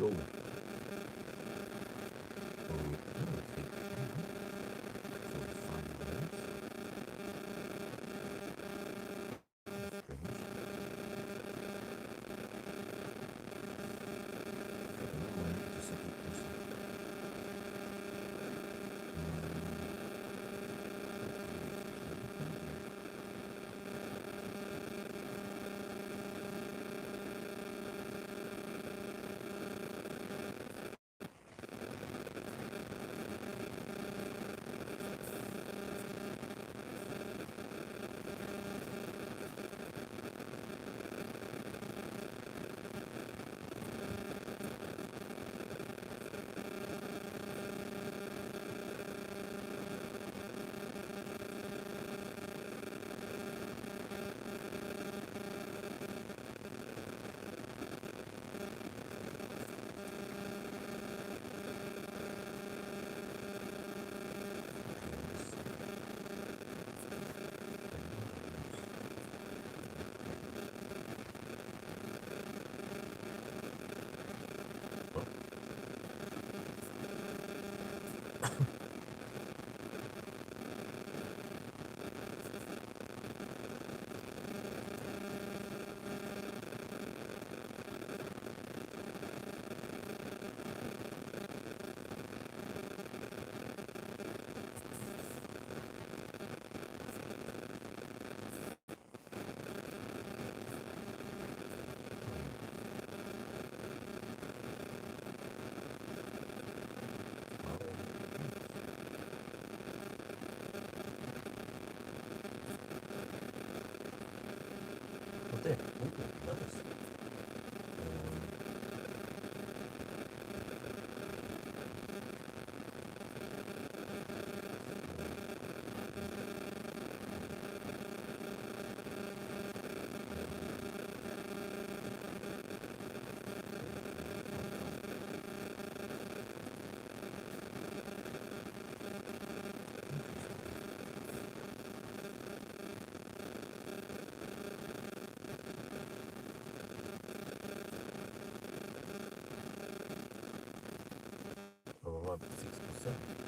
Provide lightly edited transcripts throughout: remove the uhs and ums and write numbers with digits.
yolu. 어때? 나왔어. About 6%.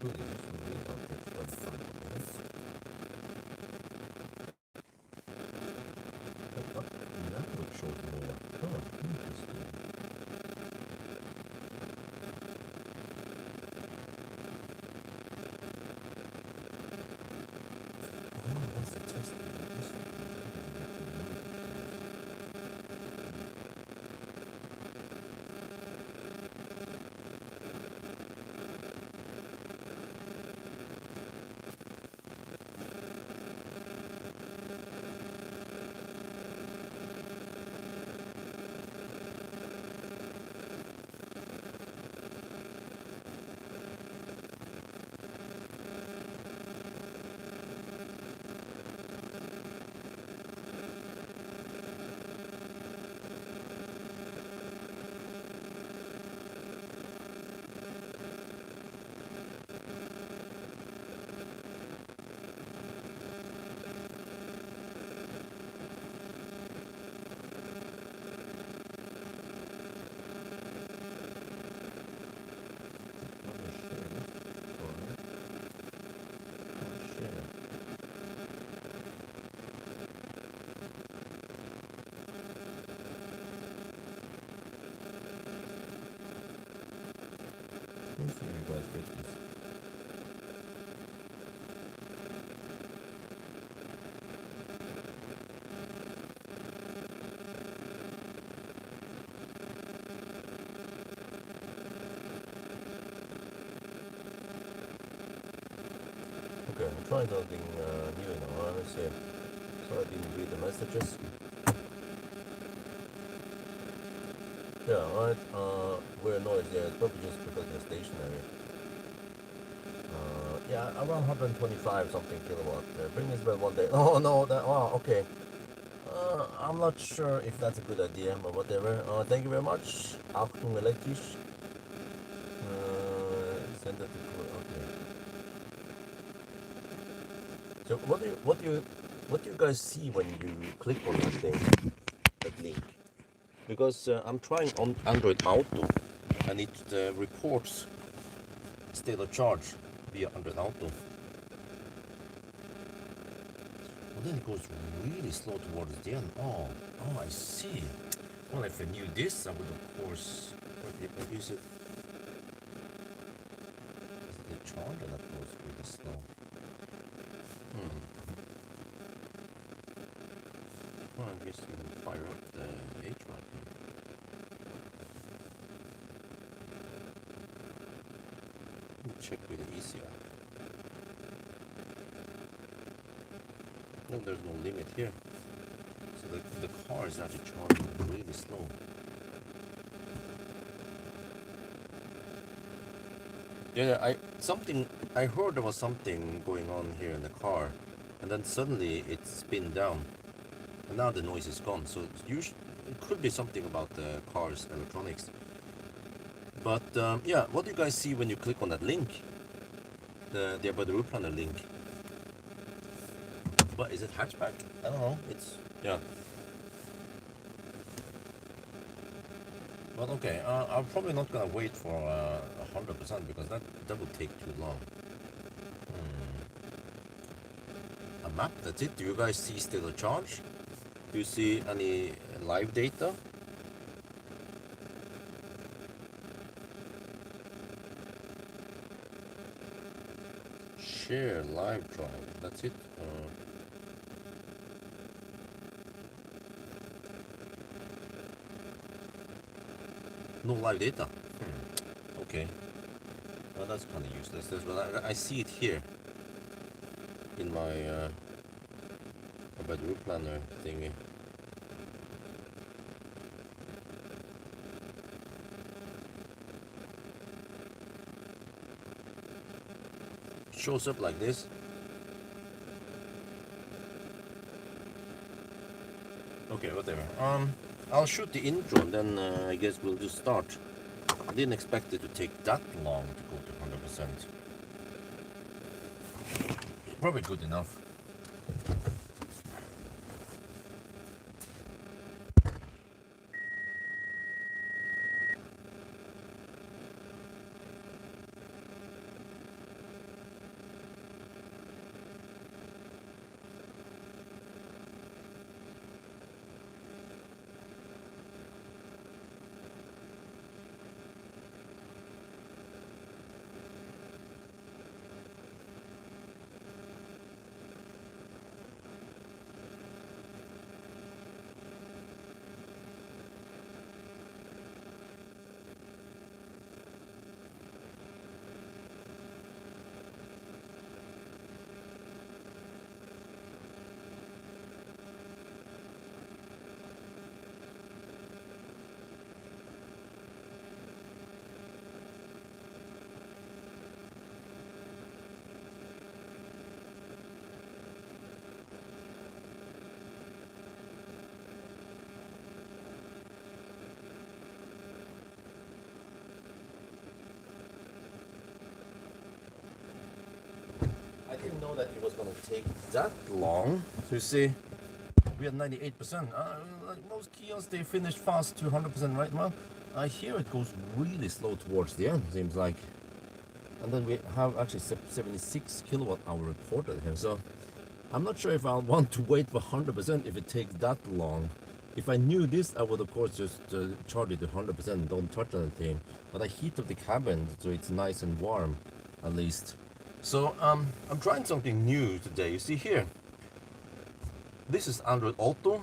really useful way of that fun. Now it shows more. Oh, interesting. Oh, that's a test. Let's see you guys get this. Okay, I'm trying something new now. Let's see. So I didn't read the messages. Yeah, alright. Weird noise. Yeah, it's probably just because they're stationary. Yeah, around 125 something kilowatt. Bring this back one day. Oh no, that. Oh, okay. I'm not sure if that's a good idea, but whatever. Thank you very much. Achtung elektrisch. Send it to. Okay. So what do you guys see when you click on that thing, that link? Because I'm trying on Android Auto, and it reports state of charge via Android Auto. Well, then it goes really slow towards the end. Oh, I see. Well, if I knew this, I would of course use it. Is it the charger that goes really slow? Well, I guess you can fire up the HVAC. Check with the ECR. No, there's no limit here. So the car is actually charging really slow. Yeah, I heard there was something going on here in the car, and then suddenly it spun down, and now the noise is gone. So it could be something about the car's electronics. But yeah, what do you guys see when you click on that link? The Runner link. But is it hatchback? I don't know. It's yeah. But okay, I'm probably not gonna wait for 100% because that would take too long. A map, that's it. Do you guys see still a charge? Do you see any live data? Share live drive, that's it. No live data. Okay. Well, that's kind of useless. But I see it here in my about route planner thingy. Shows up like this. Okay, whatever. I'll shoot the intro and then I guess we'll just start. I didn't expect it to take that long to go to 100%. Probably good enough. that it was going to take that long. So you see, we had 98%. Like most kiosks, they finish fast to 100%, right? Well, I hear it goes really slow towards the end, seems like. And then we have actually 76 kilowatt hour reported here. So I'm not sure if I'll want to wait for 100% if it takes that long. If I knew this, I would of course just charge it to 100% and don't touch anything. But I heat up the cabin so it's nice and warm, at least. So I'm trying something new today. You see here, this is Android Auto,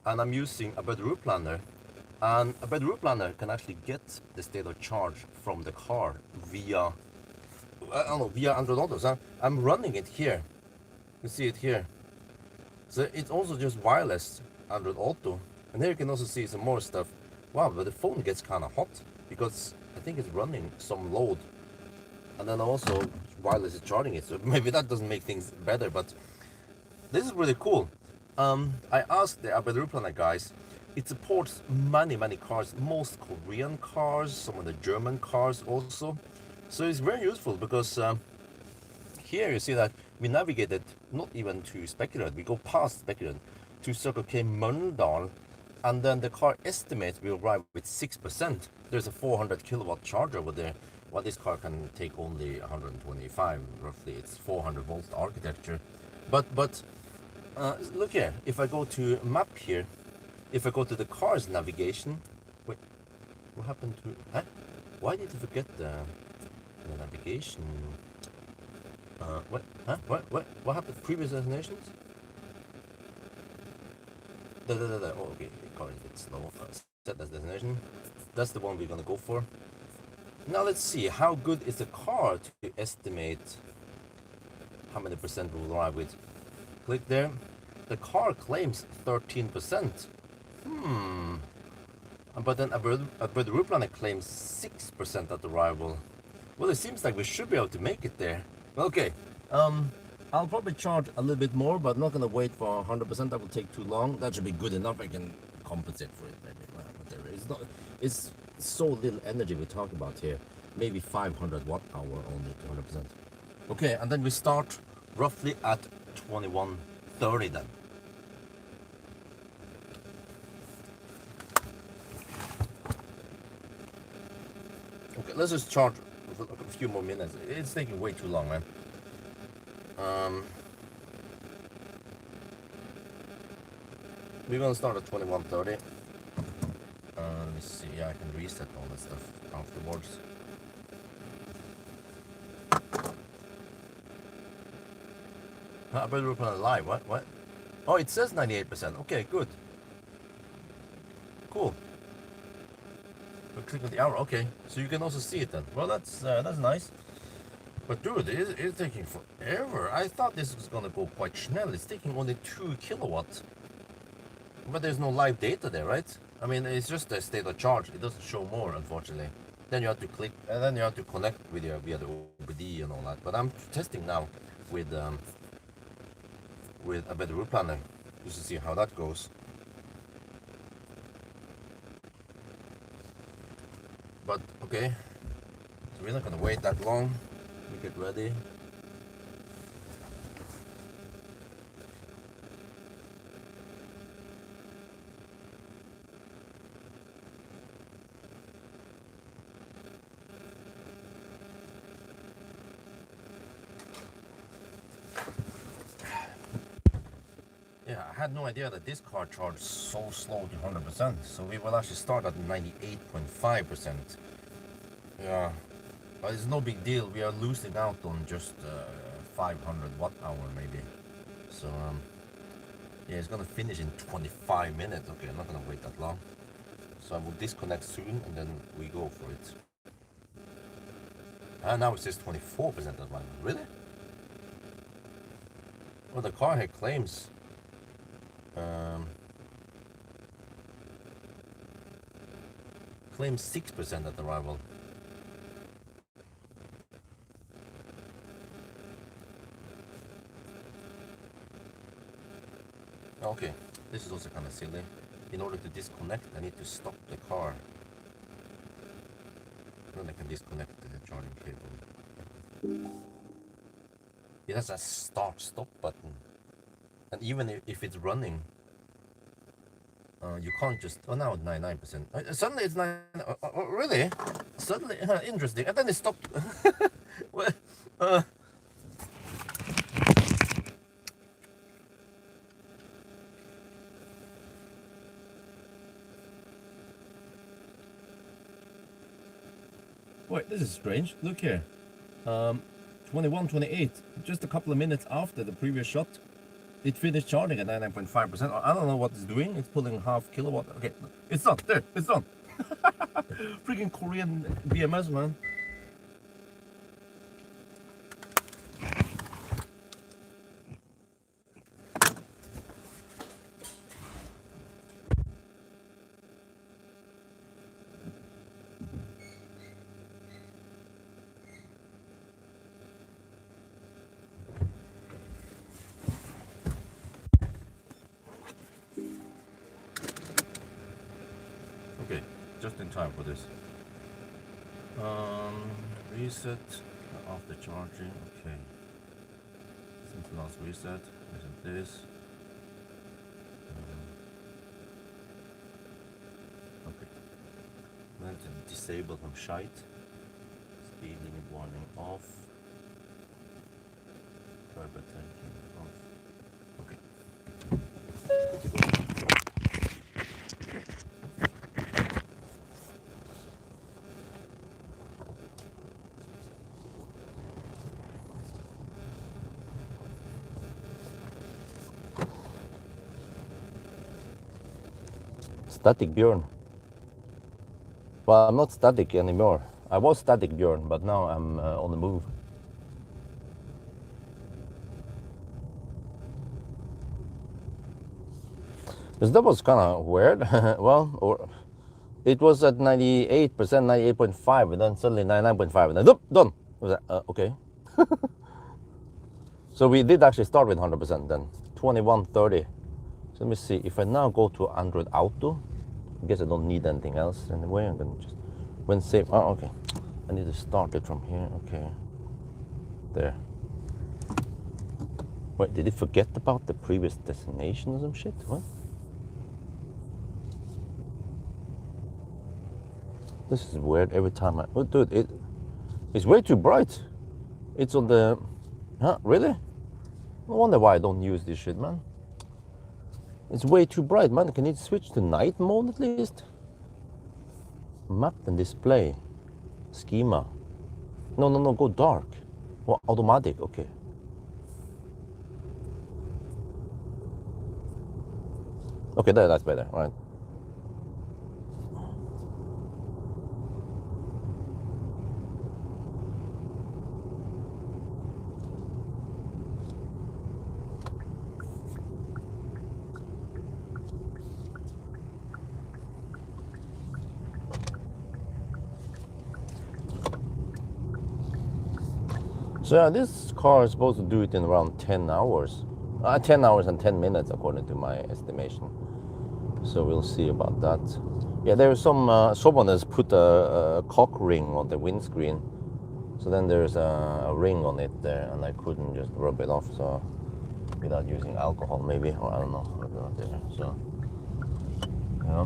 and I'm using a battery route planner. And a battery route planner can actually get the state of charge from the car via, I don't know, via Android Auto. So I'm running it here. You see it here. So it's also just wireless Android Auto. And here you can also see some more stuff. Wow, but the phone gets kind of hot because I think it's running some load. And then also wireless is charging it. So maybe that doesn't make things better, but this is really cool. I asked the battery planner guys. It supports many cars, most Korean cars, some of the German cars also. So it's very useful because here you see that we navigated not even to Spekkelen, we go past Spekkelen to Circle K Mölndal, and then the car estimates we arrive with 6%. There's a 400 kilowatt charger over there. Well, this car can take only 125 roughly. It's 400 volt architecture. But look here, if I go to map here, if I go to the car's navigation, wait, what happened to, huh? Why did you forget the navigation? What, huh? What happened to previous destinations? Oh, okay, the car is a bit slow. Set as destination. That's the one we're gonna go for. Now let's see, how good is the car to estimate how many percent we will arrive with. Click there. The car claims 13%. But then a battery route planner claims 6% at arrival. Well, it seems like we should be able to make it there. Okay, I'll probably charge a little bit more, but not gonna wait for 100%. That will take too long. That should be good enough. I can compensate for it, maybe. Whatever. It's so little energy we talk about here. Maybe 500 watt hour only to 100%. Okay, and then we start roughly at 21:30 then. Okay, let's just charge for a few more minutes. It's taking way too long, man. We're gonna start at 21:30. Let me see. Yeah, I can reset all that stuff afterwards. I better open a live. What? Oh, it says 98%. Okay, good. Cool. We'll click on the arrow. Okay, so you can also see it then. Well, that's nice. But dude, it's taking forever. I thought this was gonna go quite schnell. It's taking only 2 kilowatts. But there's no live data there, right? I mean, it's just a state of charge. It doesn't show more, unfortunately. Then you have to click, and then you have to connect with your via the OBD and all that. But I'm testing now with a battery route planner just to see how that goes. But okay, so we're not gonna wait that long. We get ready. Yeah, I had no idea that this car charged so slow to 100%. So we will actually start at 98.5%. Yeah, but it's no big deal. We are losing out on just 500 watt hour maybe. So yeah, it's gonna finish in 25 minutes. Okay, I'm not gonna wait that long. So I will disconnect soon and then we go for it. And now it says 24% at mine. Really? Well, the car here claims claims 6% at arrival. Okay, this is also kind of silly. In order to disconnect, I need to stop the car. Then I can disconnect the charging cable. It has a start-stop button. And even if it's running, you can't just. Oh, now it's 99%. Suddenly it's 9. Really? Suddenly, interesting. And then it stopped. Well, wait, this is strange. Look here. 21, 28. Just a couple of minutes after the previous shot, it finished charging at 99.5%. I don't know what it's doing. It's pulling half kilowatt. Okay, it's done. There, it's done. Freaking Korean BMS, man. Okay, just in time for this. Reset after charging. Okay. Since last reset, isn't this? Okay. Then to disable some shite. Speed limit warning off. Turbo tanking off. Okay. Static Björn. Well, I'm not static anymore. I was static Björn, but now I'm on the move. Because that was kind of weird. Well, or it was at 98%, 98.5, and then suddenly 99.5, and then done. Was that, okay. So we did actually start with 100% then, 21:30. So let me see, if I now go to Android Auto, I guess I don't need anything else anyway. I'm gonna just, when save, oh, okay. I need to start it from here, okay. There. Wait, did it forget about the previous destination or some shit? What? This is weird every time I, oh dude, it's way too bright. It's on the, huh, really? No wonder why I don't use this shit, man. It's way too bright, man. Can it switch to night mode at least? Map and display. Schema. No, go dark. Well, automatic, okay. Okay, that's better, right? So yeah, this car is supposed to do it in around 10 hours. 10 hours and 10 minutes according to my estimation. So we'll see about that. Yeah, there's someone has put a cock ring on the windscreen. So then there's a ring on it there, and I couldn't just rub it off, so without using alcohol maybe, or I don't know. So, yeah.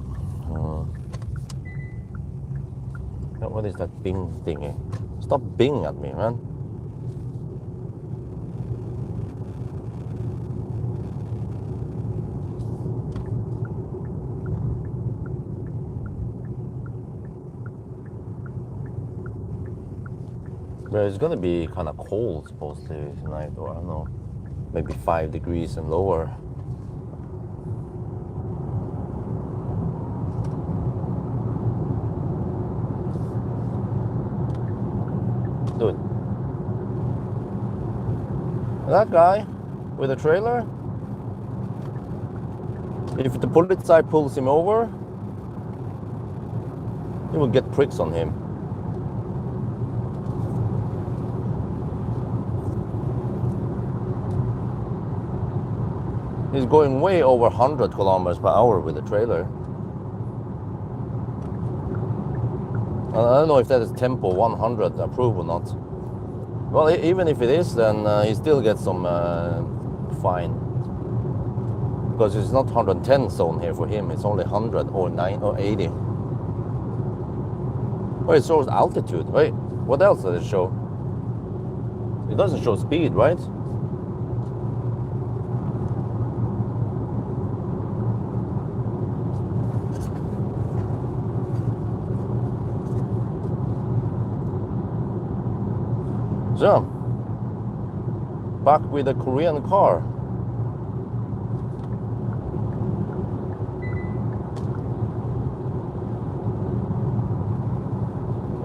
What is that Bing thingy? Stop Bing at me, man. But it's gonna be kind of cold supposedly tonight, or I don't know, maybe 5 degrees and lower. Dude, that guy with a trailer, if the police pulls him over, he will get pricks on him. He's going way over 100 kilometers per hour with the trailer. I don't know if that is tempo 100 approved or not. Well, even if it is, then he still gets some fine. Because it's not 110 zone here for him, it's only 100 or 9 or 80. Oh, it shows altitude. Wait, what else does it show? It doesn't show speed, right? So, back with a Korean car.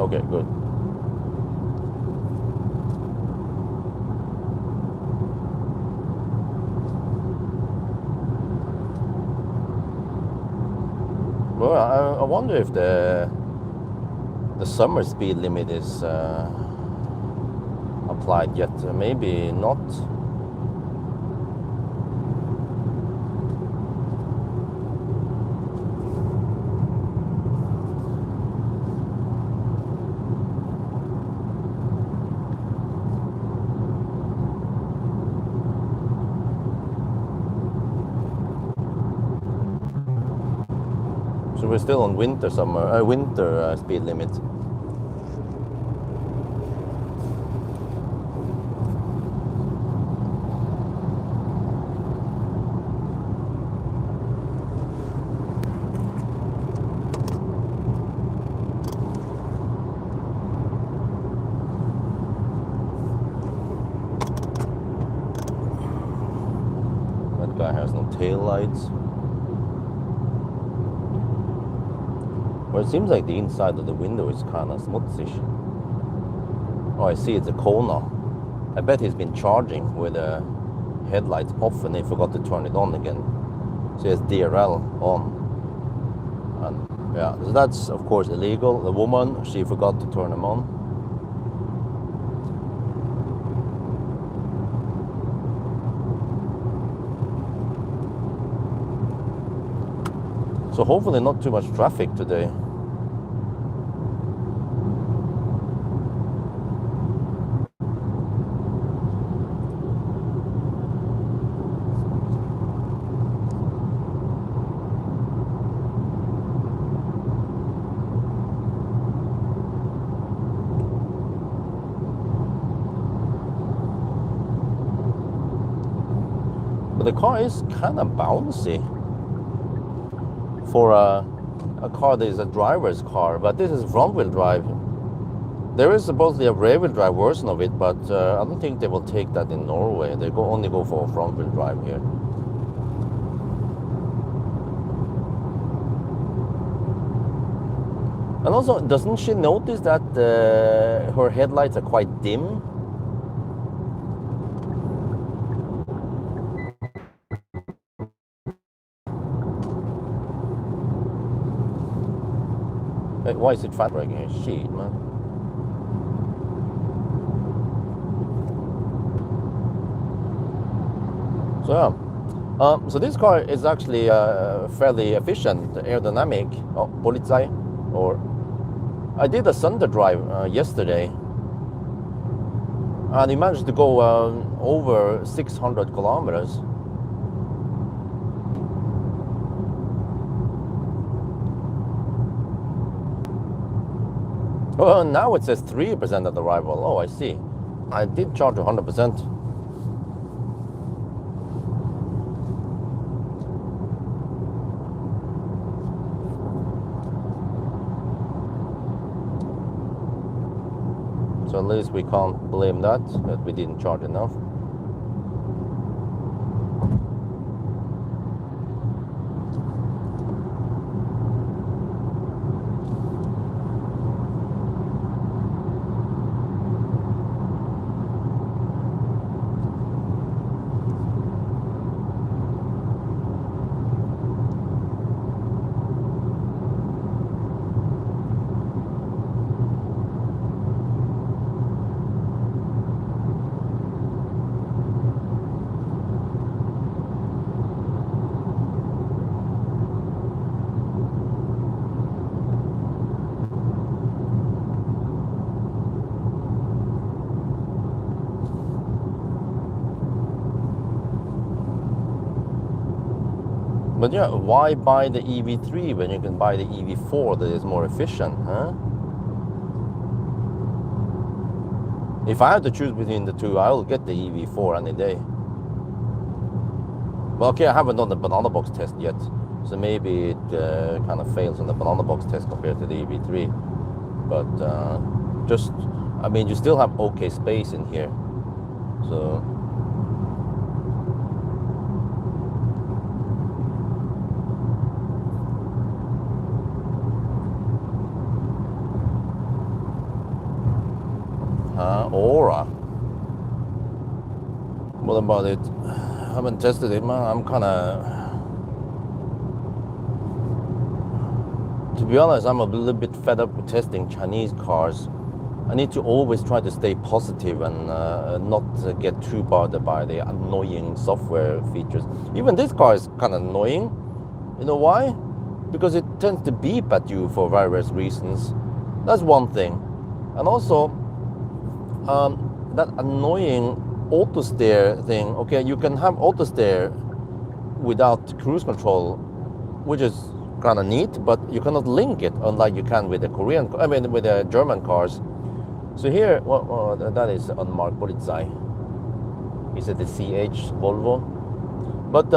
Okay, good. Well, I wonder if the summer speed limit is applied yet. Maybe not. So we're still on winter speed limit. That guy has no tail lights. Well, it seems like the inside of the window is kind of smutsy. Oh, I see, it's a Kona. I bet he's been charging with the headlights off and he forgot to turn it on again. So he has DRL on. And yeah, so that's of course illegal. The woman, she forgot to turn them on. So hopefully not too much traffic today. But the car is kind of bouncy for a car that is a driver's car, but this is front-wheel drive. There is supposedly a rear-wheel drive version of it, but I don't think they will take that in Norway. They only go for front-wheel drive here. And also, doesn't she notice that her headlights are quite dim? Why is it fat braking here? Shit, man. So yeah, so this car is actually fairly efficient, aerodynamic. Oh, Polizei. Or I did a Thunder drive yesterday, and he managed to go over 600 kilometers. Well, now it says 3% at arrival. Oh, I see. I did charge 100%. So at least we can't blame that we didn't charge enough. But yeah, why buy the EV3 when you can buy the EV4 that is more efficient, huh? If I have to choose between the two, I will get the EV4 any day. Well, okay, I haven't done the banana box test yet, so maybe it kind of fails on the banana box test compared to the EV3. But just, I mean, you still have okay space in here, so. Aura. What about it? I haven't tested it, man. I'm kind of, to be honest, I'm a little bit fed up with testing Chinese cars. I need to always try to stay positive and not get too bothered by the annoying software features. Even this car is kind of annoying. You know why? Because it tends to beep at you for various reasons. That's one thing. And also, that annoying auto steer thing. Okay, you can have auto steer without cruise control, which is kind of neat, but you cannot link it, unlike you can with the with the German cars. So here, well, that is unmarked Polizei. Is it the CH Volvo? But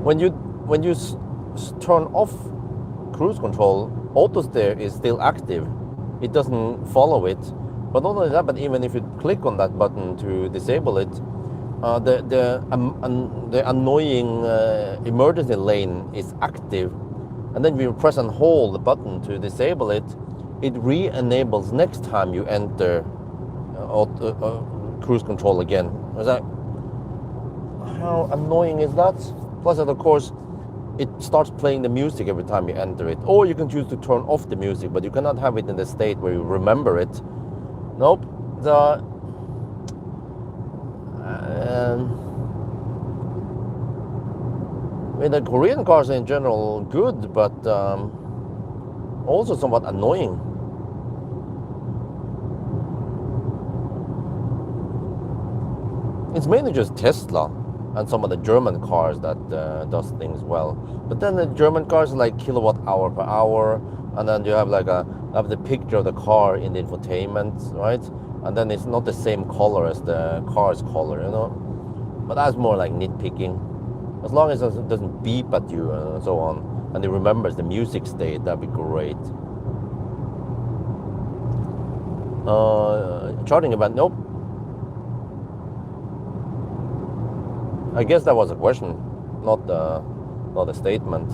when you turn off cruise control, auto steer is still active. It doesn't follow it. But not only that, but even if you click on that button to disable it, the annoying emergency lane is active. And then you press and hold the button to disable it, it re-enables next time you enter cruise control again. How annoying is that? Plus, of course, it starts playing the music every time you enter it. Or you can choose to turn off the music, but you cannot have it in the state where you remember it. Nope. I mean, the Korean cars in general good, but also somewhat annoying. It's mainly just Tesla and some of the German cars that does things well. But then the German cars are like kilowatt hour per hour, and then you have like have the picture of the car in the infotainment, right? And then it's not the same color as the car's color, you know. But that's more like nitpicking. As long as it doesn't beep at you and so on, and it remembers the music state, that'd be great. Charging event, nope. I guess that was a question, not a statement.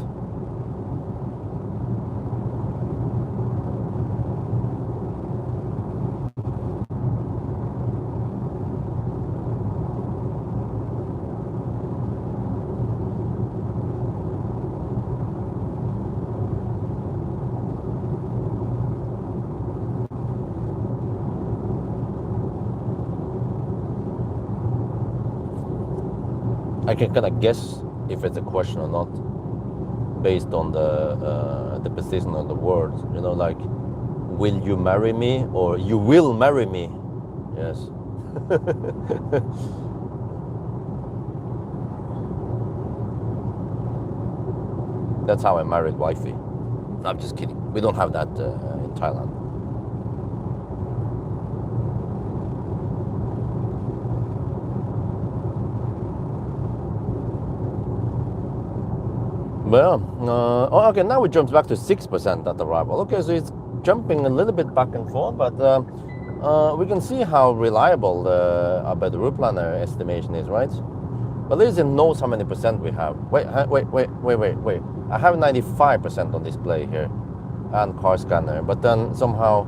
I can kind of guess if it's a question or not based on the position of the words. You know, like, will you marry me, or you will marry me? Yes. That's how I married wifey. I'm just kidding. We don't have that in Thailand. Well, okay, now it jumps back to 6% at arrival. Okay, so it's jumping a little bit back and forth, but we can see how reliable the Weather Planner estimation is, right? But at least it knows how many percent we have. Wait. I have 95% on display here and car scanner, but then somehow,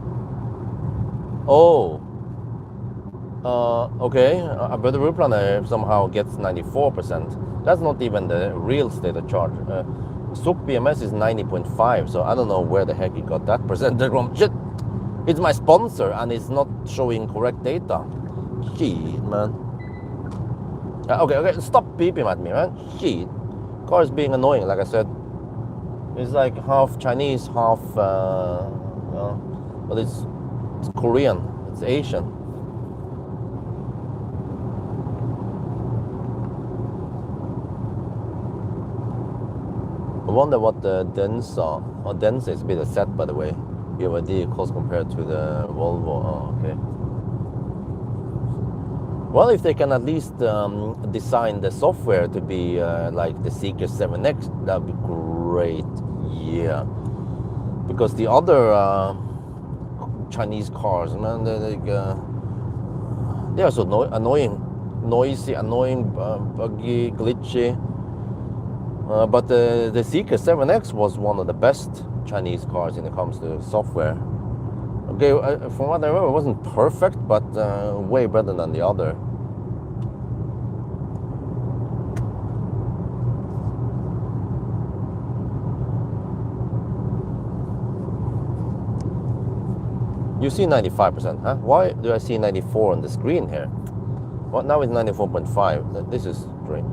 okay, Weather Planner somehow gets 94%. That's not even the real state of charge. SUC BMS is 90.5, so I don't know where the heck he got that percentage from. Shit, it's my sponsor and it's not showing correct data. Shit, man. Okay, stop beeping at me, man. Shit. Car is being annoying, like I said. It's like half Chinese, half, but it's Korean, it's Asian. wonder what the Denza, Denza is a bit of set, by the way. BYD cost compared to the Volvo. Oh, okay. Well, if they can at least design the software to be like the Seeker 7X, that'd be great. Yeah, because the other Chinese cars, man, they are so annoying, noisy, annoying, buggy, glitchy. But the Seeker 7X was one of the best Chinese cars when it comes to software. Okay, from what I remember, it wasn't perfect, but way better than the other. You see 95%, huh? Why do I see 94 on the screen here? Well, now it's 94.5. This is great.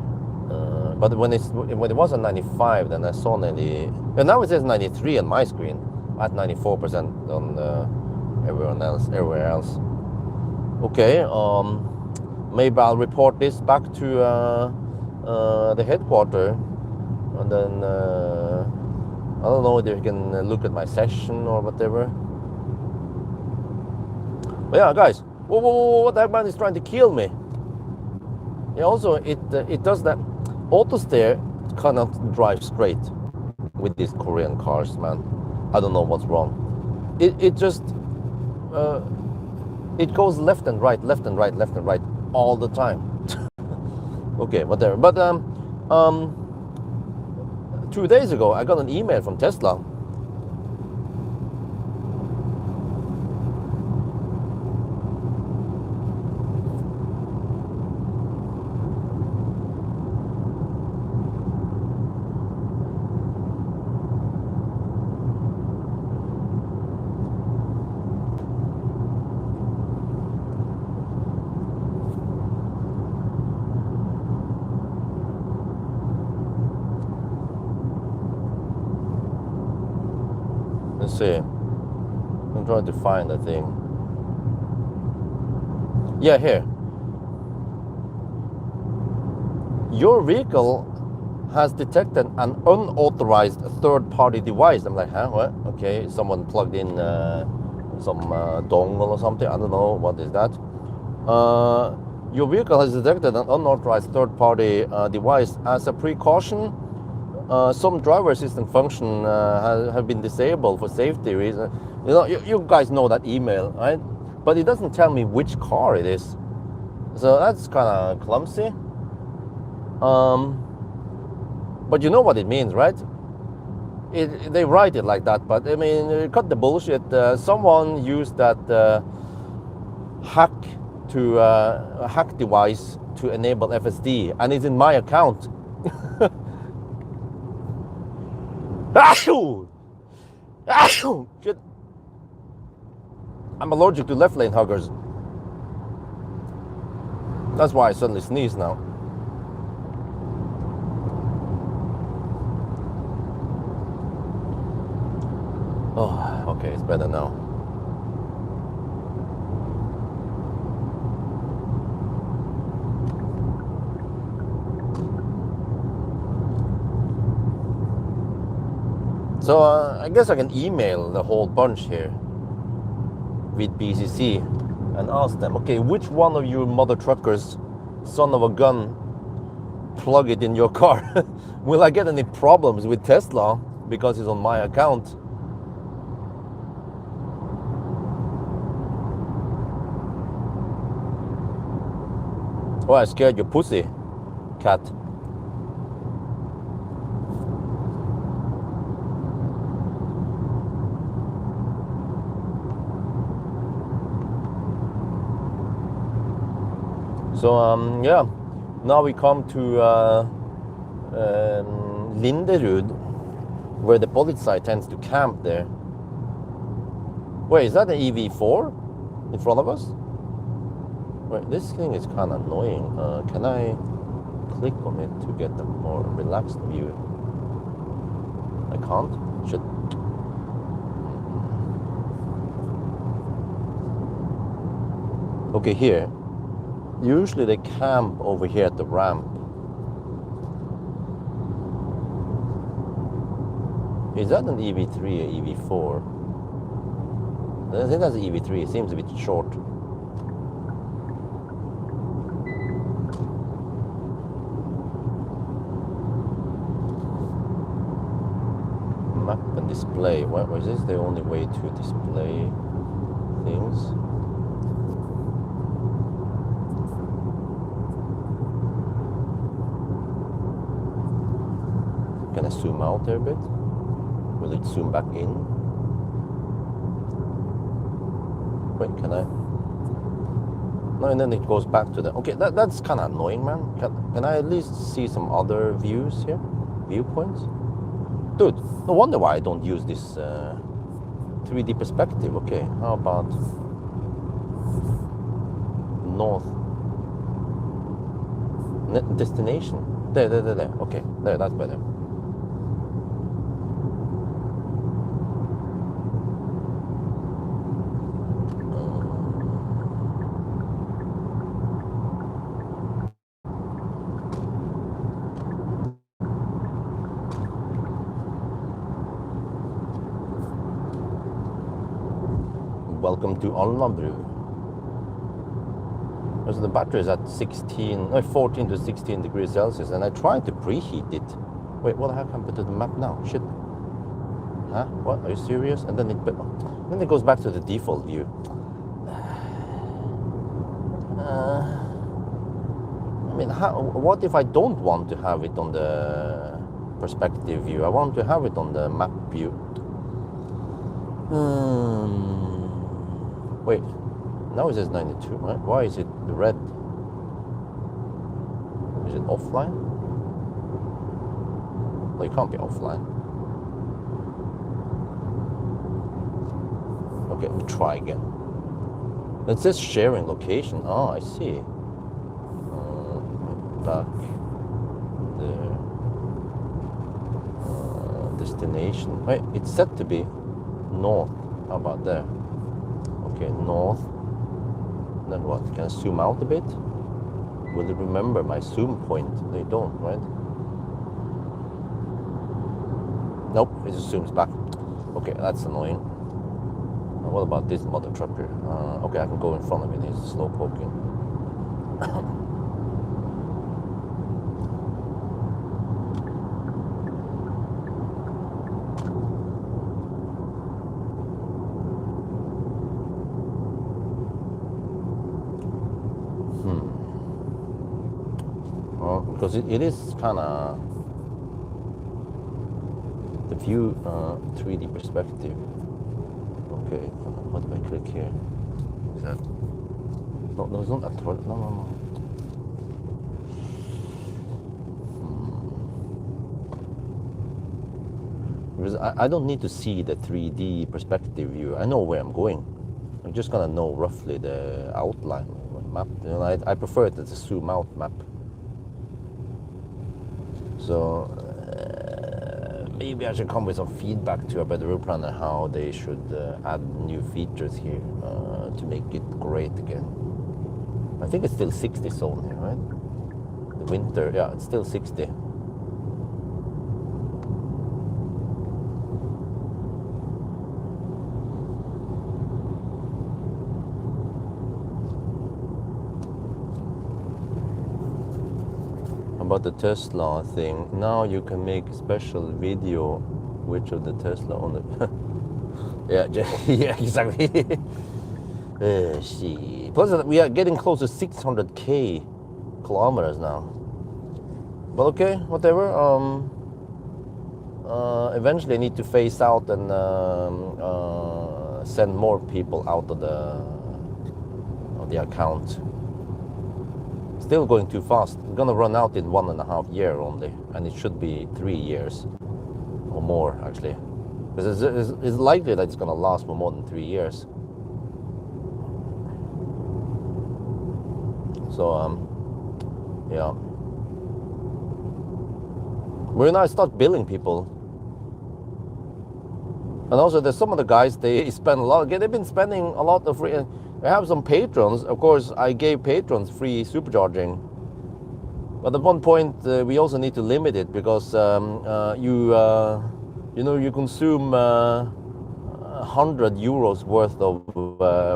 But when it was at 95, then I saw 90. And now it says 93 on my screen, at 94% on everywhere else. Okay. Maybe I'll report this back to the headquarters, and then I don't know if you can look at my session or whatever. But yeah, guys, whoa, that man is trying to kill me. Yeah, also it does that. Auto steer cannot drive straight with these Korean cars, man. I don't know what's wrong. It just it goes left and right, left and right, left and right all the time. Okay, whatever. But 2 days ago, I got an email from Tesla. Let's see. I'm trying to find the thing. Yeah, here. Your vehicle has detected an unauthorized third-party device. I'm like, huh? What? Okay, someone plugged in some dongle or something. I don't know what is that. Your vehicle has detected an unauthorized third-party device. As a precaution, some driver assistant function have been disabled for safety reasons. You know, you guys know that email, right? But it doesn't tell me which car it is. So that's kind of clumsy. But you know what it means, right? They write it like that, but I mean, cut the bullshit. Someone used that hack device to enable FSD, and it's in my account. Shit. I'm allergic to left lane huggers. That's why I suddenly sneeze now. Oh, okay, it's better now. So I guess I can email the whole bunch here with BCC and ask them, okay, which one of you mother truckers, son of a gun, plug it in your car? Will I get any problems with Tesla because it's on my account? Oh, I scared your pussy, cat. So yeah, now we come to Linderud, where the Polizei tends to camp there. Wait, is that an EV4 in front of us? Wait, this thing is kind of annoying. Can I click on it to get a more relaxed view? I can't? Shit. Okay, here. Usually they camp over here at the ramp. Is that an EV3 or EV4? I think that's an EV3. It seems a bit short. Map and display. What was this? The only way to display things? Can I zoom out there a bit? Will it zoom back in? Wait, can I? No, and then it goes back to the... Okay, that's kind of annoying, man. Can I at least see some other views here? Viewpoints? Dude, no wonder why I don't use this 3D perspective. Okay, how about north destination? There. Okay, there, that's better. Welcome to Alnabru. So the battery is at 14 to 16 degrees Celsius, and I tried to preheat it. Wait, what the heck happened to the map now? Shit. Huh? What? Are you serious? And then it goes back to the default view. I mean, what if I don't want to have it on the perspective view? I want to have it on the map view. Wait, now it says 92, right? Why is it red? Is it offline? Well, it can't be offline. Okay, let me try again. It says sharing location. Oh, I see. Back there. Destination. Wait, it's set to be north. How about there? Okay, north. Then what? Can I zoom out a bit? Will it remember my zoom point? They don't, right? Nope, it just zooms back. Okay, that's annoying. What about this mother trucker? Okay, I can go in front of it. He's slow poking. Because it is kind of the view 3D perspective. Okay, what do I click here? Is that no? It's not that. No. Because I don't need to see the 3D perspective view. I know where I'm going. I'm just gonna know roughly the outline map. You know, I prefer it as a zoom out map. So maybe I should come with some feedback to a better route planner how they should add new features here to make it great again. I think it's still 60 zone here, right? The winter, yeah, it's still 60. About the Tesla thing, now you can make a special video which of the Tesla on the yeah exactly. See, plus we are getting close to 600k kilometers now, but okay, whatever. Eventually I need to phase out and send more people out of the account. Still going too fast. It's gonna run out in 1.5 years only, and it should be 3 years or more actually, because it's likely that it's gonna last for more than 3 years. So yeah, when I start billing people, and also there's some of the guys, they spend a lot. They've been spending a lot of free. I have some patrons. Of course, I gave patrons free supercharging. But at one point, we also need to limit it because you know, you consume 100 euros worth of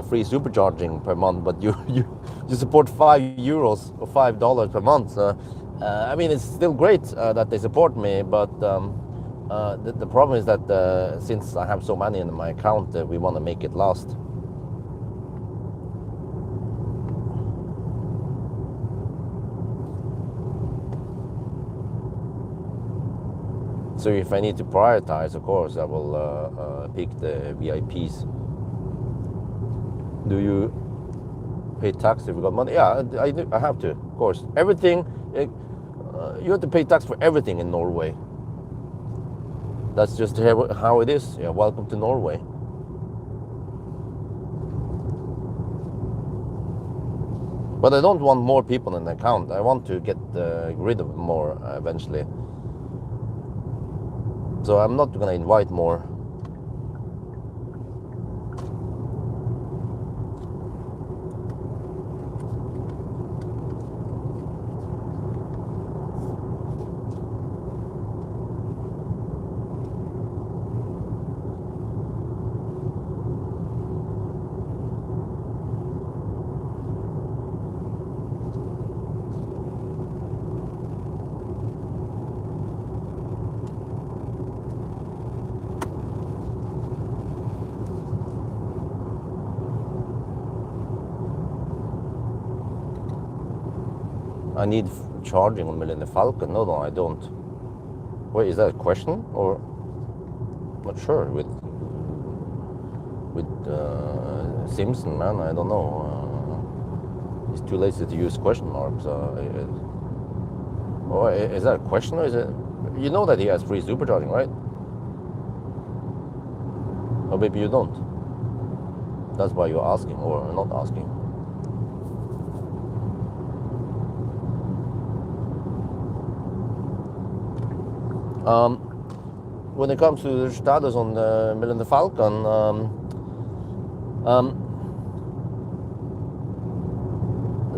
free supercharging per month, but you support 5 euros or $5 per month. So, I mean, it's still great that they support me, but the problem is that since I have so many in my account, we want to make it last. So if I need to prioritize, of course, I will pick the VIPs. Do you pay tax if you got money? Yeah, I have to, of course. Everything, you have to pay tax for everything in Norway. That's just how it is. Yeah, welcome to Norway. But I don't want more people in the account. I want to get rid of more eventually. So I'm not going to invite more. I need charging on Millennium Falcon. No, I don't. Wait, is that a question or? Not sure. With Simpson, man, I don't know. He's too lazy to use question marks. Oh, is that a question or is it? You know that he has free supercharging, right? Or maybe you don't. That's why you're asking or not asking. When it comes to the status on the Millennium Falcon,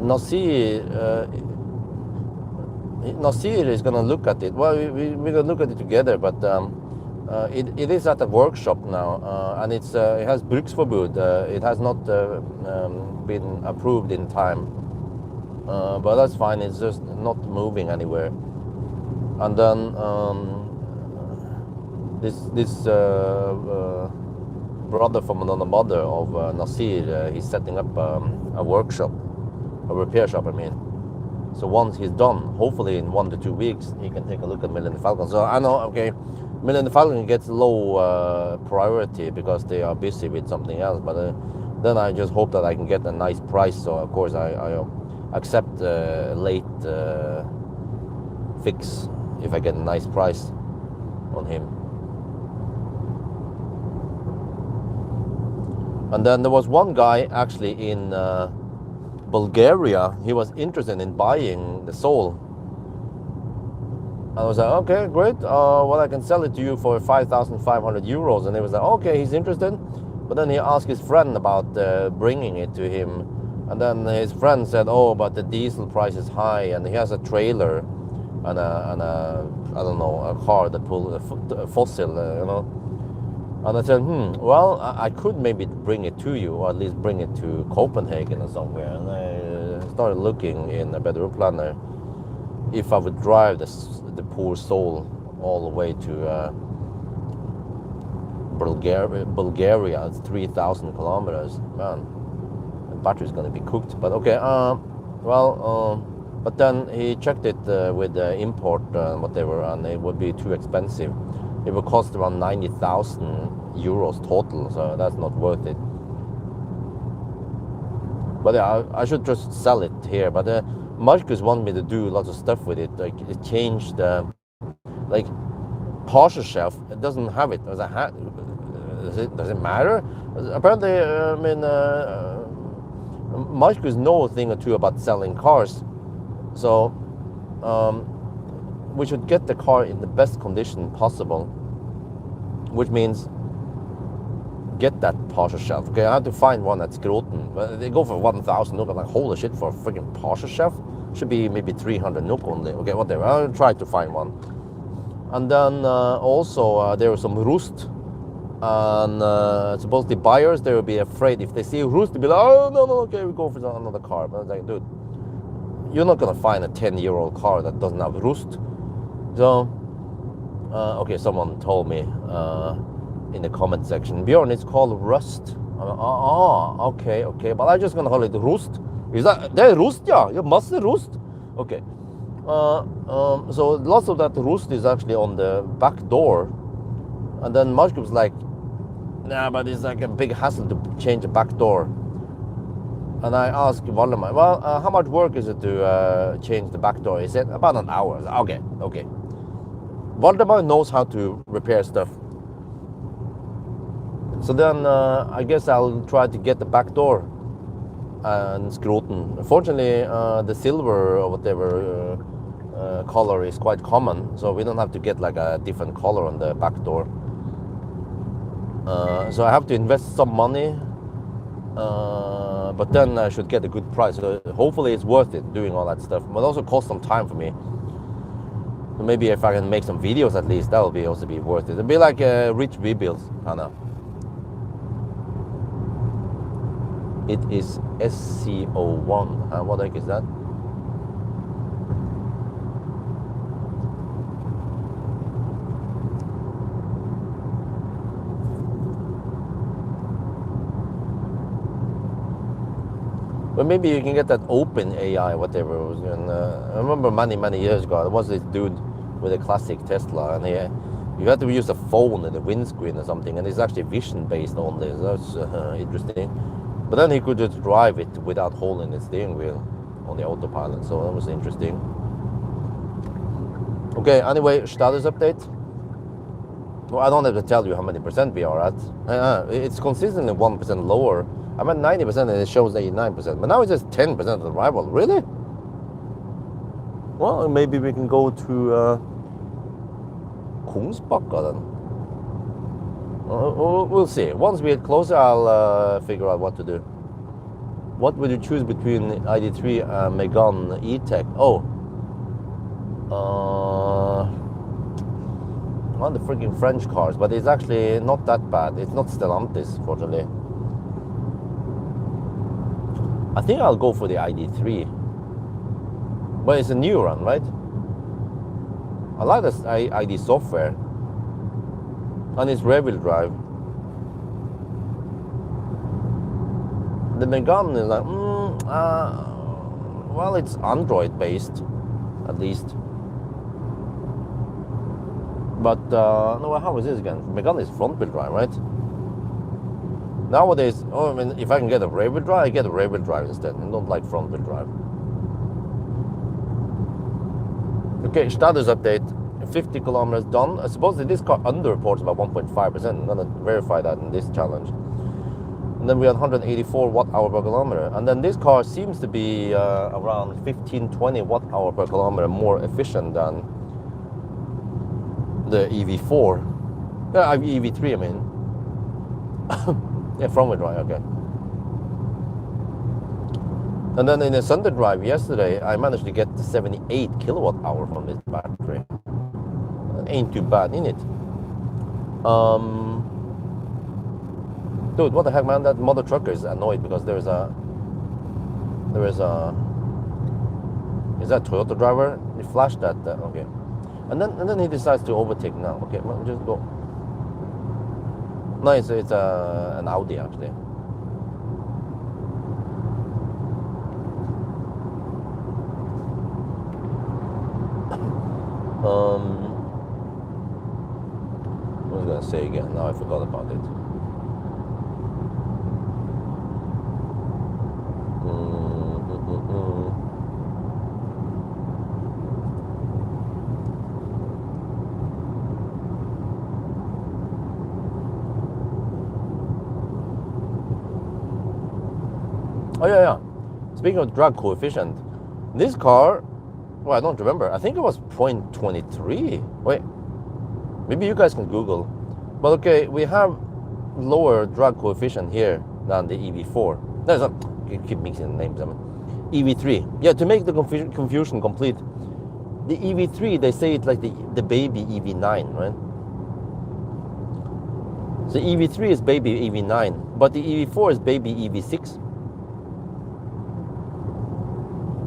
Nasir is going to look at it. Well, we're going to look at it together, but it is at a workshop now, and it has bruksforbud. It has not been approved in time, but that's fine. It's just not moving anywhere. And then this brother from another mother of Nasir, he's setting up a workshop, a repair shop, I mean. So once he's done, hopefully in 1 to 2 weeks, he can take a look at Millennium Falcon. So I know, okay, Millennium Falcon gets low priority because they are busy with something else. But then I just hope that I can get a nice price. So of course I accept late fix if I get a nice price on him. And then there was one guy actually in Bulgaria. He was interested in buying the Soul. And I was like, okay, great. Well, I can sell it to you for 5,500 euros. And he was like, okay, he's interested. But then he asked his friend about bringing it to him. And then his friend said, oh, but the diesel price is high, and he has a trailer and a I don't know, a car that pulls a fossil, you know. And I said, well, I could maybe bring it to you, or at least bring it to Copenhagen or somewhere. And I started looking in a Better Planner if I would drive the poor soul all the way to Bulgaria. It's 3,000 kilometers. Man, the battery's going to be cooked. But okay, but then he checked it with the import and whatever, and it would be too expensive. It would cost around 90,000 euros total, so that's not worth it. But yeah, I should just sell it here. But Marcus wanted me to do lots of stuff with it. Like it changed, like partial shelf. It doesn't have it as a hat. Does it matter? Apparently, I mean, Marcus knows a thing or two about selling cars. So we should get the car in the best condition possible, which means get that partial shelf. Okay, I have to find one at Skroten. But they go for 1,000 NOK. I'm like, holy shit, for a freaking partial shelf? Should be maybe 300 NOK only. Okay, whatever. I'll try to find one. And then also there was some rust, and supposedly buyers, they will be afraid if they see rust, they'll be like, oh no, okay, we go for another car. But I was like, dude, you're not gonna find a 10-year-old car that doesn't have rust. So okay, someone told me in the comment section, Bjorn, it's called rust. Okay, but I'm just gonna call it rust. Is that rust? Yeah, you must say rust. Okay. So lots of that rust is actually on the back door, and then Mark was like, nah, but it's like a big hassle to change the back door. And I asked Valdemar, well, how much work is it to change the back door? He said about an hour. Okay. Valdemar knows how to repair stuff. So then I guess I'll try to get the back door and scroten. Unfortunately, the silver or whatever color is quite common, so we don't have to get like a different color on the back door. So I have to invest some money, but then I should get a good price. So hopefully it's worth it doing all that stuff, but also cost some time for me. So maybe if I can make some videos at least, that will also be worth it. It'll be like a rich rebuild, kind of. It is SCO1. What the heck is that? But maybe you can get that open AI, whatever it was. And, I remember many years ago, there was this dude with a classic Tesla, and you had to use a phone in the windscreen or something, and it's actually vision-based only. So that's interesting. But then he could just drive it without holding the steering wheel on the autopilot, so that was interesting. Okay, anyway, status update. Well, I don't have to tell you how many percent we are at. It's consistently 1% lower. I'm at 90% and it shows 89%, but now it says 10% arrival. Really? Well, maybe we can go to Kungsbacka then. We'll see. Once we get closer, I'll figure out what to do. What would you choose between ID3 and Megane E-Tech? Well, the freaking French cars, but it's actually not that bad. It's not Stellantis, fortunately. I think I'll go for the ID3. But it's a new one, right? I like this ID software. And it's rear-wheel drive. The Megane is like, well, it's Android-based, at least. But, no, how is this again? Megane is front-wheel drive, right? Nowadays, I mean, if I can get a rear-wheel drive, I get a rear-wheel drive instead. I don't like front-wheel drive. Okay, status update. 50 kilometers done. I suppose that this car underreports about 1.5%. I'm gonna verify that in this challenge. And then we had 184 watt-hour per kilometer. And then this car seems to be around 15-20 watt-hour per kilometer more efficient than the EV4. EV3, I mean. Yeah, front-wheel drive, okay. And then in the Sunday drive yesterday, I managed to get 78 kilowatt-hour from this battery. Ain't too bad, in it. Dude, what the heck, man? That mother trucker is annoyed because there is a is that Toyota driver? He flashed that. Okay, and then he decides to overtake now. Okay, well, just go. No, it's an Audi actually. What was I gonna say again? Now I forgot about it. Oh yeah. Speaking of drag coefficient, this car, well, I don't remember. I think it was 0.23. Wait, maybe you guys can Google. But okay, we have lower drag coefficient here than the EV4. There's a, you keep mixing the names. I mean, EV3. Yeah, to make the confusion complete, the EV3, they say it's like the baby EV9, right? So EV3 is baby EV9, but the EV4 is baby EV6.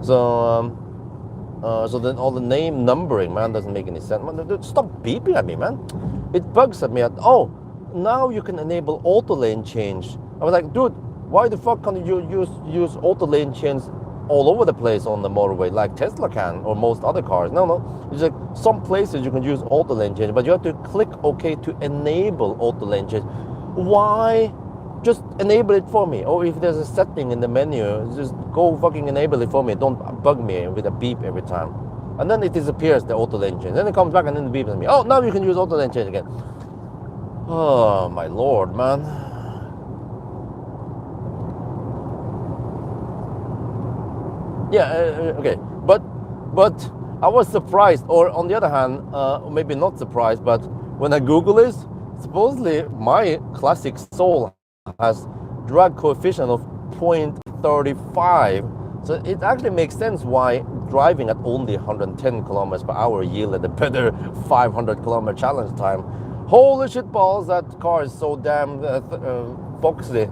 So then all the name numbering, man, doesn't make any sense. Man, dude, stop beeping at me, man. It bugs at me. Oh, now you can enable auto lane change. I was like, dude, why the fuck can't you use auto lane change all over the place on the motorway like Tesla can or most other cars? No. It's like some places you can use auto lane change, but you have to click OK to enable auto lane change. Why? Just enable it for me. Or if there's a setting in the menu, just go fucking enable it for me. Don't bug me with a beep every time. And then it disappears, the auto lane change. Then it comes back and then it beeps at me. Oh, now you can use auto lane change again. Oh, my lord, man. Yeah, okay. But I was surprised, or on the other hand, maybe not surprised, but when I Google this, supposedly my classic Soul has drag coefficient of 0.35. So it actually makes sense why driving at only 110 kilometers per hour yielded a better 500 kilometer challenge time. Holy shit balls, that car is so damn boxy.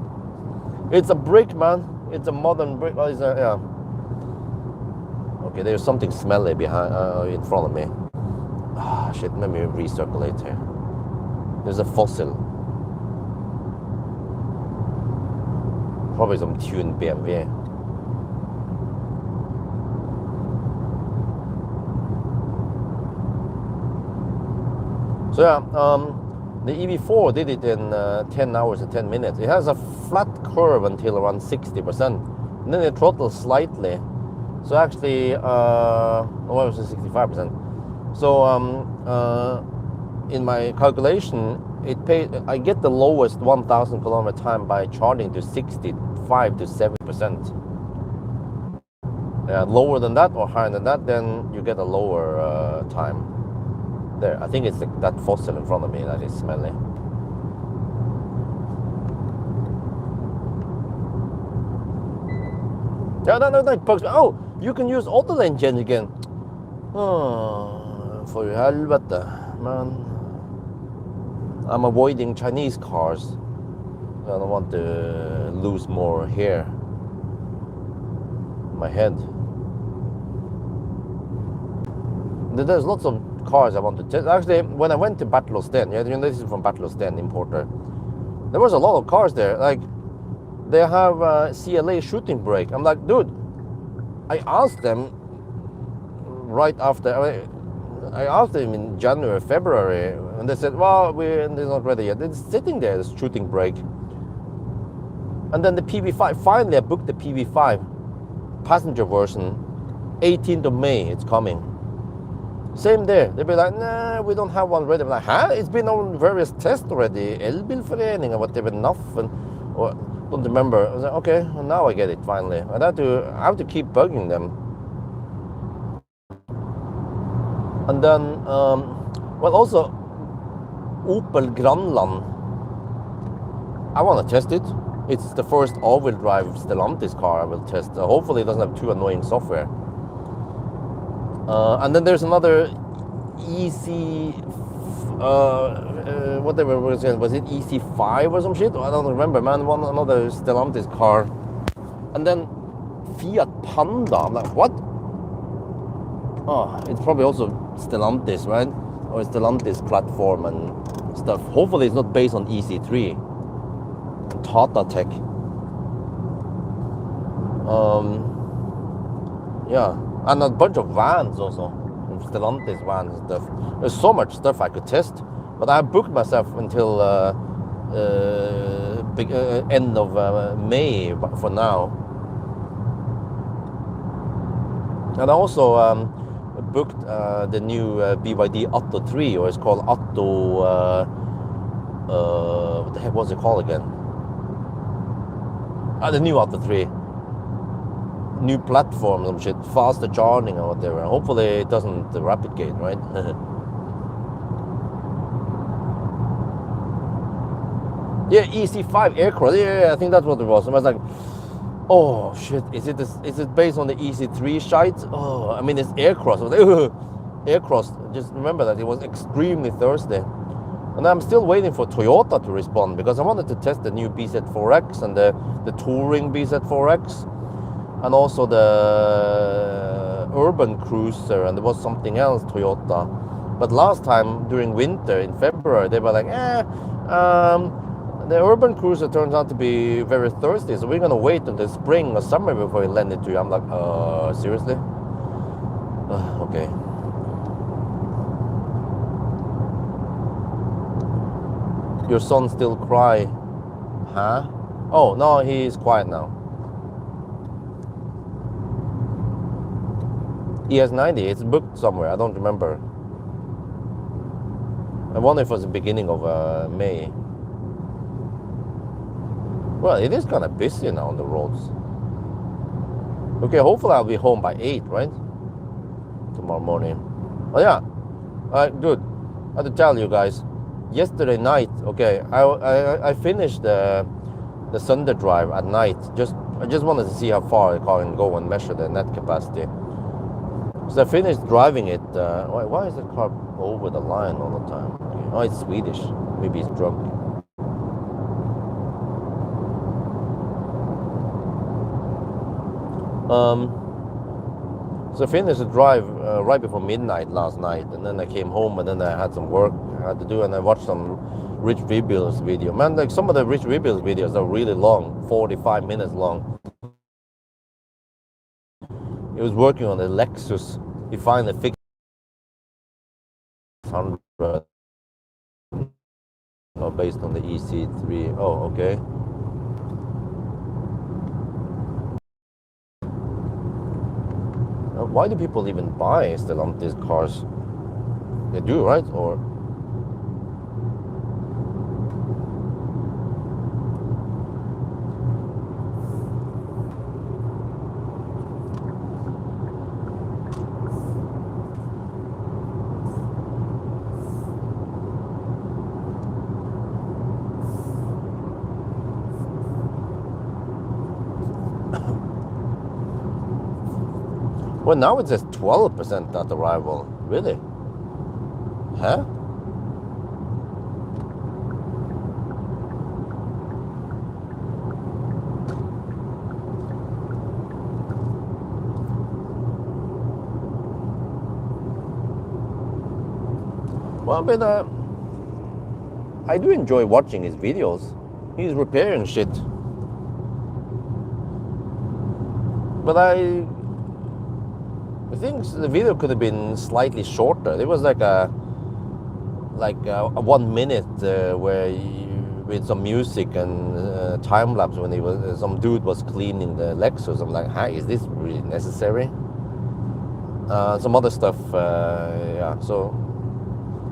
It's a brick, man. It's a modern brick. Oh, yeah. Okay, there's something smelly behind, in front of me. Ah, shit, let me recirculate here. There's a fossil. Probably some tuned BMW. So yeah, the EV4 did it in 10 hours and 10 minutes. It has a flat curve until around 60%. And then it throttles slightly. So actually, what was it, 65%? So in my calculation, I get the lowest 1,000 kilometer time by charging to 65 to 70%. Lower than that or higher than that, then you get a lower time. There, I think it's that fossil in front of me that is smelly. Yeah, no, it bugs me. Oh, you can use auto lane change again. Oh, for helvete, man. I'm avoiding Chinese cars. I don't want to lose more hair in my head. There's lots of cars I want to test. Actually, when I went to Bertelåsten, this is from Bertelåsten importer, there was a lot of cars there. Like, they have CLA shooting brake. I'm like, dude, I asked them right after, I asked them in January, February, and they said, well, they're not ready yet. It's sitting there, this shooting brake. And then the PV5, finally I booked the PV5 passenger version, 18th of May, it's coming. Same there. They'll be like, nah, we don't have one ready. I'm like, huh? It's been on various tests already. Elbilforening or whatever, nothing. Or don't remember. I was like, okay, well, now I get it finally. I have to keep bugging them. And then, well, also Opel Granland. I want to test it. It's the first all-wheel drive Stellantis car I will test. Hopefully, it doesn't have too annoying software. And then there's another EC, whatever was it EC5 or some shit? I don't remember, man. Another Stellantis car. And then Fiat Panda. I'm like, what? Oh, it's probably also Stellantis, right? Or Stellantis platform and stuff. Hopefully, it's not based on EC3. Tata Tech. Yeah. And a bunch of vans also, Stellantis vans and stuff. There's so much stuff I could test, but I booked myself until end of May for now. And I also booked the new BYD Atto 3, or it's called Atto, what the heck was it called again? The new Atto 3. New platform, some shit, faster charging or whatever. Hopefully it doesn't rapid gate, right? Yeah, EC5 aircraft. Yeah, I think that's what it was. I was like, oh shit, is it based on the EC3 shite? Oh, I mean, it's aircraft. I was like, Aircross, just remember that it was extremely thirsty. And I'm still waiting for Toyota to respond because I wanted to test the new BZ4X and the touring BZ4X and also the urban cruiser, and there was something else Toyota. But last time during winter in February, they were like, the urban cruiser turns out to be very thirsty, so we're gonna wait until spring or summer before we lend it to you. I'm like, seriously? Okay. Your son still cry? Huh? Oh, no, he is quiet now. ES90, it's booked somewhere, I don't remember. I wonder if it was the beginning of May. Well, it is kind of busy now on the roads. Okay, hopefully I'll be home by 8, right? Tomorrow morning. Oh yeah, dude, I have to tell you guys, yesterday night, okay, I finished the Sunday drive at night. I just wanted to see how far the car can go and measure the net capacity. So I finished driving it. Why is the car over the line all the time? Okay. Oh, it's Swedish. Maybe he's drunk. So I finished the drive right before midnight last night, and then I came home, and then I had some work I had to do, and I watched some Rich Rebuilds video. Man, like some of the Rich Rebuilds videos are really long, 45 minutes long. He was working on the Lexus. He finally fixed 100 based on the EC3. Oh, okay. Why do people even buy Stellantis cars? They do, right? Or well, now it says 12% at arrival. Really? Huh? Well, but I do enjoy watching his videos. He's repairing shit. But I think the video could have been slightly shorter. There was like a 1 minute where with some music and time lapse when some dude was cleaning the Lexus. I'm like, hi, is this really necessary? Some other stuff, yeah. So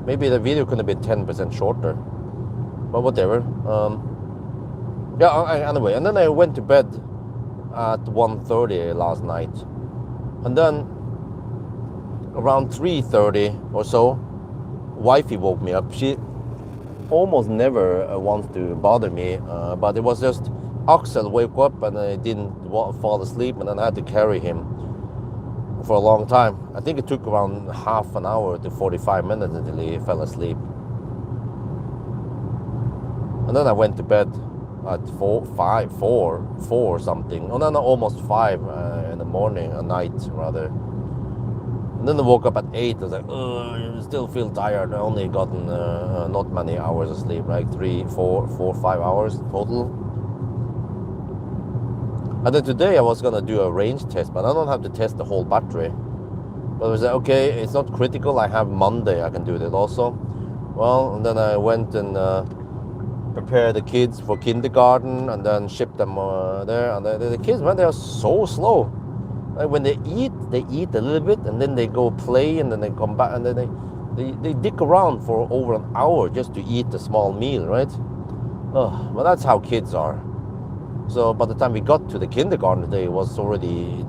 maybe the video could have been 10% shorter, but whatever. Yeah. Anyway, and then I went to bed at 1:30 last night, and then around 3:30 or so, wifey woke me up. She almost never wants to bother me, but it was just Axel woke up and I didn't fall asleep, and then I had to carry him for a long time. I think it took around half an hour to 45 minutes until he fell asleep. And then I went to bed at 4 or something. Oh, no, almost 5 in the morning, at night rather. And then I woke up at 8. I was like, I still feel tired. I only gotten not many hours of sleep, like 3, 4, 5 hours total. And then today I was gonna do a range test, but I don't have to test the whole battery. But I was like, okay, it's not critical. I have Monday, I can do that also. Well, and then I went and prepared the kids for kindergarten, and then shipped them there. And the kids, man, they are so slow. Like when they eat a little bit, and then they go play, and then they come back, and then they dick around for over an hour just to eat a small meal, right? Oh, well, that's how kids are. So by the time we got to the kindergarten today, it was already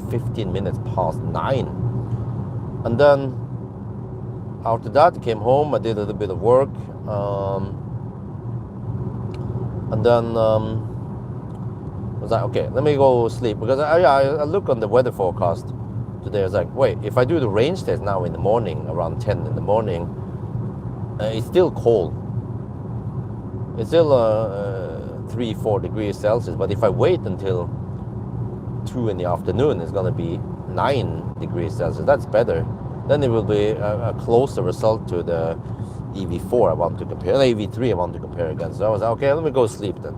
15 minutes past 9. And then after that, I came home, I did a little bit of work, and then I was like, okay, let me go sleep, because I look on the weather forecast, today. I was like, wait, if I do the range test now in the morning, around 10 in the morning, it's still cold. It's still 3-4 degrees Celsius. But if I wait until 2 in the afternoon, it's gonna be 9 degrees Celsius. That's better. Then it will be a closer result to the EV4 I want to compare, the EV3 I want to compare against. So I was like, okay, let me go sleep then.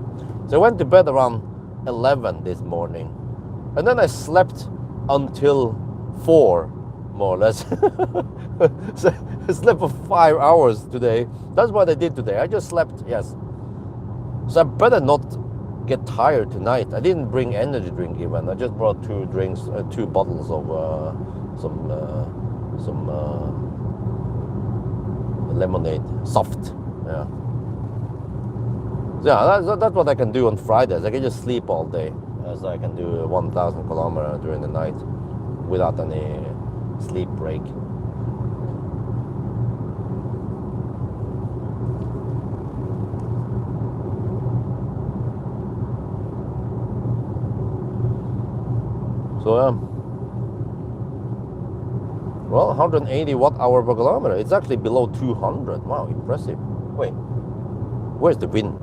So I went to bed around 11 this morning, and then I slept until 4, more or less. So I slept for 5 hours today. That's what I did today. I just slept, yes. So I better not get tired tonight. I didn't bring energy drink even. I just brought 2 drinks, 2 bottles of some lemonade, soft. Yeah. Yeah, that's what I can do on Fridays. I can just sleep all day, as I can do 1,000 kilometers during the night without any sleep break. So well, 180 watt-hour per kilometer. It's actually below 200. Wow, impressive. Wait, where's the wind?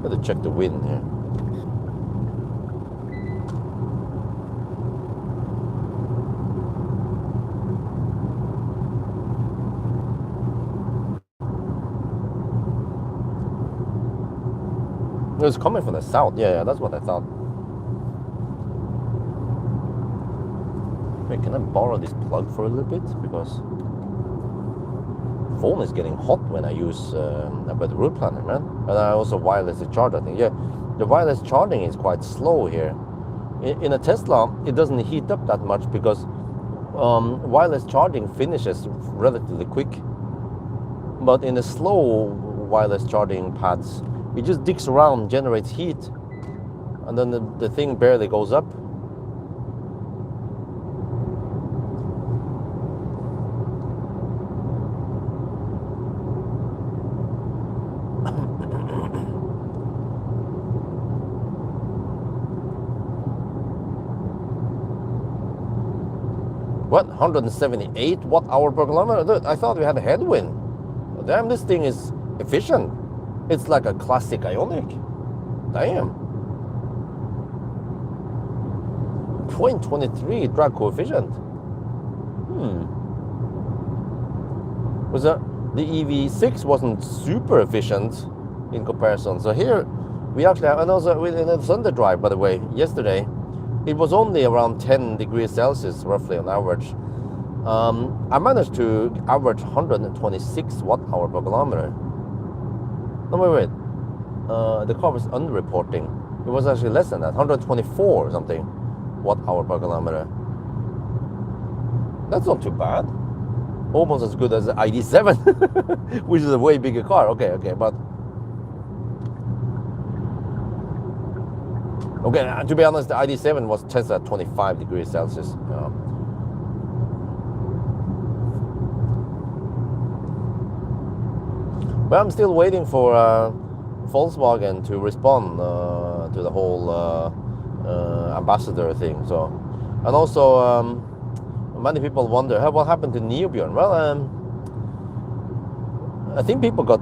Gotta check the wind here. It was coming from the south. Yeah, that's what I thought. Wait, can I borrow this plug for a little bit? Because the phone is getting hot when I use a better route planner, man. And I also wirelessly charge, I think. Yeah, the wireless charging is quite slow here. In a Tesla, it doesn't heat up that much because wireless charging finishes relatively quick. But in the slow wireless charging pads, it just digs around, generates heat, and then the thing barely goes up. What, 178 watt-hour per kilometer? I thought we had a headwind. Damn, this thing is efficient. It's like a classic Ioniq. Damn. 0.23 drag coefficient. Was the EV6 wasn't super efficient in comparison. So here we actually have, and also in the Sunday drive, by the way, yesterday, it was only around 10 degrees Celsius roughly on average. I managed to average 126 watt-hour per kilometer. No, wait. The car was underreporting. It was actually less than that, 124 or something watt-hour per kilometer. That's not too bad. Almost as good as the ID7, which is a way bigger car. Okay, but okay. To be honest, the ID7 was tested at 25 degrees Celsius. But I'm still waiting for Volkswagen to respond to the whole ambassador thing. So, and also many people wonder, hey, what happened to Neobjorn? Well, I think people got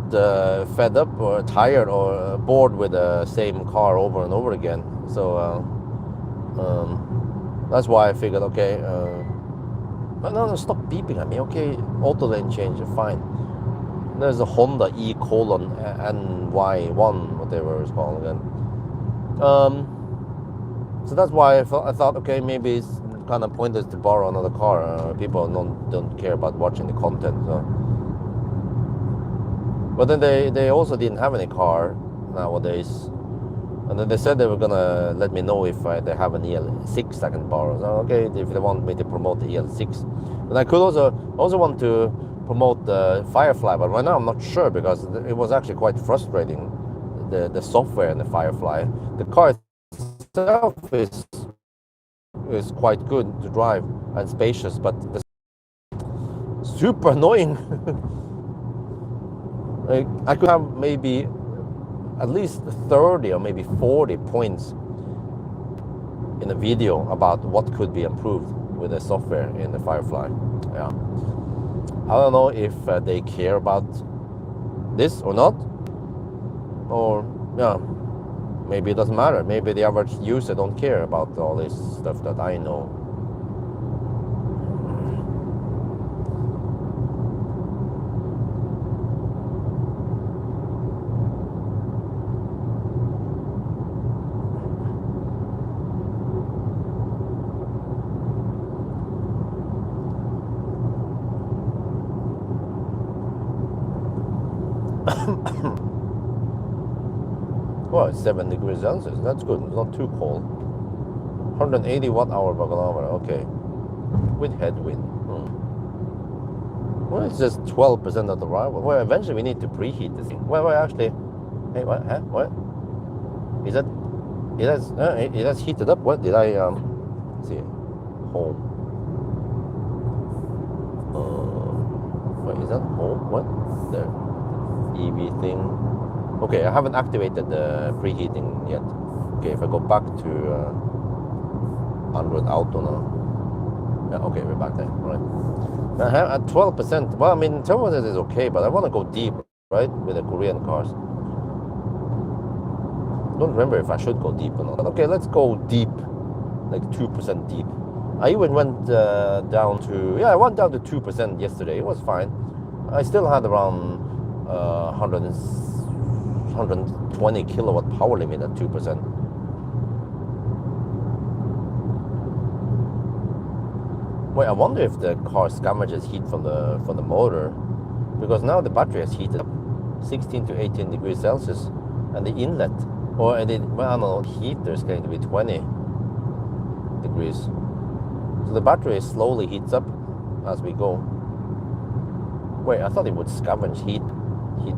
fed up or tired or bored with the same car over and over again. So that's why I figured, okay, no, stop beeping at me. Okay, auto lane change, fine. There's a Honda E:(NY1, whatever it's called again. So that's why I thought, okay, maybe it's kind of pointless to borrow another car. People don't care about watching the content. So. But then they also didn't have any car nowadays. And then they said they were gonna let me know if they have an EL6 I can borrow. So, okay, if they want me to promote the EL6. And I could also want to promote the Firefly, but right now I'm not sure because it was actually quite frustrating, the software in the Firefly. The car itself is quite good to drive and spacious, but the super annoying. Like, I could have maybe at least 30 or maybe 40 points in a video about what could be improved with the software in the Firefly. Yeah, I don't know if they care about this or not, or yeah, maybe it doesn't matter. Maybe the average user don't care about all this stuff that I know. Well, it's 7 degrees Celsius. That's good. It's not too cold. 180 watt-hour per kilometer. Okay. With headwind. Well, it's just 12% of the arrival. Well, eventually we need to preheat this thing. Well, actually, hey, what? Huh? What? Is that? It has heated up. What did I see? Home. Wait, is that home? What? There. EV thing. Okay, I haven't activated the preheating yet. Okay, if I go back to Android Auto now. Yeah, okay, we're back there. All right. I have at 12%. Well, I mean, 12% is okay, but I want to go deep, right, with the Korean cars. Don't remember if I should go deep or not. Okay, let's go deep, like 2% deep. I even went down to, I went down to 2% yesterday. It was fine. I still had around 120 kilowatt power limit at 2%. Wait, I wonder if the car scavenges heat from the motor, because now the battery has heated up 16 to 18 degrees Celsius, and the inlet, or I don't know, heater is going to be 20 degrees. So the battery slowly heats up as we go. Wait, I thought it would scavenge heat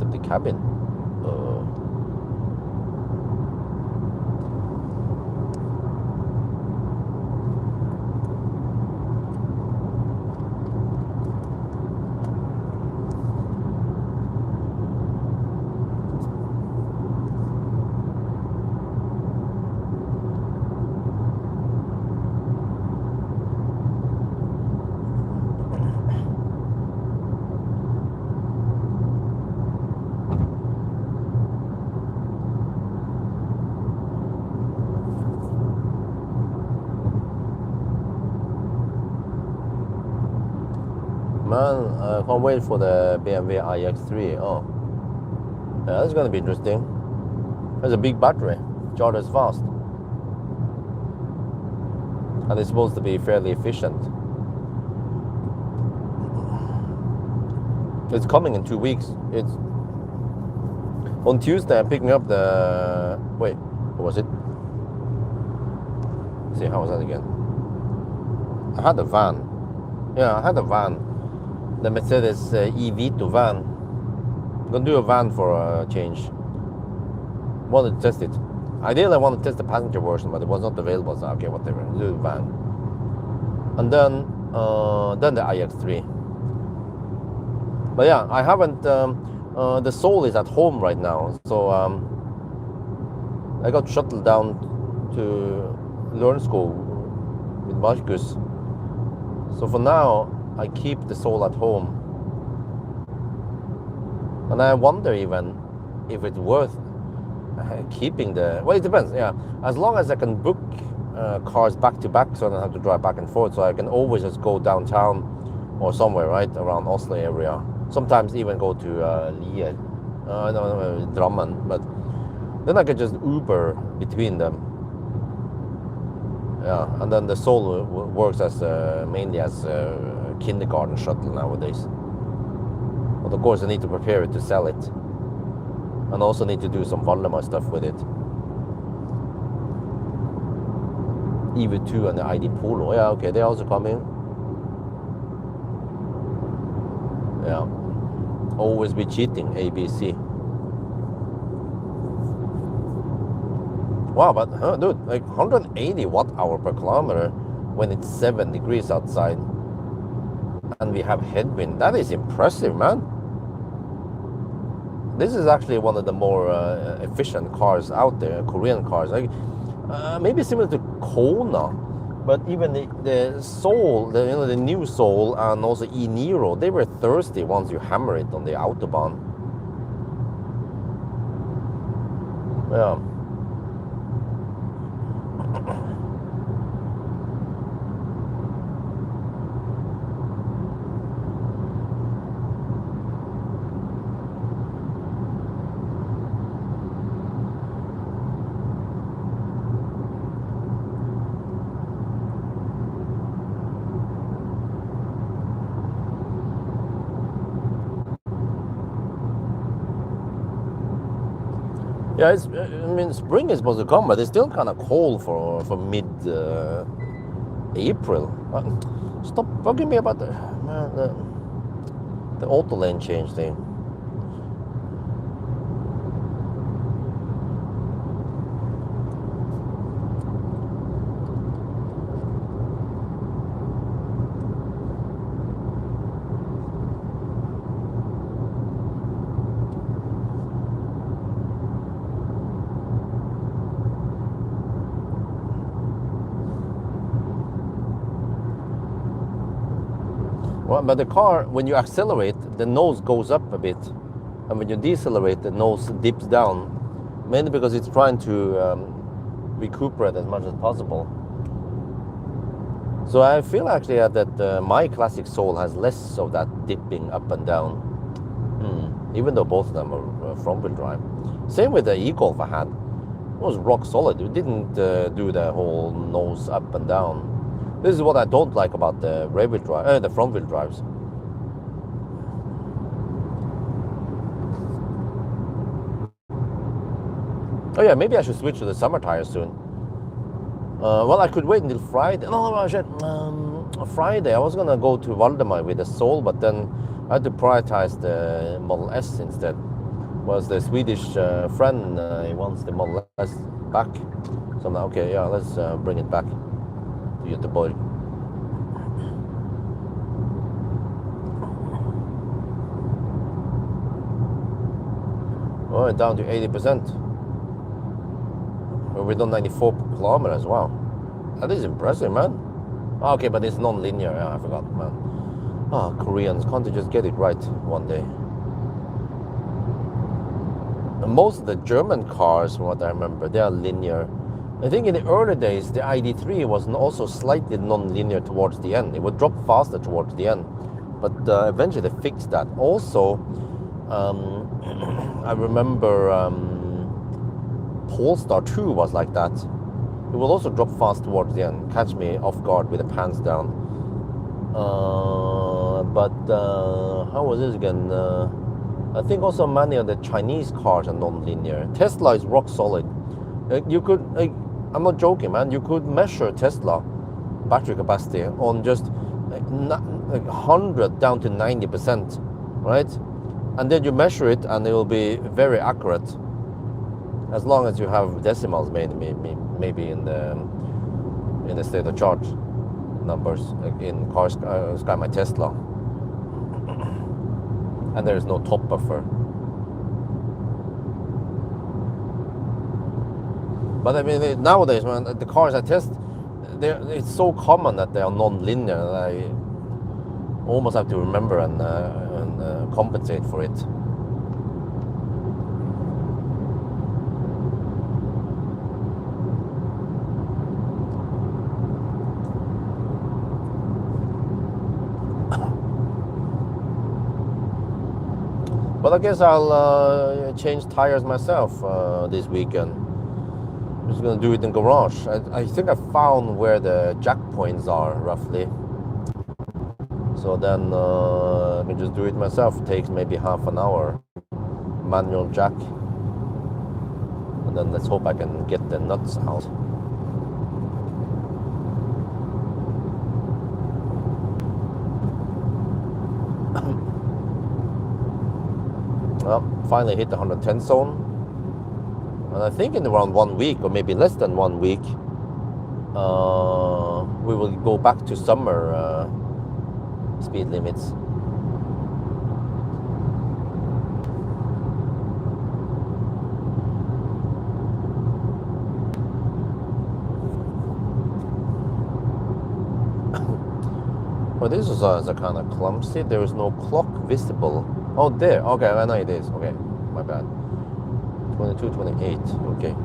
up the cabin. Man, I can't wait for the BMW iX3. Oh, yeah, that's gonna be interesting. There's a big battery, charges fast, and it's supposed to be fairly efficient. It's coming in 2 weeks. It's on Tuesday. I'm picking up the. Wait, what was it? Let's see, how was that again? I had a van. Yeah, I had a van. The Mercedes EV4 van. I'm gonna do a van for a change. Wanted to test it. Ideally, I want to test the passenger version, but it was not available. So okay, whatever. Do the van, and then the iX3. But yeah, I haven't. The Soul is at home right now, so I got shuttled down to learn school with Marcus. So for now, I keep the Soul at home, and I wonder even if it's worth keeping the. Well, it depends. Yeah, as long as I can book cars back to back, so I don't have to drive back and forth. So I can always just go downtown or somewhere right around Oslo area. Sometimes even go to Lier, no, Drammen. But then I can just Uber between them. Yeah, and then the Soul works as mainly as kindergarten shuttle nowadays. But of course, I need to prepare it to sell it, and also need to do some Valdemar stuff with it. EV2 and the ID Polo. Yeah, okay, they're also coming. Yeah, always be cheating. ABC. Wow, but dude, like 180 watt-hour per kilometer when it's 7 degrees outside. and we have headwind. That is impressive, man. This is actually one of the more efficient cars out there, Korean cars. Like, maybe similar to Kona, but even the Soul, the new Soul, and also E-Niro, they were thirsty once you hammer it on the autobahn. Yeah. Yeah, I mean, spring is supposed to come, but it's still kind of cold for mid April. Stop bugging me about the auto lane change thing. Well, but the car, when you accelerate, the nose goes up a bit, and when you decelerate, the nose dips down, mainly because it's trying to recuperate as much as possible. So I feel actually that my classic Soul has less of that dipping up and down, even though both of them are front-wheel drive. Same with the e-Golf I had. It was rock solid. It didn't do the whole nose up and down. This is what I don't like about the rear-wheel drive, the front-wheel drives. Oh yeah, maybe I should switch to the summer tires soon. Well, I could wait until Friday. No, shit. Friday, I was gonna go to Valdemar with the Soul, but then I had to prioritize the Model S instead. Was the Swedish friend, he wants the Model S back. So I'm like, okay, yeah, let's bring it back to Göteborg. Oh, down to 80%. We're done 94 kilometers. Wow, that is impressive, man. Okay, but it's non-linear. Yeah, I forgot, man. Oh, Koreans, can't they just get it right one day? And most of the German cars, from what I remember, they are linear. I think in the early days, the ID3 was also slightly non-linear towards the end. It would drop faster towards the end, but eventually they fixed that. Also, I remember Polestar 2 was like that. It will also drop fast towards the end, catch me off guard with the pants down. But how was this again? I think also many of the Chinese cars are non-linear. Tesla is rock solid. You could, I'm not joking, man. You could measure Tesla battery capacity on just 100 down to 90%, right? And then you measure it, and it will be very accurate. As long as you have decimals, maybe in the state of charge numbers in cars, SkyMy Tesla, and there is no top buffer. But I mean, nowadays, man, the cars I test, it's so common that they are non-linear that I almost have to remember and compensate for it. But I guess I'll change tires myself this weekend. I'm just gonna do it in garage. I think I found where the jack points are roughly. So then I can just do it myself. It takes maybe half an hour. Manual jack. And then let's hope I can get the nuts out. Well, finally hit the 110 zone. And I think in around 1 week, or maybe less than 1 week, we will go back to summer speed limits. Well, this is a kind of clumsy. There is no clock visible. Oh, there. Okay, I know it is. Okay, my bad. 22, 28. Okay.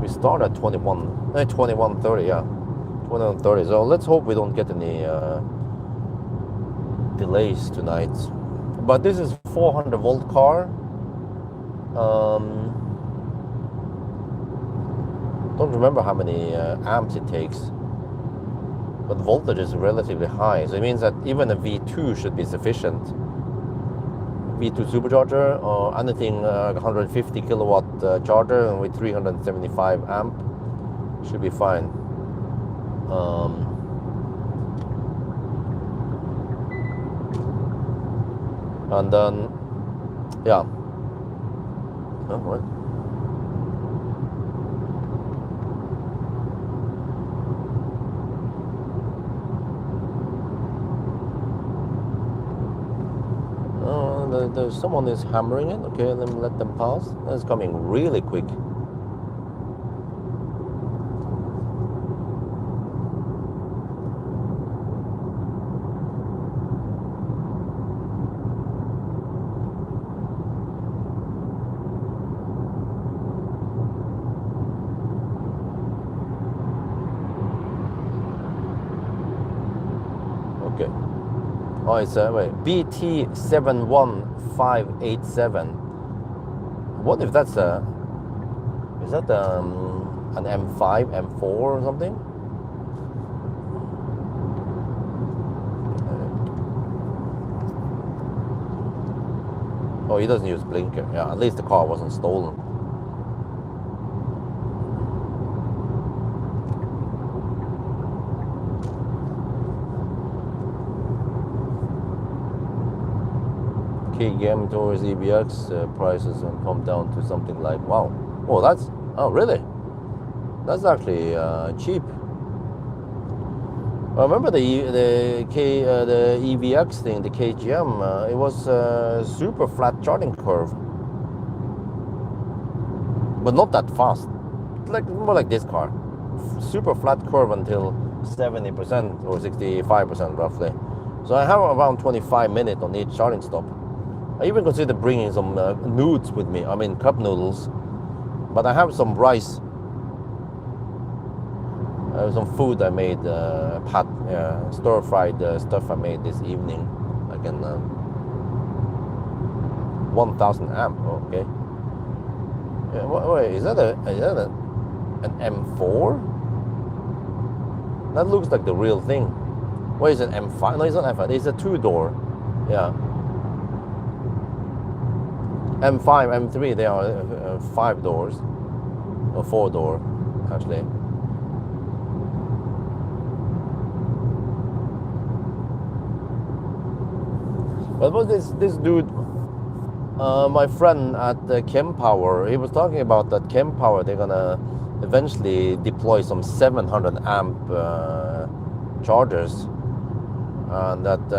We start at 21:30. Yeah, 21:30. So let's hope we don't get any delays tonight. But this is 400-volt car. Don't remember how many amps it takes, but voltage is relatively high, so it means that even a V2 should be sufficient. V2 supercharger or anything 150 kilowatt charger with 375 amp should be fine. And then, yeah. Oh, what? There's someone is hammering it. Okay, let them pass. That's coming really quick. Okay. Oh, it's wait, BT71587. What if that's is that an M5, M4 or something? Oh, he doesn't use blinker. Yeah, at least the car wasn't stolen. KGM towards EVX prices and come down to something like, wow. Oh, oh really? That's actually cheap. I remember the EVX thing, the KGM. It was super flat charging curve, but not that fast. Like more like this car, super flat curve until 70% or 65% roughly. So I have around 25 minutes on each charging stop. I even consider bringing some noodles with me. I mean cup noodles, but I have some rice. Some food I made, stir-fried stuff I made this evening. I can 1,000 amp. Okay. Yeah, wait, is that an M4? That looks like the real thing. What is an M5? No, it's not M5. It's a 2-door. Yeah. M5, M3, they are 5 doors or 4-door actually. But what was this dude, my friend at Pawel, he was talking about that Pawel, they're gonna eventually deploy some 700 amp chargers, and that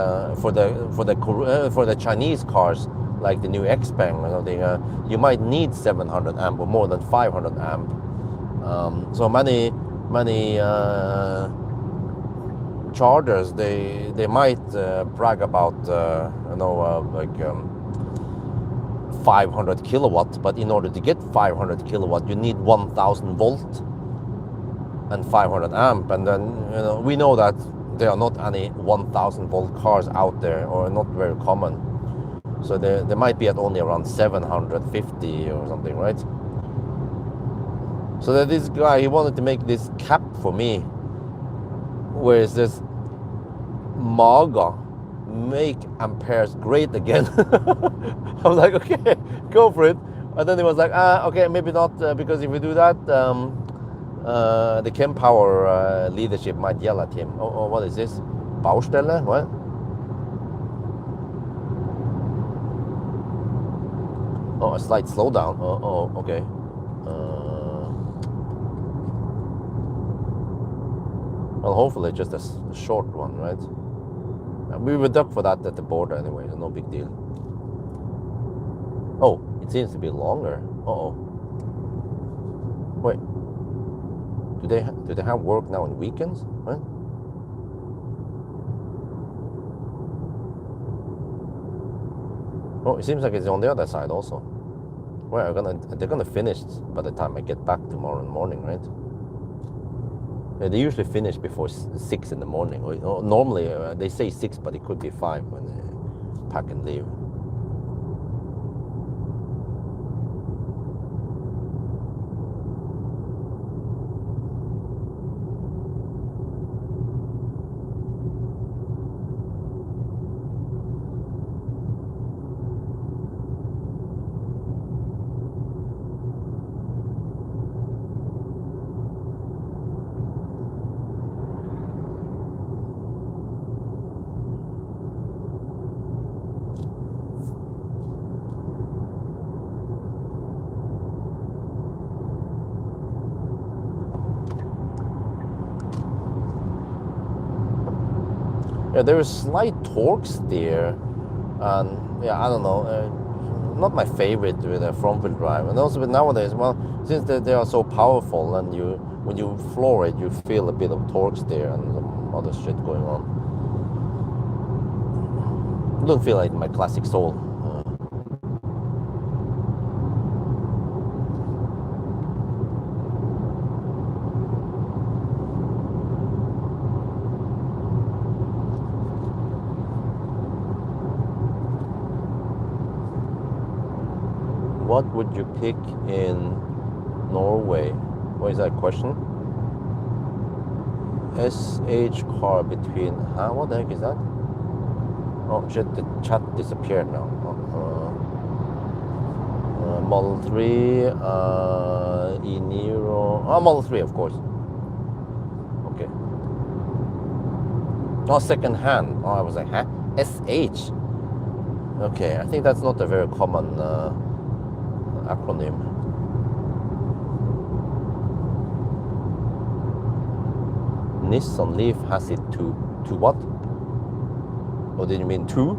for the Chinese cars like the new Xpeng or something, you might need 700 amp or more than 500 amp. So many chargers, they might brag about 500 kilowatt, but in order to get 500 kilowatt you need 1000 volt and 500 amp, and then we know that there are not any 1000 volt cars out there, or not very common, so they might be at only around 750 or something, right? So that this guy, he wanted to make this cap for me where it says MAGA, make amperes great again. I was like, okay, go for it. And then he was like, okay, maybe not, because if we do that, the Pawel leadership might yell at him. Oh, what is this? Baustelle? What? Oh, a slight slowdown. Oh, okay. Well, hopefully just a short one, right? We were ducked for that at the border anyway, so no big deal. Oh, it seems to be longer. Uh-oh. Wait. Do they have work now on weekends? Right? Oh, it seems like it's on the other side also. Well, they're gonna finish by the time I get back tomorrow morning, right? Yeah, they usually finish before 6 in the morning. Normally they say 6, but it could be 5 when they pack and leave. Yeah, there is slight torques there, and yeah, I don't know, not my favorite with a front wheel drive. And also with nowadays, well, since they are so powerful, and when you floor it, you feel a bit of torques there and some other shit going on. I don't feel like my classic Soul. What would you pick in Norway? What is that question? SH car between... Huh? What the heck is that? Oh shit, the chat disappeared now. Model 3, E-Niro... Oh, Model 3, of course. Okay. Oh, second hand. Oh, I was like, huh? SH? Okay, I think that's not a very common acronym. Nissan Leaf has it to what? Or did you mean 2?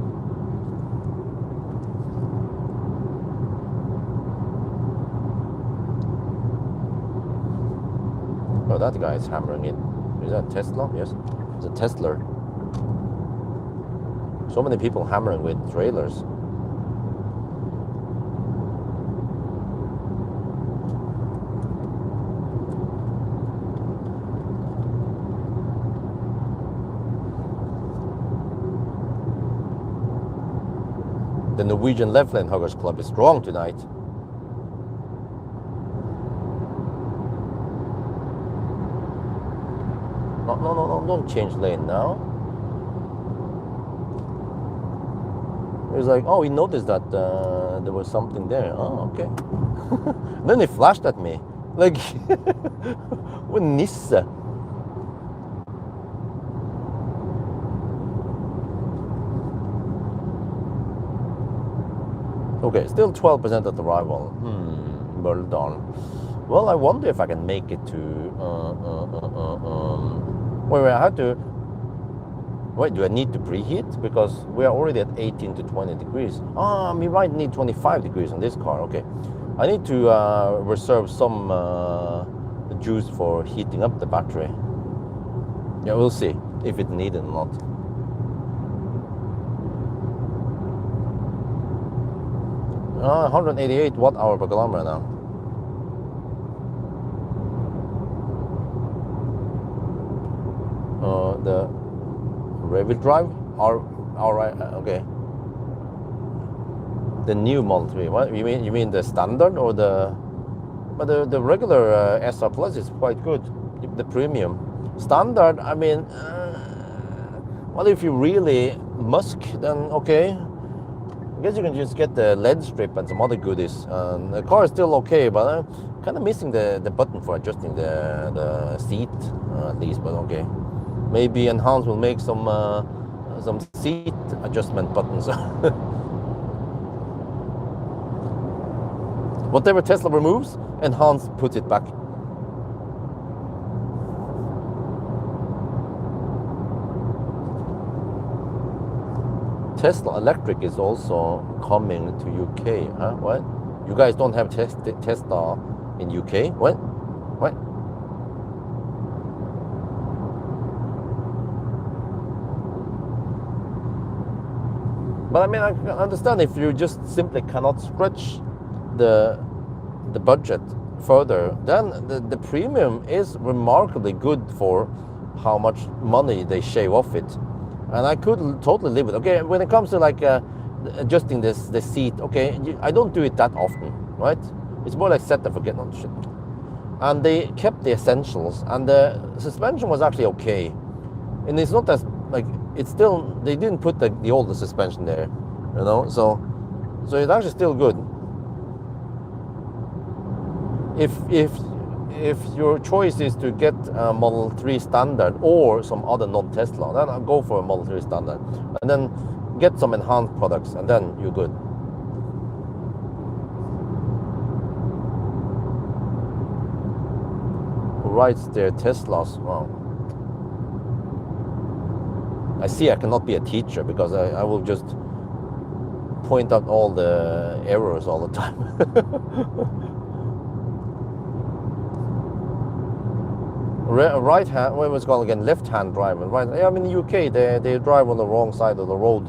Oh, that guy is hammering it. Is that Tesla? Yes, it's a Tesla. So many people hammering with trailers. The Norwegian Left Lane Huggers Club is strong tonight. No, don't change lane now. It was like, oh, he noticed that there was something there. Oh, okay. Then he flashed at me. Like, what nisse? Okay, still 12% at arrival. Bøldal. Well, I wonder if I can make it to... Wait, I have to... Wait, do I need to preheat? Because we are already at 18 to 20 degrees. We might need 25 degrees on this car. Okay. I need to reserve some juice for heating up the battery. Yeah, we'll see if it's needed or not. 188 watt-hour per kilometer now. The rear-wheel drive? Okay. The new Model 3. What you mean the standard or the? But the regular SR Plus is quite good. The premium. Standard, I mean, well, if you really musk, then okay. I guess you can just get the LED strip and some other goodies. The car is still okay, but I'm kind of missing the button for adjusting the seat at least. But okay, maybe Enhance will make some seat adjustment buttons. Whatever Tesla removes, Enhance puts it back. Tesla Electric is also coming to UK. Huh? What? You guys don't have Tesla in UK? What? What? But I mean, I can understand if you just simply cannot stretch the budget further, then the premium is remarkably good for how much money they shave off it. And I could totally live with it. Okay, when it comes to like adjusting the seat, okay, I don't do it that often, right? It's more like set and forget on shit. And they kept the essentials, and the suspension was actually okay. And it's not as like, it's still, they didn't put the older suspension there, you know, so it's actually still good. If your choice is to get a Model 3 Standard or some other non-Tesla, then I'll go for a Model 3 Standard. And then get some enhanced products, and then you're good. Who writes their Teslas? Wow. I see I cannot be a teacher because I will just point out all the errors all the time. Right hand, what was it called again? Left hand driver. Right. I mean, in the UK, they drive on the wrong side of the road.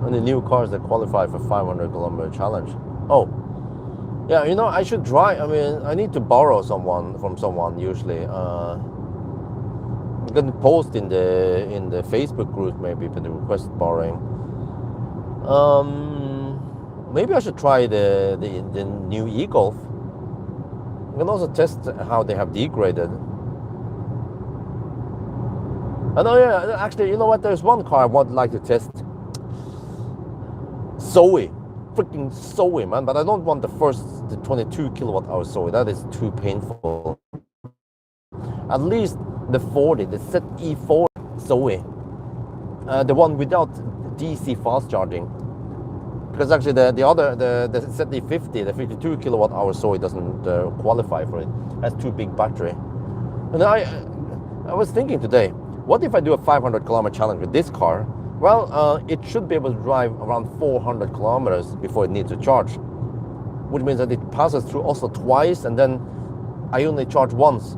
And the new cars that qualify for 500-kilometer challenge. Oh, yeah. You know, I should drive. I mean, I need to borrow from someone usually. You can post in the Facebook group maybe for the request borrowing. Maybe I should try the new e-Golf. You can also test how they have degraded. And oh yeah, actually, you know what? There's one car I would like to test. Zoe, freaking Zoe, man! But I don't want the 22 kilowatt hour Zoe. That is too painful. At least the 40, the ZE4 Zoe, the one without DC fast charging, because actually the other, the ZE50, the 52 kilowatt hour Zoe doesn't qualify for it. It has too big battery. And I was thinking today, what if I do a 500 kilometer challenge with this car? Well, it should be able to drive around 400 kilometers before it needs to charge, which means that it passes through Oslo twice, and then I only charge once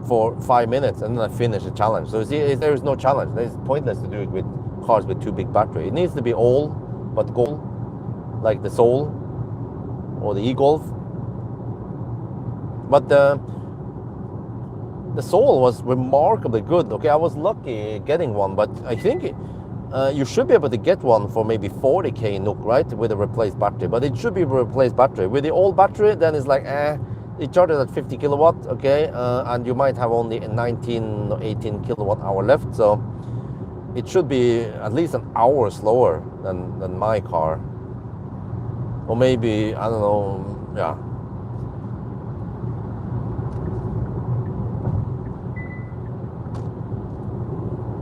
for 5 minutes, and then I finish the challenge. So see, there is no challenge. It's pointless to do it with cars with too big battery. It needs to be all but gold, like the Soul or the e-Golf. But the Soul was remarkably good. Okay, I was lucky getting one, but I think you should be able to get one for maybe 40k NOK, right, with a replaced battery. But it should be a replaced battery. With the old battery, then it's like, it charges at 50 kilowatt, okay, and you might have only 19 or 18 kilowatt hour left, so it should be at least an hour slower than my car. Or maybe, I don't know, yeah.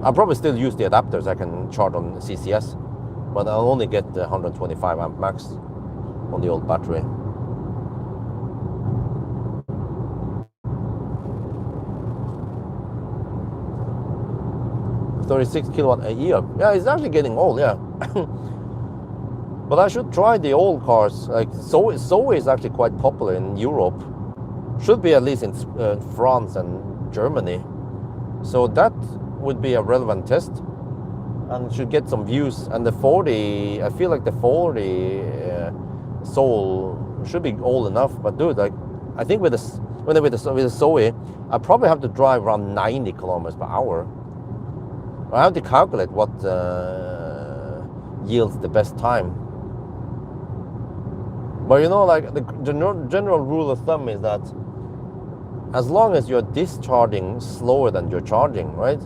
I'll probably still use the adapters I can charge on CCS, but I'll only get the 125 amp max on the old battery. $36 kilowatt a year. Yeah, it's actually getting old, yeah. But I should try the old cars. Like Zoe is actually quite popular in Europe. Should be at least in France and Germany. So that would be a relevant test, and should get some views. And the 40, I feel like the 40 Soul should be old enough. But dude, like, I think with the Zoe, I probably have to drive around 90 kilometers per hour. I have to calculate what yields the best time. But you know, like the general rule of thumb is that as long as you're discharging slower than you're charging, right?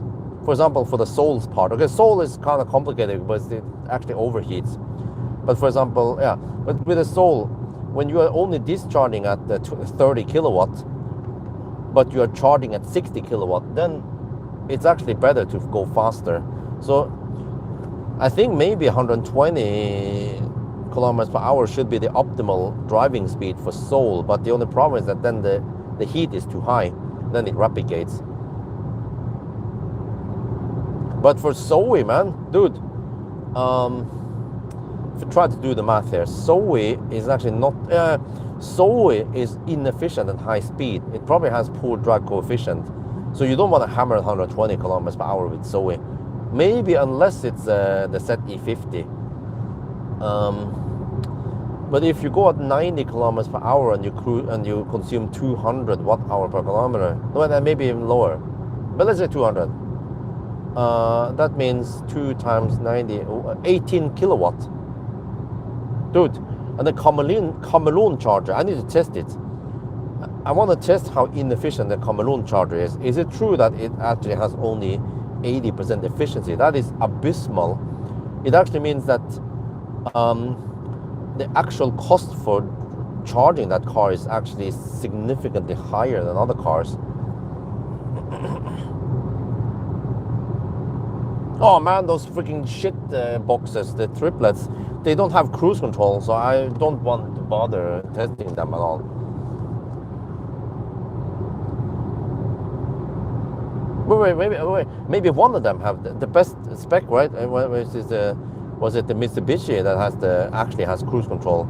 For example, for the Soul's part, okay, Soul is kind of complicated because it actually overheats. But for example, yeah, but with the Soul, when you are only discharging at the 30 kilowatt, but you are charging at 60 kilowatt, then it's actually better to go faster. So I think maybe 120 kilometers per hour should be the optimal driving speed for Seoul, but the only problem is that then the heat is too high, then it replicates. But for Zoe, man, dude, if you try to do the math here, Zoe is actually not, Zoe is inefficient at high speed. It probably has poor drag coefficient. So you don't want to hammer 120 kilometers per hour with Zoe. Maybe unless it's the Set E50. But if you go at 90 kilometers per hour and you consume 200 watt hour per kilometer, well, maybe even lower, but let's say 200. That means 2 times 90, 18 kilowatt. Dude, and the Camelon charger, I need to test it. I want to test how inefficient the Camelon charger is. Is it true that it actually has only 80% efficiency? That is abysmal. It actually means that the actual cost for charging that car is actually significantly higher than other cars. Oh man, those freaking shit boxes, the triplets, they don't have cruise control, so I don't want to bother testing them at all. Wait, maybe one of them have the best spec, right? Was it the Mitsubishi that actually has cruise control?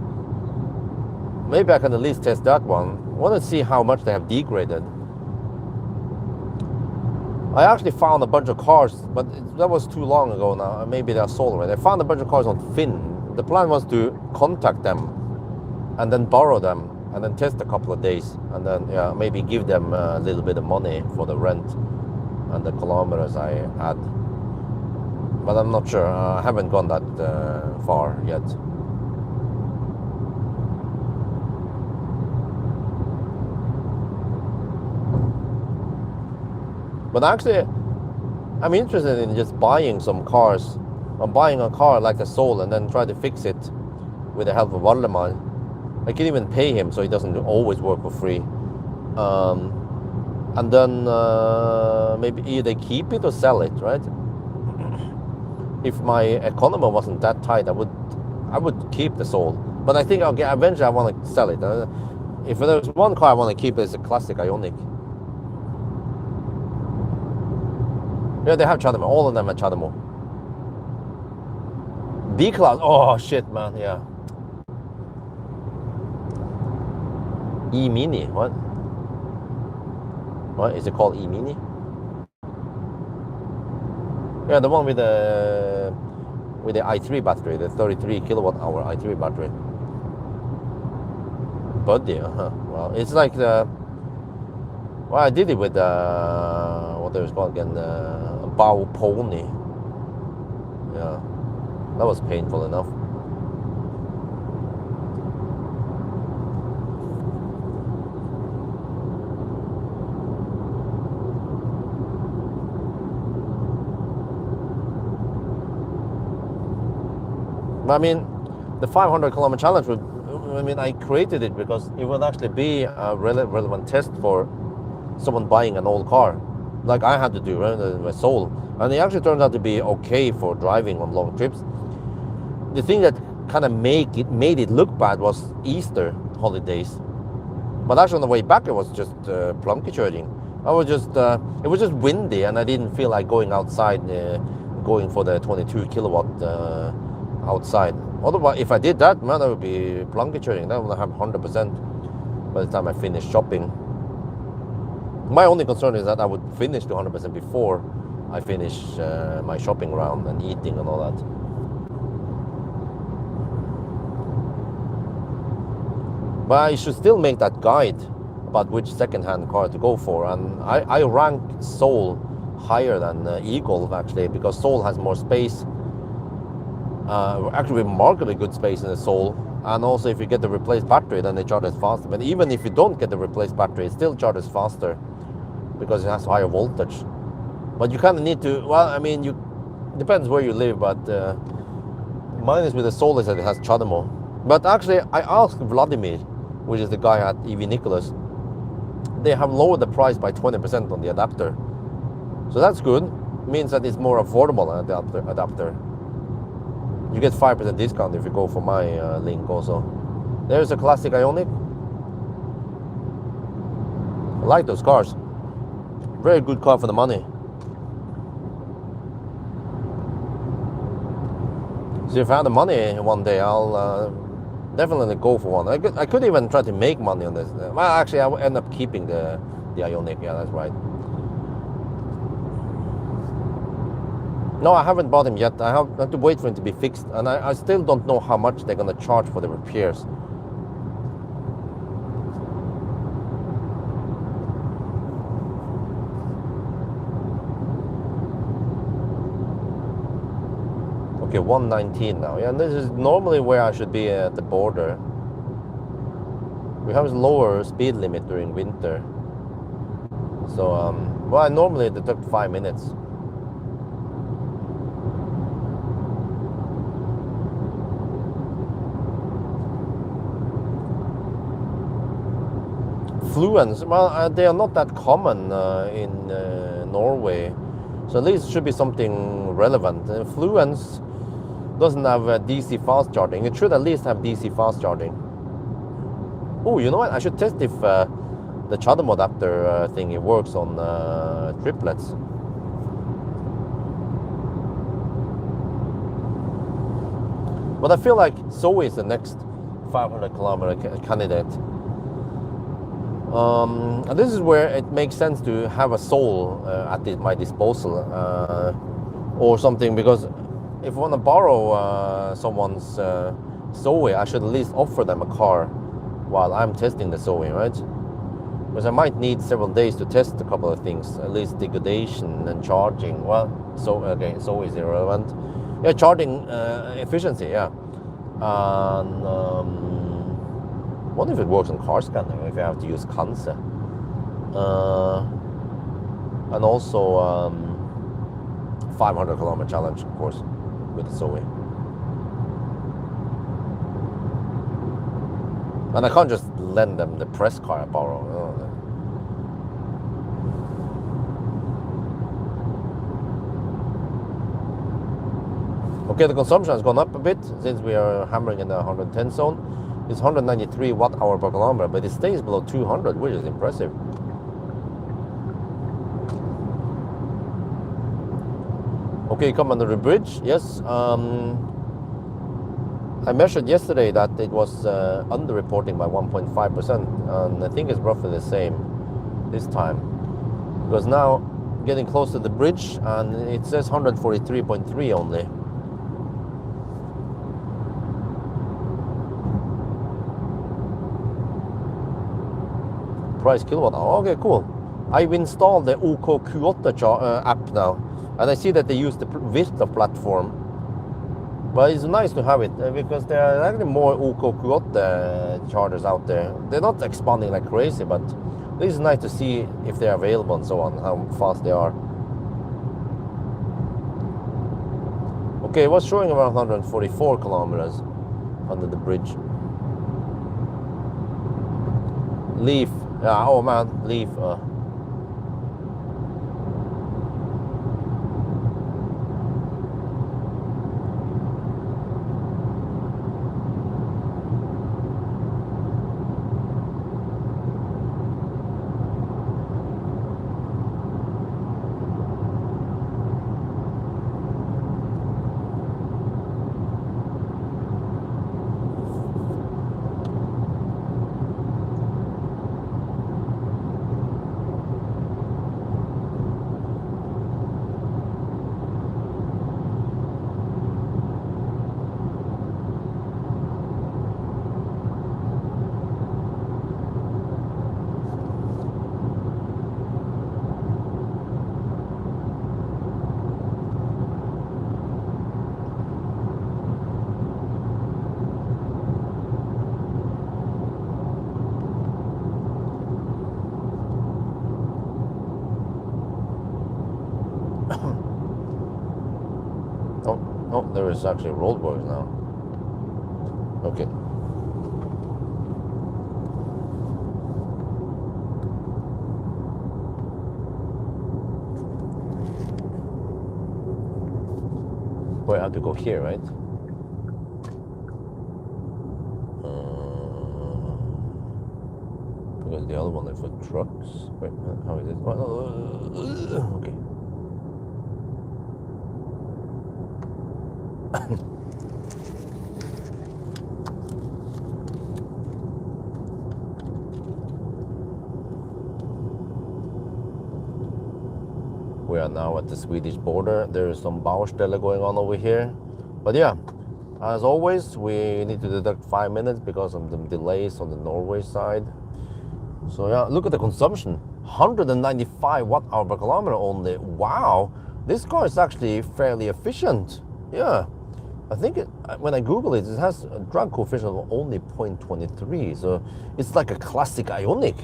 Maybe I can at least test that one. I want to see how much they have degraded. I actually found a bunch of cars, but that was too long ago now. Maybe they're sold already. I found a bunch of cars on Finn. The plan was to contact them and then borrow them and then test a couple of days and then maybe give them a little bit of money for the rent and the kilometers I had. But I'm not sure. I haven't gone that far yet. But actually, I'm interested in just buying some cars. I'm buying a car like the Soul and then try to fix it with the help of Waldemar. I can even pay him so he doesn't always work for free. And then maybe either keep it or sell it, right? If my economy wasn't that tight, I would keep the Soul. But I think eventually I want to sell it. If there's one car I want to keep, it's a classic Ioniq. Yeah, they have CHAdeMO. All of them have CHAdeMO. B-Class. Oh, shit, man. Yeah. E-Mini. What? What? Is it called E-Mini? Yeah, the one with the i3 battery, the 33 kilowatt hour i3 battery. Buddy, well, it's like the... Well, I did it with what it was called again, Pawel Pony. Yeah, that was painful enough. I mean, the 500 kilometer challenge would, I created it because it would actually be a relevant test for someone buying an old car, like I had to do, right, with Soul. And it actually turned out to be okay for driving on long trips. The thing that kind of made it look bad was Easter holidays. But actually on the way back, it was just plunky charging. It was just windy, and I didn't feel like going outside, going for the 22 kilowatt outside. Otherwise, if I did that, man, that would be plunky charging. That would have 100% by the time I finished shopping. My only concern is that I would finish to 100% before I finish my shopping round and eating and all that. But I should still make that guide about which second-hand car to go for. And I rank Soul higher than e-Golf, actually, because Soul has more space. Actually, remarkably good space in the Soul. And also, if you get the replaced battery, then it charges faster. But even if you don't get the replaced battery, it still charges faster because it has higher voltage. But you kind of need to, depends where you live, but minus with the Soul is that it has CHAdeMO. But actually, I asked Vladimir, which is the guy at EV Nicholas, they have lowered the price by 20% on the adapter. So that's good. Means that it's more affordable adapter. You get 5% discount if you go for my link also. There's a classic Ioniq. I like those cars. Very good car for the money. So if I had the money one day, I'll definitely go for one. I could even try to make money on this. Well, actually, I will end up keeping the Ioniq. Yeah, that's right. No, I haven't bought him yet. I have to wait for him to be fixed, and I still don't know how much they're gonna charge for the repairs. Okay, 119 now. Yeah, and this is normally where I should be at the border. We have a lower speed limit during winter. So, well, normally it took 5 minutes. Fluence, well, they are not that common in Norway. So at least it should be something relevant. Fluence doesn't have DC fast charging. It should at least have DC fast charging. Oh, you know what? I should test if the CHAdeMO adapter thing it works on triplets. But I feel like Zoe is the next 500-kilometer candidate. And this is where it makes sense to have a Soul at my disposal or something, because if I want to borrow someone's Zoe, I should at least offer them a car while I'm testing the Zoe, right? Because I might need several days to test a couple of things, at least degradation and charging. Well, so okay, Zoe is irrelevant. Yeah, charging efficiency, yeah. And I wonder if it works on car scanning, if you have to use Kanse. And also 500-kilometer challenge, of course, with the Zoe. And I can't just lend them the press car I borrow. Okay, the consumption has gone up a bit since we are hammering in the 110 zone. It's 193 watt-hour per kilometer, but it stays below 200, which is impressive. Okay, come under the bridge. Yes. I measured yesterday that it was underreporting by 1.5%, and I think it's roughly the same this time. Because now getting close to the bridge, and it says 143.3 only. Price kilowatt hour. Okay, cool. I've installed the OK Q8 app now, and I see that they use the Virta platform. But it's nice to have it because there are actually more OK Q8 chargers out there. They're not expanding like crazy, but this is nice to see if they're available and so on, how fast they are. Okay, it was showing around 144 kilometers under the bridge. Leaf. Yeah, oh man, Leaf. Oh, there is actually roadworks now. Okay. I have to go here, right? Because the other one is for trucks. Wait, how is it? Okay. We are now at the Swedish border. There is some Baustelle going on over here. But yeah, as always, we need to deduct 5 minutes because of the delays on the Norway side. So yeah, look at the consumption. 195 watt-hour per kilometer only. Wow, this car is actually fairly efficient. Yeah, I think when I Google it, it has a drag coefficient of only 0.23. So it's like a classic Ioniq.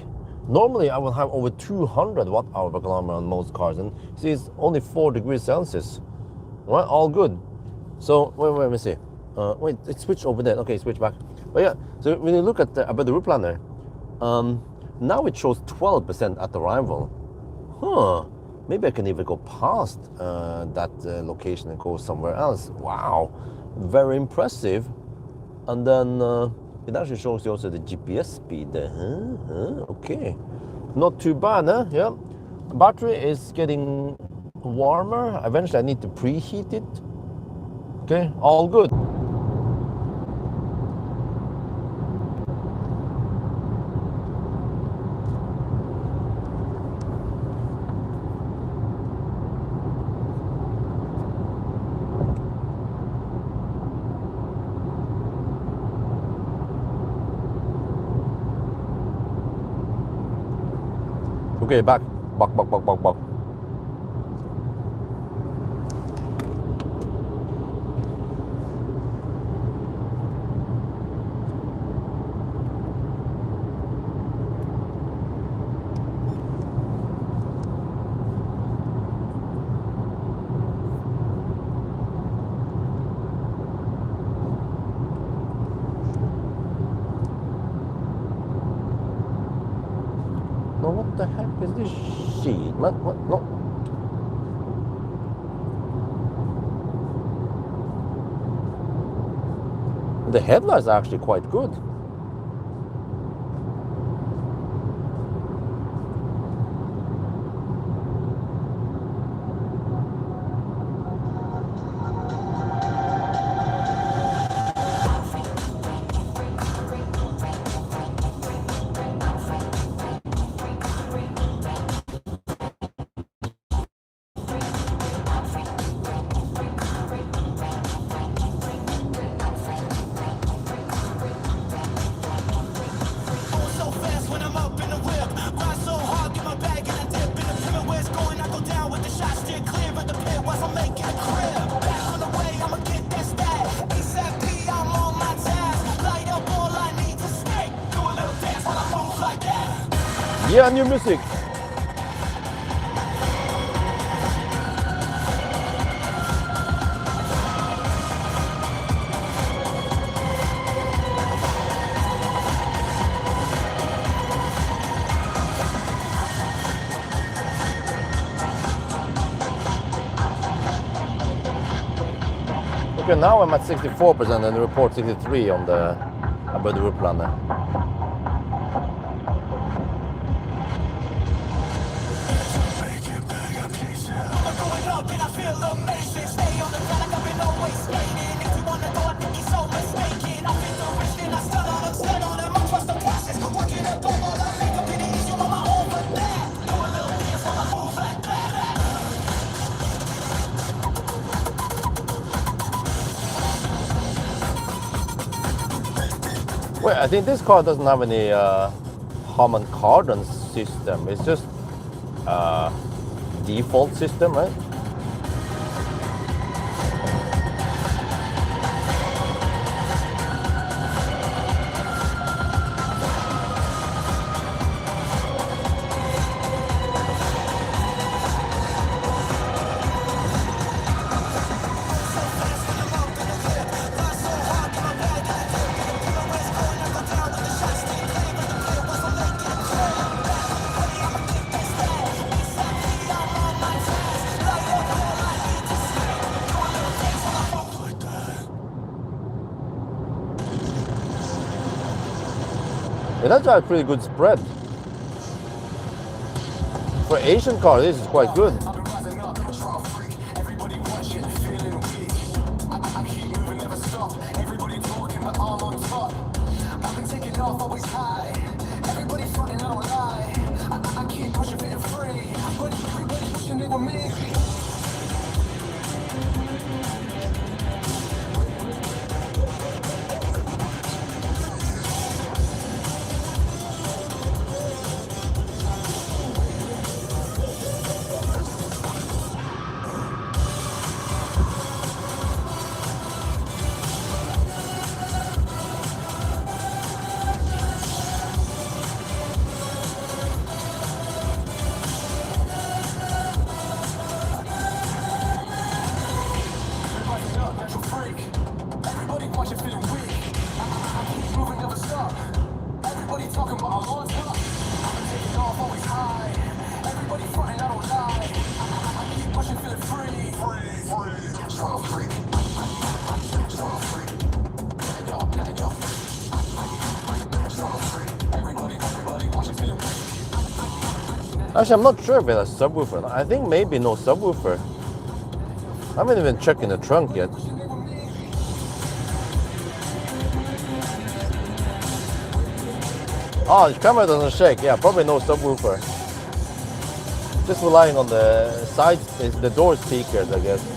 Normally, I would have over 200 watt-hour per kilometer on most cars, and see, it's only 4 degrees Celsius. Right, all good. So wait, let me see. Wait, it switched over there. Okay, switch back. But yeah, so when you look at the about the route planner, now it shows 12% at arrival. Huh? Maybe I can even go past that location and go somewhere else. Wow, very impressive. And then it actually shows you also the GPS speed. Okay, not too bad, huh? Yeah, battery is getting warmer. Eventually, I need to preheat it. Okay, all good. Okay, back. No, what the heck is this shit? What? No. The headlights are actually quite good. Yeah, new music. Okay, now I'm at 64% and report 63 on the about the route planner. Well, I think this car doesn't have any Harman Kardon system. It's just default system, right? It has a pretty good spread. For Asian car, this is quite good. Actually, I'm not sure if it has subwoofer. I think maybe no subwoofer. I haven't even checked in the trunk yet. Oh, the camera doesn't shake. Yeah, probably no subwoofer. Just relying on the side, the door speakers, I guess.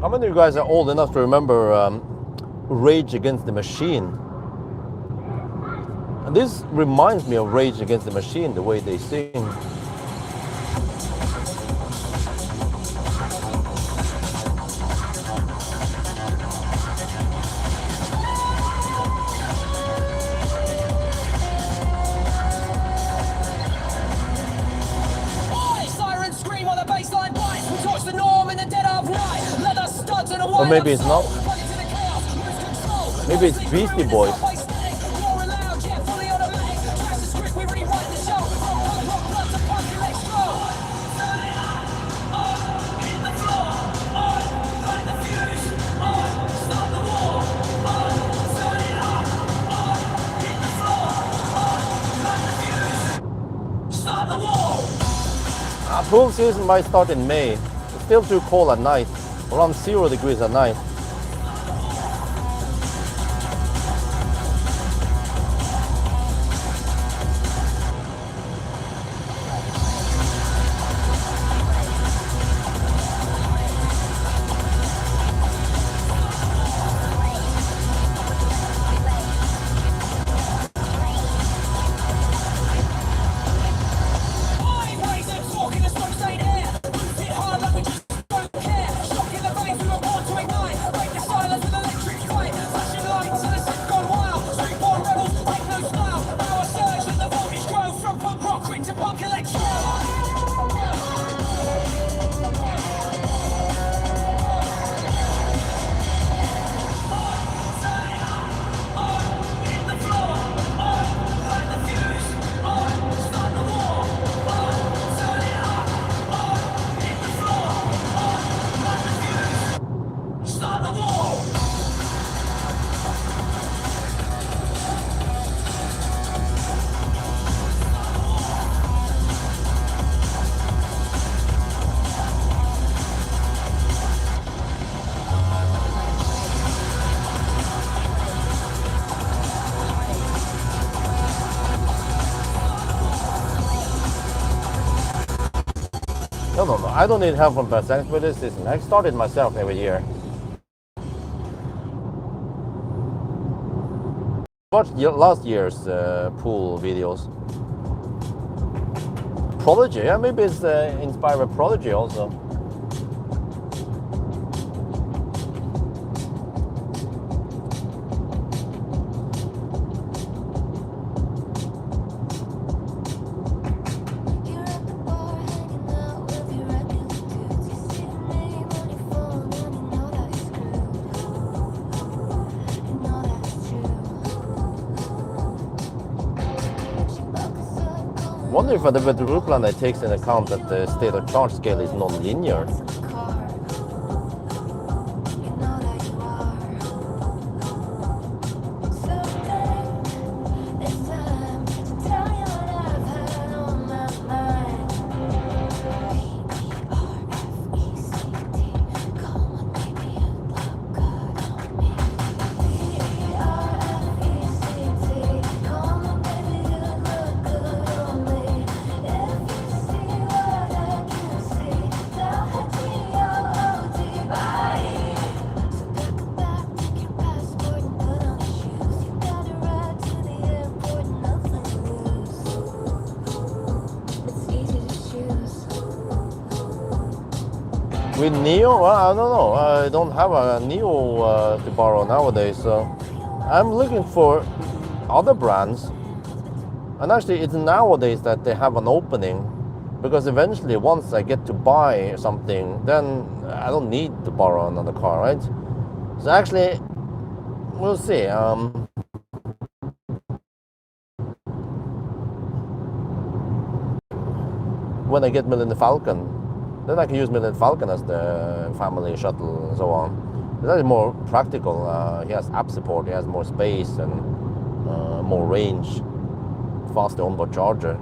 How many of you guys are old enough to remember Rage Against the Machine? And this reminds me of Rage Against the Machine, the way they sing. Or maybe it's not. Maybe it's Beastie Boys. Pool season might start in May. It's still too cold at night. Around 0 degrees at night. No, I don't need help from Percent with this system. I started myself every year. Watched last year's pool videos. Prodigy, yeah, maybe it's inspired by Prodigy also. wonder if the route plan takes into account that the state of charge scale is non-linear. With Neo, I don't know. I don't have a Neo to borrow nowadays, so I'm looking for other brands. And actually, it's nowadays that they have an opening, because eventually, once I get to buy something, then I don't need to borrow another car, right? So actually, we'll see. When I get Millennium Falcon, then I can use Millennium Falcon as the family shuttle and so on. That is more practical. He has app support, he has more space and more range, faster onboard charger.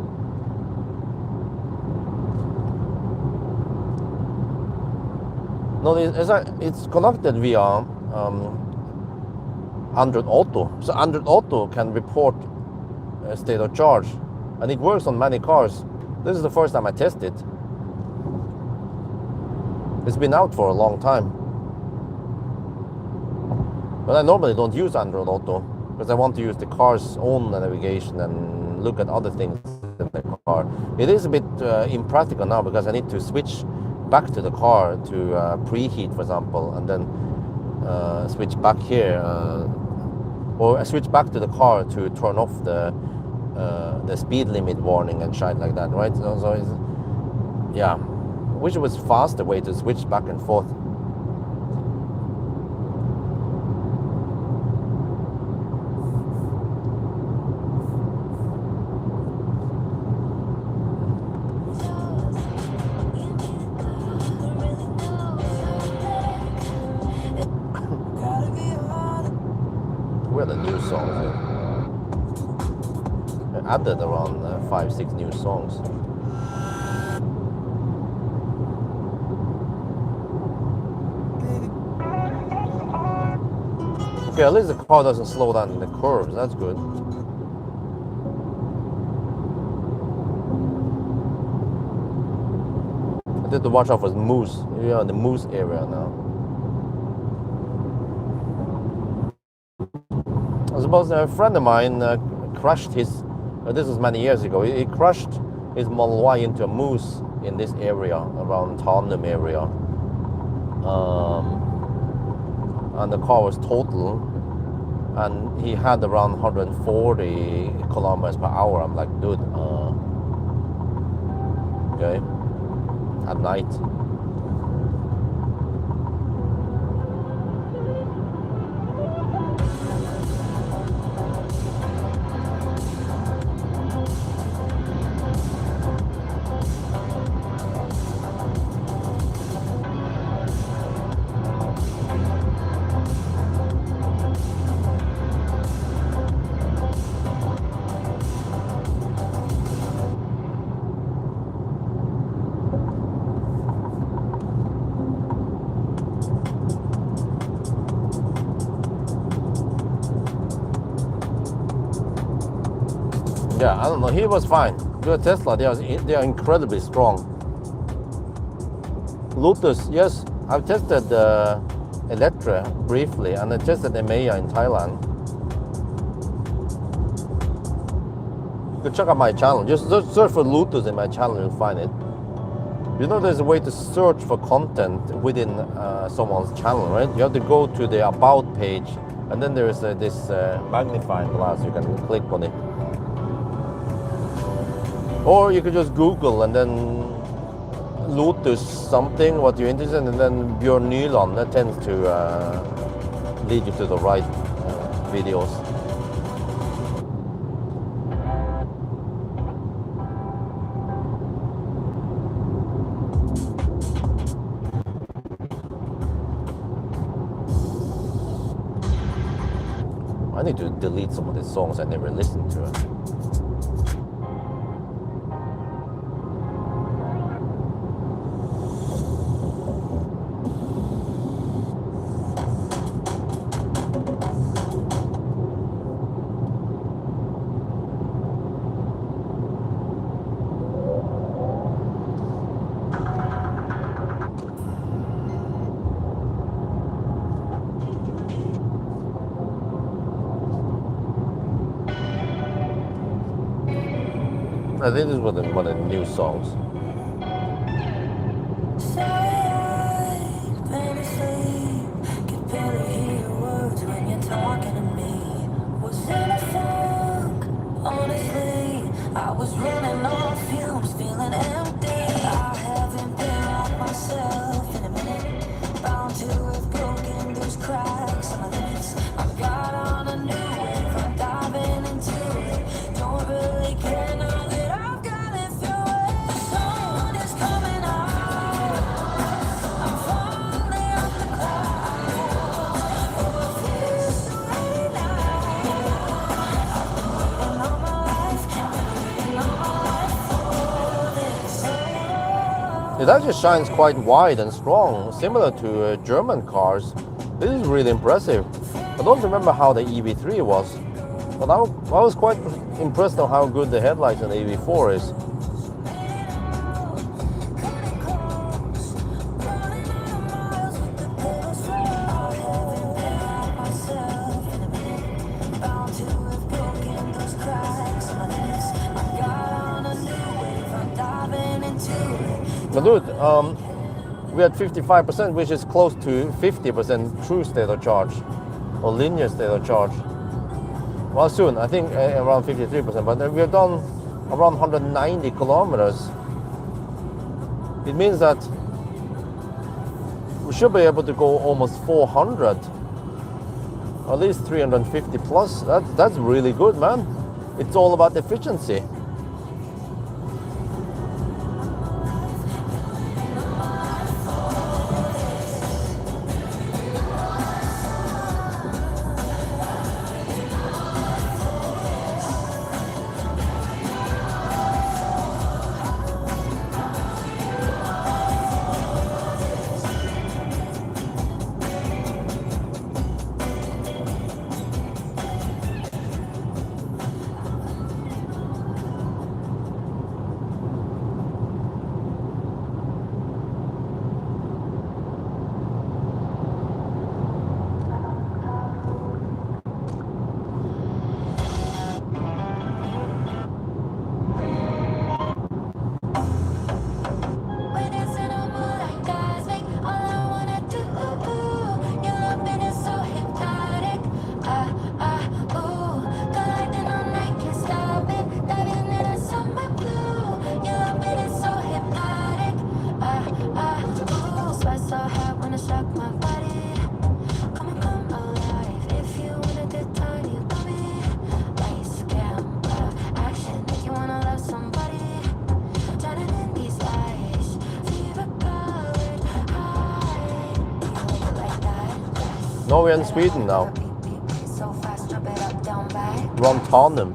No, it's connected via Android Auto. So Android Auto can report state of charge, and it works on many cars. This is the first time I test it. It's been out for a long time. But I normally don't use Android Auto because I want to use the car's own navigation and look at other things in the car. It is a bit impractical now because I need to switch back to the car to preheat, for example, and then switch back here. Or I switch back to the car to turn off the speed limit warning and shit like that, right? So it's, yeah, I wish it was faster way to switch back and forth. Where are the new songs here? I added around 5-6 new songs. Okay, at least the car doesn't slow down in the curves. That's good. I did to watch out for moose. We are in the moose area now. I suppose a friend of mine crashed his. This was many years ago. He crashed his Model Y into a moose in this area around Tarnum area. And the car was total, and he had around 140 kilometers per hour. I'm like, dude, okay, at night. Yeah, I don't know. He was fine. Good Tesla. They are incredibly strong. Lotus, yes, I've tested Electra briefly, and I tested Emeya in Thailand. You can check out my channel. Just search for Lotus in my channel, you'll find it. You know, there's a way to search for content within someone's channel, right? You have to go to the About page, and then there's this magnifying glass. You can click on it. Or you could just Google and then Lotus something, what you're interested in, and then Björn Nyland, that tends to lead you to the right videos. I need to delete some of these songs I never listened to. I think this was one of the new songs. I was running on fumes, feeling empty. I haven't been like myself in a minute. Bound to have broken those cracks on my limits. I've got on a new wave, I'm diving into it. Don't really care now that I've gotten through it. The sun is coming out. I'm falling off the clouds. Oh, it feels so right now. I've been waiting all my life, waiting all my life for this. It actually shines quite wide and strong, similar to German cars. This is really impressive. I don't remember how the EV3 was, but I was quite impressed on how good the headlights on the EV4 is. But dude, we had 55%, which is close to 50% true state of charge, or linear state of charge. Well, soon, I think around 53%, but we have done around 190 kilometers. It means that we should be able to go almost 400, at least 350 plus. That's really good, man. It's all about efficiency. No, we're in Sweden now. We're on Tarnum.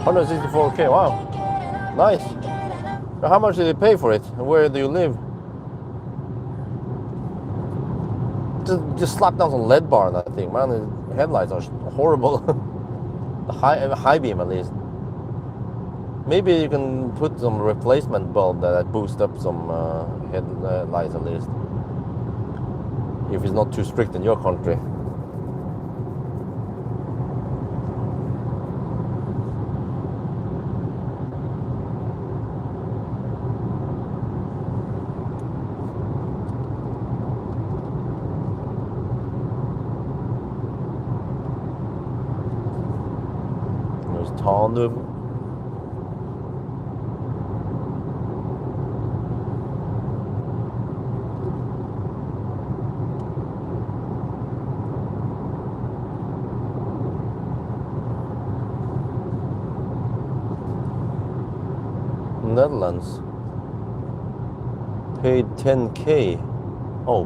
164K, wow. Nice. How much did you pay for it? Where do you live? Just slap down some lead bar on that thing, man. The headlights are horrible. The high beam at least. Maybe you can put some replacement bulb that boost up some headlights at least. If it's not too strict in your country. There's Tanum. Netherlands paid 10K. Oh,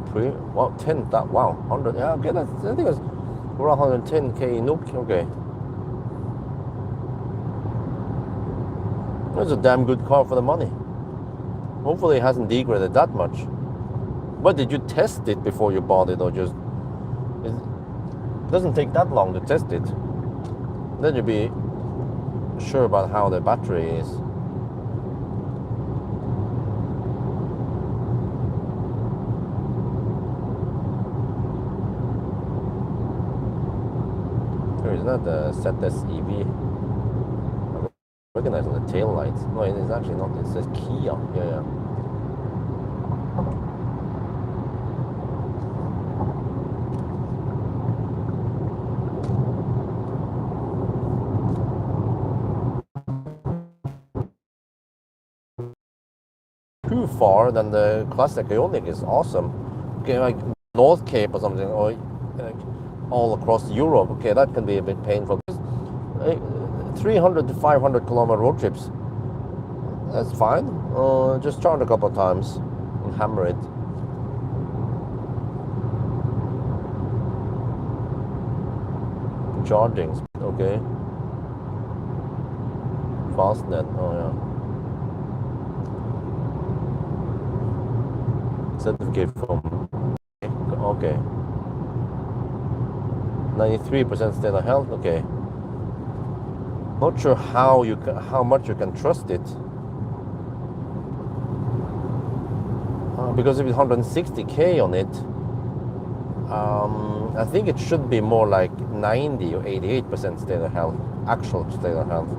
wow, 10 that wow, 100. Yeah, okay, I think it's around 110K NOK. Okay, it's a damn good car for the money. Hopefully, it hasn't degraded that much. But did you test it before you bought it, or just it doesn't take that long to test it? Then you'll be sure about how the battery is. It's not the ZS EV. I recognize the tail lights. No, it's actually not. It says Kia. Yeah. Too far, then the classic Ioniq is awesome. Okay, like North Cape or something, or like all across Europe. Okay, that can be a bit painful. 300 to 500 kilometer road trips. That's fine. Just charge a couple of times and hammer it. Charging, okay. Fastnet, oh yeah. Certificate from, okay. 93% state of health, okay. Not sure how much you can trust it. Because if it's 160K on it, I think it should be more like 90 or 88% state of health, actual state of health.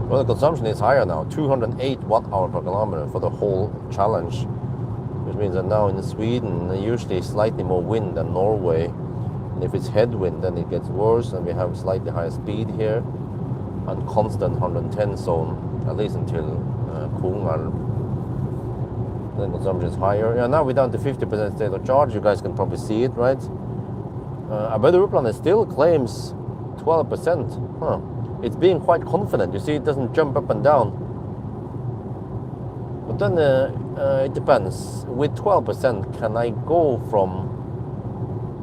Well, the consumption is higher now, 208 watt-hour per kilometer for the whole challenge, which means that now in Sweden, usually slightly more wind than Norway. And if it's headwind, then it gets worse, and we have slightly higher speed here, and constant 110 zone, at least until Kungälv. Then consumption is higher. Yeah, now we're down to 50% state of charge. You guys can probably see it, right? Upland still claims 12%. Huh. It's being quite confident. You see, it doesn't jump up and down. But then it depends. With 12%, can I go from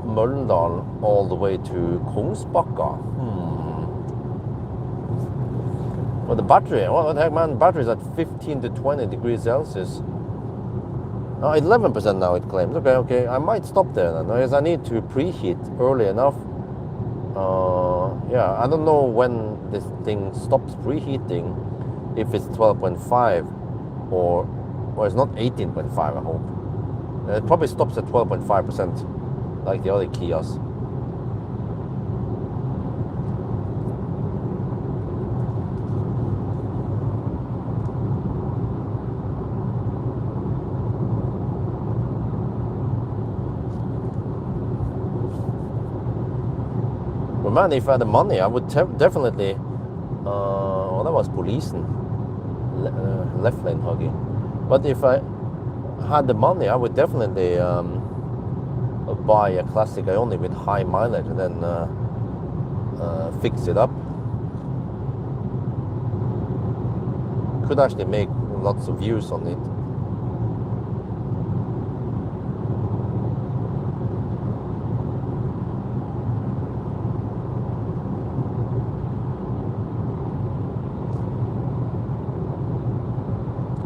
Mölndal all the way to Kungsbacka? Well, the battery, what the heck, man? Battery's at 15 to 20 degrees Celsius. 11% now it claims. Okay. I might stop there then, because I need to preheat early enough. Yeah, I don't know when this thing stops preheating, if it's 12.5 or it's not 18.5, I hope. It probably stops at 12.5%, like the other Kias. But man, if I had the money, I would definitely. Oh, that was Polisen. left lane huggy. But if I had the money, I would definitely buy a classic Ioniq with high mileage and then fix it up. Could actually make lots of views on it.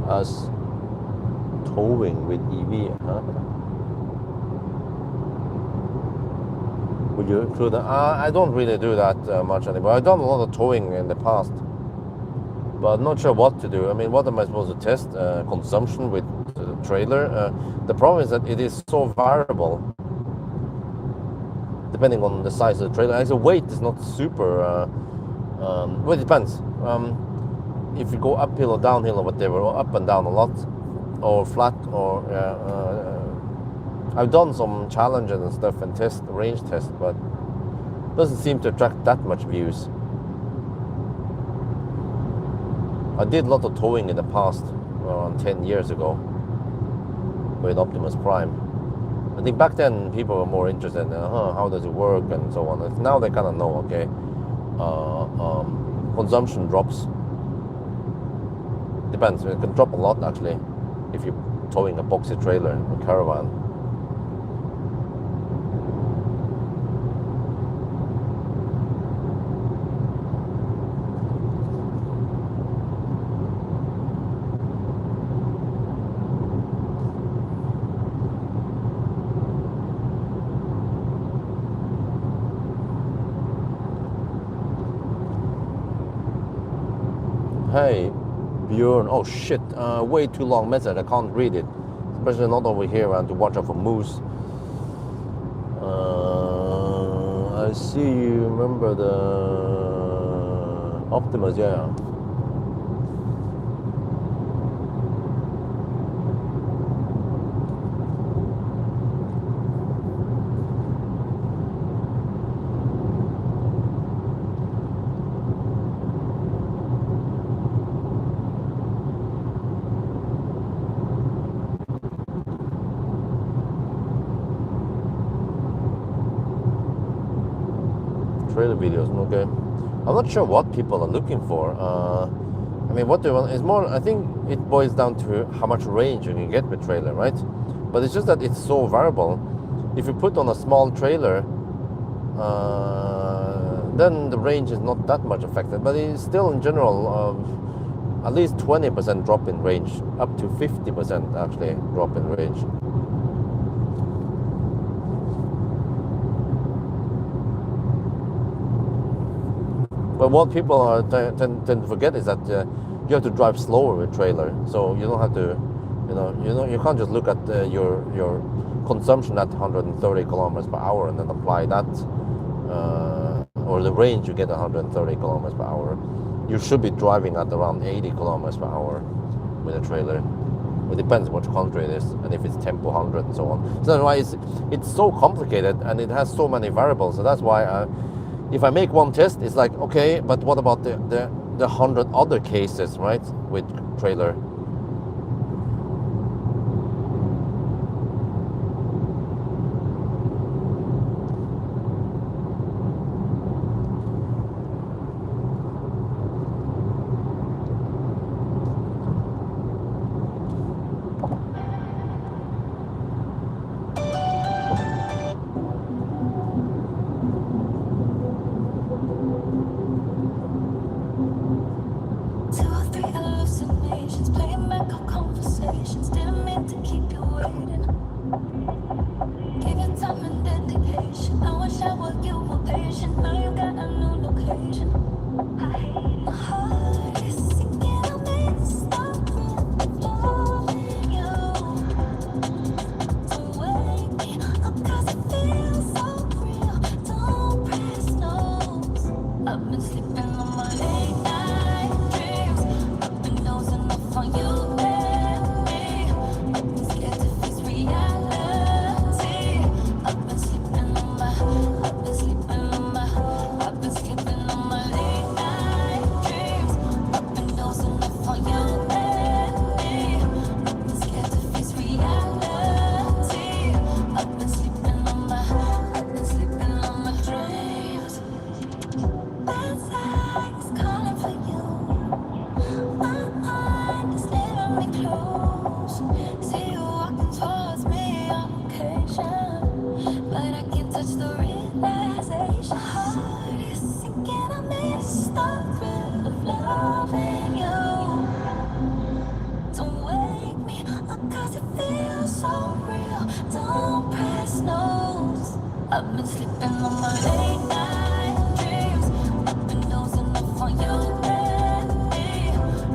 As towing with EV, huh? Would you include that? I don't really do that much anymore. I've done a lot of towing in the past, but not sure what to do. I mean, what am I supposed to test? Consumption with trailer? The problem is that it is so variable depending on the size of the trailer. As a weight is not super, well, it depends. If you go uphill or downhill or whatever, or up and down a lot, or flat, or I've done some challenges and stuff and range test, but doesn't seem to attract that much views. I did a lot of towing in the past, around 10 years ago, with Optimus Prime. I think back then people were more interested in how does it work and so on. Now they kind of know, okay, consumption drops. Depends, it can drop a lot actually if you're towing a boxy trailer or caravan. Hey, Bjorn, oh shit, way too long message, I can't read it. Especially not over here, and to watch out for moose. I see you remember the Optimus, yeah. Trailer videos, okay. I'm not sure what people are looking for. I mean, what they want is more, I think it boils down to how much range you can get with trailer, right? But it's just that it's so variable. If you put on a small trailer, then the range is not that much affected, but it's still in general at least 20% drop in range, up to 50% actually drop in range. But what people tend to forget is that you have to drive slower with trailer, so you don't have to, you can't just look at your consumption at 130 kilometers per hour and then apply that, or the range you get at 130 kilometers per hour. You should be driving at around 80 kilometers per hour with a trailer. It depends which country it is and if it's tempo 100 and so on. So that's why it's so complicated and it has so many variables. So that's why if I make one test, it's like, okay, but what about the 100 other cases, right, with trailer? Reality. Don't press snooze. I've been sleeping on my late night dreams. I've been dozing off on you lately.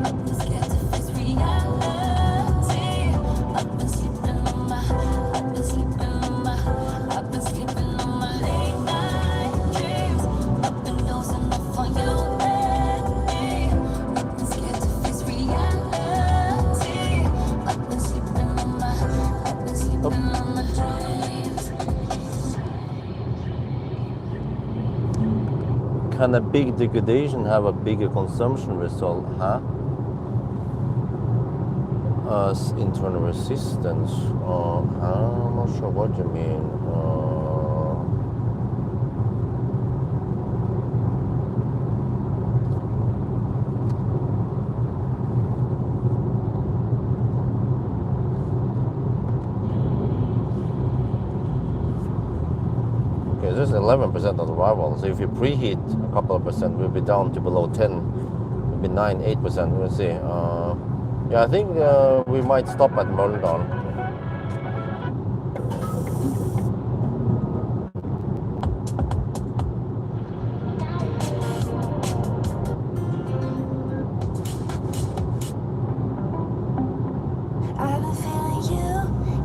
I've been scared to face reality. I've been sleeping on my, I've been sleeping on my, I've been sleeping on my late night dreams. I've been dozing off on you lately. I've been scared to face reality. I've been sleeping on my, I've been sleeping on my dreams. Can a big degradation have a bigger consumption result? Huh? Internal resistance. I'm not sure what you mean. Okay, this is 11% of the arrival. So if you preheat a couple of percent, we'll be down to below 10. It'll be 9, 8%. We'll see. Yeah, I think we might stop at Mölndal. I've been feeling you,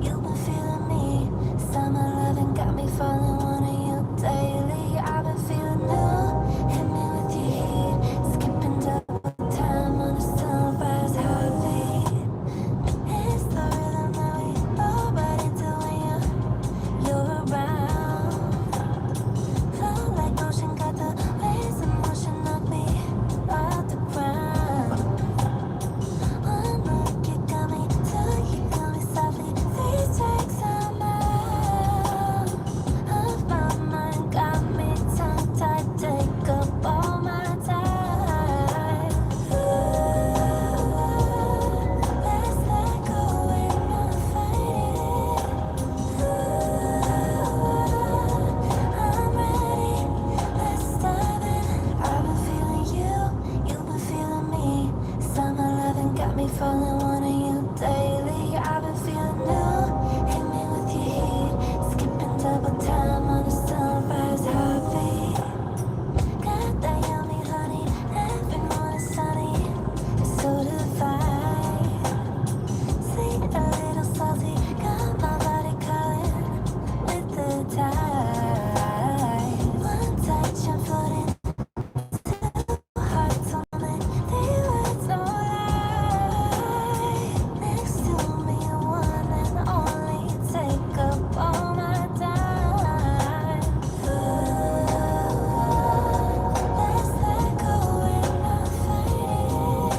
you've been feeling me. Summer loving got me falling, wanting you daily. I've been feeling new, hit me with your heat. Skipping double time on a sunrise heartbeat. It's the rhythm that we fall right into when you're around. Flow like ocean, got the waves in motion, knock me off the ground. One look, you got me, two, you got me softly. Three strikes, I'm out of my mind, got me tongue-tied, take up all my time. Let's let go, we're not fighting. I'm ready, let's dive in. I've been feeling you, you've been feeling me. Summer loving got me falling, wanting you daily. I've been feeling new, hit me with your heat. Skipping double time on a sunrise heartbeat. Got that yummy honey, every morning sunny. It's so divine, sweet, a little salty. Got my body calling with the tide. One touch, I'm floating. Hearts on it, the words no lie. Next to me, one and only. Take up all my time. Let's let go, we're not fighting.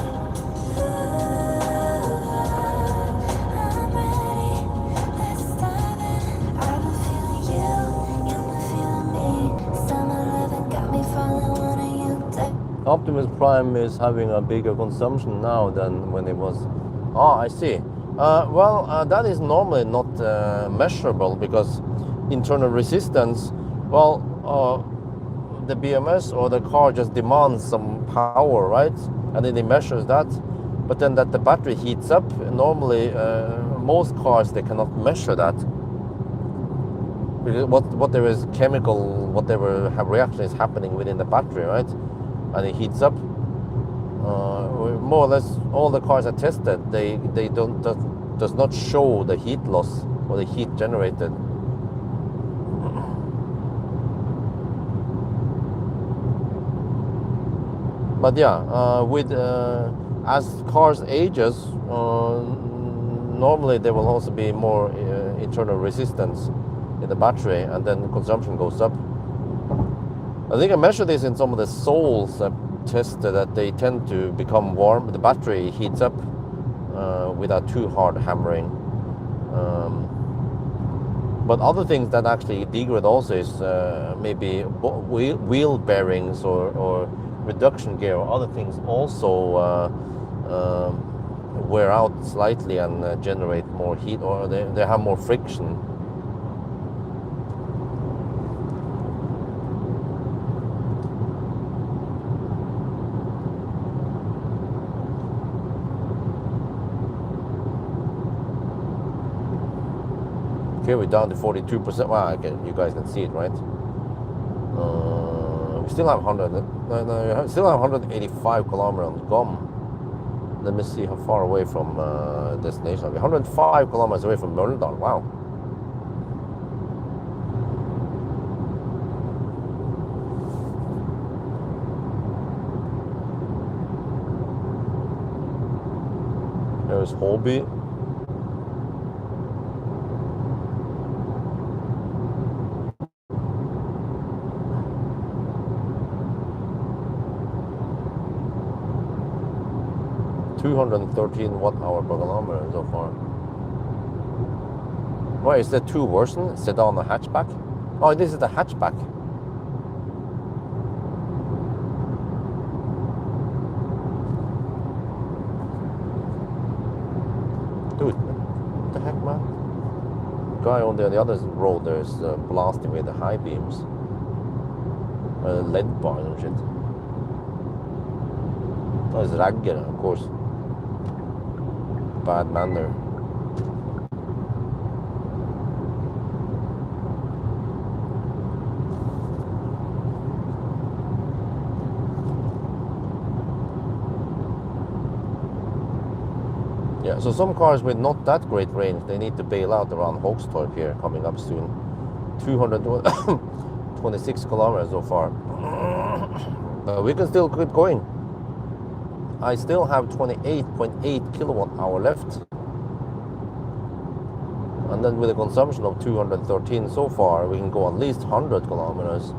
I'm ready, let's dive in. I've been feeling you, you've been feeling me. Summer loving got me falling, wanting you dead. Optimus Prime is having a bigger consumption now than when it was. Oh, I see. That is normally not measurable because internal resistance, the BMS or the car just demands some power, right? And then it measures that. But then that the battery heats up, normally most cars, they cannot measure that. Because what there is chemical, whatever reaction is happening within the battery, right? And it heats up. More or less, all the cars are tested. They does not show the heat loss or the heat generated. But yeah, with as cars ages, normally there will also be more internal resistance in the battery, and then consumption goes up. I think I measured this in some of the soles I tested, that they tend to become warm. The battery heats up without too hard hammering. But other things that actually degrade also is maybe wheel bearings or reduction gear or other things also wear out slightly and generate more heat, or they have more friction. Okay, we're down to 42%. Wow, okay, you guys can see it, right? We still have 100. No, we still have 185 kilometers on gum. Let me see how far away from destination. We're 105 kilometers away from Møldal. Wow. There's Holby. $213 watt-hour per kilometer so far. Why is there two versions? Sedan and hatchback? Oh, this is the hatchback. Dude, what the heck, man? Guy on the other road there is blasting with the high beams. LED bar and shit. Oh, it's Ragger, of course. Bad manner. Yeah, so some cars with not that great range, they need to bail out around Hogstorp here, coming up soon. 226 kilometers so far. We can still keep going. I still have 28.8 kilowatt hour left. And then with a consumption of 213 so far, we can go at least 100 kilometers.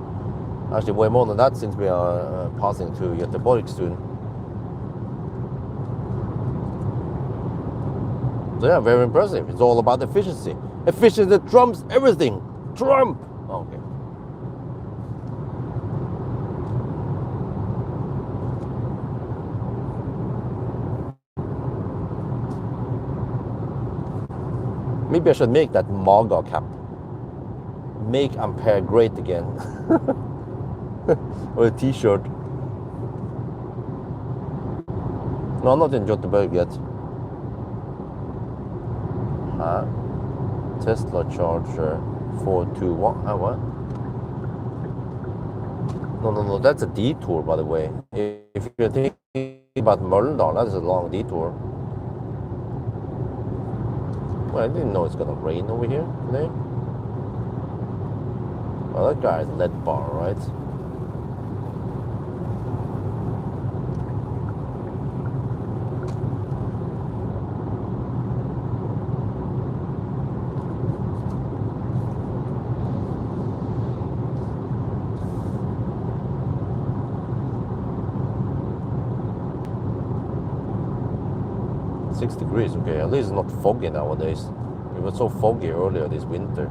Actually, way more than that since we are passing to Göteborg soon. So yeah, very impressive. It's all about efficiency. Efficiency trumps everything. Trump! Okay. Maybe I should make that MAGA cap. Make Ampere great again. Or a t-shirt. No, I'm not in Göteborg yet. Huh? Tesla charger 421. What? No, that's a detour, by the way. If you're thinking about Møldal, that's a long detour. Well, I didn't know it's gonna rain over here today. Well, that guy is LED bar, right? Degrees, okay, at least it's not foggy nowadays. It was so foggy earlier this winter.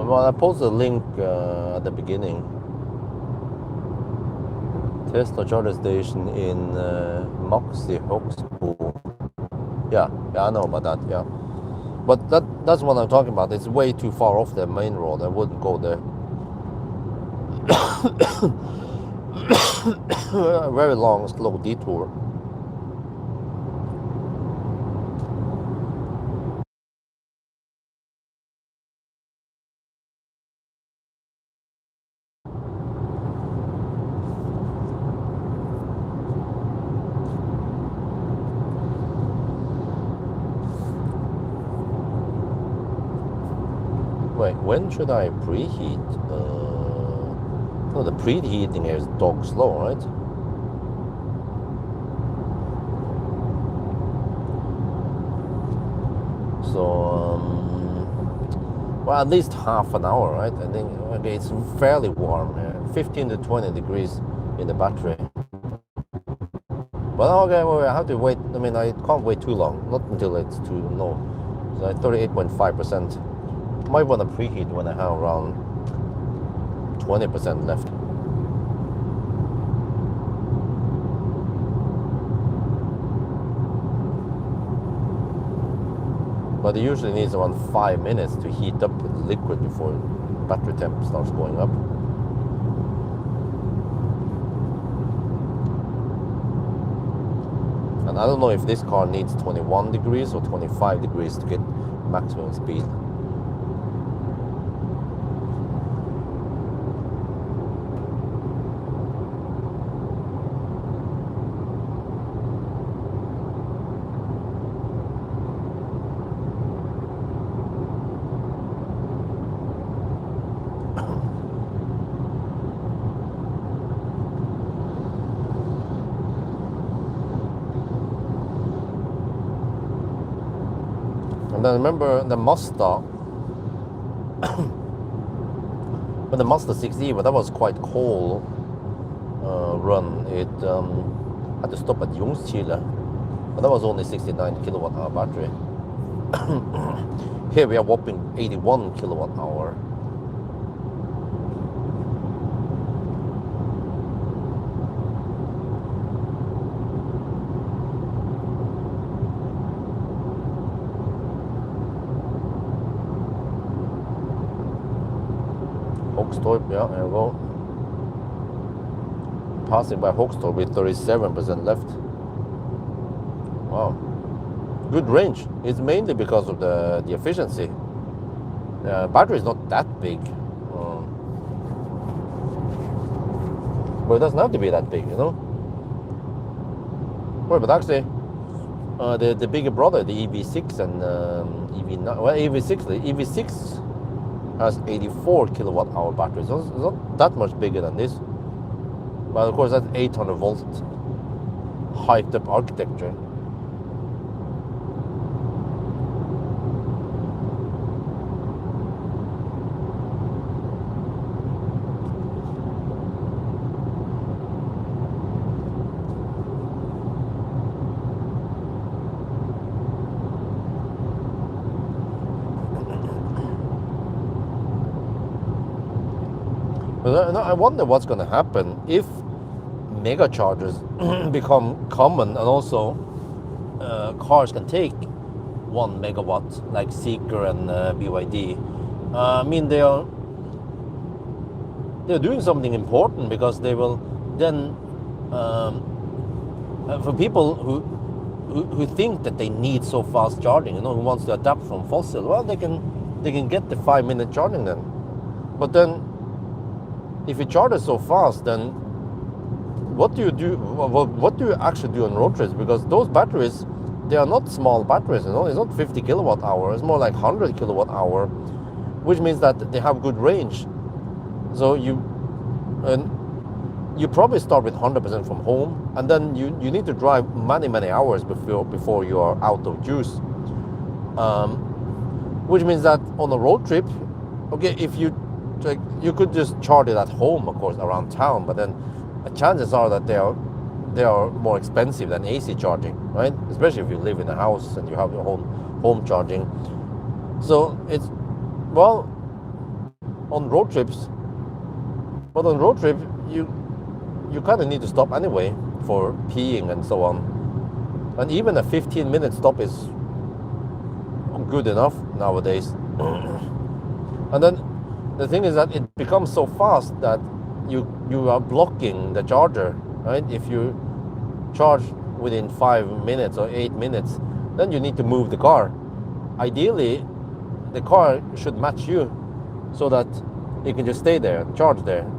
Well, I posted a link at the beginning. Tesla charger station in Maxi Hogsbo. Yeah, I know about that. Yeah, but that's what I'm talking about. It's way too far off the main road. I wouldn't go there. A very long, slow detour. Wait, when should I preheat? No, the preheating is dog slow, right? So, well, at least half an hour, right? I think okay, it's fairly warm here. 15 to 20 degrees in the battery. But okay, well, I have to wait. I mean, I can't wait too long, not until it's too low. So at 38.5%. Might want to preheat when I have around 20% left. But it usually needs around 5 minutes to heat up the liquid before battery temp starts going up. And I don't know if this car needs 21 degrees or 25 degrees to get maximum speed. And then remember the Mazda, when the Mazda 6e, but that was quite cold run. It had to stop at Ljungskile, but that was only 69 kilowatt hour battery. Here we are whopping 81 kilowatt hour. Hogstorp, yeah, there we go. Passing by Hogstorp with 37% left. Wow. Good range. It's mainly because of the efficiency. The battery is not that big. But it doesn't have to be that big, you know? Well, but actually, the bigger brother, the EV6 and EV9, well, EV6, the EV6 has 84 kilowatt hour batteries. So it's not that much bigger than this. But of course, that's 800 volt hyped up architecture. But I wonder what's going to happen if mega chargers become common, and also cars can take 1 megawatt like Seeker and BYD. I mean, they're doing something important, because they will then for people who think that they need so fast charging, you know, who wants to adapt from fossil, well, they can get the 5-minute charging then. But then, if you charge it so fast, then what do you do? What do you actually do on road trips? Because those batteries, they are not small batteries, you know. It's not 50 kilowatt hour. It's more like 100 kilowatt hour, which means that they have good range. So you probably start with 100% from home, and then you need to drive many hours before you are out of juice. Which means that on a road trip, okay, if you could just charge it at home, of course, around town, but then chances are that they are more expensive than AC charging, right? Especially if you live in a house and you have your own home charging. So it's, well, on road trips, but on road trip you kind of need to stop anyway for peeing and so on, and even a 15-minute stop is good enough nowadays. And then the thing is that it becomes so fast that you are blocking the charger, right? If you charge within 5 minutes or 8 minutes, then you need to move the car. Ideally, the car should match you so that you can just stay there, charge there.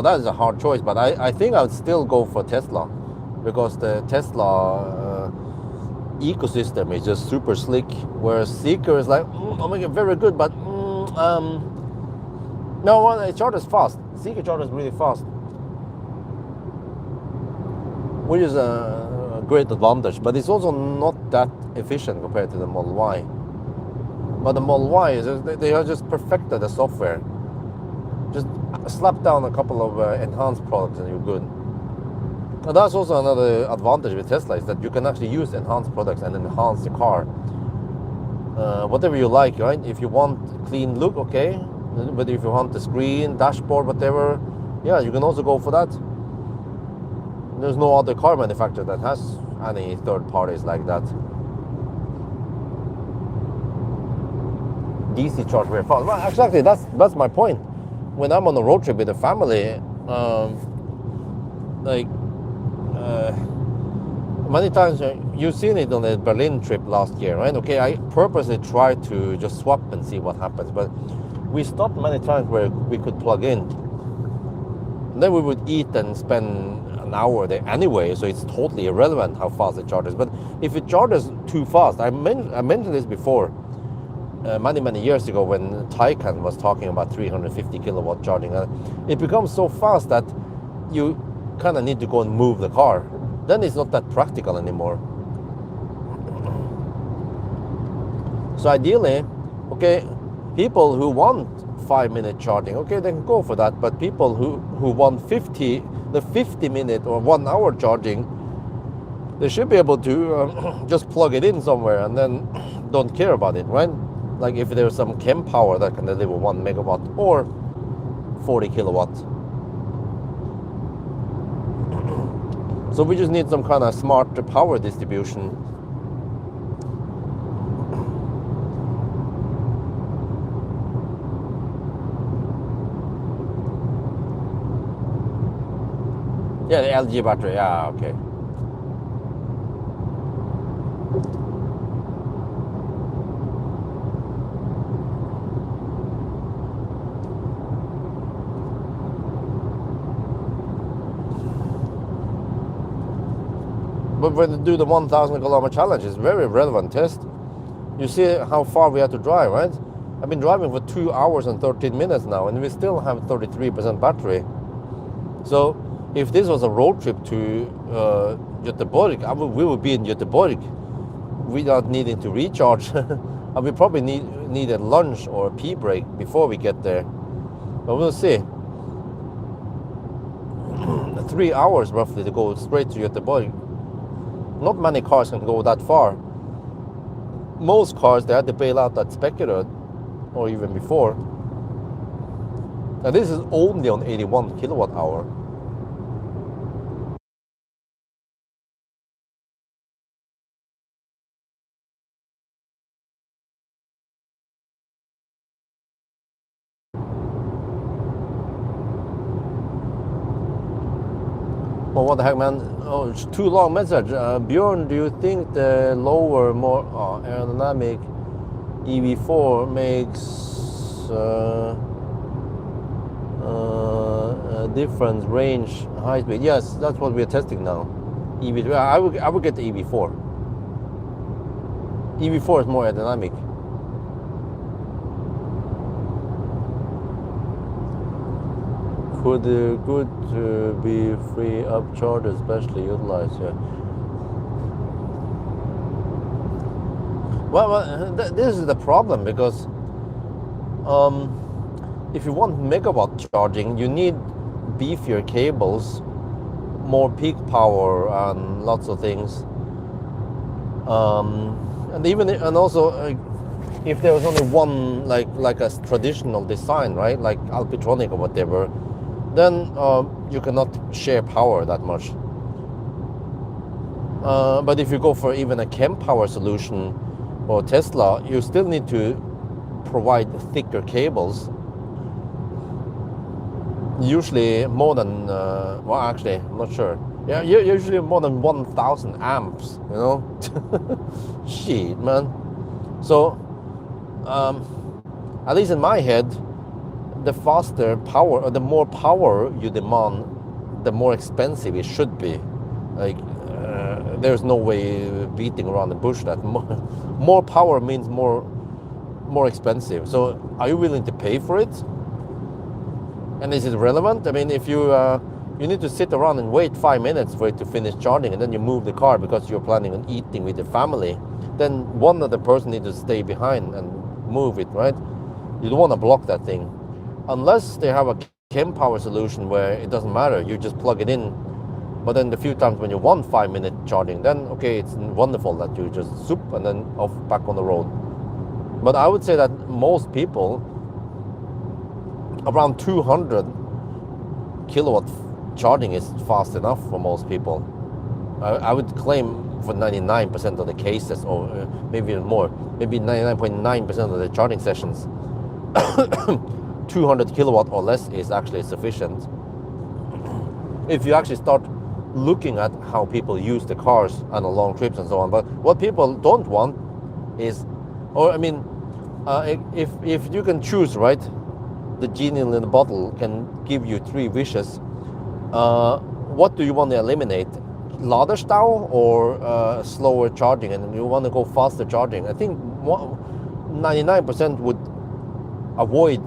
That is a hard choice, but I think I would still go for Tesla, because the Tesla ecosystem is just super slick, whereas Seeker is like, oh my god, very good, but no, it charges fast. Seeker charges really fast. which is a great advantage. But it's also not that efficient compared to the Model Y. But the Model Y they have just perfected the software. Just slap down a couple of enhanced products and you're good. And that's also another advantage with Tesla, is that you can actually use enhanced products and enhance the car. Whatever you like, right? If you want clean look, okay. But if you want the screen, dashboard, whatever, yeah, you can also go for that. There's no other car manufacturer that has any third parties like that. DC charge very fast. Well, exactly, that's my point. When I'm on a road trip with the family, many times you've seen it on the Berlin trip last year, right? Okay, I purposely tried to just swap and see what happens, but we stopped many times where we could plug in. And then we would eat and spend an hour there anyway, so it's totally irrelevant how fast it charges. But if it charges too fast, I mentioned this before, many years ago when Taycan was talking about 350 kilowatt charging. It becomes so fast that you kind of need to go and move the car. Then it's not that practical anymore. So ideally, okay, people who want 5-minute charging, okay, they can go for that. But people who want the 50-minute or 1 hour charging, they should be able to just plug it in somewhere and then don't care about it, right? Like if there's some chem power that can deliver 1 megawatt or 40 kilowatt. So we just need some kind of smart power distribution. Yeah, the LG battery, yeah, okay. But when you do the 1,000 kilometer challenge, it's a very relevant test. You see how far we have to drive, right? I've been driving for 2 hours and 13 minutes now, and we still have 33% battery. So if this was a road trip to Göteborg, we would be in Göteborg without needing to recharge. And we probably need a lunch or a pee break before we get there. But we'll see. 3 hours roughly to go straight to Göteborg. Not many cars can go that far. Most cars, they had to bail out at Spectre or even before. And this is only on 81 kilowatt hour. Well, what the heck, man? Oh, it's too long message. Bjorn, do you think the lower, more aerodynamic EV4 makes a difference, range, high speed? Yes, that's what we're testing now. EV3. I would get the EV4. EV4 is more aerodynamic. Could good be free up chargers, especially utilized here? Well, this is the problem, because if you want megawatt charging, you need beefier cables, more peak power, and lots of things. And also, if there was only one, like a traditional design, right, like Alpitronic or whatever, then you cannot share power that much. But if you go for even a chem power solution or Tesla, you still need to provide thicker cables. Usually more than, well, actually, I'm not sure. Yeah, usually more than 1,000 amps, you know? Shit, man. So, at least in my head, the faster power, or the more power you demand, the more expensive it should be. Like, there's no way beating around the bush that more power means more expensive. So are you willing to pay for it? And is it relevant? I mean, if you you need to sit around and wait 5 minutes for it to finish charging, and then you move the car because you're planning on eating with your family, then one other person needs to stay behind and move it, right? You don't want to block that thing. Unless they have a Chem Power solution where it doesn't matter, you just plug it in. But then the few times when you want 5 minute charging, then okay, it's wonderful that you just zoop and then off back on the road. But I would say that most people, around 200 kilowatt charging is fast enough for most people. I would claim for 99% of the cases, or maybe even more, maybe 99.9% of the charging sessions, 200 kilowatt or less is actually sufficient. If you actually start looking at how people use the cars on long trips and so on. But what people don't want is, or I mean, if you can choose, right, the genie in the bottle can give you 3 wishes. What do you want to eliminate? Laderstau or slower charging, and you want to go faster charging? I think 99% would avoid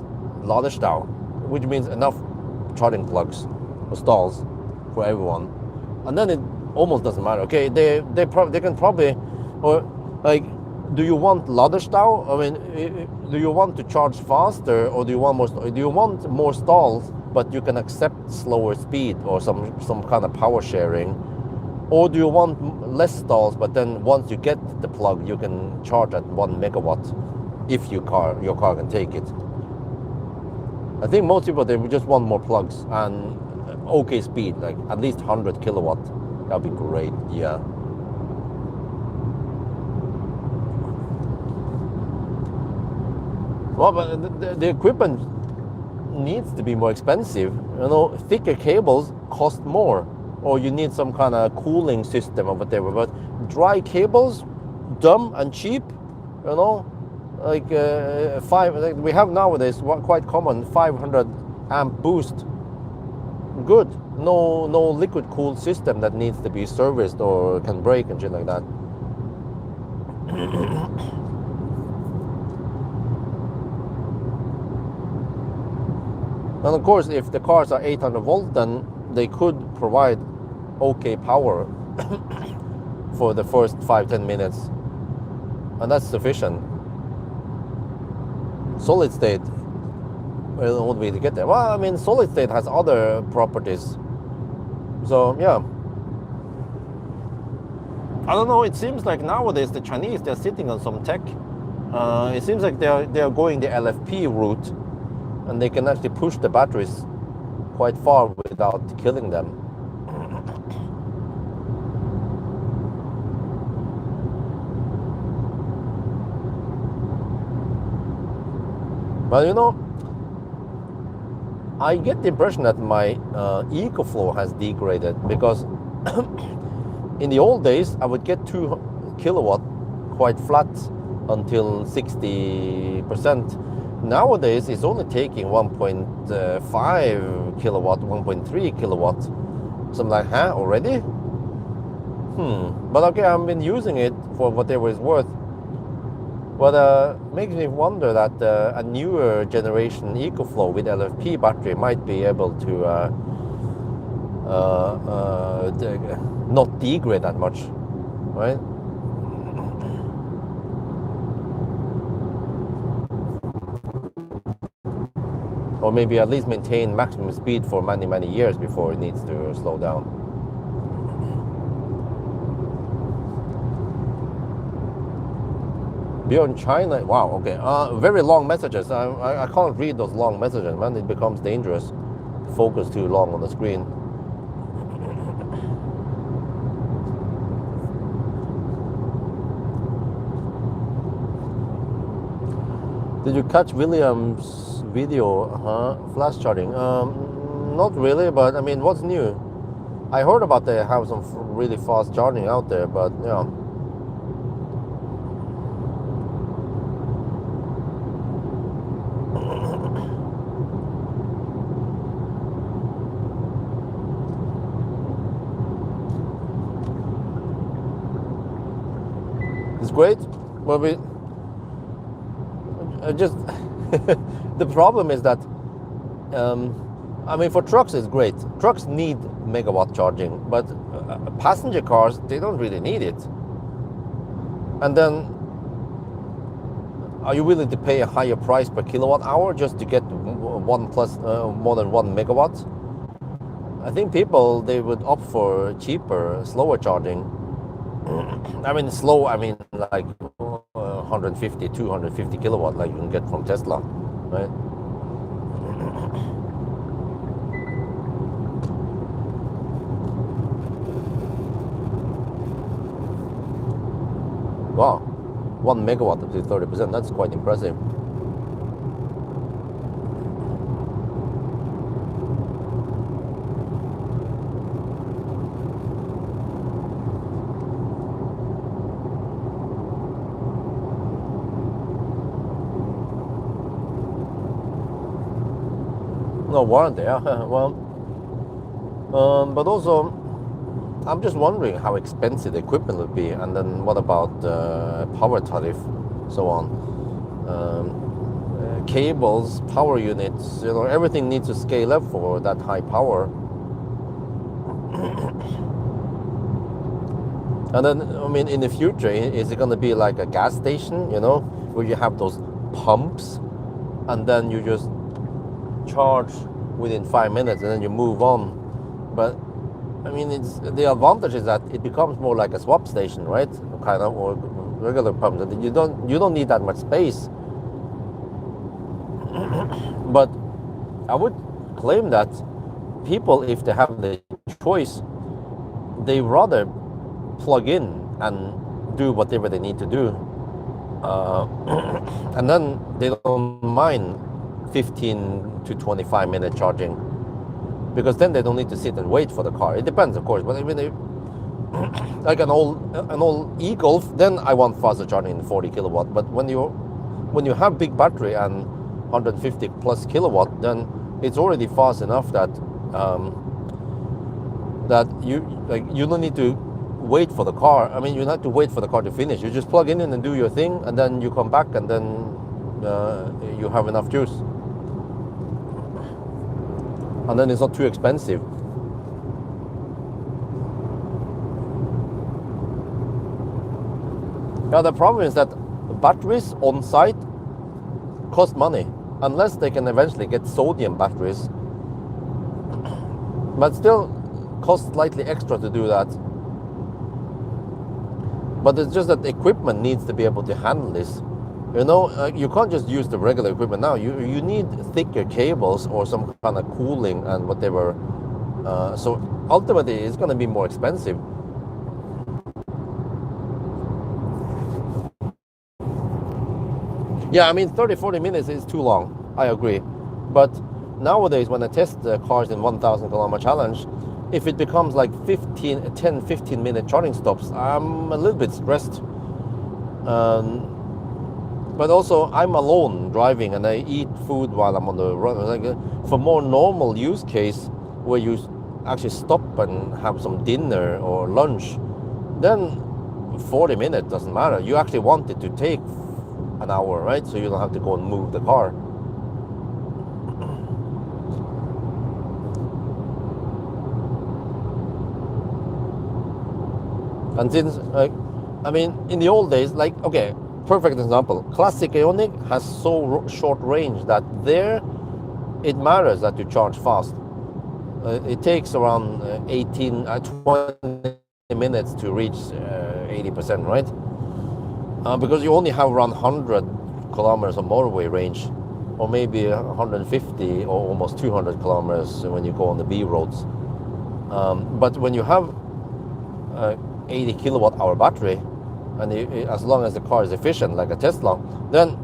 Laderstau, which means enough charging plugs or stalls for everyone, and then it almost doesn't matter. Okay, they can probably, or like, do you want Laderstau? I mean, do you want to charge faster, or do you want more stalls, but you can accept slower speed or some kind of power sharing? Or do you want less stalls, but then once you get the plug, you can charge at 1 megawatt if your car can take it? I think most people, they just want more plugs and okay speed, like at least 100 kilowatt. That'd be great, yeah. Well, but the equipment needs to be more expensive. You know, thicker cables cost more, or you need some kind of cooling system or whatever. But dry cables, dumb and cheap, you know, like like we have nowadays, quite common, 500 amp boost. Good. No liquid cooled system that needs to be serviced or can break and shit like that. And of course, if the cars are 800 volt, then they could provide okay power for the first 5-10 minutes, and that's sufficient. Solid state, well, won't be able to get there. Well, I mean, solid state has other properties, so yeah. I don't know. It seems like nowadays the Chinese, they're sitting on some tech. It seems like they're going the LFP route, and they can actually push the batteries quite far without killing them. But you know, I get the impression that my EcoFlow has degraded, because in the old days I would get 2 kilowatt quite flat until 60%. Nowadays it's only taking 1.5 kilowatt, 1.3 kilowatt. So I'm like, huh, already? But okay, I've been using it for whatever it's worth. But makes me wonder that a newer generation EcoFlow with LFP battery might be able to not degrade that much, right? Or maybe at least maintain maximum speed for many, many years before it needs to slow down. Beyond China, wow, okay. Very long messages. I can't read those long messages, man. It becomes dangerous. Focus too long on the screen. Did you catch William's video? Flash charging? Not really, but I mean, what's new? I heard about they have some really fast charging out there, but yeah. It's great, but we just the problem is that I mean, for trucks, it's great. Trucks need megawatt charging, but passenger cars, they don't really need it. And then, are you willing to pay a higher price per kilowatt hour just to get one plus more than 1 megawatt? I think people, they would opt for cheaper, slower charging. I mean, slow, I mean like 150, 250 kilowatt, like you can get from Tesla, right? Wow, 1 megawatt up to 30%, that's quite impressive. No warranty, yeah. Well, but also, I'm just wondering how expensive the equipment would be, and then what about power tariff, so on. Cables, power units, everything needs to scale up for that high power. And then, I mean, in the future, is it going to be like a gas station, where you have those pumps, and then you just charge within 5 minutes and then you move on? But I mean, it's the advantage is that it becomes more like a swap station, right? Kind of, or regular pumps. You don't need that much space. But I would claim that people, if they have the choice, they rather plug in and do whatever they need to do, and then they don't mind 15 to 25 minute charging, because then they don't need to sit and wait for the car. It depends, of course, but I mean, like an old e-Golf, then I want faster charging in 40 kilowatt. But when you have big battery and 150 plus kilowatt, then it's already fast enough that you don't need to wait for the car. I mean, you don't have to wait for the car to finish. You just plug in and do your thing, and then you come back, and then you have enough juice. And then it's not too expensive. Yeah, the problem is that batteries on site cost money, unless they can eventually get sodium batteries. But still costs slightly extra to do that. But it's just that the equipment needs to be able to handle this. You can't just use the regular equipment now. You need thicker cables or some kind of cooling and whatever. So ultimately, it's going to be more expensive. Yeah, I mean, 30-40 minutes is too long. I agree. But nowadays, when I test the cars in 1,000 kilometer challenge, if it becomes like 10-15 minute charging stops, I'm a little bit stressed. But also, I'm alone driving, and I eat food while I'm on the run. Like, for more normal use case, where you actually stop and have some dinner or lunch, then 40 minutes doesn't matter. You actually want it to take an hour, right? So you don't have to go and move the car. And since, I mean, in the old days, like, okay, perfect example, classic Ioniq has so short range that there it matters that you charge fast. It takes around 20 minutes to reach 80%, right? Because you only have around 100 kilometers of motorway range, or maybe 150 or almost 200 kilometers when you go on the B roads. But when you have 80 kilowatt hour battery, and as long as the car is efficient, like a Tesla, then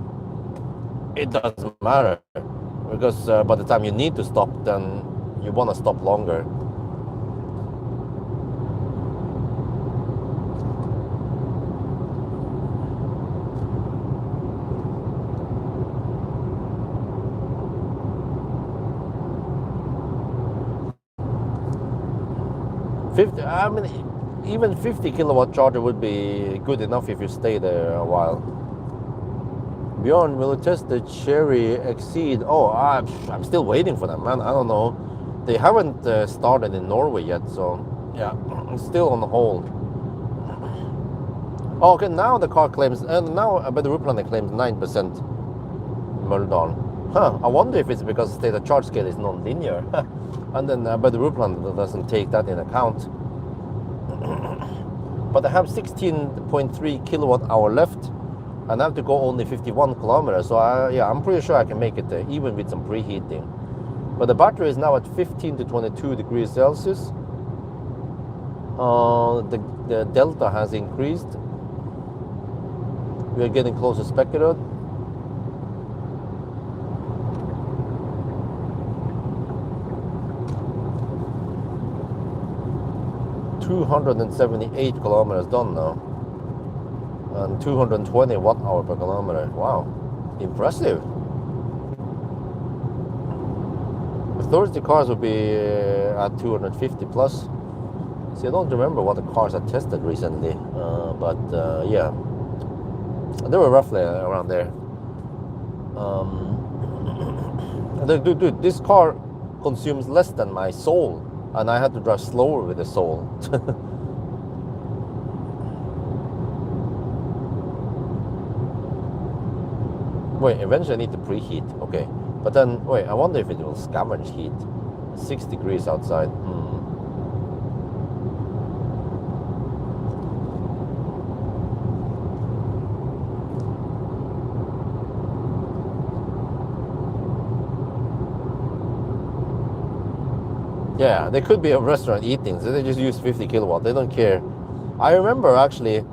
it doesn't matter, because by the time you need to stop, then you want to stop longer. I mean, even 50 kilowatt charger would be good enough if you stay there a while. Bjorn, will you test the Cherry Exceed? Oh, I'm still waiting for them, man. I don't know. They haven't started in Norway yet, so yeah, it's still on hold. Oh, okay, now the car claims, and now by the Rupland claims 9% Møldal. Huh, I wonder if it's because the charge scale is non-linear. And then by the Rupland doesn't take that in account. But I have 16.3 kilowatt hour left, and I have to go only 51 kilometers. So yeah, I'm pretty sure I can make it even with some preheating. But the battery is now at 15 to 22 degrees Celsius. The delta has increased. We are getting close to Speckered. $278 kilometers done now, and 220 watt hour per kilometer. Wow, impressive. The Thursday cars will be at 250 plus. See, I don't remember what the cars I tested recently, but yeah, they were roughly around there. Dude, this car consumes less than my Soul, and I had to drive slower with the Soul. Wait, eventually I need to preheat. Okay, but then wait, I wonder if it will scavenge heat. 6 degrees outside. Yeah, they could be a restaurant eating, so they just use 50 kilowatt. They don't care. I remember actually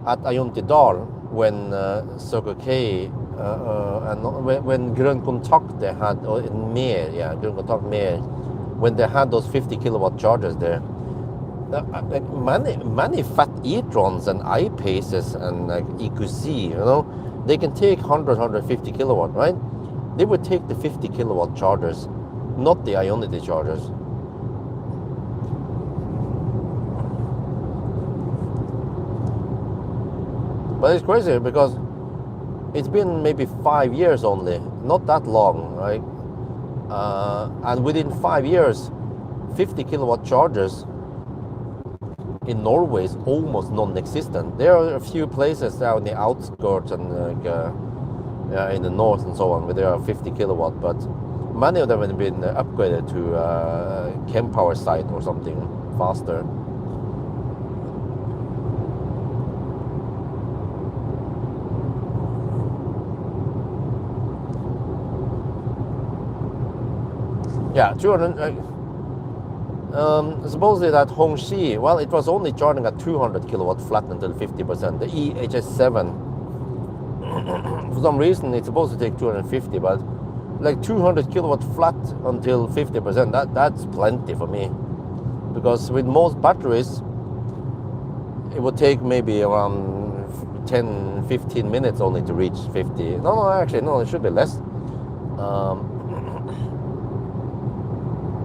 at Ayuntidal when Circle K and when Grønn Kontakt they had, or in Mer, yeah, Grønn Kontakt Mer, when they had those 50 kilowatt chargers there. Many fat e-trons and iPaces and like EQC, you know, they can take 150 kilowatt, right? They would take the 50 kilowatt chargers, not the Ionity chargers. But it's crazy because it's been maybe 5 years only, not that long, right? And within 5 years, 50 kilowatt chargers in Norway is almost non-existent. There are a few places down in the outskirts and in the north and so on where there are 50 kilowatt, but many of them have been upgraded to Kempower site or something faster. Yeah, 200. Supposedly that Hongxi, well, it was only charging at 200 kilowatt flat until 50%. The EHS7, for some reason, it's supposed to take 250, but like 200 kilowatt flat until 50%, that's plenty for me. Because with most batteries, it would take maybe around 10-15 minutes only to reach 50. No, actually, no, it should be less.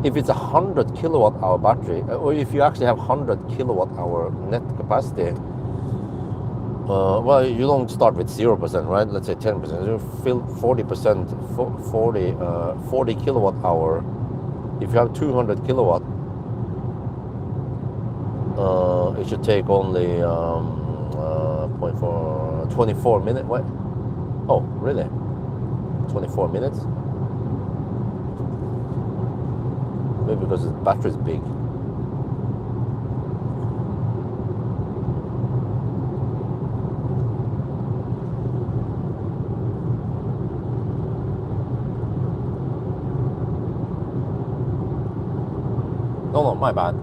If it's a 100 kilowatt hour battery, or if you actually have 100 kilowatt hour net capacity, well, you don't start with 0%, right? Let's say 10%. You fill 40%, 40 kilowatt hour. If you have 200 kilowatt, it should take only 24 minutes. What? Oh, really? 24 minutes? Maybe because the battery is big. No, my bad.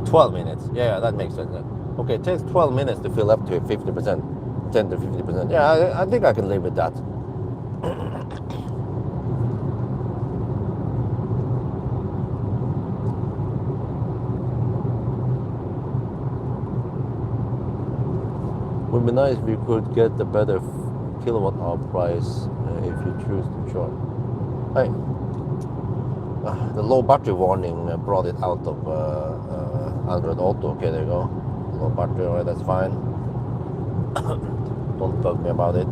12 minutes. Yeah, that makes sense. Okay, it takes 12 minutes to fill up to 50%, 10 to 50%. Yeah, I think I can live with that. Would be nice if we could get the better kilowatt hour price if you choose to charge. Hey, the low battery warning brought it out of Android Auto. Okay, there you go. Low battery, alright, that's fine. Don't bug me about it.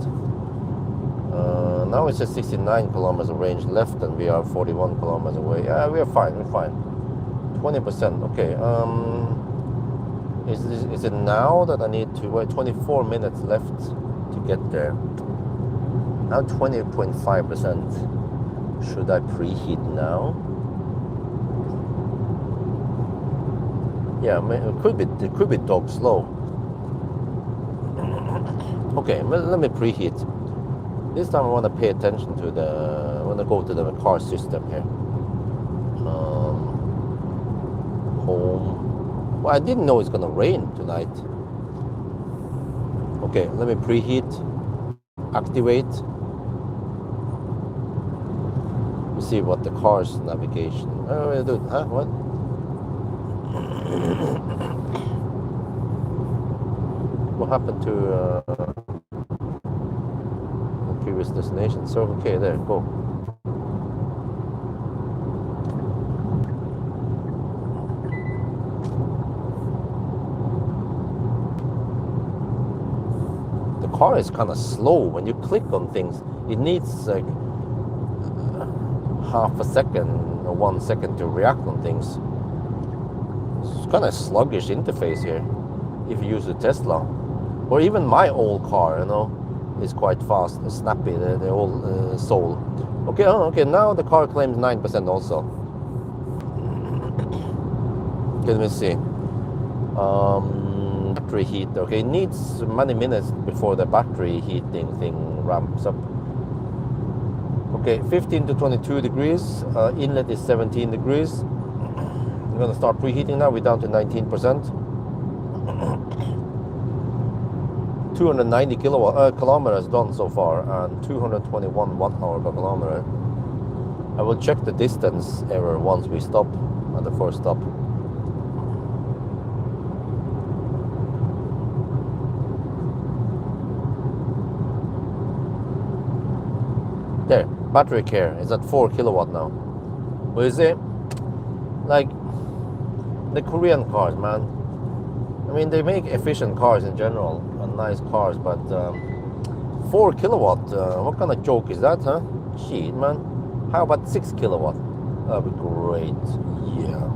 Now it says 69 kilometers of range left, and we are 41 kilometers away. Yeah, we are fine. We're fine. 20%. Okay. Is it now that I need to wait? 24 minutes left to get there. Now 20.5%. Should I preheat now? Yeah, it could be dog slow. Okay, let me preheat. This time I want to pay attention to I want to go to the car system here. Home. Well, I didn't know it's gonna rain tonight. Okay, let me preheat. Activate. We see what the car's navigation. Oh, dude, huh? What? What happened to the previous destination? So okay, there, go. The car is kind of slow. When you click on things, it needs like half a second or 1 second to react on things. It's kind of sluggish interface here if you use a Tesla, or even my old car, you know, is quite fast, snappy. The old Soul. Okay, okay. Now the car claims 9% also. Okay, let me see. Battery heat. Okay, it needs many minutes before the battery heating thing ramps up. Okay, 15 to 22 degrees. Inlet is 17 degrees. I'm gonna start preheating now. We're down to 19%. 290 kilometers done so far, and 221 watt-hour per kilometer. I will check the distance error once we stop at the first stop. There, battery care is at 4 kilowatt now. Well, you see, like the Korean cars, man. I mean, they make efficient cars in general and nice cars, but 4 kilowatt, what kind of joke is that, huh? Shit, man. How about 6 kilowatt? That'd be great. Yeah.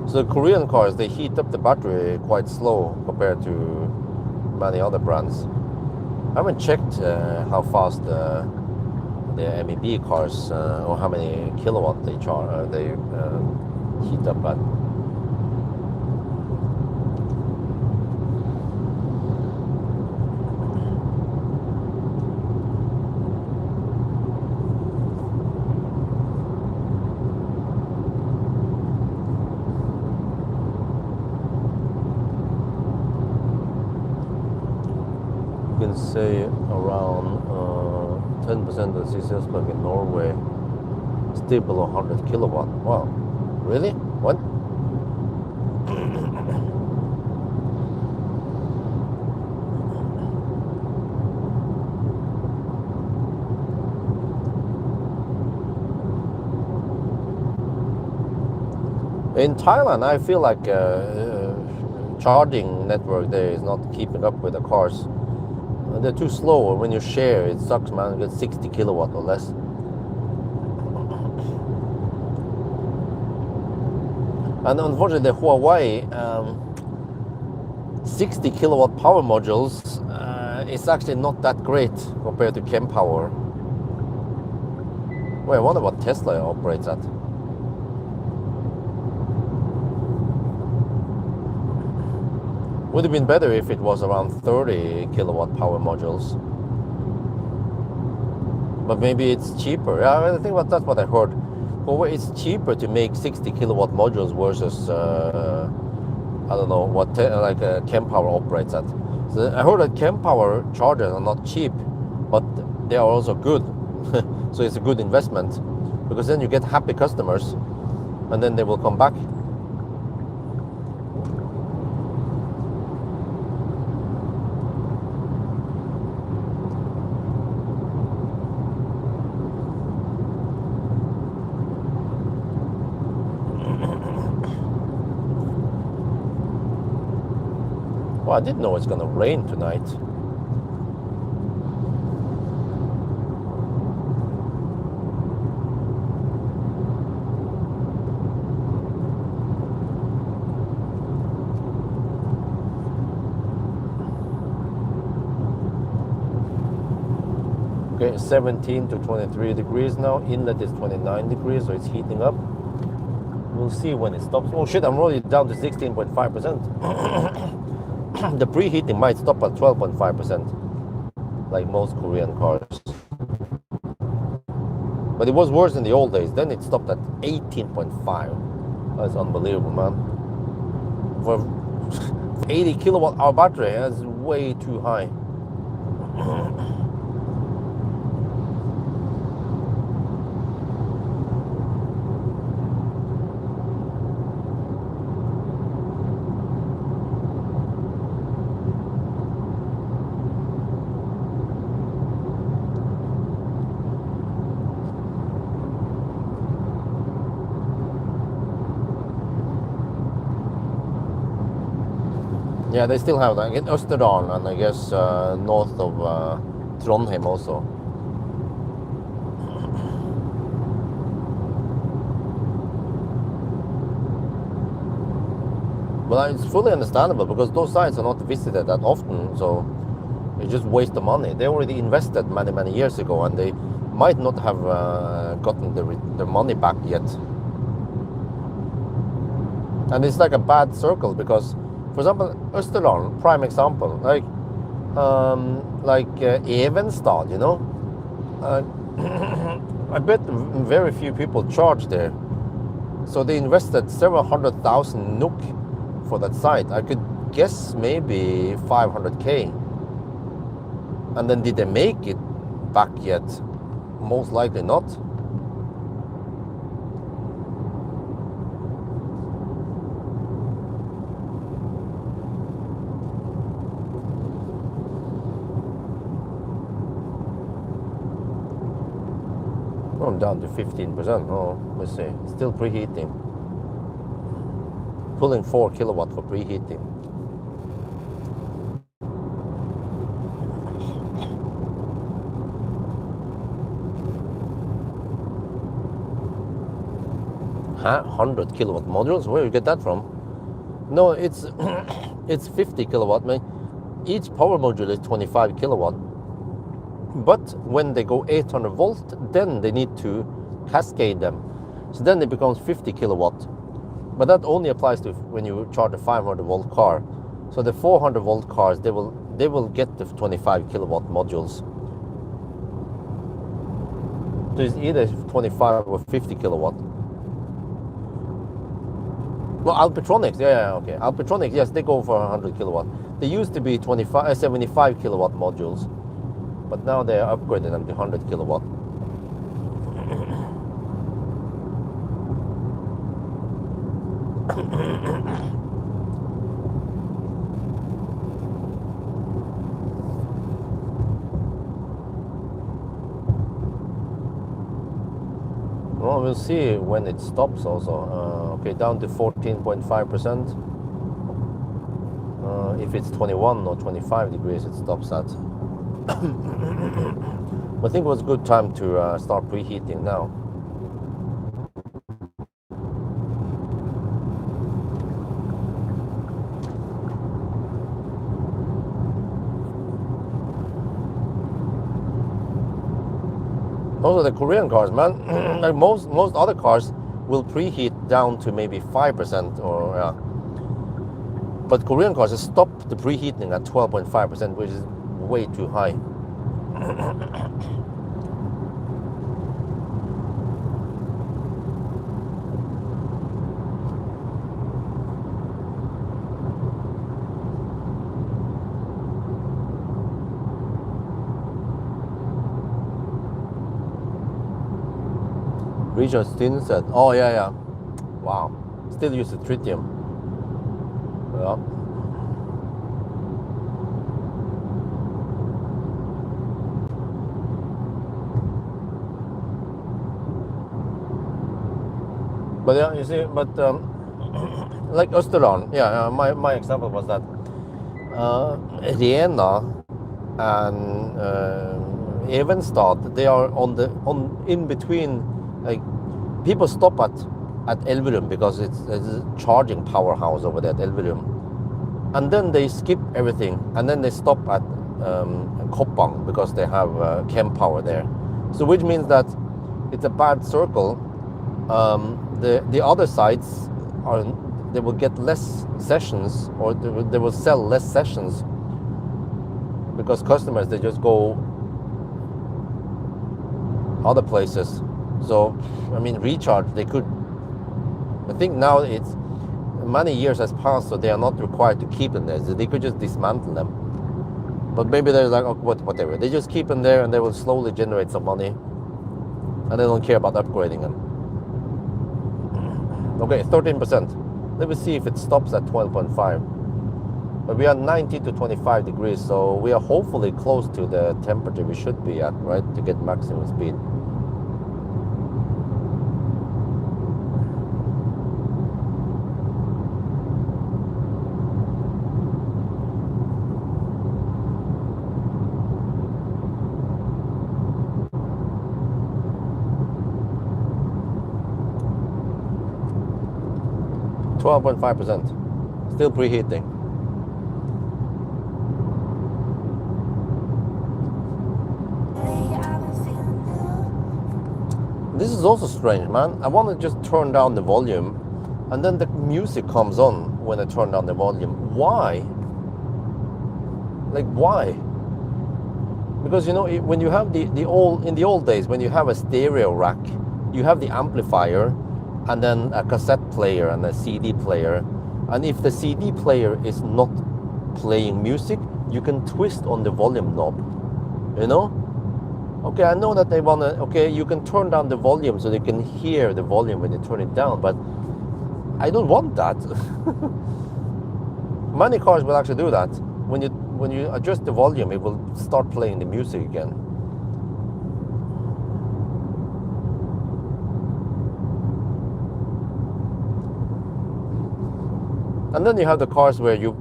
So the Korean cars, they heat up the battery quite slow compared to many other brands. I haven't checked how fast the MEB cars or how many kilowatt they heat up at. You can say around 10% of the CCS plug in Norway still below 100 kilowatt. Wow, really? What? In Thailand, I feel like charging network there is not keeping up with the cars. They're too slow. When you share, it sucks, man. You get 60 kilowatt or less. And unfortunately, the Huawei 60 kilowatt power modules is actually not that great compared to Kempower. Well, I wonder what Tesla operates at. Would have been better if it was around 30 kilowatt power modules. But maybe it's cheaper. Yeah, I think that's what I heard. Well, it's cheaper to make 60 kilowatt modules versus, I don't know, what Kempower operates at. So I heard that Kempower chargers are not cheap, but they are also good. So it's a good investment, because then you get happy customers and then they will come back. Well, I didn't know it's gonna rain tonight. 17 to 23 degrees now. Inlet is 29 degrees, so it's heating up. We'll see when it stops. Oh shit, I'm already down to 16.5%. The preheating might stop at 12.5%, like most Korean cars. But it was worse in the old days. Then it stopped at 18.5. That's unbelievable, man. For 80 kilowatt hour battery, that's way too high. Yeah, they still have that in Østerdalen and I guess north of Trondheim also. But it's fully understandable because those sites are not visited that often, so you just waste the money. They already invested many years ago and they might not have gotten their money back yet. And it's like a bad circle because, for example, Østerdalen, prime example, like Evenstad, you know. I bet very few people charge there. So they invested several 100,000 NOK for that site. I could guess maybe 500k. And then did they make it back yet? Most likely not. I'm down to 15%. Oh, let's see. Still preheating. Pulling 4 kilowatt for preheating. Huh? 100 kilowatt modules? Where do you get that from? No, it's it's 50 kilowatt. Each power module is 25 kilowatt. But when they go 800 volt, then they need to cascade them. So then it becomes 50 kilowatt. But that only applies to when you charge a 500 volt car. So the 400 volt cars, they will get the 25 kilowatt modules. So it's either 25 or 50 kilowatt. Well, Alpitronics, yeah, okay. Alpitronics, yes, they go for 100 kilowatt. They used to be 75 kilowatt modules. But now they are upgrading them to 100 kilowatt. Well, we'll see when it stops also. Okay, down to 14.5%. If it's 21 or 25 degrees, it stops at. I think it was a good time to start preheating now. Also, the Korean cars, man, like most other cars will preheat down to maybe 5% or yeah. But Korean cars stop the preheating at 12.5%, which is way too high. Richard Steen said, oh yeah. Wow. Still use the tritium. Yeah. But yeah, you see, but like Østerdalen, yeah, my example was that Rena and Evenstad, they are on in between. Like people stop at Elverum because it's a charging powerhouse over there at Elverum, and then they skip everything, and then they stop at Kopang because they have chem power there. So which means that it's a bad circle. The other sites are, they will get less sessions, or they will sell less sessions because customers, they just go other places. So I mean, recharge, they could, I think now it's many years has passed, so they are not required to keep them there, so they could just dismantle them. But maybe they're like, oh, whatever, they just keep them there and they will slowly generate some money, and they don't care about upgrading them. Okay, 13%. Let me see if it stops at 12.5. But we are 19 to 25 degrees, so we are hopefully close to the temperature we should be at, right, to get maximum speed. %, still preheating. This is also strange, man. I want to just turn down the volume, and then the music comes on when I turn down the volume. Why? Like, why? Because, you know, when you have in the old days, when you have a stereo rack, you have the amplifier, and then a cassette player and a CD player. And if the CD player is not playing music, you can twist on the volume knob, you know? Okay, I know that they want to, okay, you can turn down the volume so they can hear the volume when you turn it down, but I don't want that. Many cars will actually do that. When you adjust the volume, it will start playing the music again. And then you have the cars where you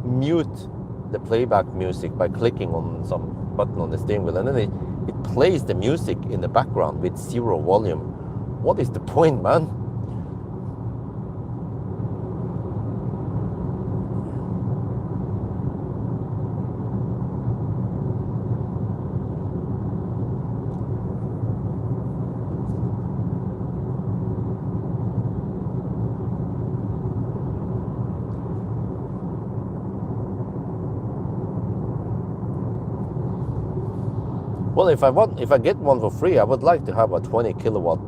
mute the playback music by clicking on some button on the steering wheel, and then it plays the music in the background with zero volume. What is the point, man? Well, if I get one for free, I would like to have a 20 kilowatt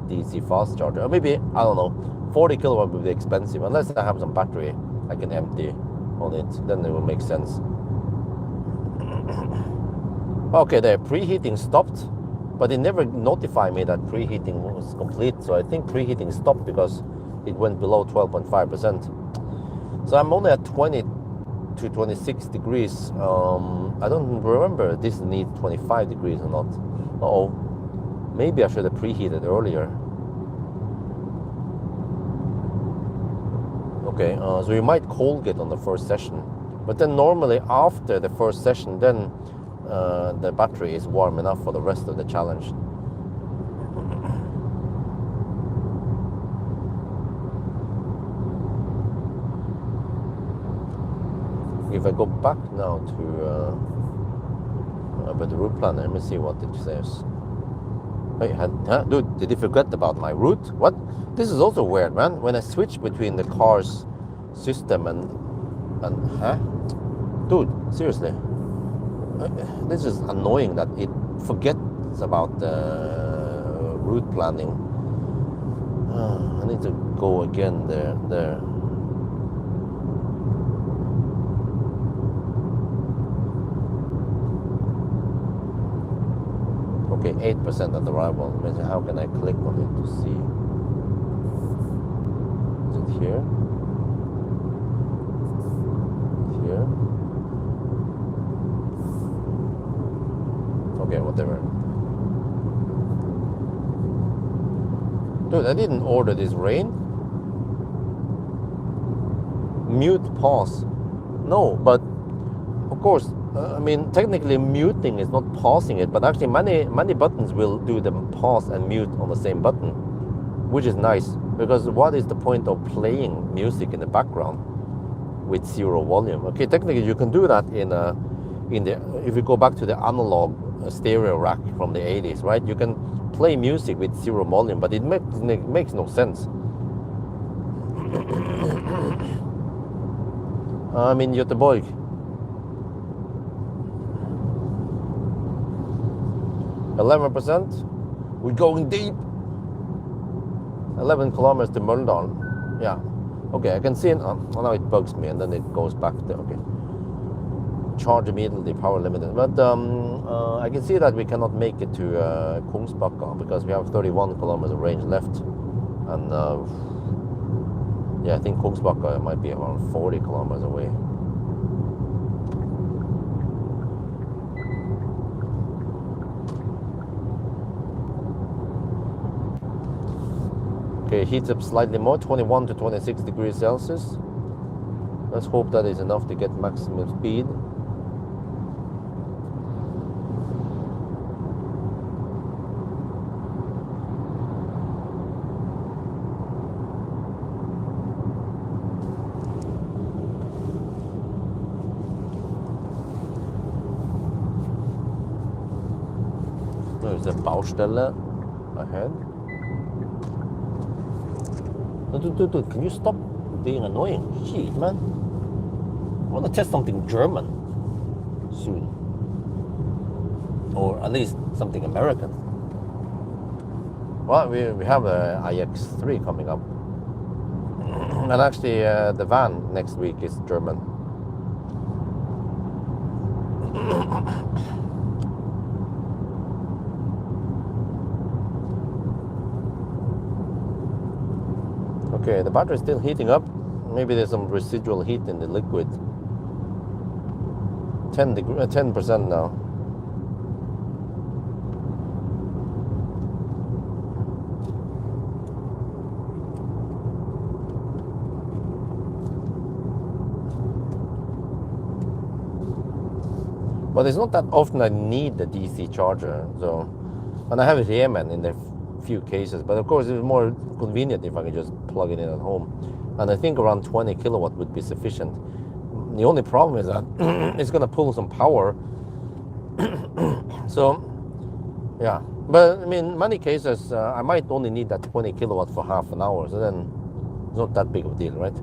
DC fast charger. Or maybe, I don't know, 40 kilowatt would be expensive. Unless I have some battery I can empty on it, then it will make sense. Okay, the preheating stopped, but it never notified me that preheating was complete. So I think preheating stopped because it went below 12.5%. So I'm only at 20 to 26 degrees. I don't remember this needs 25 degrees or not. Uh-oh, maybe I should have preheated earlier. Okay, so you might cold get on the first session, but then normally after the first session, then the battery is warm enough for the rest of the challenge. If I go back now to the route planner, let me see what it says. Hey, dude, did you forget about my route? What? This is also weird, man. When I switch between the car's system and dude, seriously, this is annoying that it forgets about the route planning. I need to go again there. Okay, 8% at arrival. How can I click on it to see? Is it here? Here? Okay, whatever. Dude, I didn't order this rain. Mute pause. No, but of course, I mean, technically muting is not pausing it, but actually many buttons will do the pause and mute on the same button, which is nice, because what is the point of playing music in the background with zero volume? Okay, technically you can do that in if you go back to the analog stereo rack from the 80s, right? You can play music with zero volume, but it makes no sense. I'm in Göteborg. 11%. We're going deep. 11 kilometers to Mölndal. Yeah. Okay, I can see it. Oh, now it bugs me, and then it goes back there. Okay. Charge immediately, power limited. But I can see that we cannot make it to Kungsbacka because we have 31 kilometers of range left. And yeah, I think Kungsbacka might be around 40 kilometers away. Okay, heats up slightly more, 21 to 26 degrees Celsius. Let's hope that is enough to get maximum speed. There's a Baustelle ahead. Dude, can you stop being annoying? Shit, man. I want to test something German soon. Or at least something American. Well, we have a iX3 coming up. And actually, the van next week is German. Okay, the battery is still heating up. Maybe there's some residual heat in the liquid. 10% now. But it's not that often I need the DC charger. So, and I have a Riemann in the few cases, but of course it's more convenient if I can just plug it in at home. And I think around 20 kilowatt would be sufficient. The only problem is that it's going to pull some power. So, yeah. But I mean, in many cases, I might only need that 20 kilowatt for half an hour. So then it's not that big of a deal, right?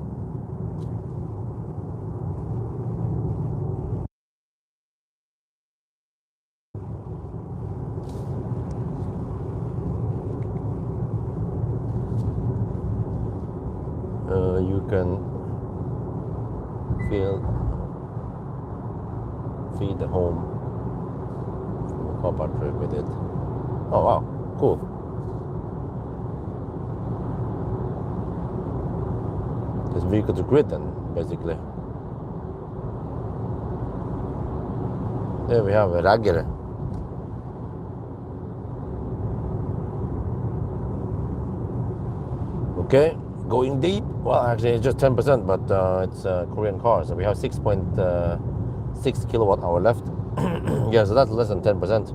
You can feed the home car battery with it. Oh wow, cool. It's vehicle to grid then, basically. There we have a Ragger. Okay. Going deep. Well, actually, it's just 10%, but it's a Korean car, so we have 6.6 kilowatt hour left. Yeah, so that's less than 10%.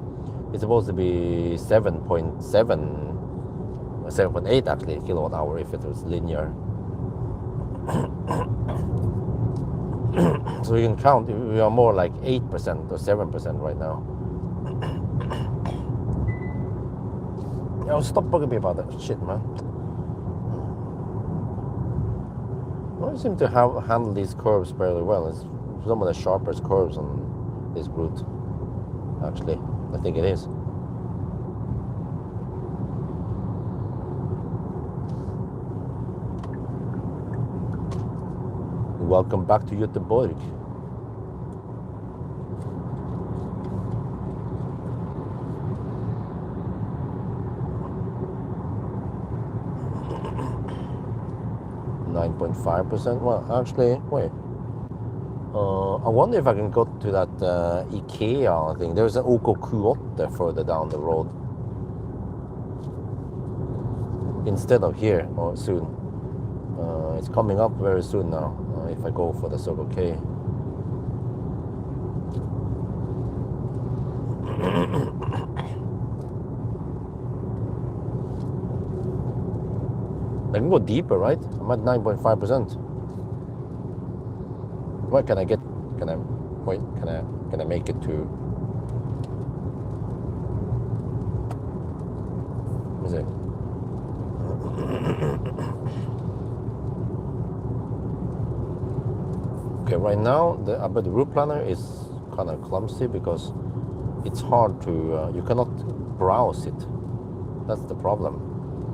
It's supposed to be 7.8 actually kilowatt hour if it was linear. So you can count. We are more like 8% or 7% right now. Oh, stop bugging me about that shit, man. I seem to handle these curves fairly well. It's some of the sharpest curves on this route. Actually, I think it is. Welcome back to Göteborg. .5%. Well, actually, wait. I wonder if I can go to that IKEA thing. There's an OK Q8 further down the road. Instead of here, or soon. It's coming up very soon now, if I go for the Circle K. I can go deeper, right? I'm at 9.5%. What can I get? Can I Wait, can I make it to? Is it? Okay, right now but the route planner is kind of clumsy because it's hard to you cannot browse it. That's the problem.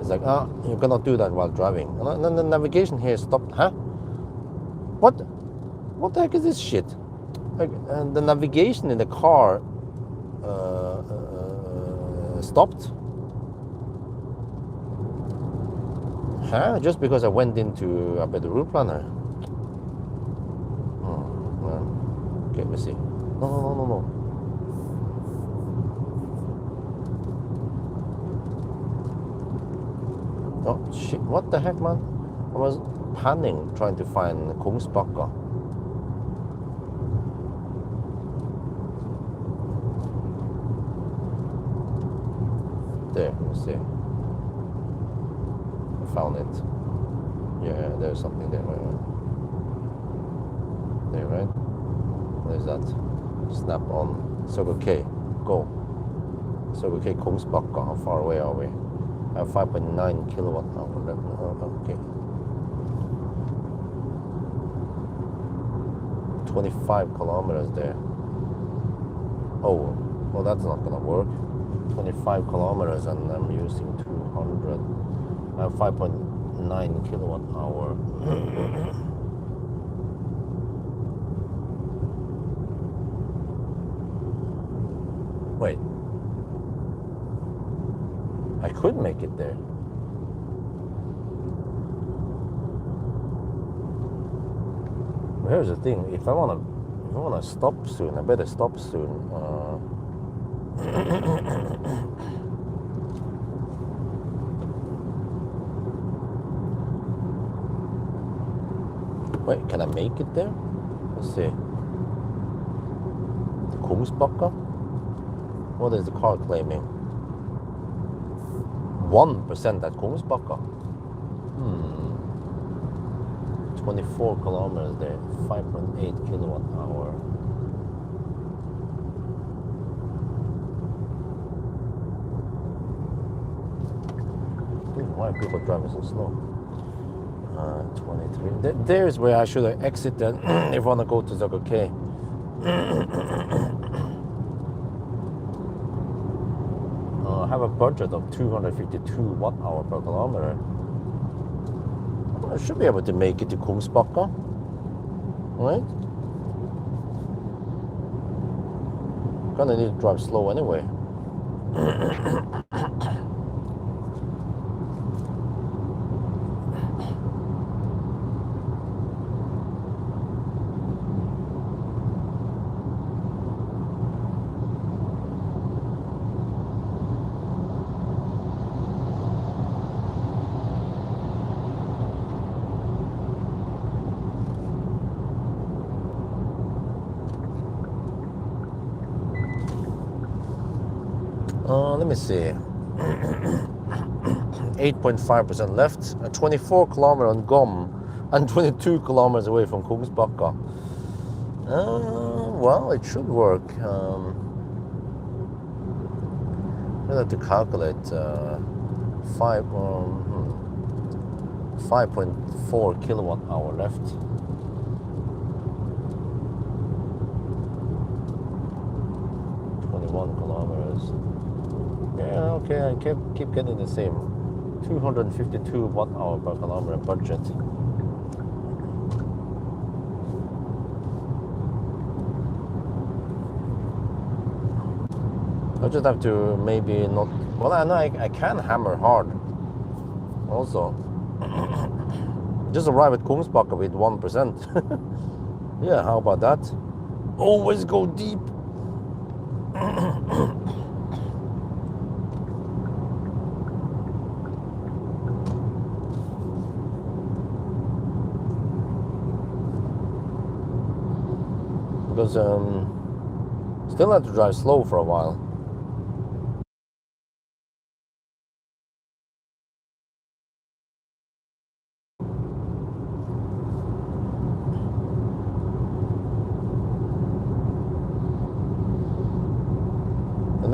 It's like you cannot do that while driving. And then the navigation here stopped. Huh? What the heck is this shit? Like, and the navigation in the car stopped. Huh? Just because I went into a better route planner. Okay, let's see. No. Oh shit! What the heck, man? I was panning trying to find Kungsbacka. There, let's see. I found it. Yeah, there's something there. There, right? There's that. Snap on. Circle K. Go. Circle K Kungsbacka. How far away are we? I have 5.9 kilowatt hour left. Okay. 25 kilometers there. Oh, well, that's not gonna work. 25 kilometers and I'm using 200. I have 5.9 kilowatt hour. Wait. I could make it there. But here's the thing: if I wanna stop soon, I better stop soon. Wait, can I make it there? Let's see. Kungsbacka? What is the car claiming? 1% at Kungsbacka. 24 kilometers there, 5.8 kilowatt hour. Why are people driving so slow? 23. There's where I should have exited if I want to go to Circle K. I have a budget of 252 watt hour per kilometer. I should be able to make it to Kungsbacka, right? Gonna need to drive slow anyway. Let me see. 8.5% left. 24 kilometers on Gom, and 22 kilometers away from Kungsbacka. Well, it should work. I have to calculate 5.4 kilowatt hour left. Kilometers. Yeah, okay, I keep getting the same. 252 watt hour per kilometer budget. I just have to maybe not. Well, I know I can hammer hard. Also, just arrive at Kungsbacka with 1%. Yeah, how about that? Always go deep. Because still have to drive slow for a while.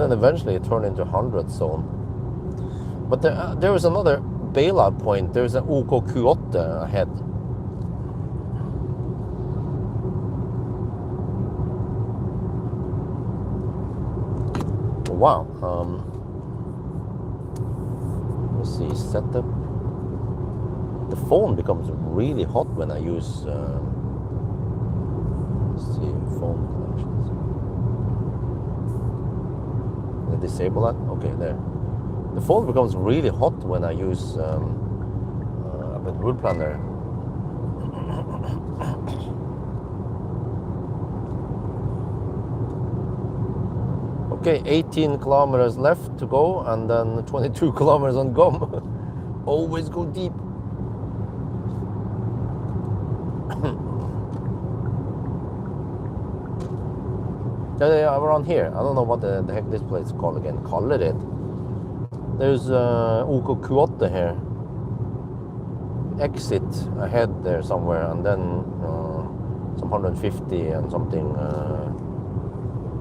then eventually it turned into 100 zone. But there was another bailout point. There's an OK Q8 ahead. Wow. Let's see, setup. The phone becomes really hot when I use. Let's see, phone connections. Did I disable that? Okay, there. The phone becomes really hot when I use a route planner. Okay, 18 kilometers left to go, and then 22 kilometers on gum. Always go deep. Yeah, around here. I don't know what the heck this place is called again. Kaller it. There's OK Q8 here. Exit ahead there somewhere, and then some 150 and something,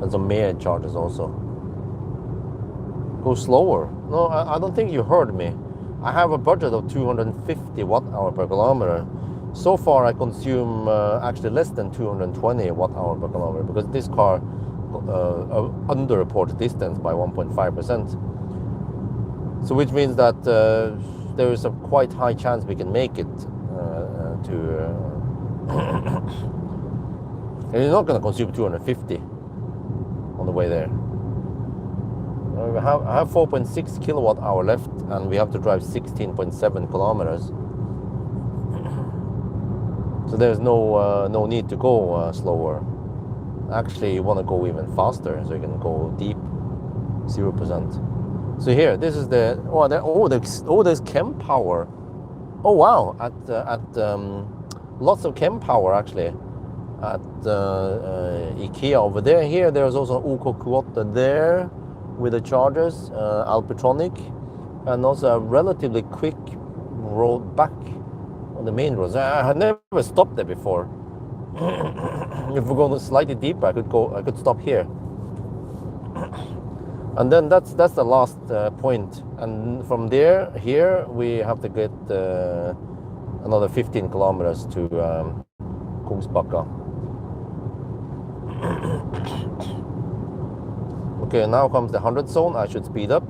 and some mere charges also. Go slower. No, I don't think you heard me. I have a budget of 250 watt-hour per kilometer. So far I consume actually less than 220 watt-hour per kilometer, because this car underreported distance by 1.5%. So which means that there is a quite high chance we can make it to... and you're not going to consume 250 on the way there. I have 4.6 kilowatt hour left, and we have to drive 16.7 kilometers. So there's no need to go slower. Actually, you want to go even faster, so you can go deep, 0%. So here, this is the there's chem power. Oh wow! At lots of chem power actually at IKEA over there. Here, there's also OK Q8 there with the chargers, Alpitronic, and also a relatively quick road back on the main roads. I had never stopped there before. If we're going slightly deeper, I could stop here. And then that's the last point. And from here we have to get another 15 kilometers to Kungsbacka. Okay, now comes the 100 zone. I should speed up.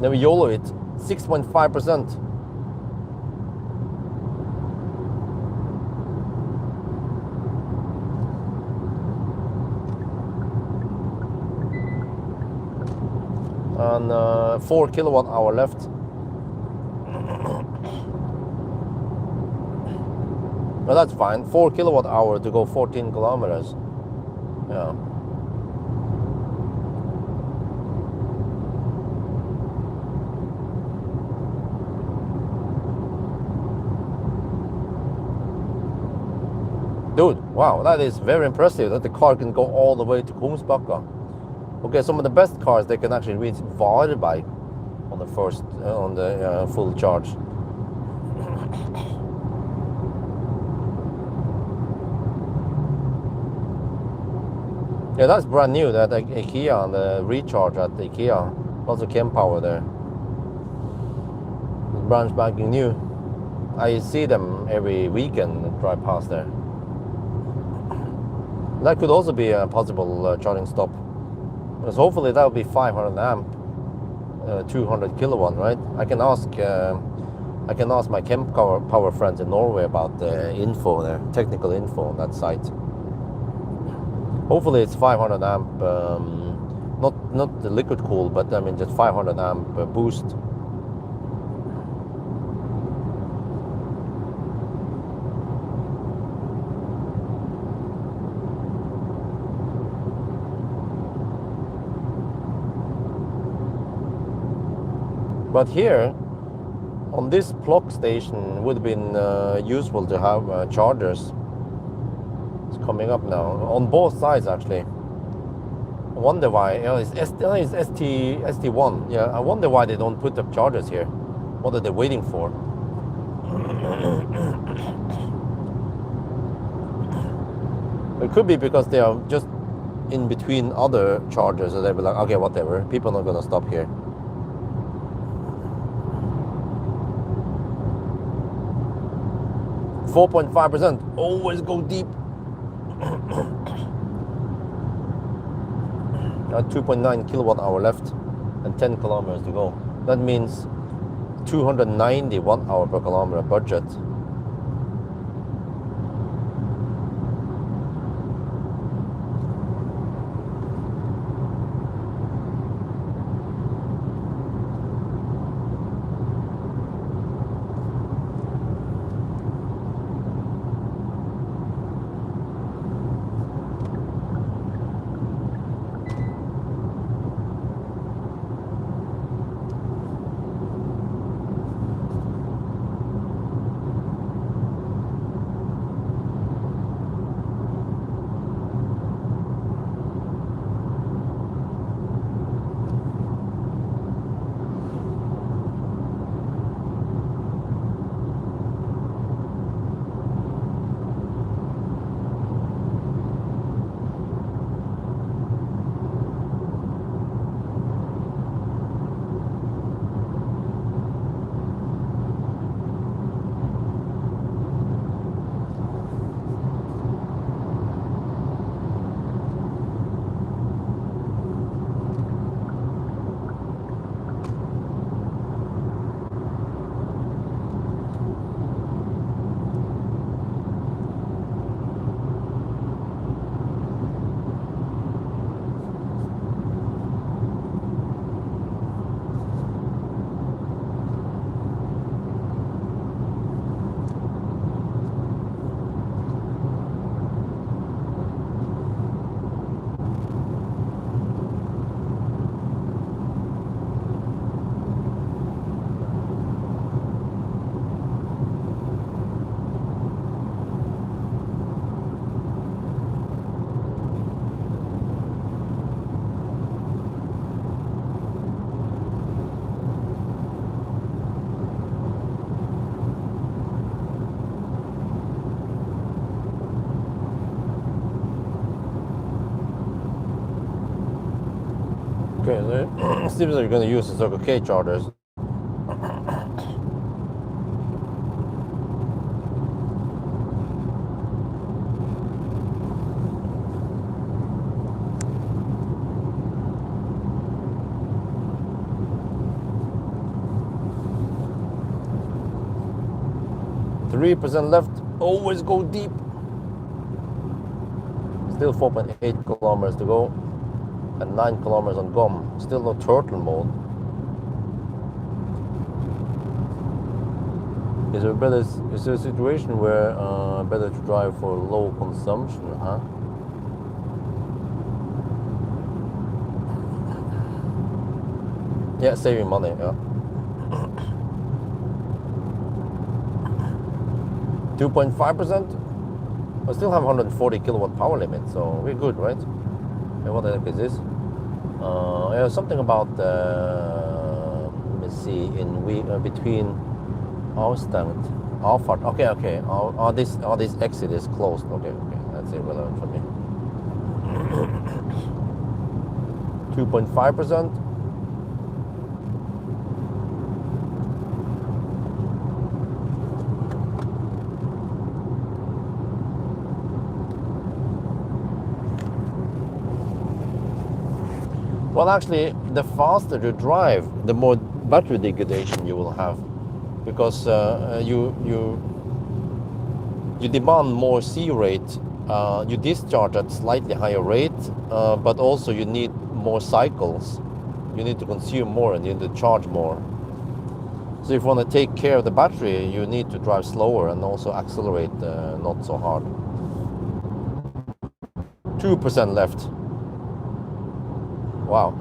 Then we YOLO it, 6.5%. And 4 kilowatt hour left. Well, that's fine. 4 kilowatt hour to go 14 kilometers. Yeah. Dude, wow, that is very impressive that the car can go all the way to Kungsbacka. Okay, some of the best cars, they can actually reach Varberg on the first, on the full charge. Yeah, that's brand new, that IKEA and the recharge at IKEA. Lots of chem power there. Brand spanking new. I see them every weekend drive past there. That could also be a possible charging stop. Because hopefully that will be 500 amp, 200 kilowatt, right? I can ask my chem power friends in Norway about the info there, technical info on that site. Hopefully it's 500 amp, not the liquid cool, but I mean just 500 amp boost. But here, on this plug station, would have been useful to have chargers. It's coming up now on both sides actually. I wonder why. It's ST1. Yeah, I wonder why they don't put up chargers here. What are they waiting for? It could be because they are just in between other chargers, and they'll be like, okay, whatever. People are not gonna stop here. 4.5%. Always go deep. 2.9 kilowatt hour left and 10 kilometers to go. That means 290 watt hour per kilometer budget. Okay, so it seems like you're going to use the Circle K chargers. %3 left. Always go deep. Still 4.8 kilometers to go. And 9 kilometers on GOM. Still no turtle mode. Is there a situation where better to drive for low consumption, huh? Yeah, saving money, yeah. 2.5%? I still have 140 kilowatt power limit, so we're good, right? And what the heck is this? Yeah, something about let me see, in between Avstand, Avfart. Okay. This exit is closed. Okay, that's irrelevant for me. 2.5%. Well, actually, the faster you drive, the more battery degradation you will have, because you demand more C rate. You discharge at slightly higher rate, but also you need more cycles. You need to consume more and you need to charge more. So if you want to take care of the battery, you need to drive slower and also accelerate not so hard. 2% left. Wow.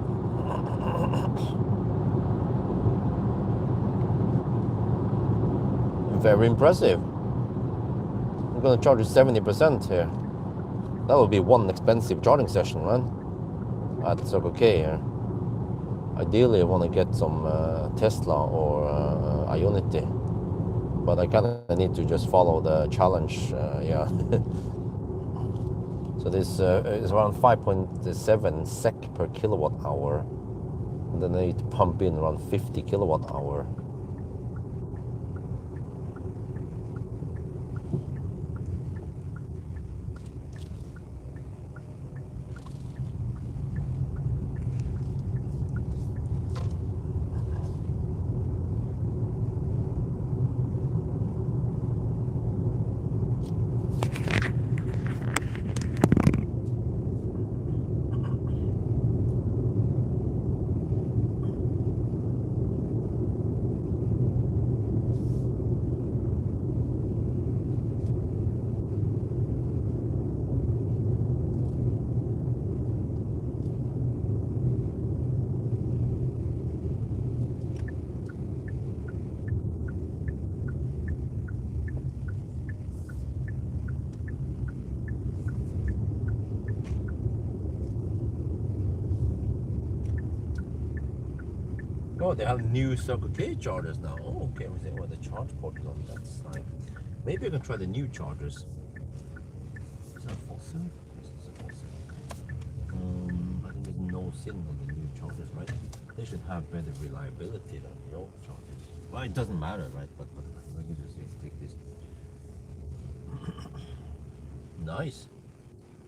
Very impressive. I'm gonna charge you 70% here. That will be one expensive charging session, right? At Circle K here. Ideally, I want to get some Tesla or Ionity, but I kind of need to just follow the challenge. Yeah. So this is around 5.7 sec per kilowatt hour. And then I need to pump in around 50 kilowatt hour. Oh, they have new Circle K chargers now. Oh, okay. We say, well, the charge port is on that side. Maybe I can try the new chargers. Is that fossil? This is a fossil. I think there's no signal on the new chargers, right? They should have better reliability than the old chargers. Well, it doesn't matter, right? But let me just take this. Nice.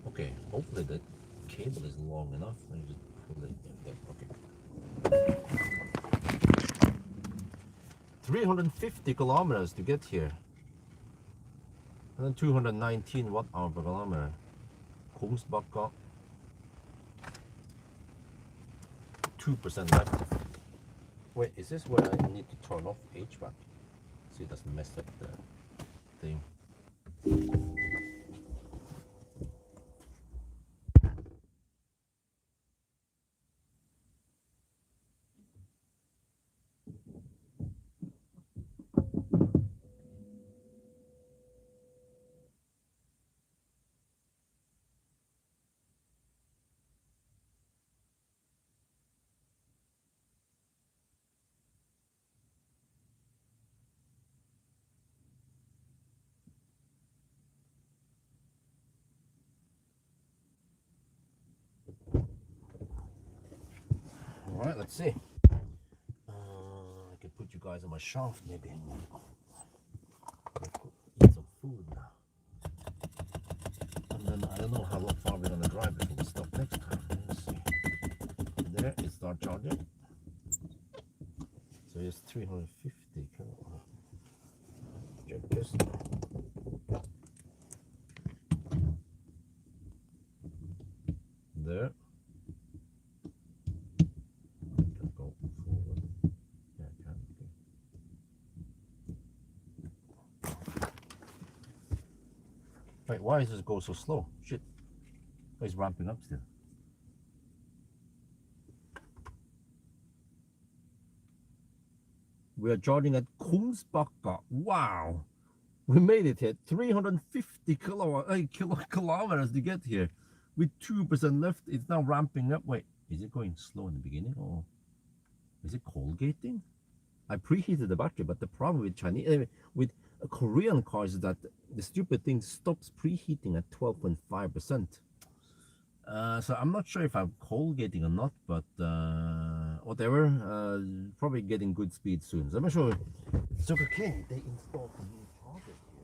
Okay, hopefully the cable is long enough. Let me just pull it in there. Okay. 350 kilometers to get here. And then 219 watt-hour per kilometer. Kungsbacka. 2% left. Wait, is this where I need to turn off HVAC? So it doesn't mess up the thing. Alright, let's see. I can put you guys on my shaft maybe. Eat some food now. And then I don't know how far we're gonna drive before we stop next time. Let's see. There, it start charging. So it's 350 kilowatt. Check this. There. Can go forward. Yeah, I can. Okay. Wait, why does it go so slow? Shit. Oh, it's ramping up still. We are charging at Kungsbacka. Wow. We made it here. 350 kilometers to get here. With 2% left, it's now ramping up. Wait, is it going slow in the beginning or is it cold gating? I preheated the battery, but the problem with with Korean cars is that the stupid thing stops preheating at 12.5%. So I'm not sure if I'm cold gating or not, but whatever. Probably getting good speed soon. So I'm not sure. It's okay. They installed the new chargers here.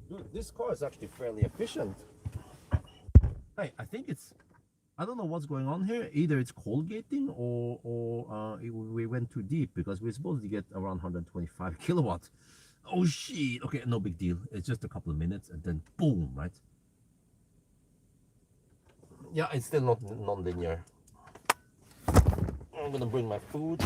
Dude, this car is actually fairly efficient. Hey, I think it's, I don't know what's going on here. Either it's cold gating or we went too deep because we're supposed to get around 125 kilowatts. Oh shit. Okay, no big deal. It's just a couple of minutes and then boom, right? Yeah, it's still not non-linear. I'm gonna bring my food.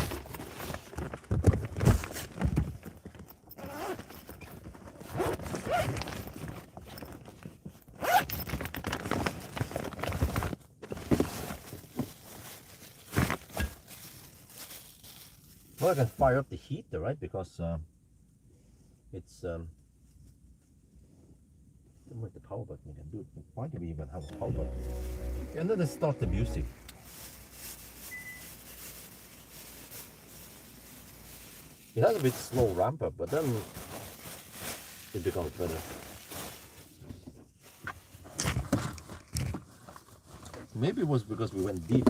Well, I can fire up the heater, right? Because It's with the power button again. Dude, why do we even have a power button? And then let's start the music. It has a bit slow ramp up, but then it becomes better. Maybe it was because we went deep.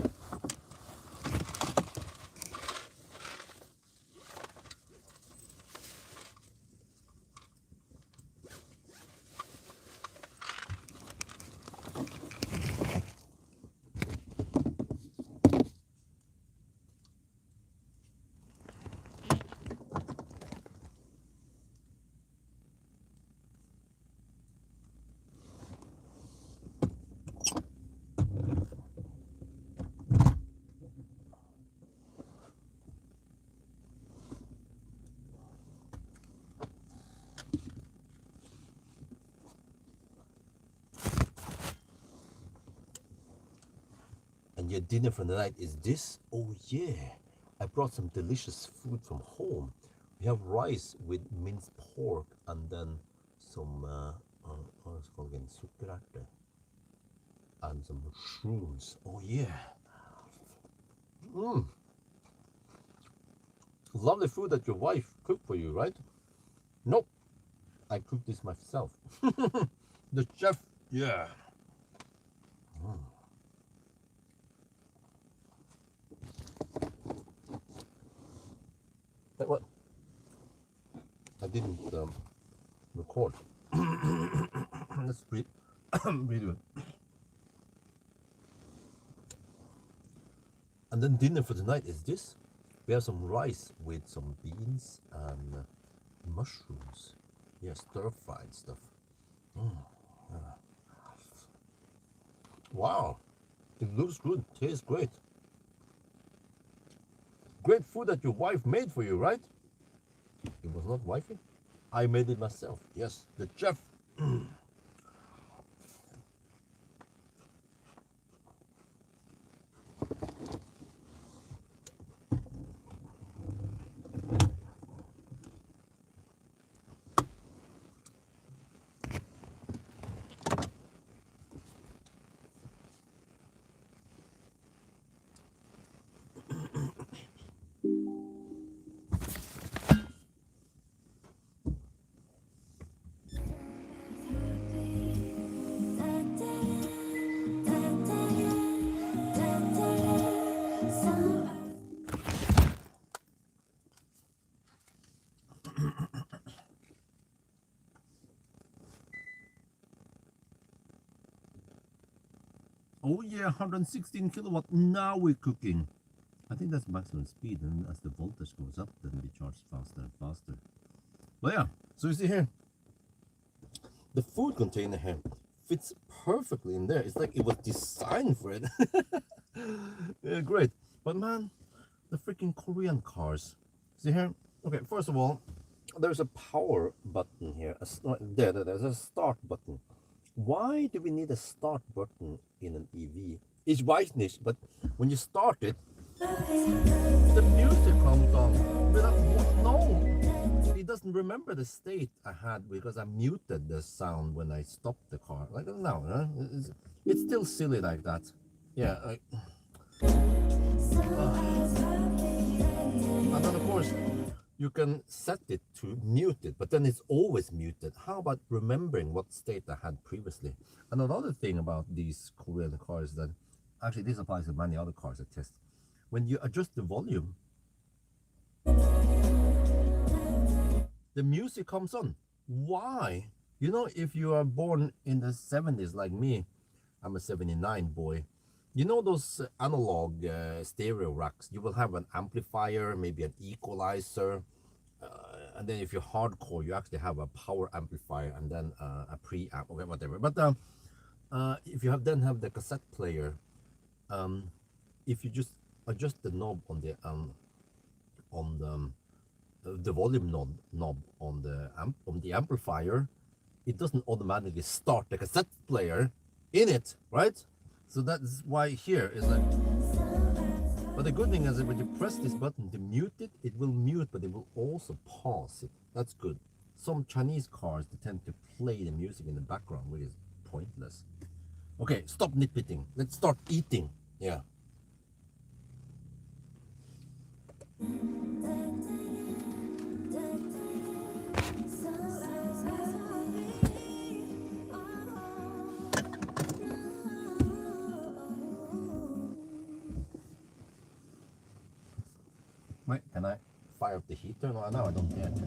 And your dinner for the night is this? Oh yeah, I brought some delicious food from home. We have rice with minced pork and then some, what is it called again? Sukkererte. And some mushrooms. Oh yeah. Mmm. Lovely food that your wife cooked for you, right? Nope. I cooked this myself. The chef, yeah. Mm. What? I didn't record. Let's breathe. Breathe good. And then dinner for tonight is this. We have some rice with some beans and mushrooms. Yeah, stir-fried stuff. Mm. Yeah. Wow, it looks good, tastes great. Great food that your wife made for you, right? It was not wifey. I made it myself. Yes, the chef. Oh yeah, 116 kilowatt. Now we're cooking. I think that's maximum speed, and as the voltage goes up, then we charge faster and faster. But yeah, so you see here, the food container here fits perfectly in there. It's like it was designed for it. Yeah, great. But man, the freaking Korean cars. See here? Okay, first of all, there's a power button here. There's a start button. Why do we need a start button in an EV? It's white niche, but when you start it, the music comes on. No, it doesn't remember the state I had because I muted the sound when I stopped the car. Like no, it's still silly like that. Yeah. And then of course you can set it to mute it, but then it's always muted. How about remembering what state I had previously? And another thing about these Korean cars that actually this applies to many other cars I test. When you adjust the volume, the music comes on. Why? You know, if you are born in the 70s like me, I'm a 79 boy. You know those analog stereo racks? You will have an amplifier, maybe an equalizer, and then if you're hardcore, you actually have a power amplifier and then a preamp, okay, whatever. But if you then have the cassette player, if you just adjust the knob on the volume knob on the amplifier, it doesn't automatically start the cassette player in it, right? So that's why here is like. But the good thing is that when you press this button to mute it, it will mute, but it will also pause it. That's good. some Chinese cars, they tend to play the music in the background, which is pointless. Okay, stop nitpicking. Let's start eating. Yeah. Wait, can I fire up the heater? No, I don't dare to.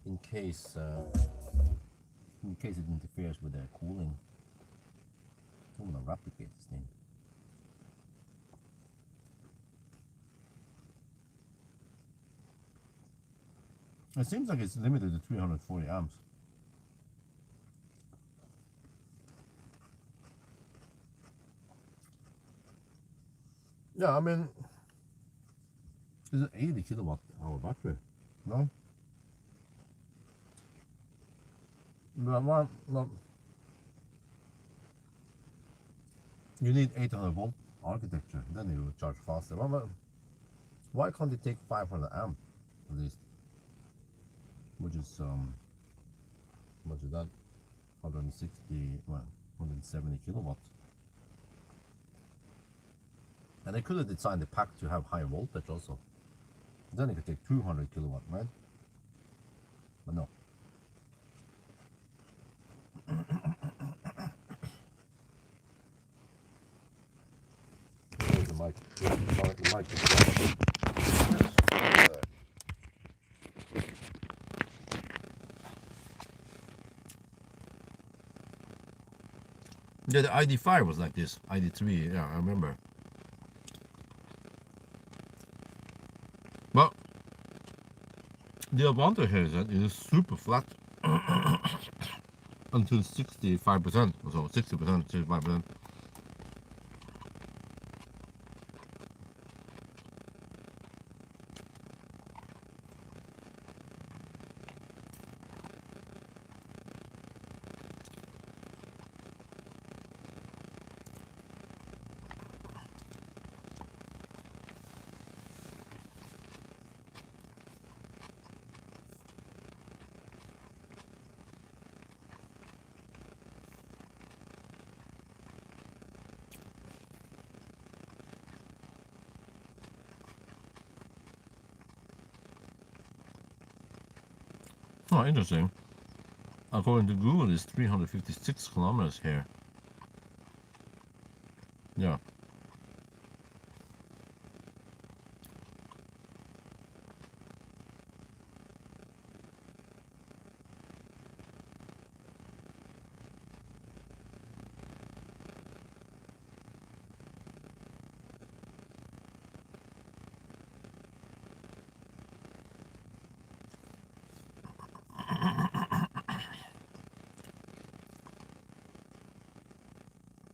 In case it interferes with the cooling. I want to replicate this thing. It seems like it's limited to 340 amps. Yeah, I mean, it's an 80 kilowatt hour battery. No? No. You need 800 volt architecture, then it will charge faster. Why can't it take 500 amp at least? Which is what is that? 160, well, 170 kilowatts. And they could have designed the pack to have higher voltage also. Then it could take 200 kilowatt, right? But no. Where's the mic? The mic is yeah, the ID5 was like this. ID3, yeah, I remember. Well, the advantage here is that it is super flat until 65%, or so 60%, 65%. Oh, interesting. According to Google, it's 356 kilometers here. Yeah.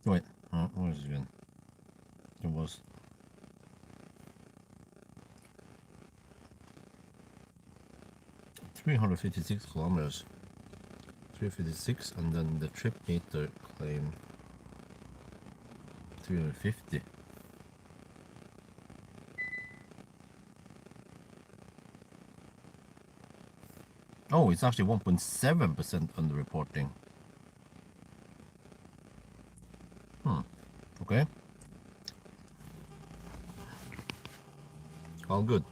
Wait, what is it again? It was 356 kilometers. 356, and then the trip meter claim 350. Oh, it's actually 1.7% underreporting. Okay. All good.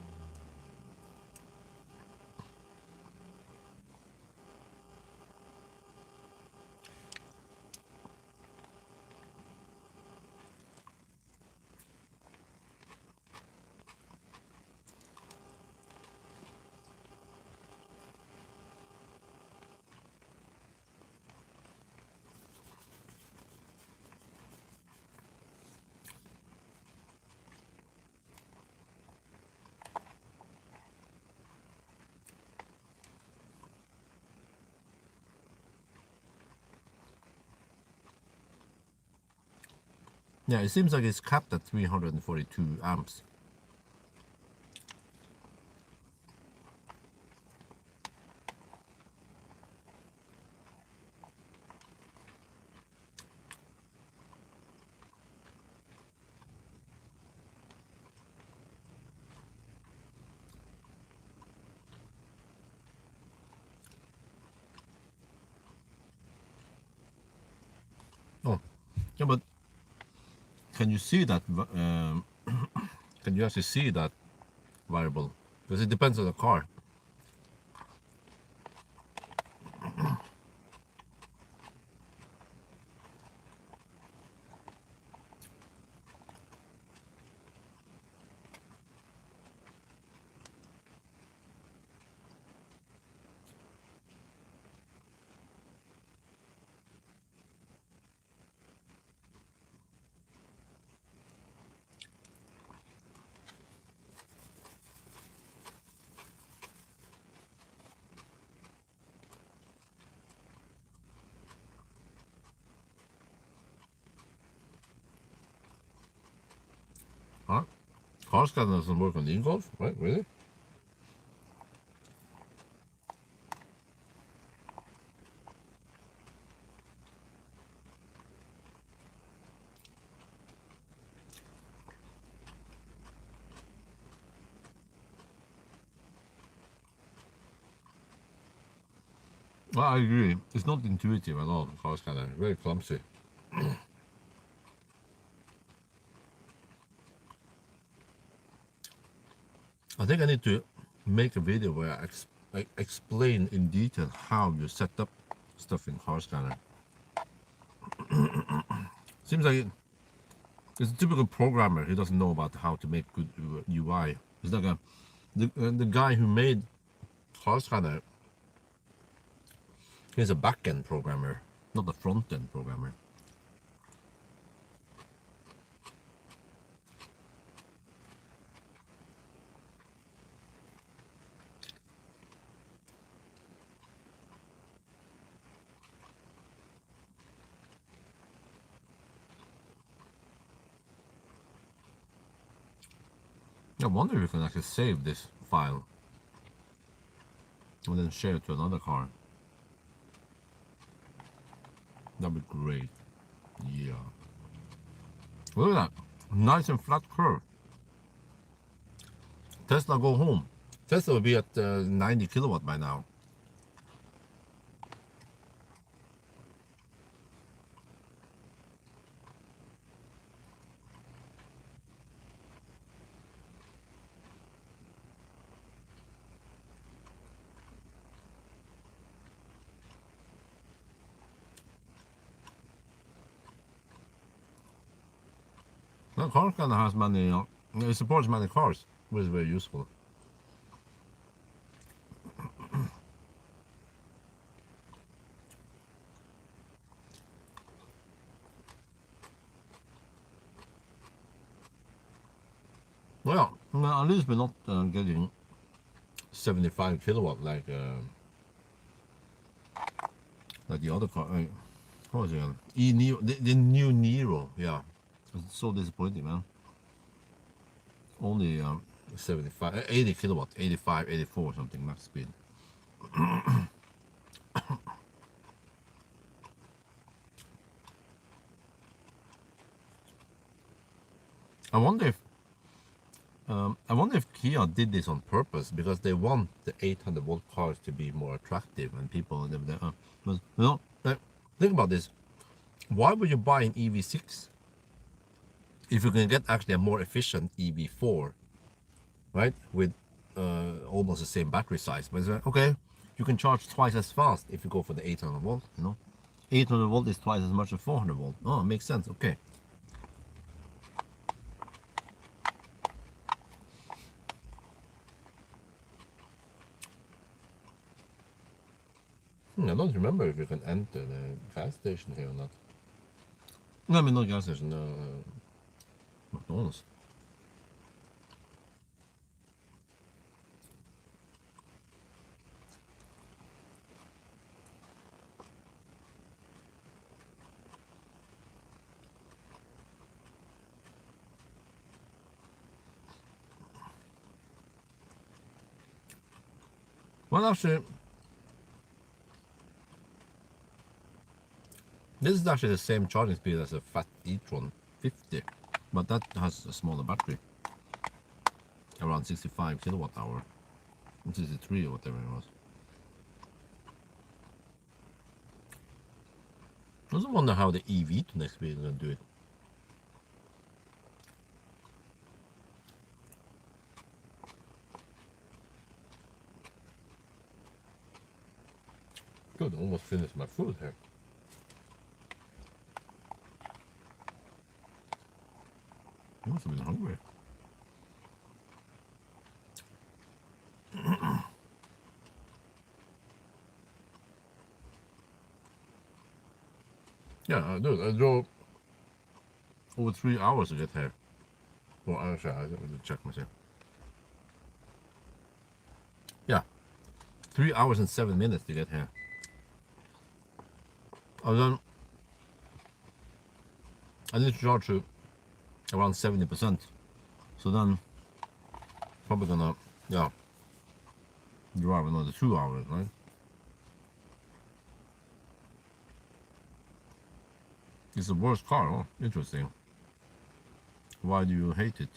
Yeah, it seems like it's capped at 342 amps. Yeah, but can you see that? Can you actually see that variable? Because it depends on the car. Huh? Car scanner doesn't work on the e-golf, right? Really? Well, I agree. It's not intuitive at all. Car scanner, very clumsy. I think I need to make a video where I explain in detail how you set up stuff in car scanner. Seems like it's a typical programmer. He doesn't know about how to make good UI. It's like the guy who made car scanner. He's a back-end programmer, not a front-end programmer. I wonder if you can actually save this file and then share it to another car. That'd be great. Yeah. Look at that. Nice and flat curve. Tesla go home. Tesla will be at 90 kilowatt by now. The car kind of has many, it supports many cars, which is very useful. Well, at least we're not getting 75 kilowatt like the other car. What was it? Neo, the new Nero. Yeah, it's so disappointing, man. Only 75, 80 kilowatt, 85, 84 something max speed. I wonder if Kia did this on purpose because they want the 800 volt cars to be more attractive and people. Think about this. Why would you buy an EV6 if you can get actually a more efficient EV4, right? With almost the same battery size. But it's like, okay, you can charge twice as fast if you go for the 800 volt, 800 volt is twice as much as 400 volt. Oh, it makes sense, okay. I don't remember if you can enter the gas station here or not. No, I mean not gas station, McDonald's. Well, actually, this is actually the same charging speed as a Fat e-tron 50, but that has a smaller battery, around 65 kilowatt hour, 63 or whatever it was. also wonder how the EV next week is going to do it. Good, almost finished my food here. I must have been hungry. Yeah, I drove over 3 hours to get here. Well, actually, I have to check myself. Yeah, 3 hours and 7 minutes to get here. I need to charge to around 70%. So then, probably gonna, drive another 2 hours, right? It's the worst car, oh, interesting. Why do you hate it?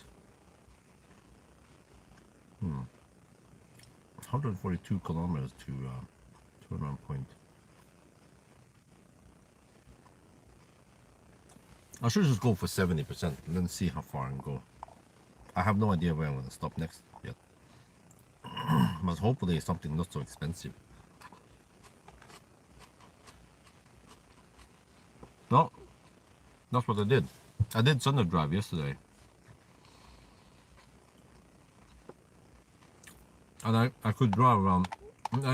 142 kilometers to turnaround point. I should just go for 70% and then see how far I can go. I have no idea where I'm going to stop next yet. But hopefully something not so expensive. No, that's what I did. I did Sunday drive yesterday. And I could drive around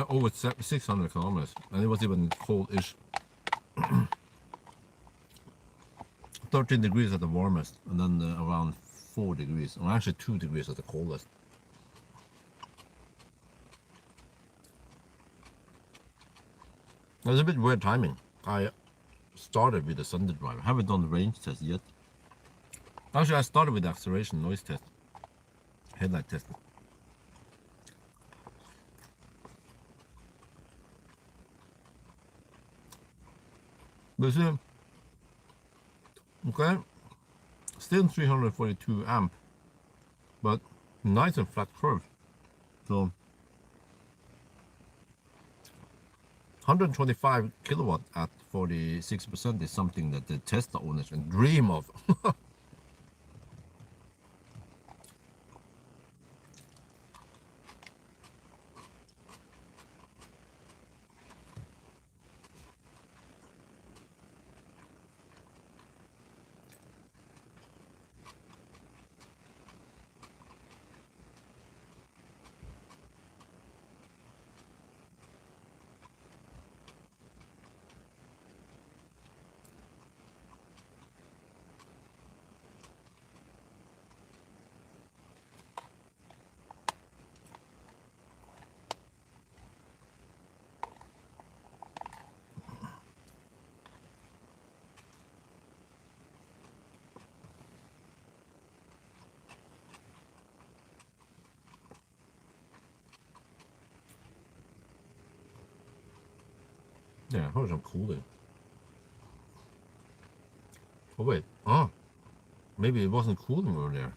over 600 kilometers. And it was even cold-ish. 13 degrees at the warmest, and then around 4 degrees, or actually 2 degrees at the coldest. It was a bit weird timing. I started with the Sunday drive. I haven't done the range test yet. Actually, I started with the acceleration noise test, headlight test. But see, okay, still 342 amp, but nice and flat curve. So 125 kilowatt at 46% is something that the Tesla owners can dream of. Yeah, I heard some cooling. Oh wait, maybe it wasn't cooling earlier.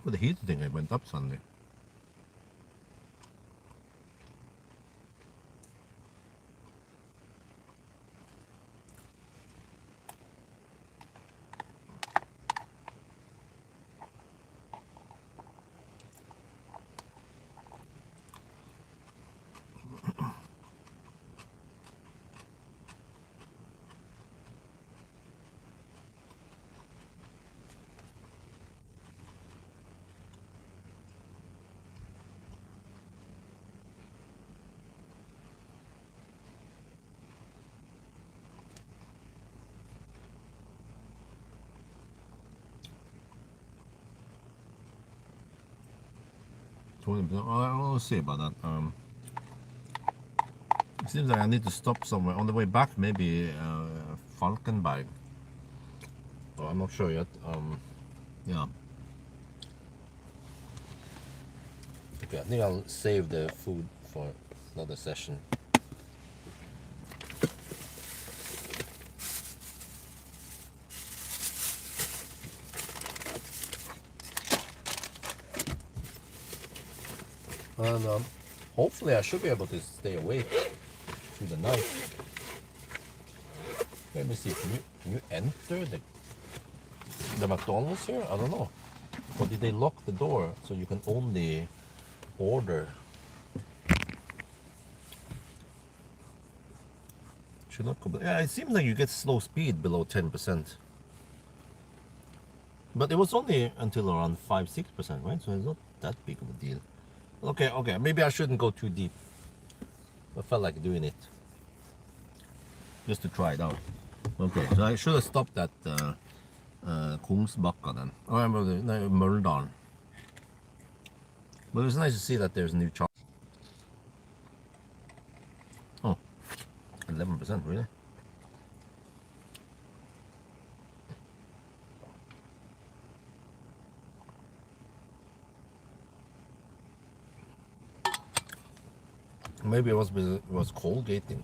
But the heat thing, it went up suddenly. I'll see about that. It seems like I need to stop somewhere on the way back. Maybe Falkenberg. Oh, I'm not sure yet. Yeah. Okay, I think I'll save the food for another session. And hopefully I should be able to stay awake through the night. Let me see. Can you enter the McDonald's here? I don't know. Or did they lock the door so you can only order? Should not go. Yeah, it seems like you get slow speed below 10%. But it was only until around 5-6%, right? So it's not that big of a deal. Okay. Maybe I shouldn't go too deep. I felt like doing it just to try it out. Okay, so I should have stopped at Kungsbakka then. Oh, I remember Møldalen. But it was nice to see that there's a new charge. Oh, 11%, really? Maybe it was because it was cold gating.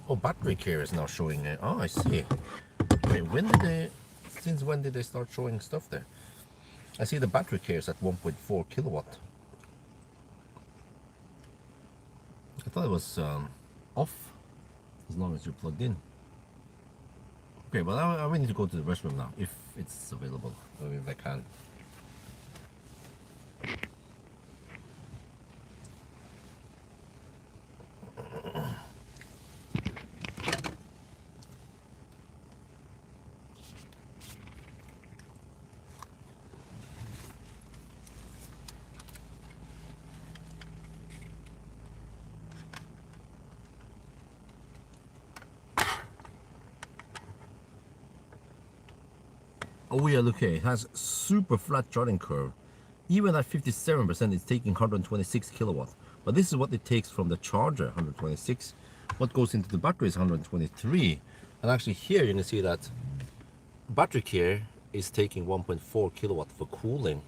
Oh, battery care is now showing it. Oh, I see. Wait, since when did they start showing stuff there? I see the battery care is at 1.4 kilowatt. I thought it was off as long as you're plugged in. Okay, well, I need to go to the restroom now if it's available, or if I can. Oh yeah, look here, it has super flat charging curve. Even at 57%, it's taking 126 kilowatt. But this is what it takes from the charger, 126. What goes into the battery is 123. And actually here you can see that battery care is taking 1.4 kilowatt for cooling.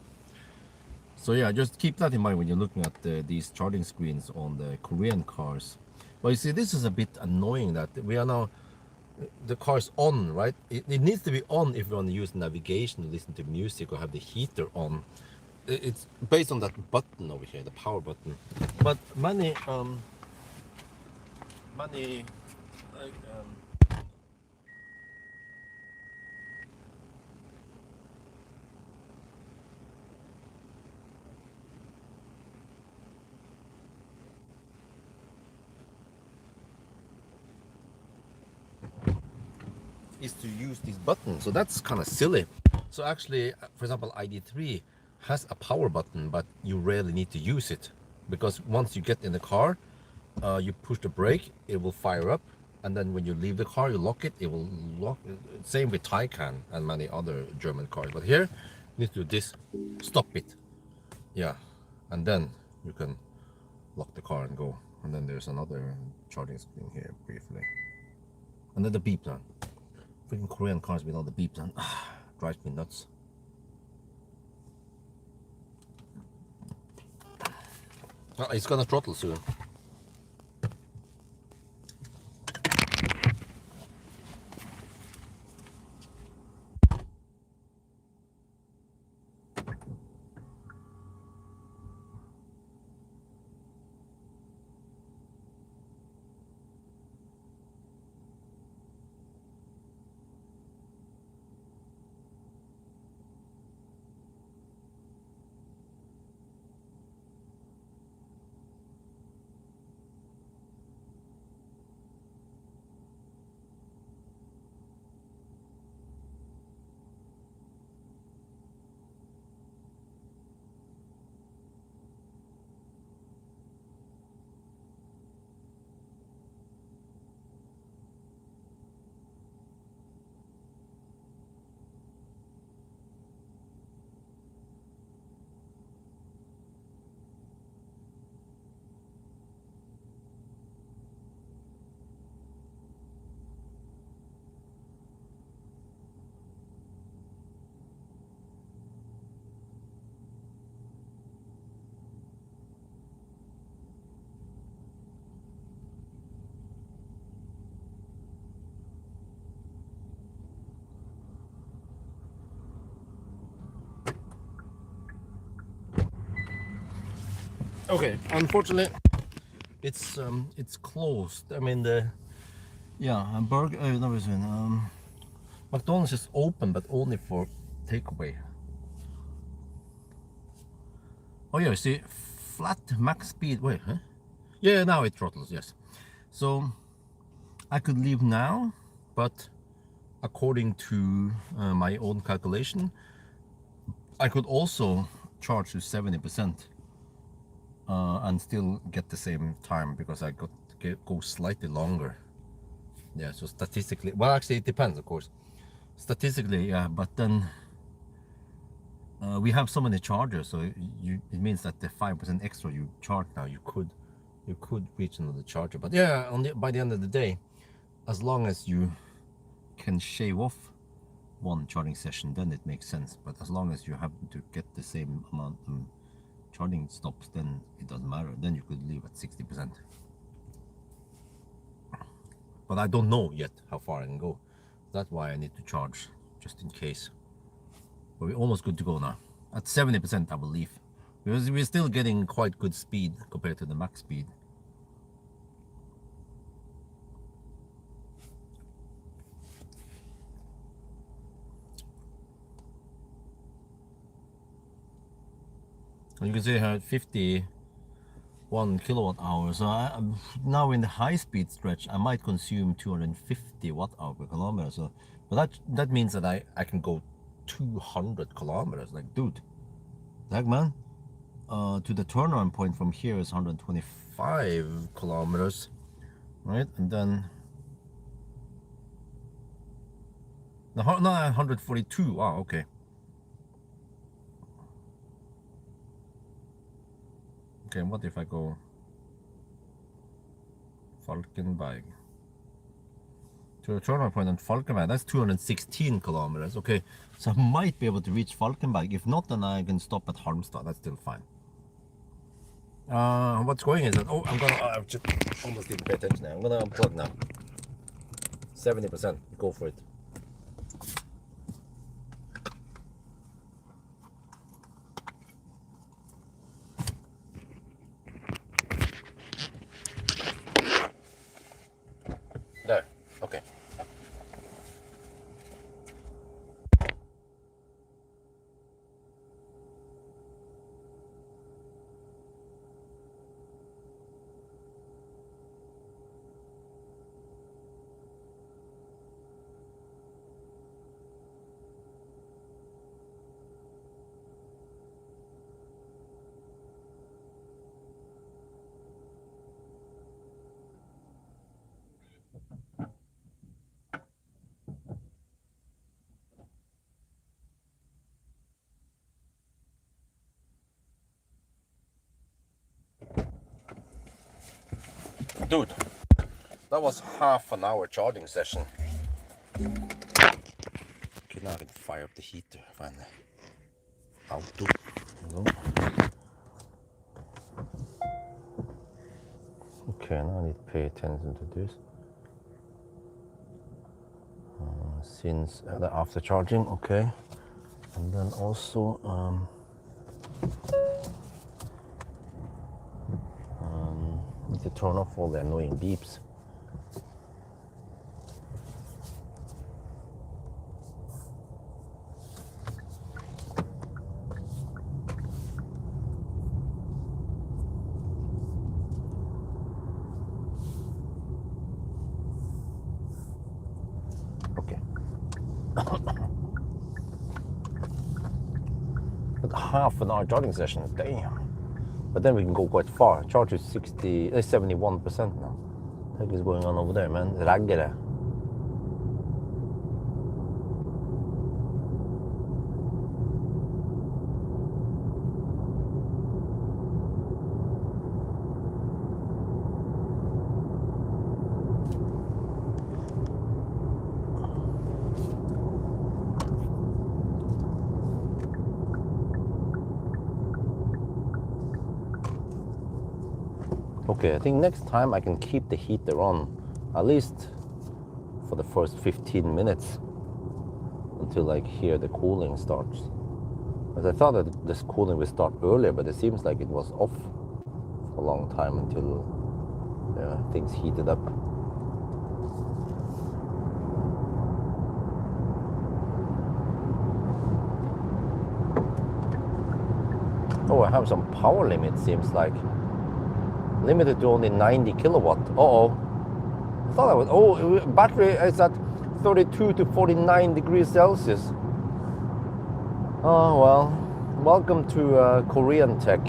So yeah, just keep that in mind when you're looking at these charging screens on the Korean cars. But you see, this is a bit annoying that we are now, the car's on, right? It needs to be on if you want to use navigation, listen to music, or have the heater on. It's based on that button over here, the power button. But many like, is to use these buttons. So that's kind of silly. So actually, for example, ID3 has a power button, but you rarely need to use it because once you get in the car, you push the brake, it will fire up, and then when you leave the car, you lock it, it will lock. Same with Taycan and many other German cars. But here, you need to do this, stop it, yeah, and then you can lock the car and go. And then there's another charging screen here briefly, and then the beep lamp. Freaking Korean cars with all the beeps and drives me nuts. Oh, it's gonna throttle soon. Okay, unfortunately, it's closed. I mean McDonald's is open, but only for takeaway. Oh yeah, you see, flat max speed. Wait, huh? Yeah, now it throttles. Yes, so I could leave now, but according to my own calculation, I could also charge to 70% and still get the same time because I go slightly longer. Yeah, so statistically, well, actually, it depends, of course. Statistically, yeah, but then we have so many chargers, so it means that the 5% extra you charge now, you could reach another charger. But yeah, by the end of the day, as long as you can shave off one charging session, then it makes sense. But as long as you have to get the same amount of charging stops, then it doesn't matter. Then you could leave at 60%. But I don't know yet how far I can go. That's why I need to charge just in case. But we're almost good to go now. At 70% I will leave. Because we're still getting quite good speed compared to the max speed. And you can see here at 51 kilowatt hours. So I'm now in the high speed stretch, I might consume 250 watt hour per kilometer. So, but that means that I can go 200 kilometers. Like, dude, heck, man. To the turnaround point from here is 125 kilometers, right? And then no, 142. Wow, okay. Okay, what if I go Falkenberg to the turnaround point on Falkenberg? That's 216 kilometers. Okay, so I might be able to reach Falkenberg. If not, then I can stop at Halmstad. That's still fine. What's going is that I just almost didn't pay attention now. I'm gonna unplug now. 70%. Go for it. There. Okay. Dude, that was half an hour charging session. Okay, now I can fire up the heater finally. Auto. No. Okay, now I need to pay attention to this. Since the after charging, okay. And then also need to turn off all the annoying beeps. Okay. But half an hour charging session, damn. But then we can go quite far. Charge is 71% now. What the heck is going on over there, man? Ragger det. Okay, I think next time I can keep the heater on, at least for the first 15 minutes until like here the cooling starts. But I thought that this cooling would start earlier, but it seems like it was off long time until things heated up. Oh, I have some power limit, seems like. Limited to only 90 kilowatt. Uh-oh. I thought I was... Oh, battery is at 32 to 49 degrees Celsius. Oh, well. Welcome to Korean tech.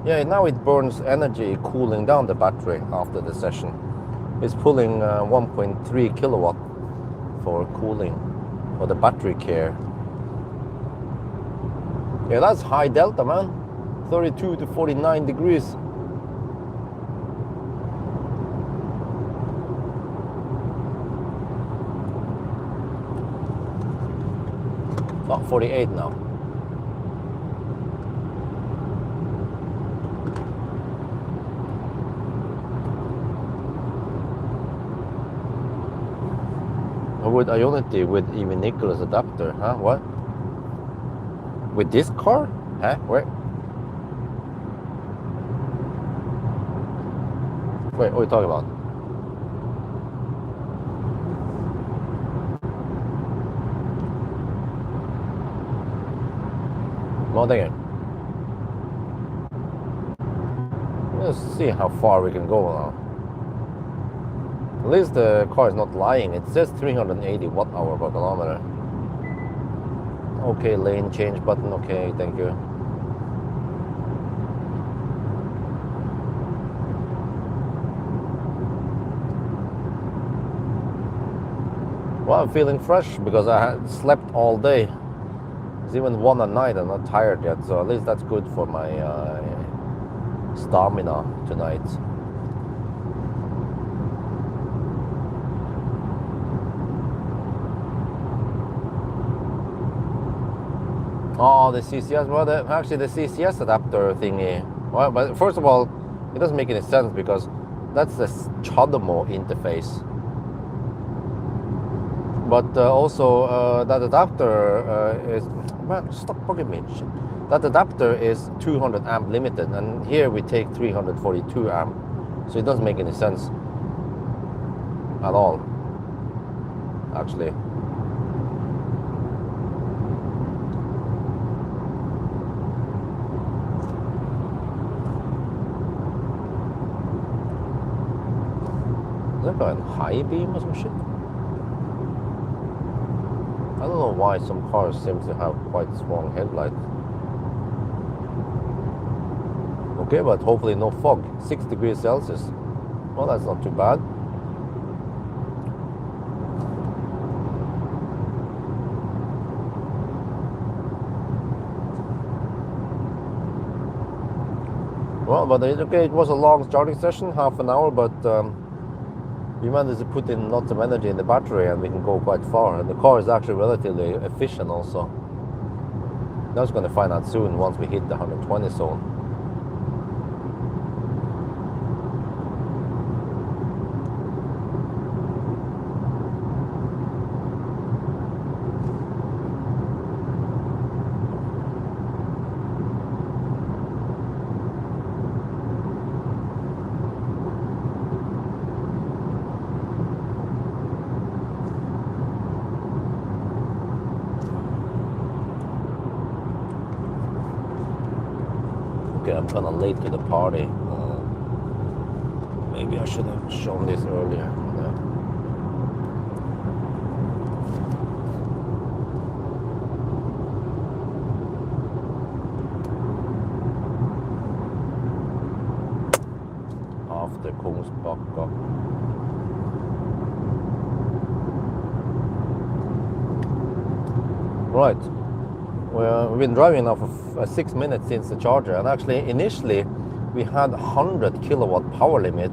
Yeah, now it burns energy cooling down the battery after the session. It's pulling 1.3 kilowatt for cooling for the battery care. Yeah, that's high delta, man. 32 to 49 degrees. About 48 now. With Ionity with EV Nicholas adapter, huh? What? With this car? Huh? Where? Wait, what are you talking about? Well, dang it. Let's see how far we can go now. At least the car is not lying. It says 380 watt-hour per kilometer. Okay, lane change button. Okay, thank you. Well, I'm feeling fresh because I had slept all day. It's even 1 at night. I'm not tired yet, so at least that's good for my stamina tonight. Oh, the CCS, well, actually the CCS adapter thingy. Well, but first of all, it doesn't make any sense because that's the CHAdeMO interface. But also that adapter is, man, stop bugging me. Shit. That adapter is 200 amp limited, and here we take 342 amp. So it doesn't make any sense at all, actually. Is that going high beam or some shit? I don't know why some cars seem to have quite strong headlights. Okay, but hopefully no fog. 6 degrees Celsius. Well, that's not too bad. Well, but okay, it was a long starting session, half an hour, but we managed to put in lots of energy in the battery and we can go quite far. And the car is actually relatively efficient also. Now it's going to find out soon once we hit the 120 zone. Okay, I'm kind of late to the party. Maybe I should have shown this earlier. Yeah. After Kungsbacka. Right. We've been driving now for 6 minutes since the charger, and actually initially we had 100 kilowatt power limit,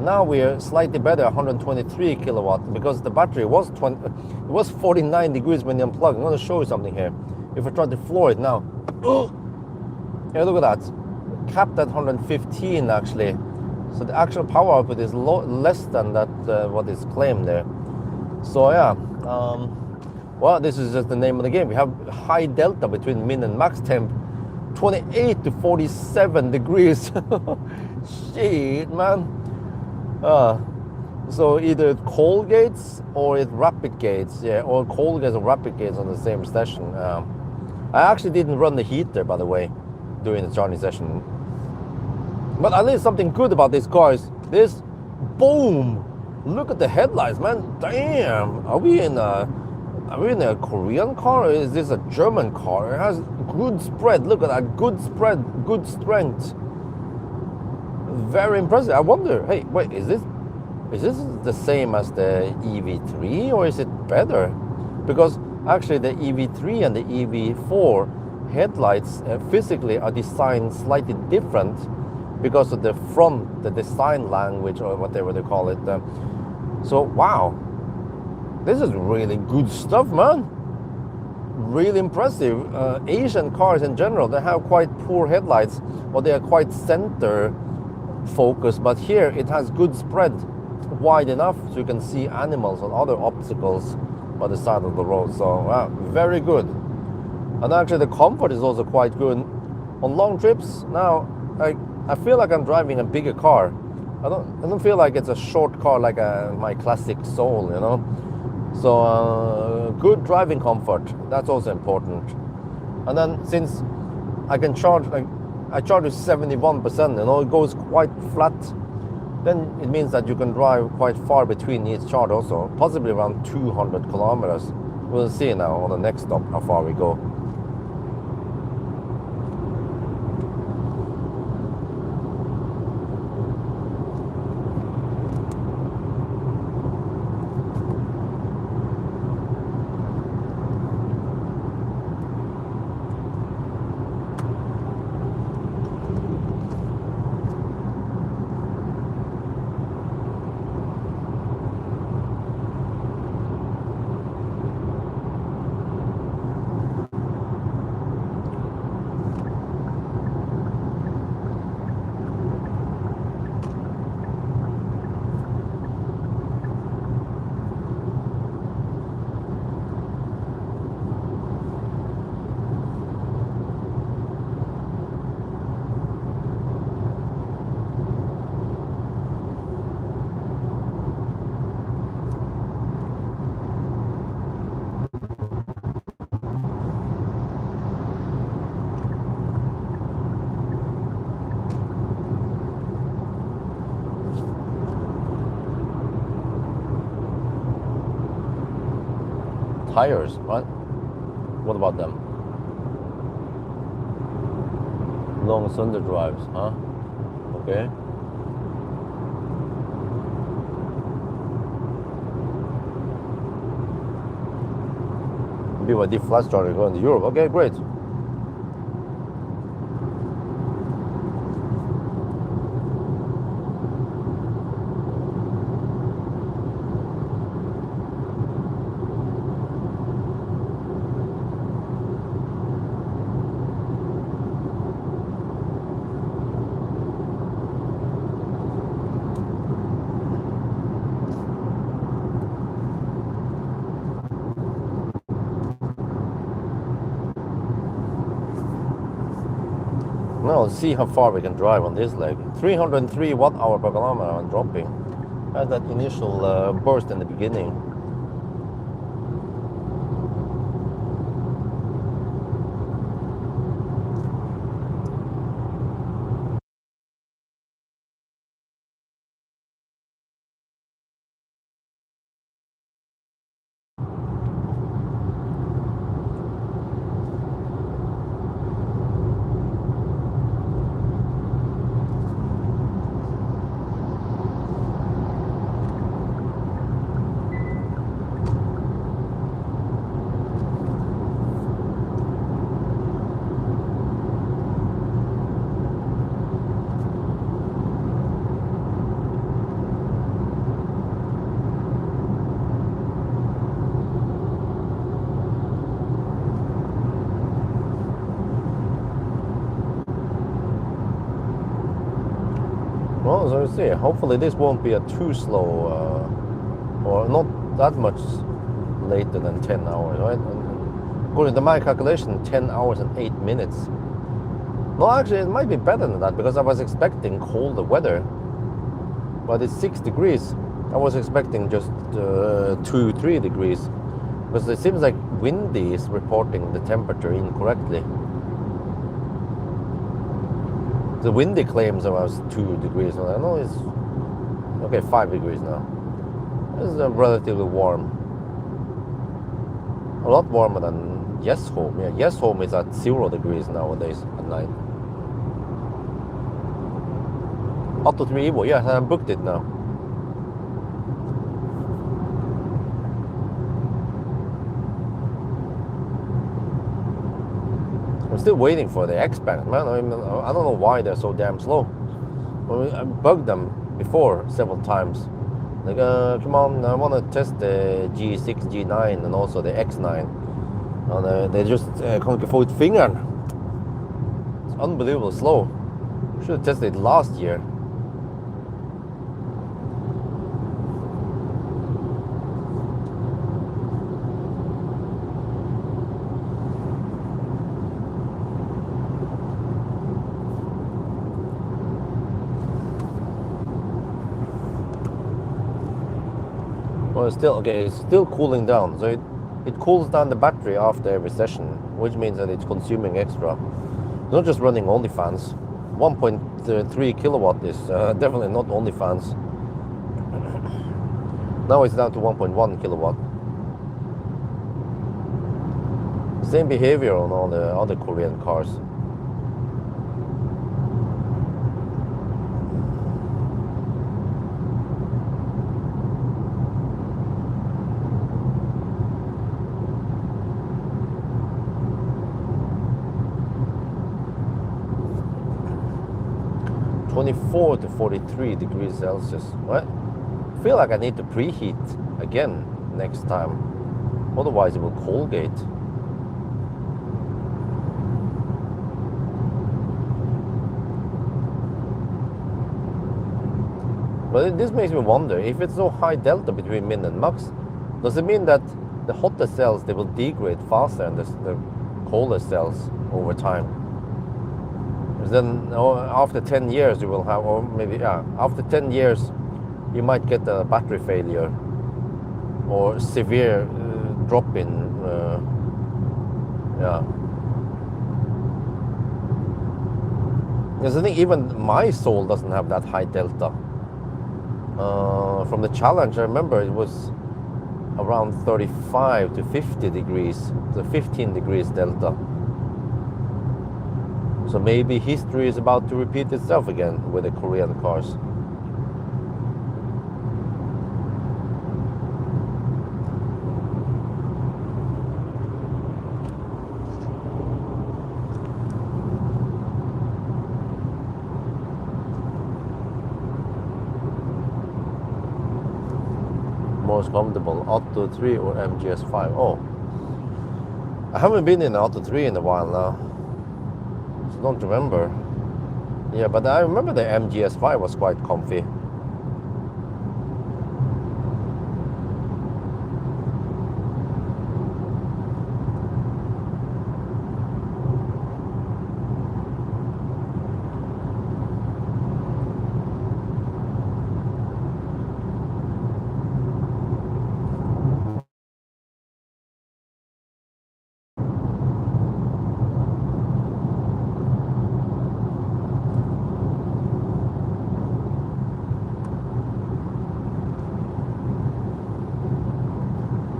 Now we're slightly better, 123 kilowatt, because the battery was it was 49 degrees when you unplug. I'm going to show you something here. If I try to floor it now, oh, yeah, look at that, capped at 115 actually. So the actual power output is less than that what is claimed there. So yeah, well, this is just the name of the game. We have high delta between min and max temp, 28 to 47 degrees. Shit, man. So either cold gates or it rapid gates, yeah, or cold gates or rapid gates on the same session. I actually didn't run the heater, by the way, during the charging session. But at least something good about this car is this, boom! Look at the headlights, man. Damn, are we in a Korean car or is this a German car? It has good spread. Look at that, good spread, good strength. Very impressive. I wonder, hey, wait, is this the same as the EV3 or is it better? Because actually the EV3 and the EV4 headlights physically are designed slightly different because of the front, the design language or whatever they call it. So wow, this is really good stuff, man. Really impressive. Asian cars in general, they have quite poor headlights or they are quite center focused, but here it has good spread, wide enough so you can see animals and other obstacles by the side of the road. So wow, very good. And actually the comfort is also quite good on long trips. Now I feel like I'm driving a bigger car. I don't feel like it's a short car like my classic Soul, you know. So good driving comfort, that's also important. And then since I can charge, like I charge to 71%, you know, it goes quite flat, then it means that you can drive quite far between each charge also, possibly around 200 kilometers. We'll see now on the next stop how far we go. Tires, what about them? Long cylinder drives, huh? Okay. BYD flash charger going to Europe. Okay, great. Now let's see how far we can drive on this leg. 303 watt-hour per kilometer on dropping. Has that initial burst in the beginning. so let's see. Hopefully this won't be a too slow, or not that much later than 10 hours, right? According to my calculation, 10 hours and 8 minutes. No, actually, it might be better than that because I was expecting colder weather, but it's 6 degrees. I was expecting just 2-3 degrees because it seems like windy is reporting the temperature incorrectly. The windy claims about 2 degrees. I know it's okay, 5 degrees now. It's relatively warm. A lot warmer than Yes Home. Yeah, Yes Home is at 0 degrees nowadays at night. Auto 3 Evo, yes, I booked it now. I'm still waiting for the X-Band, man. I don't know why they're so damn slow. I bugged them before several times. Like, come on, I want to test the G6, G9 and also the X9. And they just kan ikke få ut fingeren. It's unbelievably slow. Should have tested it last year. Well, it's still okay. It's still cooling down, so it cools down the battery after every session, which means that it's consuming extra. It's not just running only fans. 1.3 kilowatt is definitely not only fans. Now it's down to 1.1 kilowatt. Same behavior on all the other Korean cars. (24 to 43 degrees Celsius. What? I feel like I need to preheat again next time. Otherwise it will Colgate. But this makes me wonder, if it's so high delta between min and max, does it mean that the hotter cells, they will degrade faster than the colder cells over time? Then after 10 years you will have, or maybe, yeah, after 10 years you might get a battery failure or severe drop in, yeah. Because I think even my Soul doesn't have that high delta. From the Challenge, I remember it was around 35 to 50 degrees, so 15 degrees delta. So maybe history is about to repeat itself again with the Korean cars. Most comfortable, Auto 3 or MGS5? Oh, I haven't been in Auto 3 in a while now. Don't remember. Yeah, but I remember the MGS5 was quite comfy.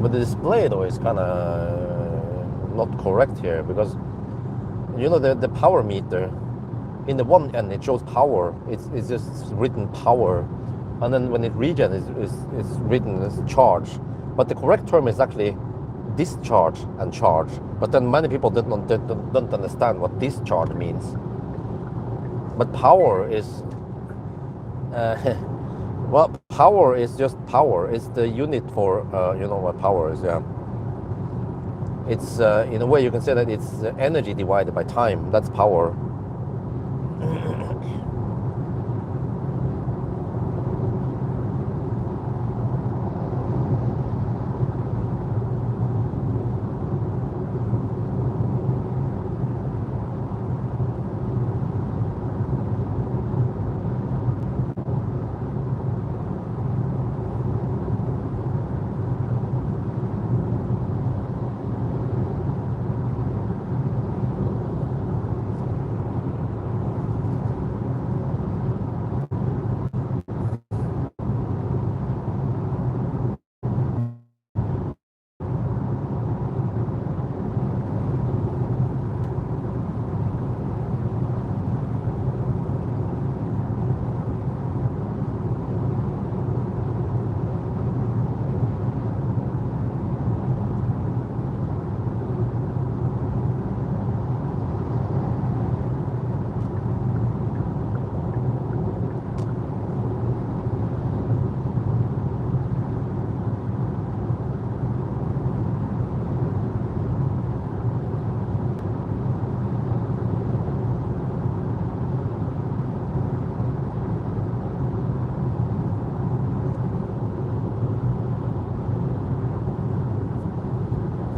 But the display though is kind of not correct here, because you know the power meter, in the one end it shows power, it's just written power, and then when it regen it's written as charge, but the correct term is actually discharge and charge. But then many people don't understand what discharge means. But power is well, power is just power. It's the unit for, you know what power is, yeah. It's, in a way you can say that it's energy divided by time. That's power.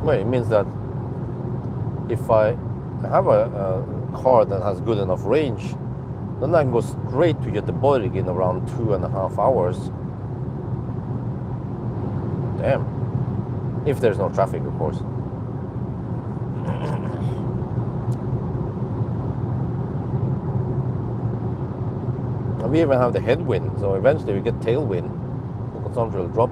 Well, it means that if I have a car that has good enough range, then I can go straight to Göteborg in around 2.5 hours. Damn. If there's no traffic, of course. And we even have the headwind, so eventually we get tailwind. The consumption will drop.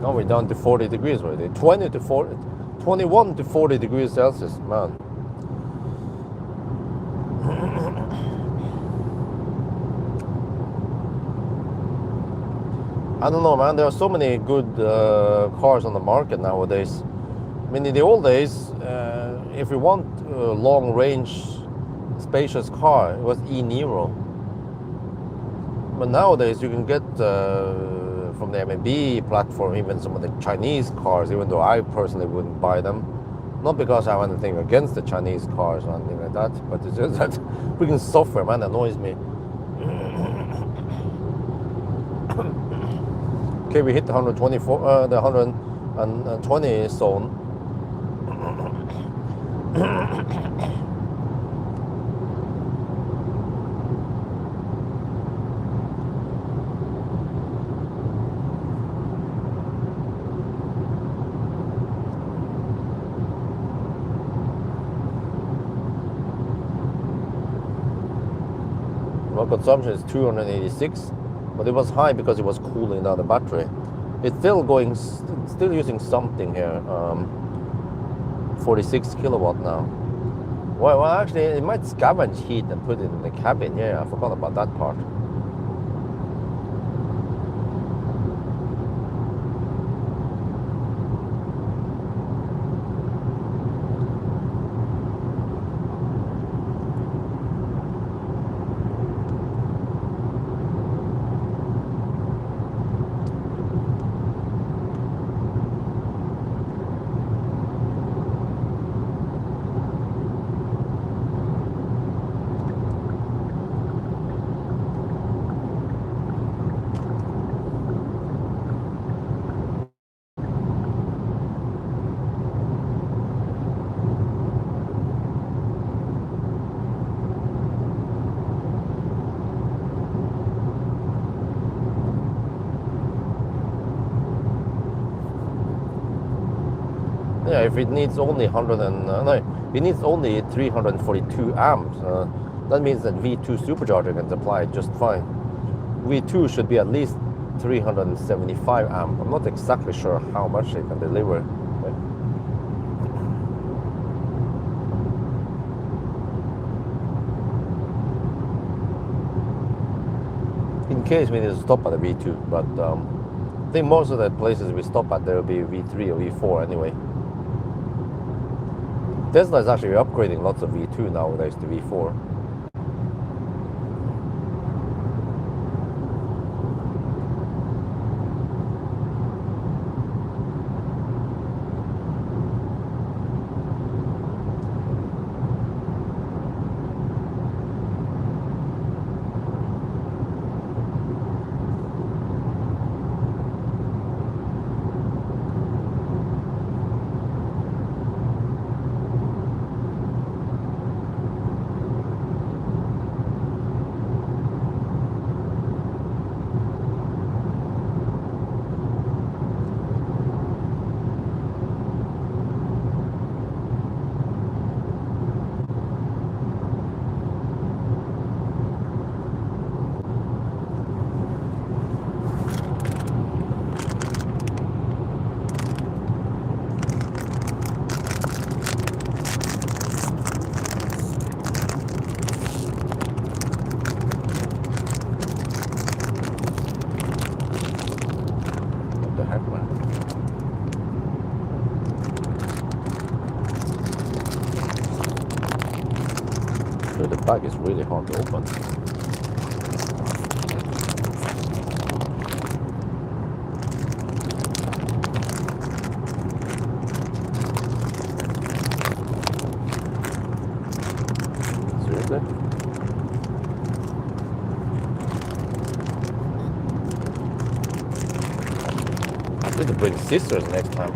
Now we're down to 40 degrees already. 21 to 40 degrees Celsius, man. I don't know, man. There are so many good cars on the market nowadays. I mean, in the old days, if you want a long-range, spacious car, it was E-Niro. But nowadays, you can get from the M&B platform, even some of the Chinese cars, even though I personally wouldn't buy them. Not because I have anything against the Chinese cars or anything like that, but it's just that freaking software, man, annoys me. Okay, we hit the 124, the 120 zone. Well, consumption is 286, but it was high because it was cooling down the battery. It's still using something here. 46 kilowatt now. Well, actually, it might scavenge heat and put it in the cabin. Yeah, I forgot about that part. Yeah, if it needs only it needs only 342 amps. That means that V2 supercharger can supply it just fine. V2 should be at least 375 amp. I'm not exactly sure how much it can deliver. In case we need to stop at a V2, but I think most of the places we stop at there will be V3 or V4 anyway. Tesla is actually upgrading lots of V2 nowadays to V4. Actually, the bag is really hard to open. Seriously? I need to bring scissors next time.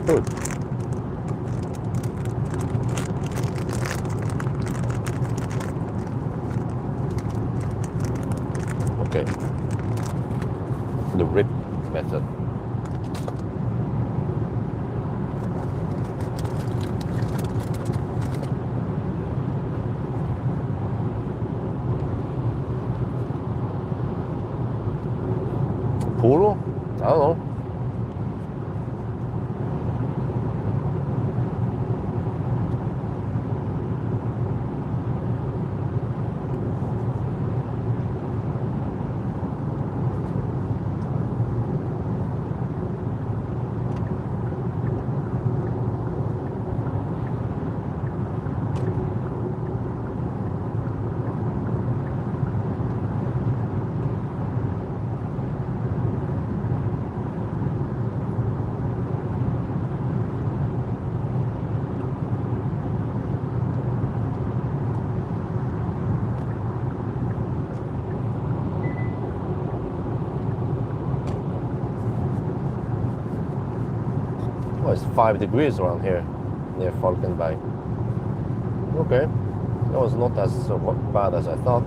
Good. Okay. The rip method. Puro? I don't know. Oh, it's 5 degrees around here near Falkenberg. Okay, that was not as bad as I thought.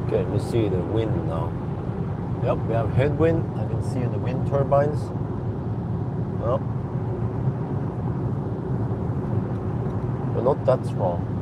Okay, we see the wind now. Yep, we have headwind. I can see the wind turbines. Yep. But not that strong.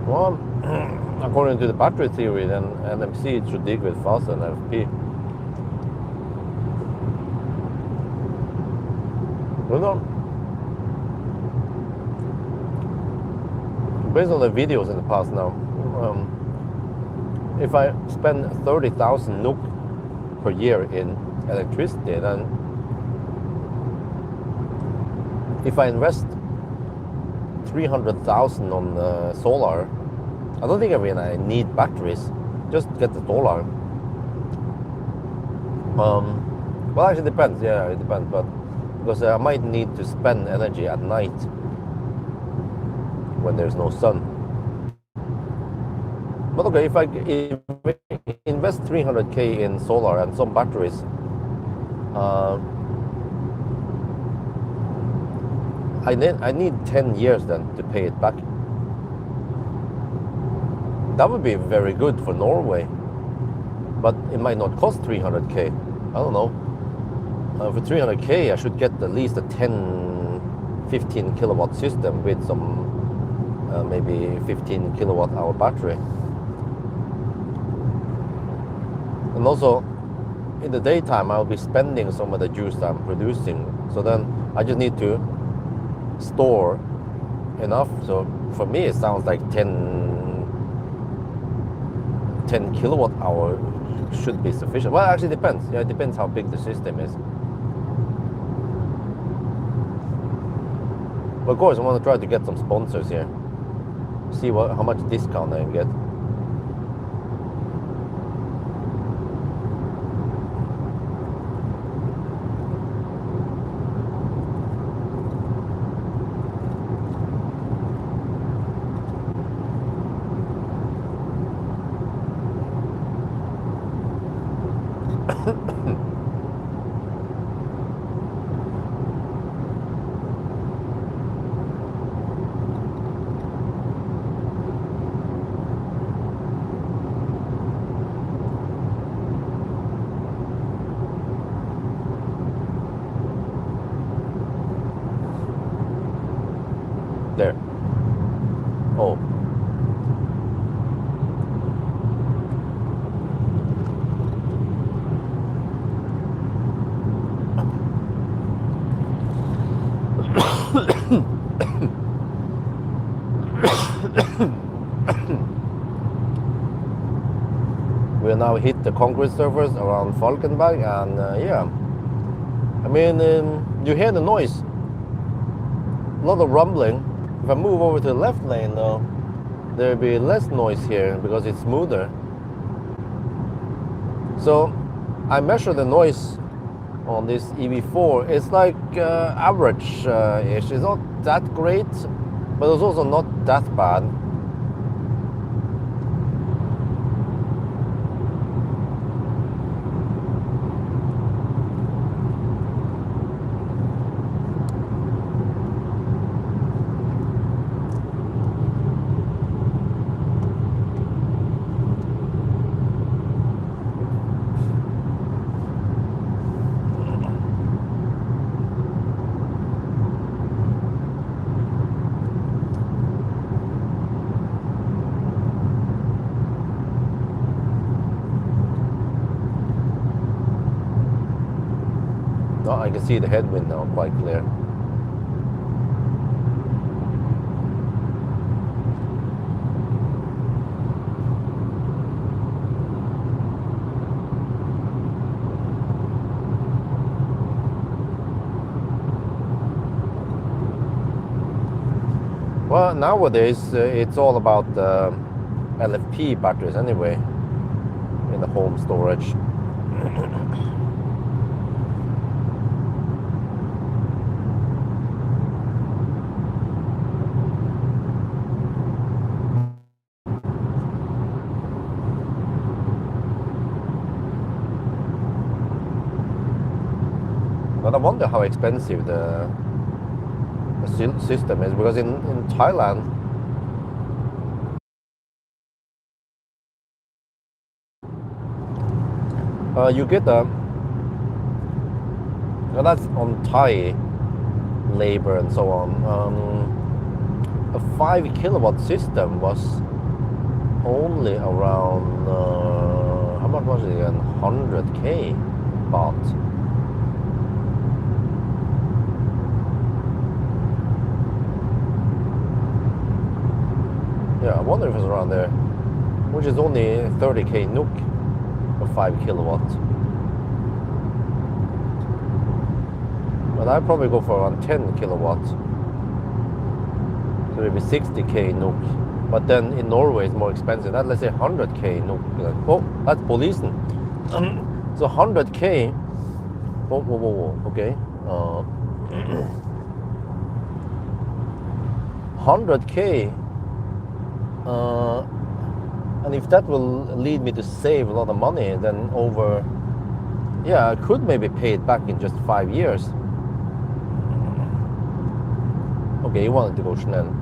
Well, according to the battery theory, then NMC it should degrade faster than FP. But no. Based on the videos in the past now, if I spend 30,000 NOK per year in electricity, then if I invest 300,000 on solar, I don't think I need batteries. Just get the solar. Well, actually, it depends. Yeah, it depends. But because I might need to spend energy at night when there's no sun. But okay, if I invest 300k in solar and some batteries, I need 10 years then to pay it back. That would be very good for Norway, but it might not cost 300k. I don't know. For 300k, I should get at least a 15 kilowatt system with some maybe 15 kilowatt hour battery. And also, in the daytime, I'll be spending some of the juice I'm producing. So then I just need to store enough. So for me, it sounds like 10 kilowatt hour should be sufficient. Well, actually depends. Yeah, it depends how big the system is. But of course, I want to try to get some sponsors here. See how much discount I can get. There. Oh. We now hit the concrete surface around Falkenberg, and yeah, I mean, you hear the noise, a lot of rumbling. If I move over to the left lane though, there'll be less noise here because it's smoother. So I measure the noise on this EV4. It's like average-ish. It's not that great, but it's also not that bad. No, I can see the headwind now quite clear. Well, nowadays it's all about LFP batteries anyway in the home storage. But I wonder how expensive the system is, because in Thailand you get that's on Thai labor and so on. A 5 kilowatt system was only around how much was it again? 100k baht. Yeah, I wonder if it's around there, which is only 30k NOK for 5 kilowatt. But I'd probably go for around 10 kilowatt. So maybe 60k NOK. But then in Norway it's more expensive. That, let's say 100k NOK. Oh, that's policing. So 100k. Whoa. Okay. 100K, and if that will lead me to save a lot of money, then I could maybe pay it back in just 5 years. Okay, you wanted to go schnell.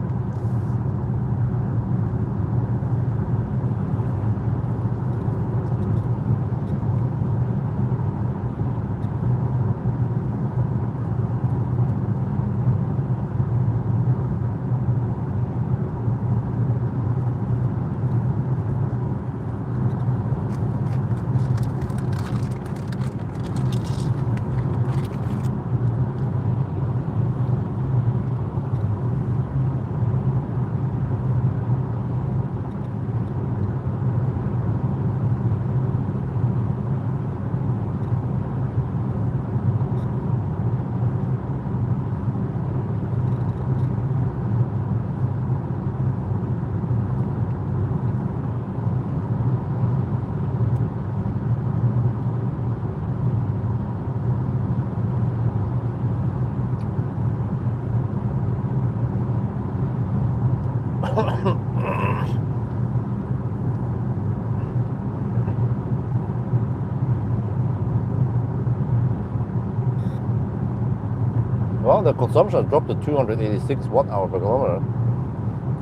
Well, the consumption has dropped to 286 watt hour per kilometer.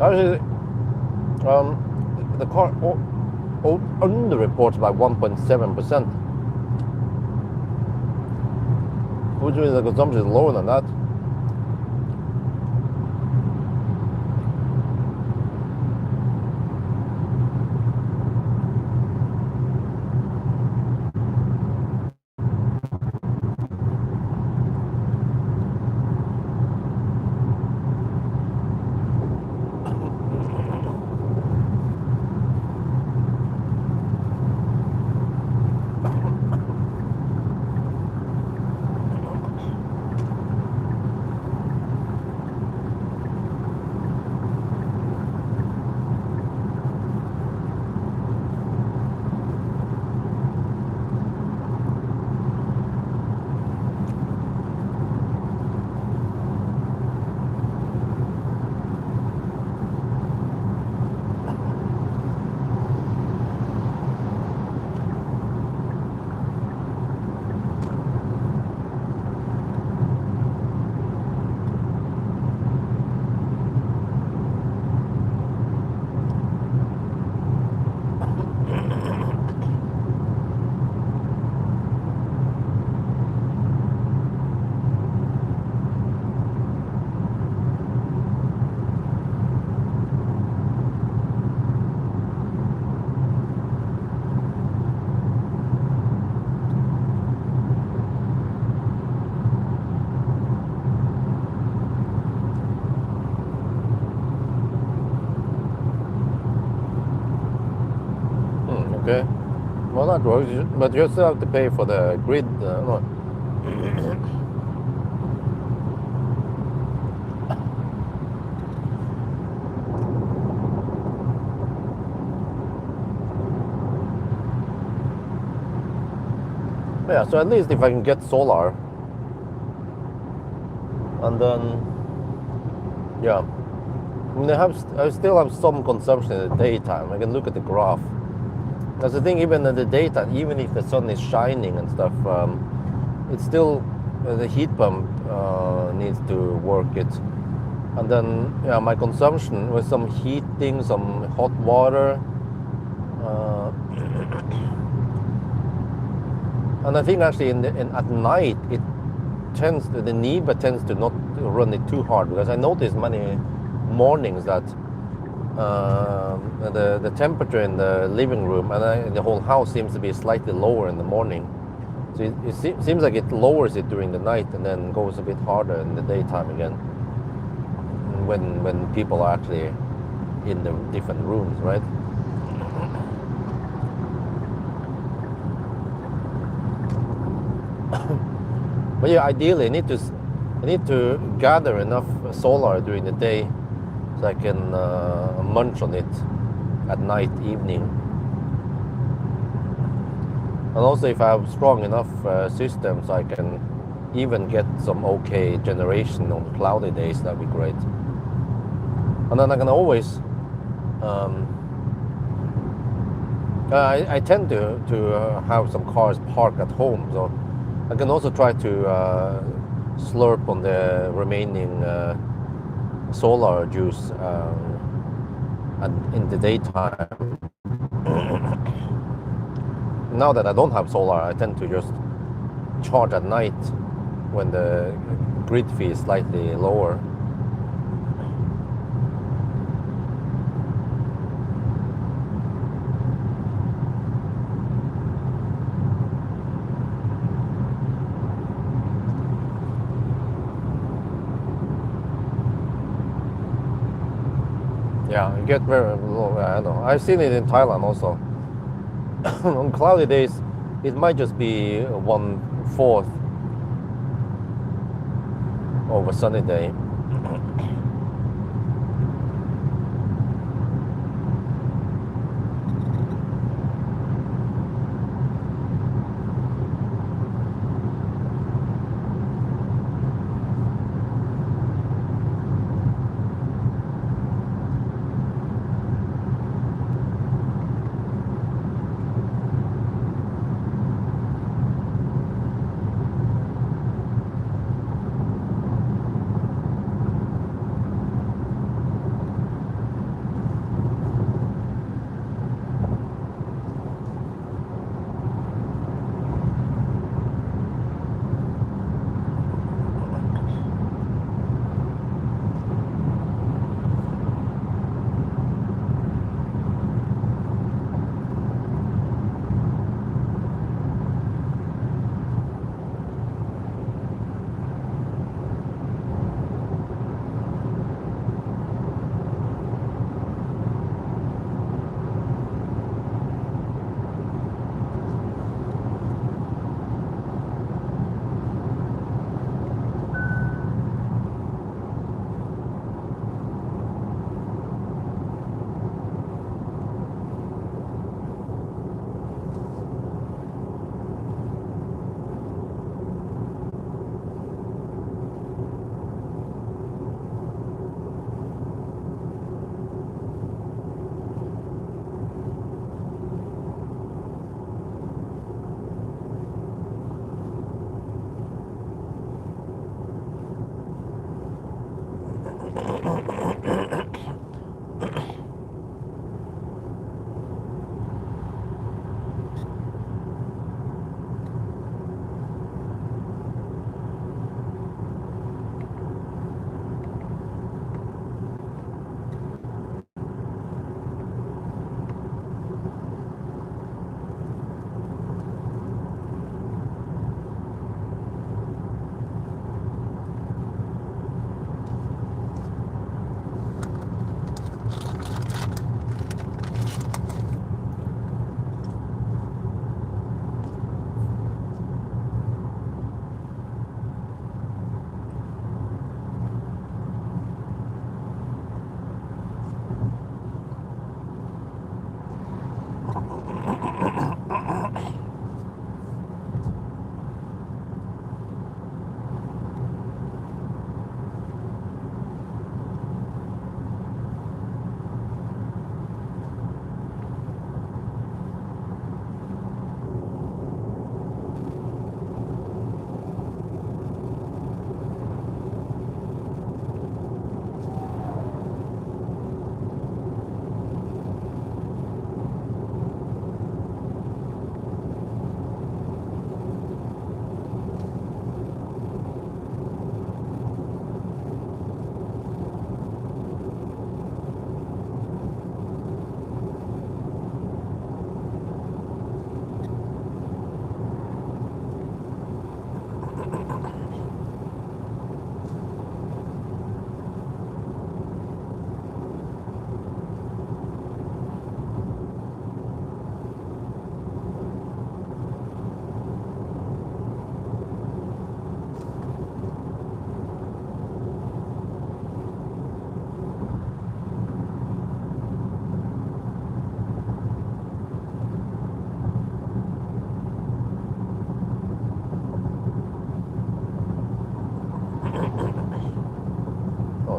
Actually, the car underreports by 1.7%, which means the consumption is lower than that. Okay, well that works, but you still have to pay for the grid. No. Yeah, so at least if I can get solar, and then I mean, I still have some consumption in the daytime. I can look at the graph. That's the thing, even in the daytime, even if the sun is shining and stuff, it's still, the heat pump needs to work it. And then, my consumption with some heating, some hot water, and I think actually at night, the NIBA tends to not run it too hard, because I noticed many mornings that the temperature in the living room and the whole house seems to be slightly lower in the morning. So it seems like it lowers it during the night and then goes a bit harder in the daytime again, when people are actually in the different rooms, right? But yeah, ideally I need to gather enough solar during the day so I can munch on it at night, evening. And also if I have strong enough systems, I can even get some okay generation on cloudy days. That'd be great. and then I can always. I tend to have some cars parked at home, so I can also try to slurp on the remaining solar juice in the daytime. Now that I don't have solar, I tend to just charge at night when the grid fee is slightly lower. Yeah, you get very low. I know. I've seen it in Thailand also. On cloudy days, it might just be 1/4 of a sunny day.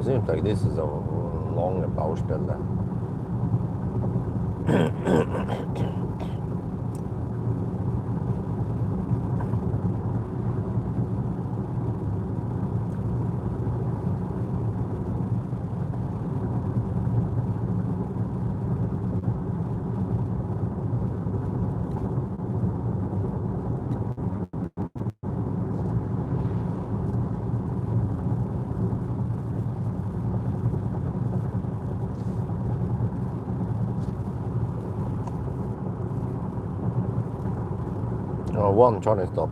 Seems like this is a långa powerställe. Oh, one trying to stop.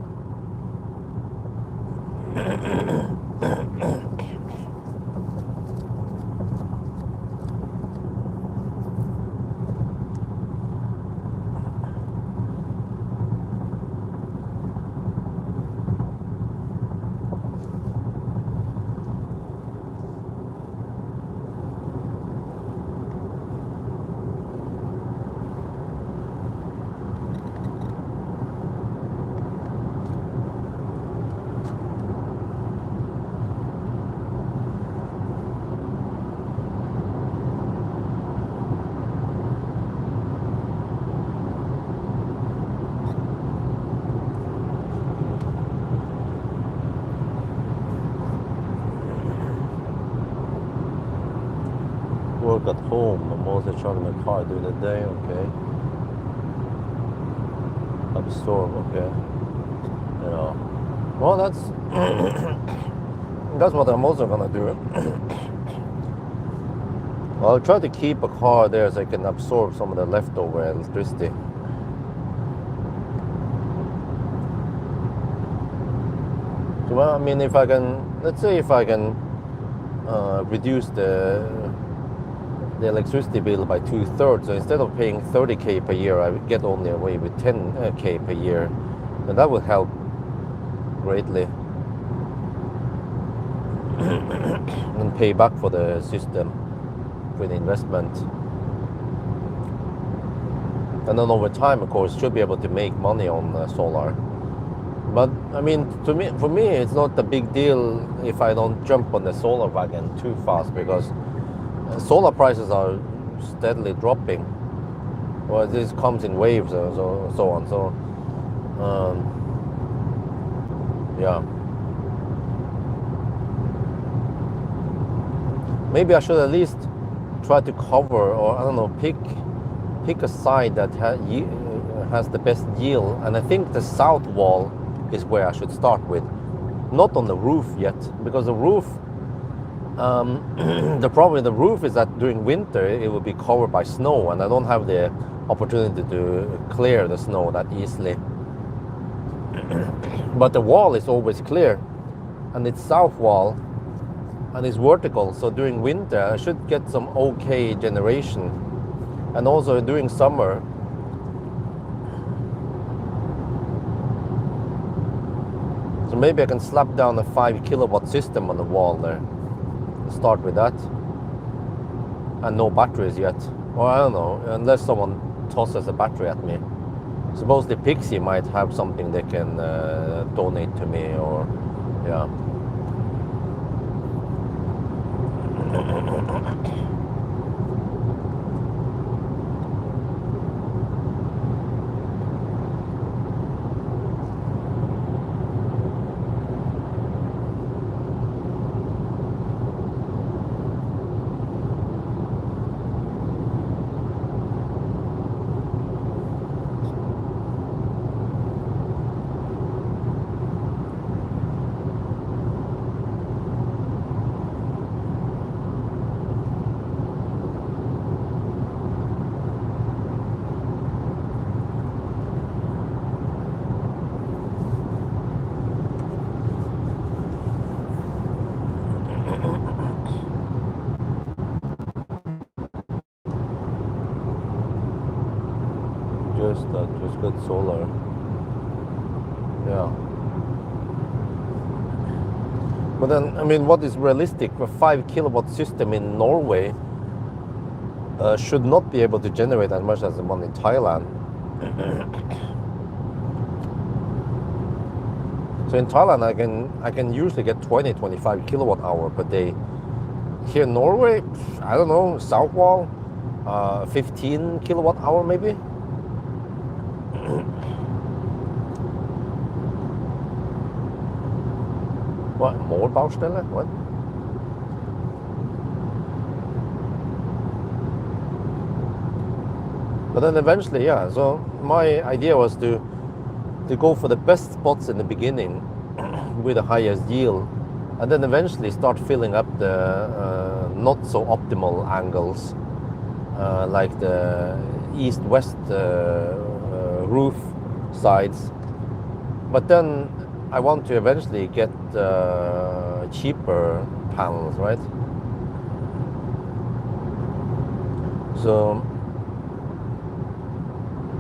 Work at home. I'm also charging my car during the day. Okay. Absorb. Okay. You know. Well, that's that's what I'm also gonna do. Well, I'll try to keep a car there so I can absorb some of the leftover electricity. So, well, I mean, if I can, let's say, if I can reduce the electricity bill by 2/3. So instead of paying 30K per year, I would get only away with 10K per year, and that would help greatly. And pay back for the system, for the investment. And then over time, of course, should be able to make money on solar. But I mean, for me, it's not a big deal if I don't jump on the solar wagon too fast, because solar prices are steadily dropping. Well, this comes in waves and so on. So, yeah. Maybe I should at least try to cover, or I don't know, pick a side that has the best yield. And I think the south wall is where I should start with. Not on the roof yet, because the roof, the problem with the roof is that during winter it will be covered by snow, and I don't have the opportunity to clear the snow that easily. But the wall is always clear, and it's south wall, and it's vertical, so during winter I should get some okay generation. And also during summer, so maybe I can slap down a 5 kilowatt system on the wall there. Start with that. And no batteries yet. Or I don't know, unless someone tosses a battery at me. Supposedly Pixie might have something they can donate to me, or yeah. Just good solar. Yeah. But then, I mean, what is realistic? A 5 kilowatt system in Norway should not be able to generate as much as the one in Thailand. So in Thailand, I can usually get 20-25 kilowatt hour per day Here in Norway, I don't know, South Wall, 15 kilowatt hour maybe. What, more Baustelle? What? But then eventually, yeah. So my idea was to go for the best spots in the beginning with the highest yield, and then eventually start filling up the not so optimal angles, like the east-west roof sides. But then I want to eventually get cheaper panels, right? So,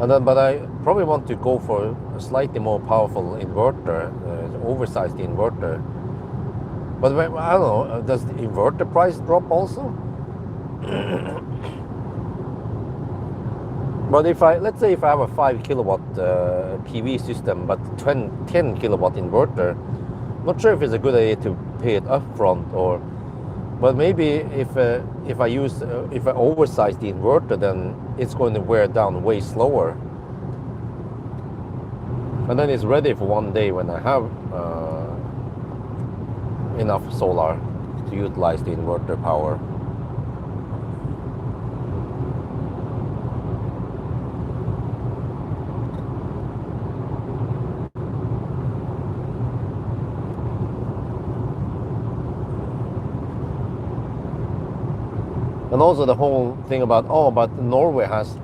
and then, but I probably want to go for a slightly more powerful inverter, oversized inverter. But I don't know, does the inverter price drop also? But if let's say if I have a 5 kilowatt PV system, but 10 kilowatt inverter, not sure if it's a good idea to pay it upfront, or, but maybe if I oversize the inverter, then it's going to wear down way slower, and then it's ready for one day when I have enough solar to utilize the inverter power. And also the whole thing about, oh, but Norway has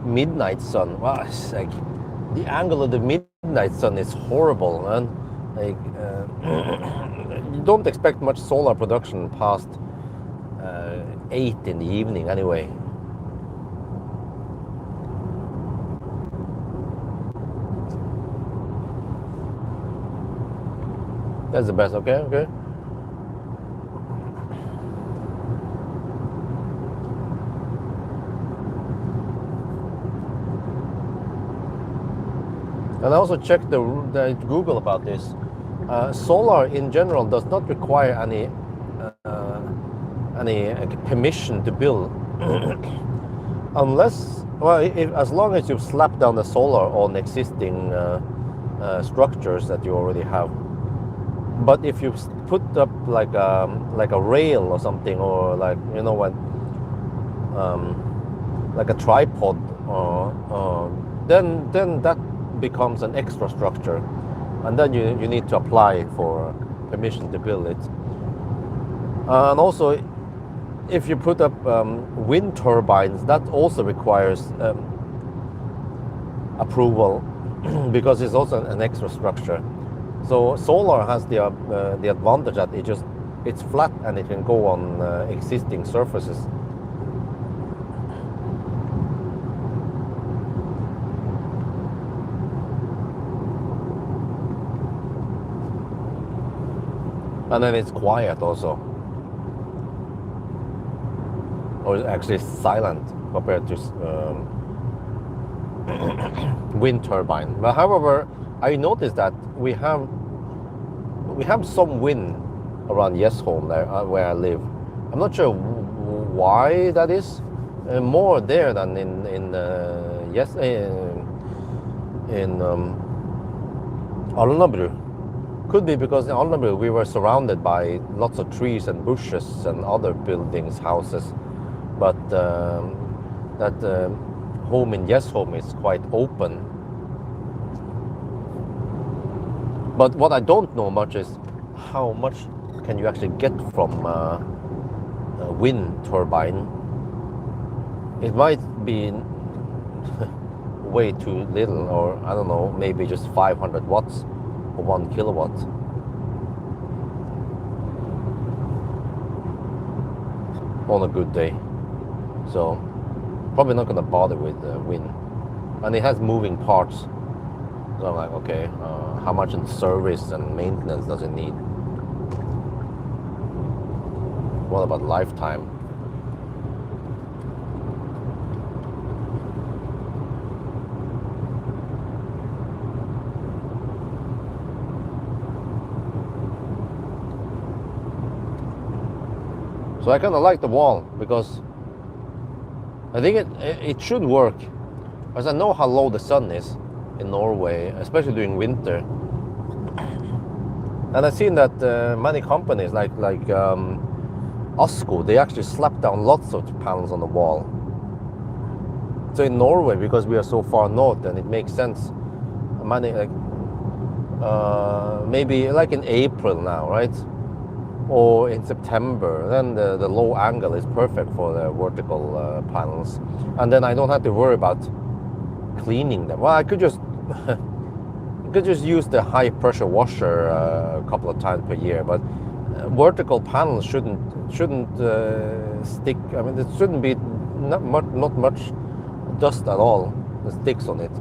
midnight sun. Well, it's like the angle of the midnight sun is horrible, man. Like you don't expect much solar production past 8 in the evening anyway. That's the best. Okay, okay. And I also checked the Google about this. Solar in general does not require any permission to build, unless, well, as long as you've slapped down the solar on existing structures that you already have. But if you put up like a rail or something, or like, you know what, like a tripod, then that becomes an extra structure, and then you need to apply for permission to build it. And also, if you put up wind turbines, that also requires approval because it's also an extra structure. So solar has the advantage that it's flat and it can go on existing surfaces. And then it's quiet also, or actually silent compared to wind turbine. But however, I noticed that we have some wind around Yesholm there, where I live. I'm not sure why that is. More there than in Alnabru. Could be because in Alnabru we were surrounded by lots of trees and bushes and other buildings, houses, but that home in Yesholm is quite open. But what I don't know much is how much can you actually get from a wind turbine. It might be way too little, or I don't know, maybe just 500 watts or 1 kilowatt. On a good day. So probably not gonna bother with wind. And it has moving parts. So I'm like, okay, how much in service and maintenance does it need? What about lifetime? So So I kind of like the wall because I think it should work, as I know how low the sun is in Norway, especially during winter. And I've seen that many companies like Asko, they actually slap down lots of panels on the wall. So in Norway, because we are so far north, and it makes sense. Many maybe like in April now, right? Or in September, then the low angle is perfect for the vertical panels, and then I don't have to worry about cleaning them. Well, I could just use the high pressure washer a couple of times per year, but vertical panels shouldn't stick. I mean, it shouldn't be not much dust at all that sticks on it.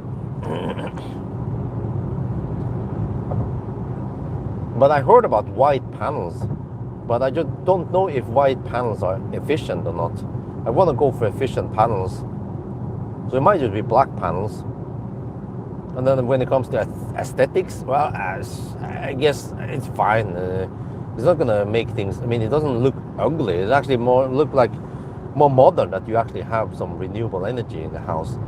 But I heard about white panels, but I just don't know if white panels are efficient or not. I want to go for efficient panels, so it might just be black panels. And then when it comes to aesthetics, well, I guess it's fine. It's not gonna make things. I mean, it doesn't look ugly. It actually look like more modern, that you actually have some renewable energy in the house.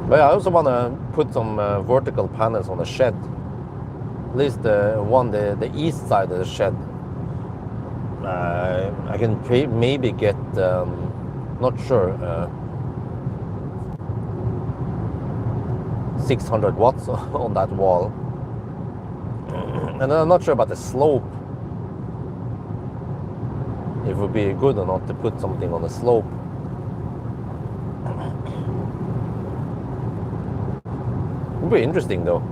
But I also want to put some vertical panels on the shed. At least the east side of the shed. I can maybe get, not sure, 600 watts on that wall. And I'm not sure about the slope, if it would be good or not to put something on the slope. It would be interesting though.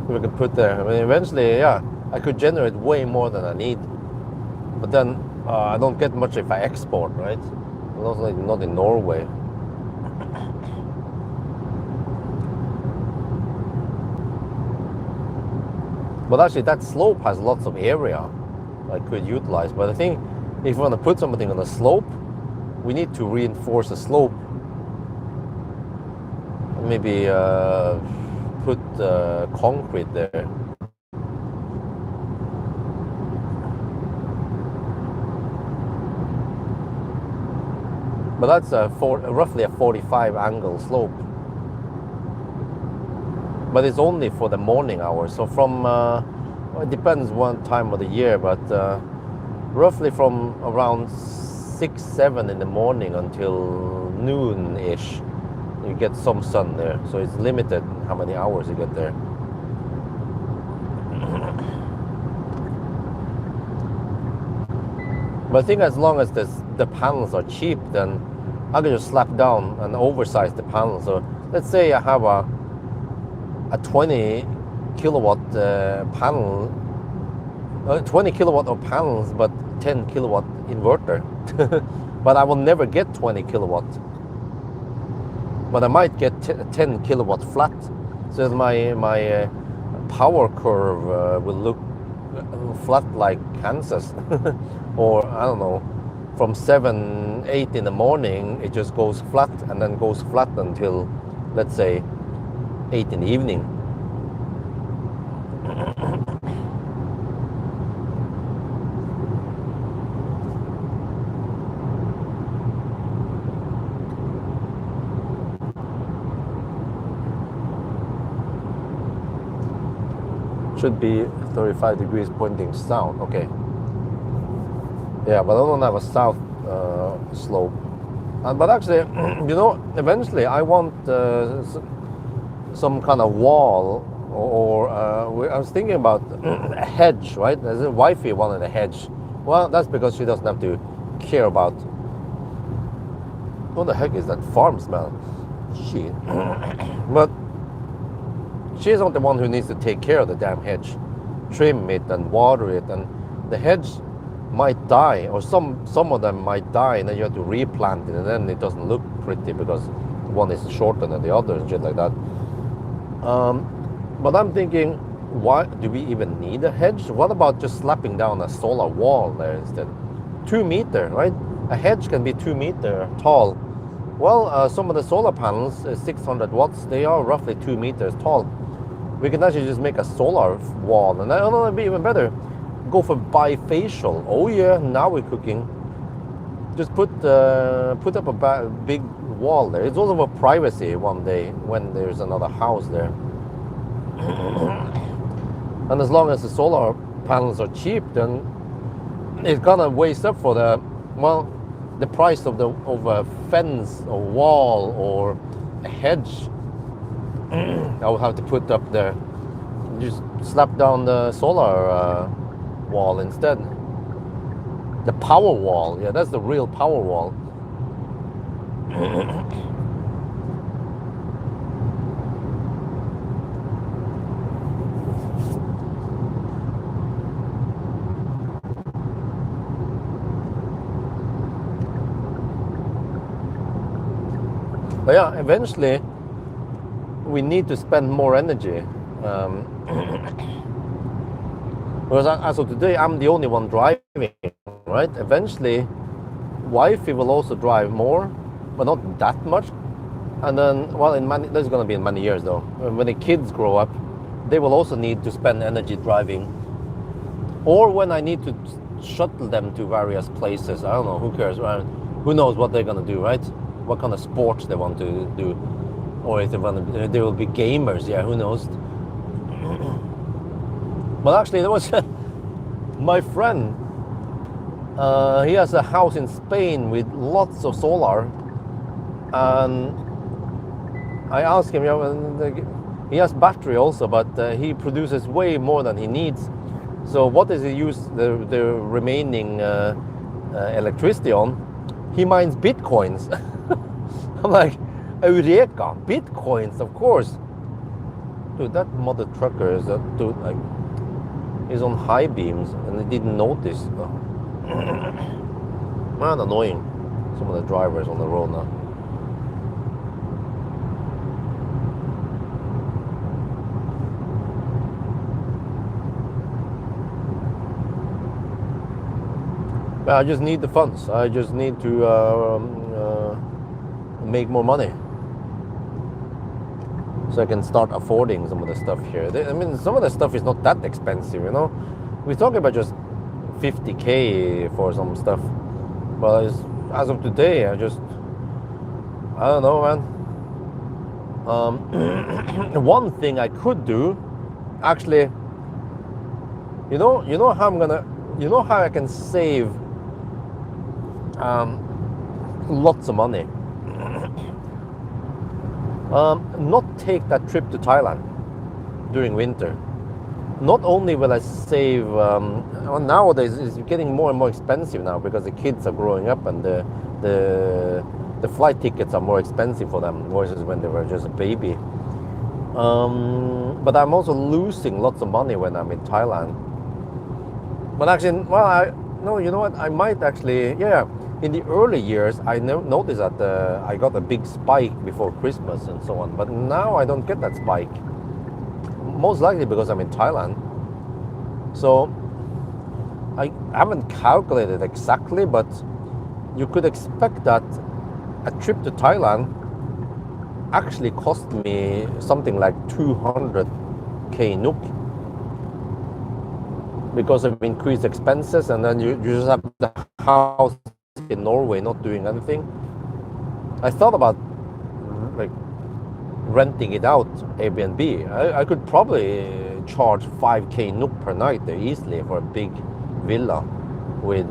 If we could put there. I mean, eventually, yeah, I could generate way more than I need. But then I don't get much if I export, right? Not in Norway. But actually, that slope has lots of area I could utilize. But I think if we want to put something on the slope, we need to reinforce the slope. Maybe put concrete there. But that's roughly a 45 angle slope. But it's only for the morning hours. So from, well, it depends one time of the year, but roughly from around 6, 7 in the morning until noon-ish, you get some sun there. So it's limited how many hours you get there. But I think as long as the panels are cheap, then I can just slap down and oversize the panels. So let's say I have a 20 kilowatt panel, 20 kilowatt of panels, but 10 kilowatt inverter. But I will never get 20 kilowatt. But I might get 10 kilowatt flat. So my power curve will look flat like Kansas. Or I don't know, from 7, 8 in the morning, it just goes flat and then goes flat until, let's say, 8 in the evening. Should be 35 degrees pointing south. Okay. Yeah, but I don't have a south slope. But actually, you know, eventually I want some kind of wall, or I was thinking about a hedge, right? There's a wifey wanted a hedge. Well, that's because she doesn't have to care about. What the heck is that farm smell? Shit. But she's not the one who needs to take care of the damn hedge, trim it and water it, and the hedge might die, or some of them might die, and then you have to replant it, and then it doesn't look pretty because one is shorter than the other and shit like that. But I'm thinking, why do we even need a hedge? What about just slapping down a solar wall there instead? 2 meter, right? A hedge can be 2 meter tall. Well, some of the solar panels, 600 watts, they are roughly 2 meters tall. We can actually just make a solar wall, and I don't know, it'd be even better. Go for bifacial. Oh yeah, now we're cooking. Just put up a big wall there. It's also for privacy one day when there's another house there. And as long as the solar panels are cheap, then it's gonna waste up for the price of a fence or wall or a hedge. I will have to put up there. Just slap down the solar wall instead. The power wall, yeah, that's the real power wall. But yeah, eventually we need to spend more energy. Because as of today, I'm the only one driving, right? Eventually, wifey will also drive more, but not that much. And then, well, this is going to be in many years though. When the kids grow up, they will also need to spend energy driving. Or when I need to shuttle them to various places, I don't know, who cares? Who knows what they're going to do, right? What kind of sports they want to do. Or if they will be gamers, yeah, who knows? But actually, there was my friend. He has a house in Spain with lots of solar, and I asked him. He has battery also, but he produces way more than he needs. So what does he use the remaining electricity on? He mines bitcoins. I'm like, Eureka, bitcoins, of course. Dude, that mother trucker is like, he's on high beams and he didn't notice. Man, annoying. Some of the drivers on the road now. But I just need the funds. I just need to make more money, so I can start affording some of the stuff here. I mean, some of the stuff is not that expensive, you know. We're talking about just 50K for some stuff. But as of today, I don't know, man. One thing I could do, actually, you know how I can save lots of money. Not take that trip to Thailand during winter. Not only will I save, nowadays it's getting more and more expensive now because the kids are growing up and the flight tickets are more expensive for them versus when they were just a baby. But I'm also losing lots of money when I'm in Thailand. But actually, you know what? I might actually, yeah. In the early years, I noticed that I got a big spike before Christmas and so on. But now I don't get that spike. Most likely because I'm in Thailand. So I haven't calculated exactly, but you could expect that a trip to Thailand actually cost me something like 200K NOK. Because of increased expenses, and then you just have the house in Norway not doing anything. I thought about like renting it out, Airbnb. I could probably charge 5K NOK per night there easily for a big villa with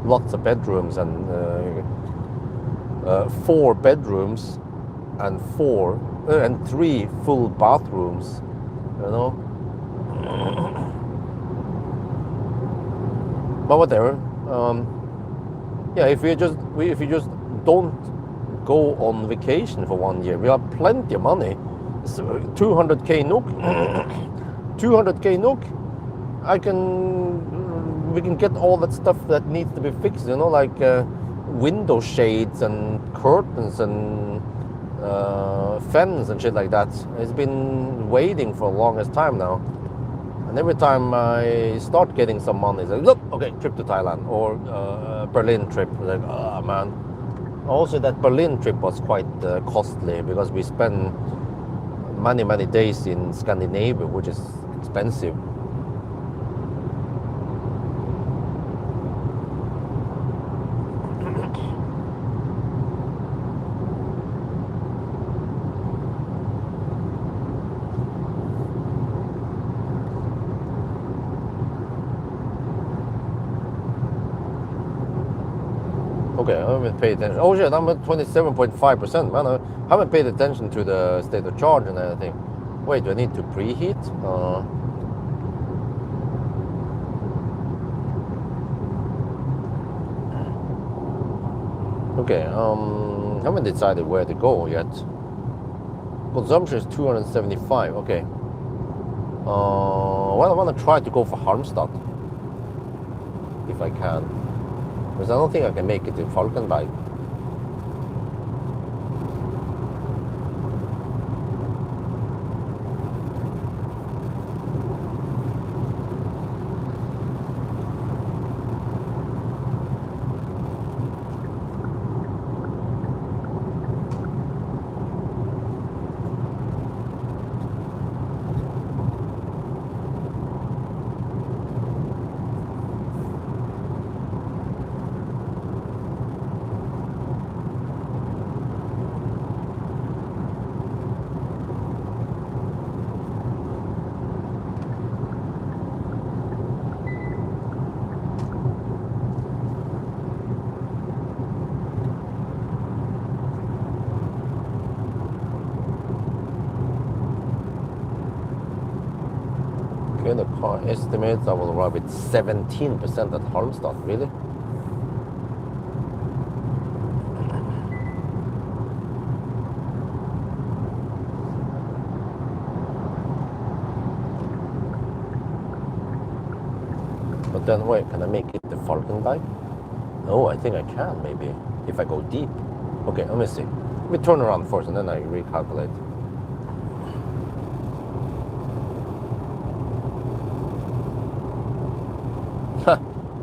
lots of bedrooms and 4 bedrooms and 3 full bathrooms, you know. But whatever. Yeah, if you just don't go on vacation for 1 year, we have plenty of money. So 200K NOK, 200K NOK. We can get all that stuff that needs to be fixed. You know, like window shades and curtains and fence and shit like that. It's been waiting for the longest time now. And every time I start getting some money, it's like, look, okay, trip to Thailand or Berlin trip. Like, oh man. Also, that Berlin trip was quite costly because we spent many days in Scandinavia, which is expensive. Okay, I haven't paid attention. Oh shit, I'm at 27.5%. Man, I haven't paid attention to the state of charge and everything. Wait, do I need to preheat? Okay, haven't decided where to go yet. Consumption is 275, okay. Well, I want to try to go for Halmstad. If I can. Because I don't think I can make it to Falkenberg. Okay, the car estimates I will arrive at 17% at Halmstad, really? But then wait, can I make it to Falkenberg? Oh, I think I can maybe, if I go deep. Okay, let me see. Let me turn around first and then I recalculate.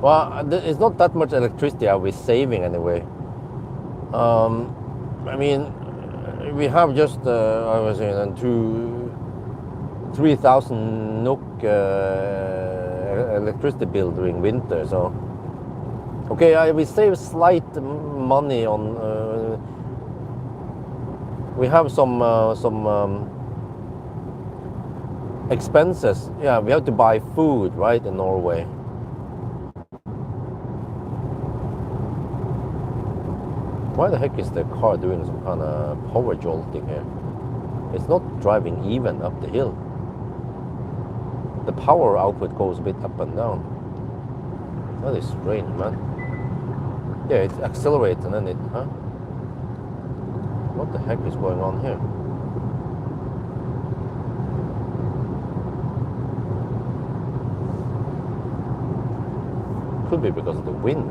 Well, it's not that much electricity I'll be saving anyway. I mean, we have just, I was saying, 3,000 NOK electricity bill during winter, so. Okay, we save slight money on, we have some expenses. Yeah, we have to buy food, right, in Norway. Why the heck is the car doing some kind of power jolting here? It's not driving even up the hill. The power output goes a bit up and down. That is strange, man. Yeah, it accelerates and then it, huh? What the heck is going on here? Could be because of the wind.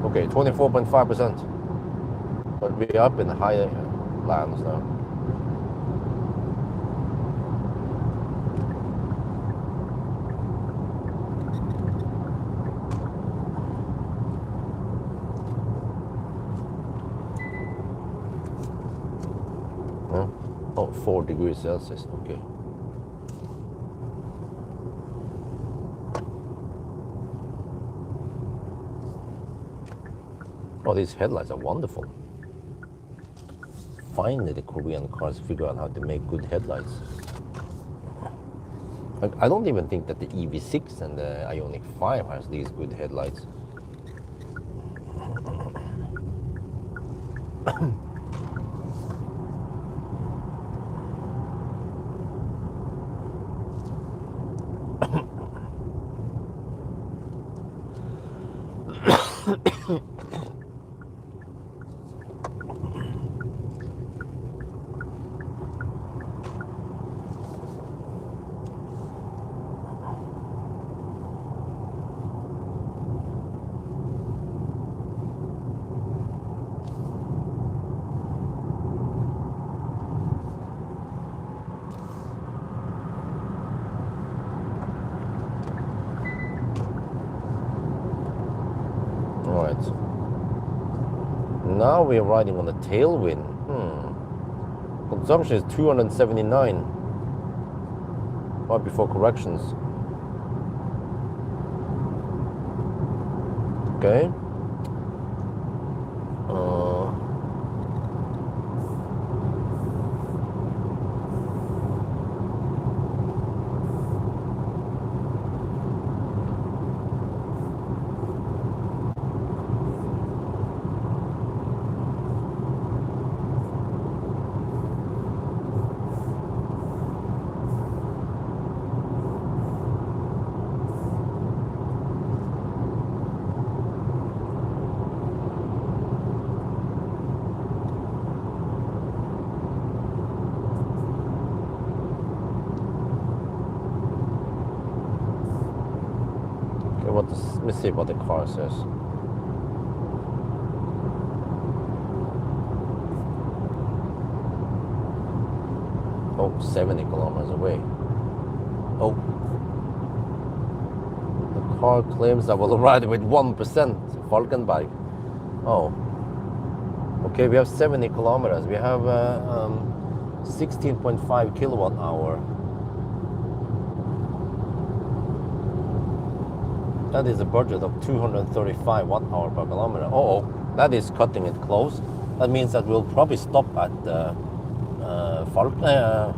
Okay, 24.5%. But we're up in the higher lands now. Oh, 4 degrees Celsius, okay. Oh, these headlights are wonderful. Finally, the Korean cars figure out how to make good headlights. I don't even think that the EV6 and the Ioniq 5 has these good headlights. now we're riding on a tailwind. Consumption is 279 right before corrections. Okay. Let me see what the car says. Oh, 70 kilometers away. Oh. The car claims that will ride with 1%. Falkenberg. Oh. Okay, we have 70 kilometers. We have 16.5 kilowatt hour. That is a budget of 235 watt hour per kilometer. Oh, that is cutting it close. That means that we'll probably stop at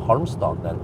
Halmstad then.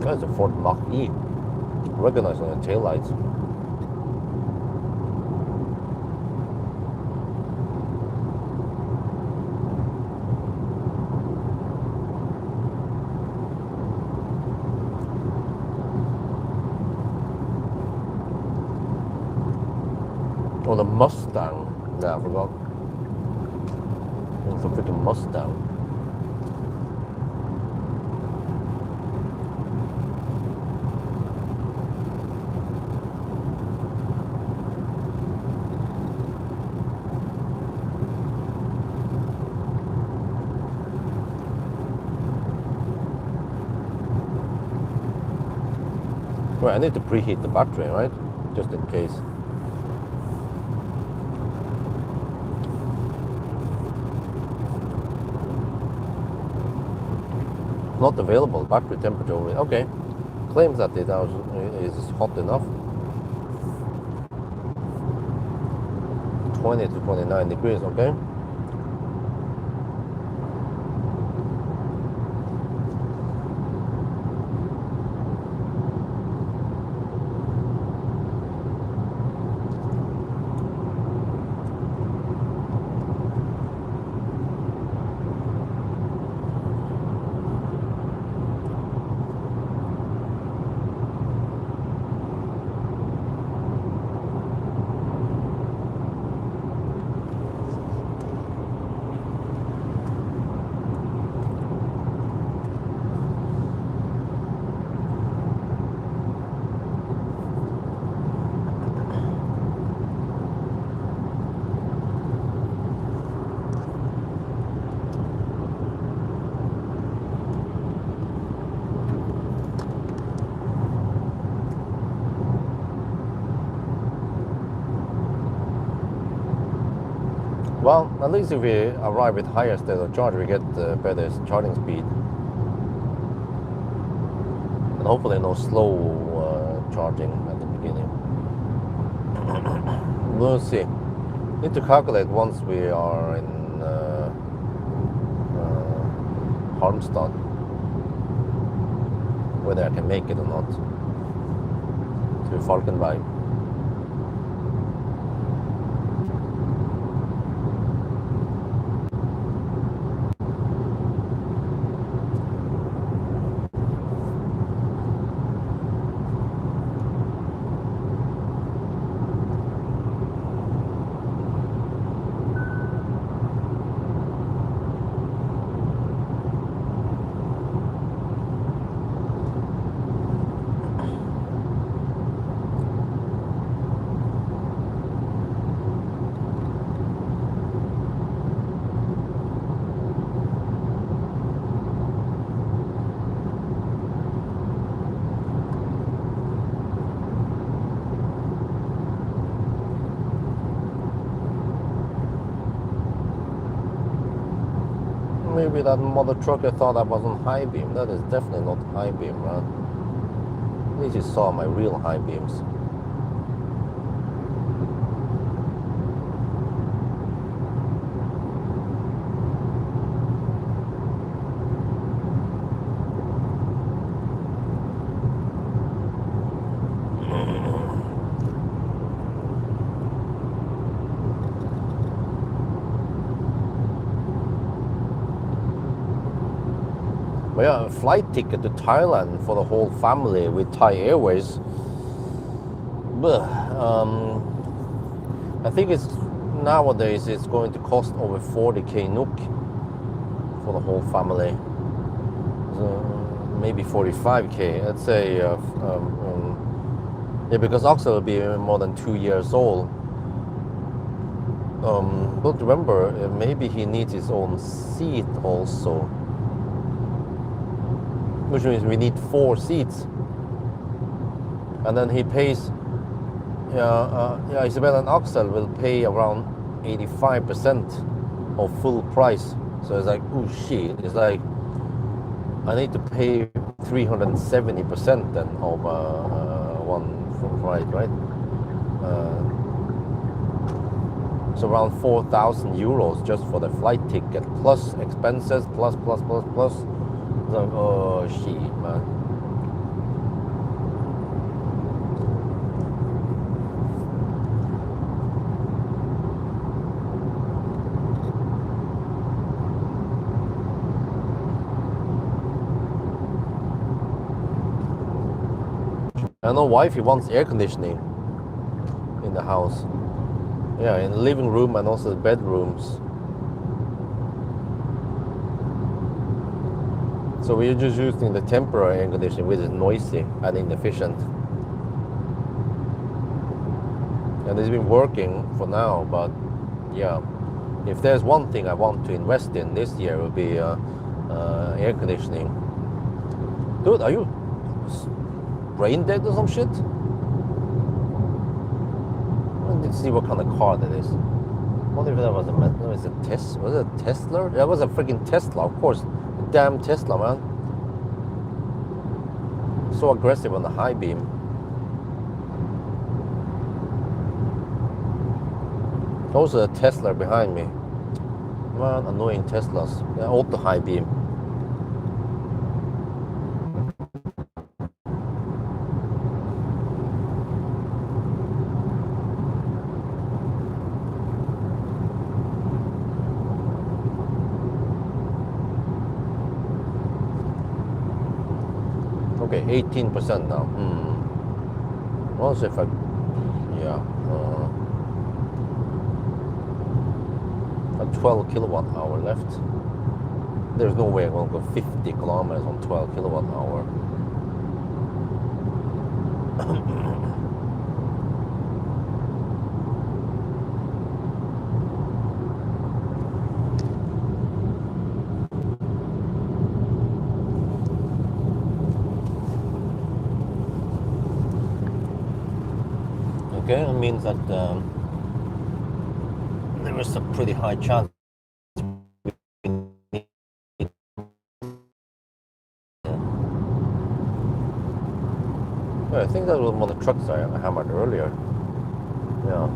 That's a Ford Mach-E. Recognized on the taillights. Oh, the Mustang. Yeah, I forgot. It's a freaking Mustang. Well, I need to preheat the battery, right? Just in case. Not available. Battery temperature. Okay. Claims that it is hot enough. 20 to 29 degrees, okay? Well, at least if we arrive with higher state of charge, we get better charging speed. And hopefully no slow charging at the beginning. We'll see. Need to calculate once we are in Halmstad whether I can make it or not to Falkenberg. maybe that mother trucker thought I was on high beam. That is definitely not high beam, man. At least he saw my real high beams. But yeah, a flight ticket to Thailand for the whole family with Thai Airways. I think it's nowadays it's going to cost over 40k NOK for the whole family. So maybe 45k. Let's say, yeah, because Axel will be more than 2 years old. But remember, maybe he needs his own seat also. Which means we need 4 seats. And then he pays, Isabel and Axel will pay around 85% of full price. So it's like, oh shit, it's like, I need to pay 370% then of one flight, right? So around 4,000 euros just for the flight ticket, plus expenses, plus. It's like, oh shit, man. I know wifey wants air conditioning in the house. Yeah, in the living room and also the bedrooms. So we're just using the temporary air conditioning, which is noisy and inefficient. And it's been working for now, but yeah, if there's one thing I want to invest in this year, it will be air conditioning. Dude, are you brain dead or some shit? Let's see what kind of car that is. I wonder if that was a Tesla. Was it a Tesla? That was a freaking Tesla, of course. Damn Tesla, man. So aggressive on the high beam. Also a Tesla behind me. Man, annoying Teslas. They're auto high beam. Okay, 18% now. Also, if I, yeah, a 12 kilowatt hour left. There's no way I'm going to go 50 kilometers on 12 kilowatt hour. Okay, it means that there is a pretty high chance. Yeah, I think that was one of the trucks I hammered earlier. Yeah.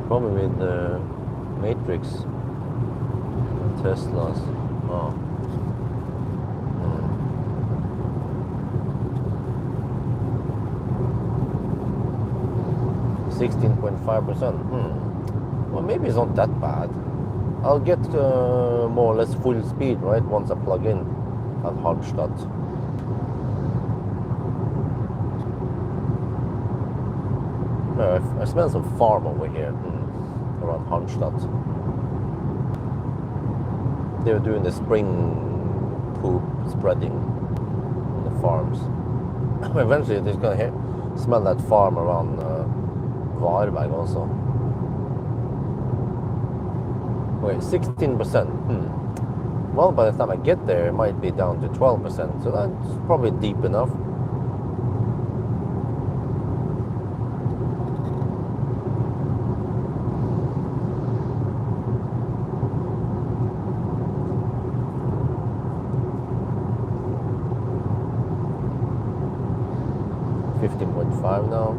Probably with the Matrix Teslas. Oh. 16.5%. Well, maybe it's not that bad. I'll get more or less full speed, right, once I plug in at Hallstatt. I smell some farm over here, around Hallstatt. They're doing the spring poop spreading on the farms. Eventually, there's gonna Smell that farm around Varberg also. Wait, 16%. Well, by the time I get there, it might be down to 12%. So that's probably deep enough. $15.5 now.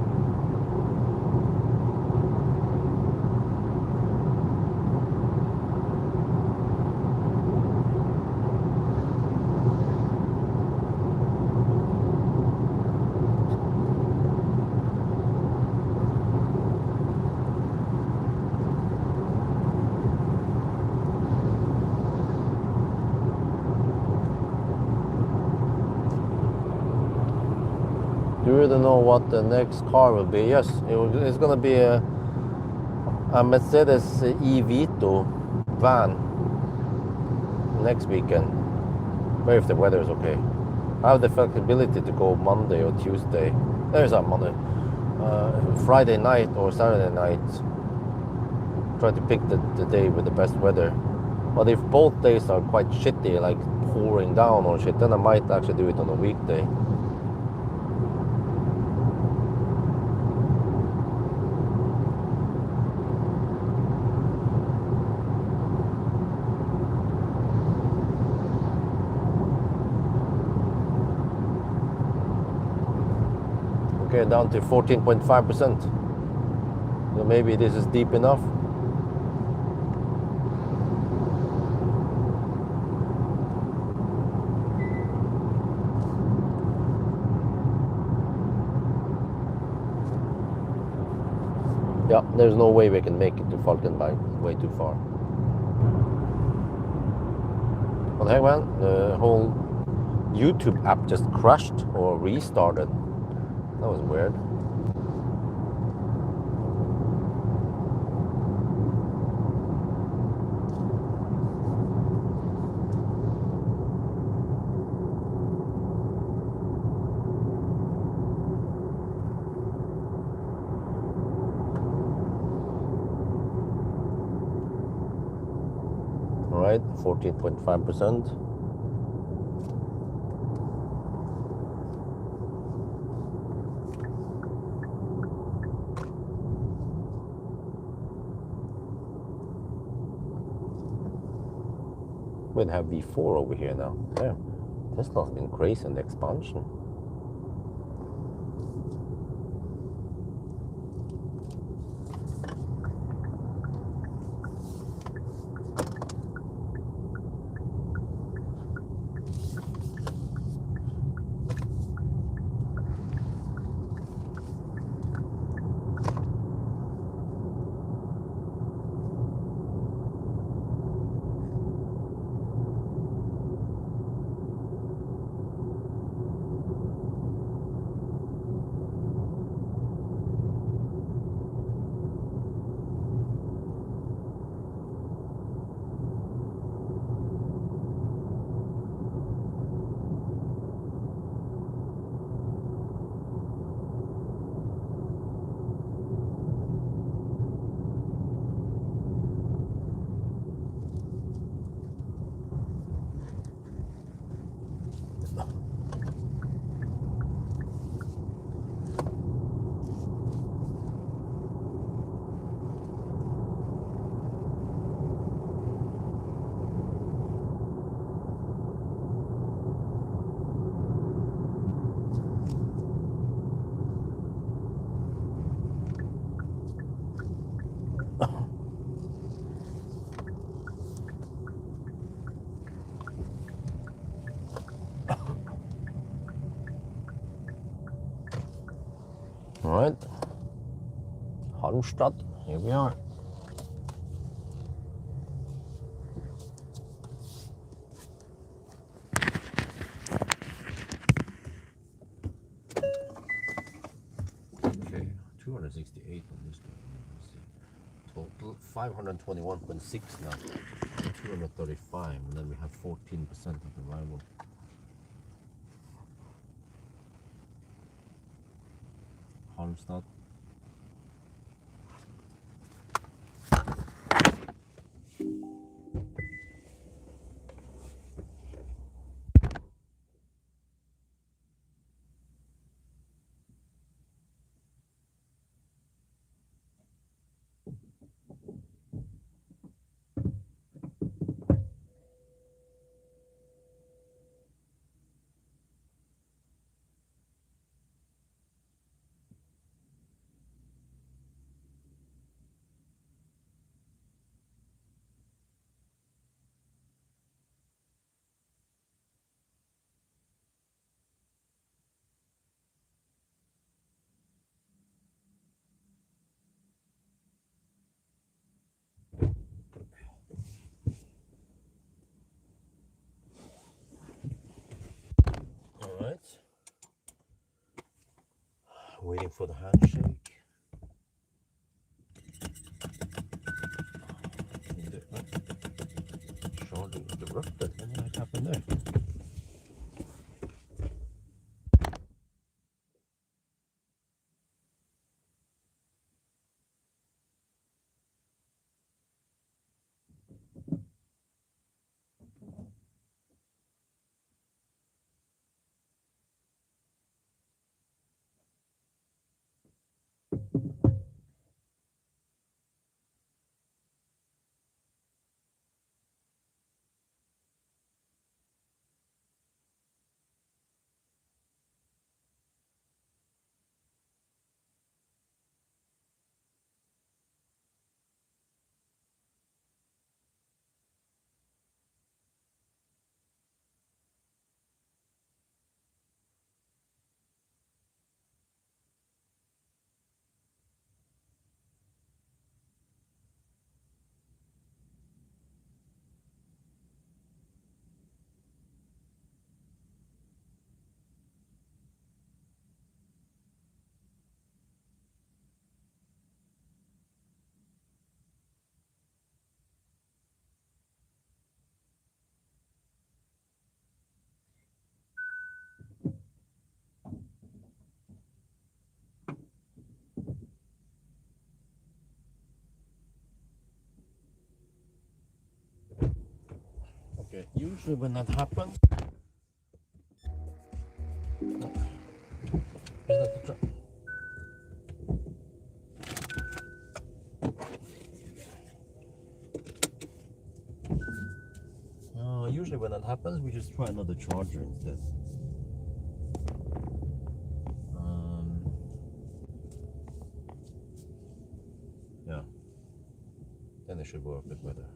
Do you really know what the next car will be? Yes, it's going to be a Mercedes EV4 van next weekend. Maybe if the weather is okay. I have the flexibility to go Monday or Tuesday. There's not Monday. Friday night or Saturday night. Try to pick the day with the best weather. But if both days are quite shitty, like pouring down or shit, then I might actually do it on a weekday. Okay, down to 14.5%. So maybe this is deep enough. Yeah, there's no way we can make it to Falkenberg. Way too far. What the heck, man? The whole YouTube app just crashed or restarted. That was weird. All right, 14.5%. We'd have V4 over here now. Yeah, Tesla's been crazy in the expansion. All right, Halmstad, here we are. Okay, 268 on this one. Let's see. Total 521.6 now. 235, and then we have 14% of the rival. Halmstad. All right. Waiting for the handshake. Charging interrupted. What might happen there? Okay, usually when that happens, usually when that happens, we just try another charger instead. Yeah, then it should work a bit better.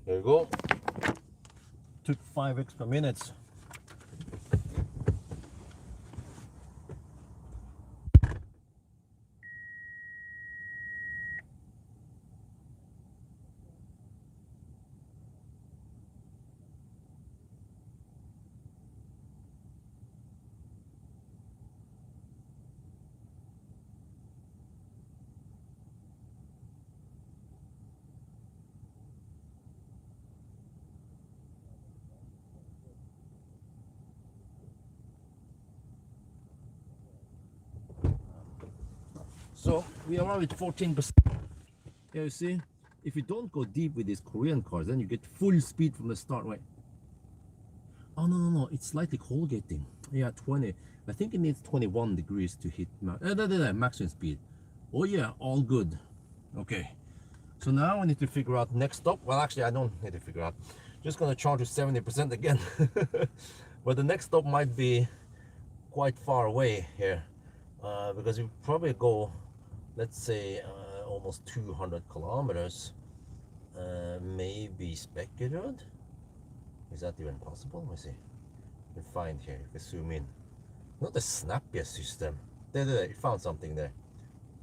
There you go. Took 5 extra minutes. So we are around at 14%. Yeah, you see, if you don't go deep with these Korean cars, then you get full speed from the start, right? Oh no, it's slightly colgating. Yeah, 20. I think it needs 21 degrees to hit maximum speed. Oh yeah, all good. Okay. So now I need to figure out next stop. Well, actually, I don't need to figure out. Just gonna charge to 70% again. But the next stop might be quite far away here, because we probably go, let's say, almost 200 kilometers. Maybe Speckerud? Is that even possible? Let me see. We find here. If we zoom in, not the snappiest system. There, you found something there.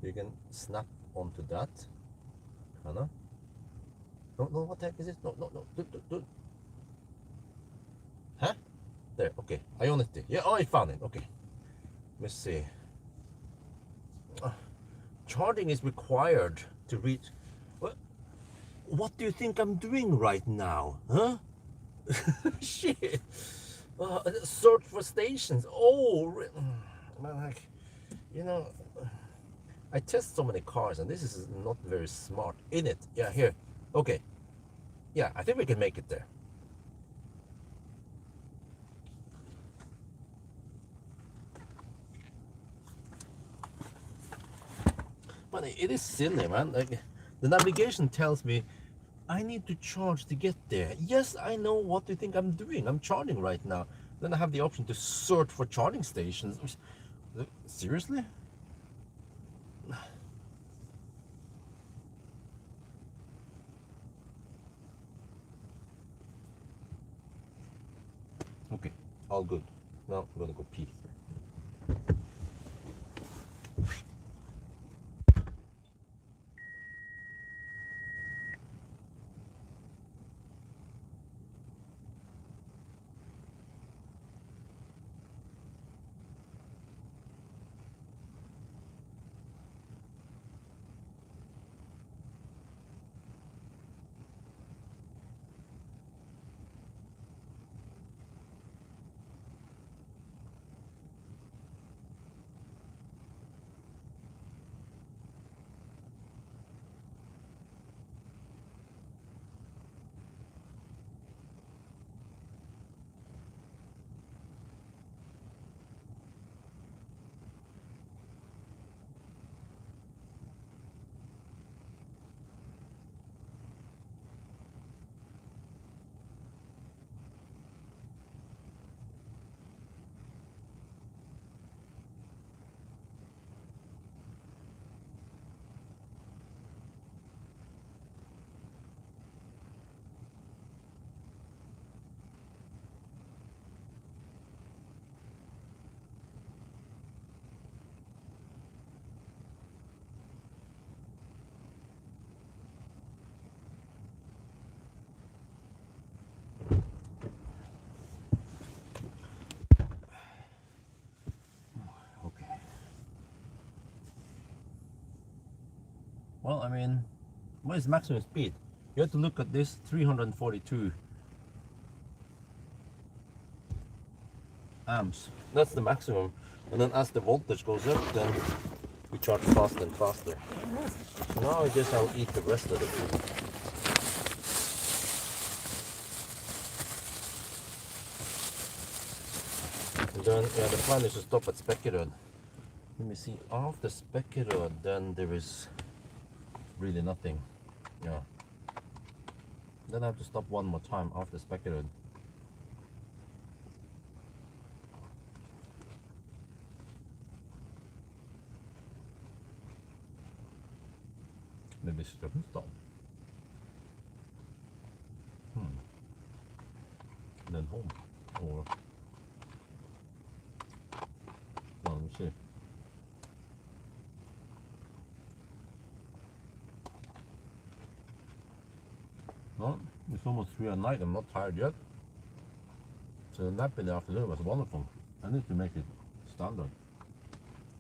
You can snap onto that. No, what the heck is it? No, do. Huh? There, okay. Ionity. Yeah, oh, I found it. Okay. Let's see. Charging is required to reach. What do you think I'm doing right now? Huh? Shit. Search for stations. Oh, like, you know, I test so many cars and this is not very smart in it. Yeah, here. Okay. Yeah, I think we can make it there. But it is silly, man. Like, the navigation tells me I need to charge to get there. Yes, I know what do you think I'm doing. I'm charging right now. Then I have the option to search for charging stations. Seriously? Okay, all good. Now I'm gonna go pee. Well, I mean, what is maximum speed? You have to look at this 342 amps. That's the maximum. And then as the voltage goes up, then we charge faster and faster. So now I guess I'll eat the rest of the food. And then, yeah, the plan is to stop at Speckerud. Let me see, after Speckerud, then there is really nothing. Yeah. Then I have to stop one more time after Speckerud. Maybe Strömstad. Then home. Or well, let me see. Well, it's almost 3 at night. I'm not tired yet. So the nap in the afternoon was wonderful. I need to make it standard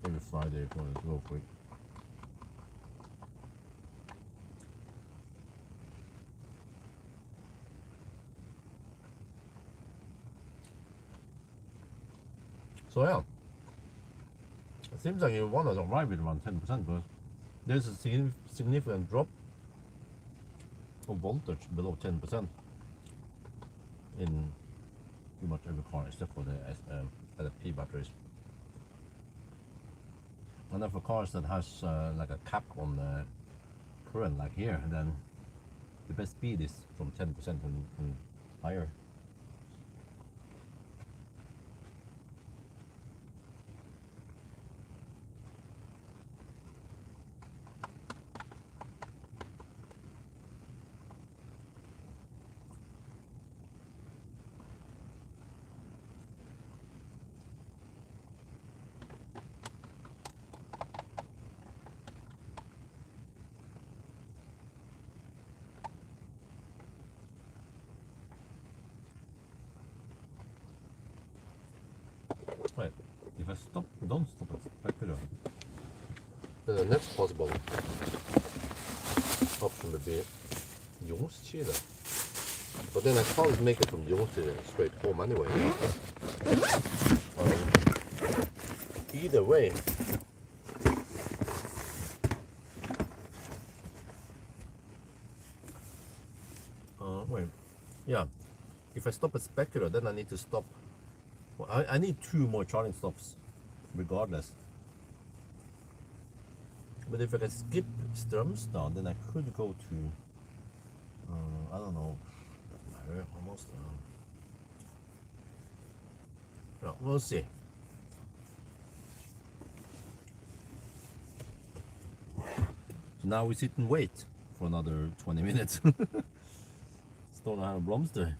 every Friday for a slow quick. So yeah, it seems like you want to arrive with around 10%, but there's a significant drop of voltage below 10% in pretty much every car except for the LFP batteries. And then for cars that has like a cap on the current, like here, then the best speed is from 10% and higher. Right. If I don't stop at spectacular, then the next possible option would be Ljungskile. But then I can't make it from Ljungskile straight home anyway. Either way, wait, yeah. If I stop at Specula, then I need to stop. Well, I need 2 more charging stops, regardless. But if I can skip Strömstad, then I could go to, I don't know, almost. No, we'll see. So now we sit and wait for another 20 minutes. Står her og blomster.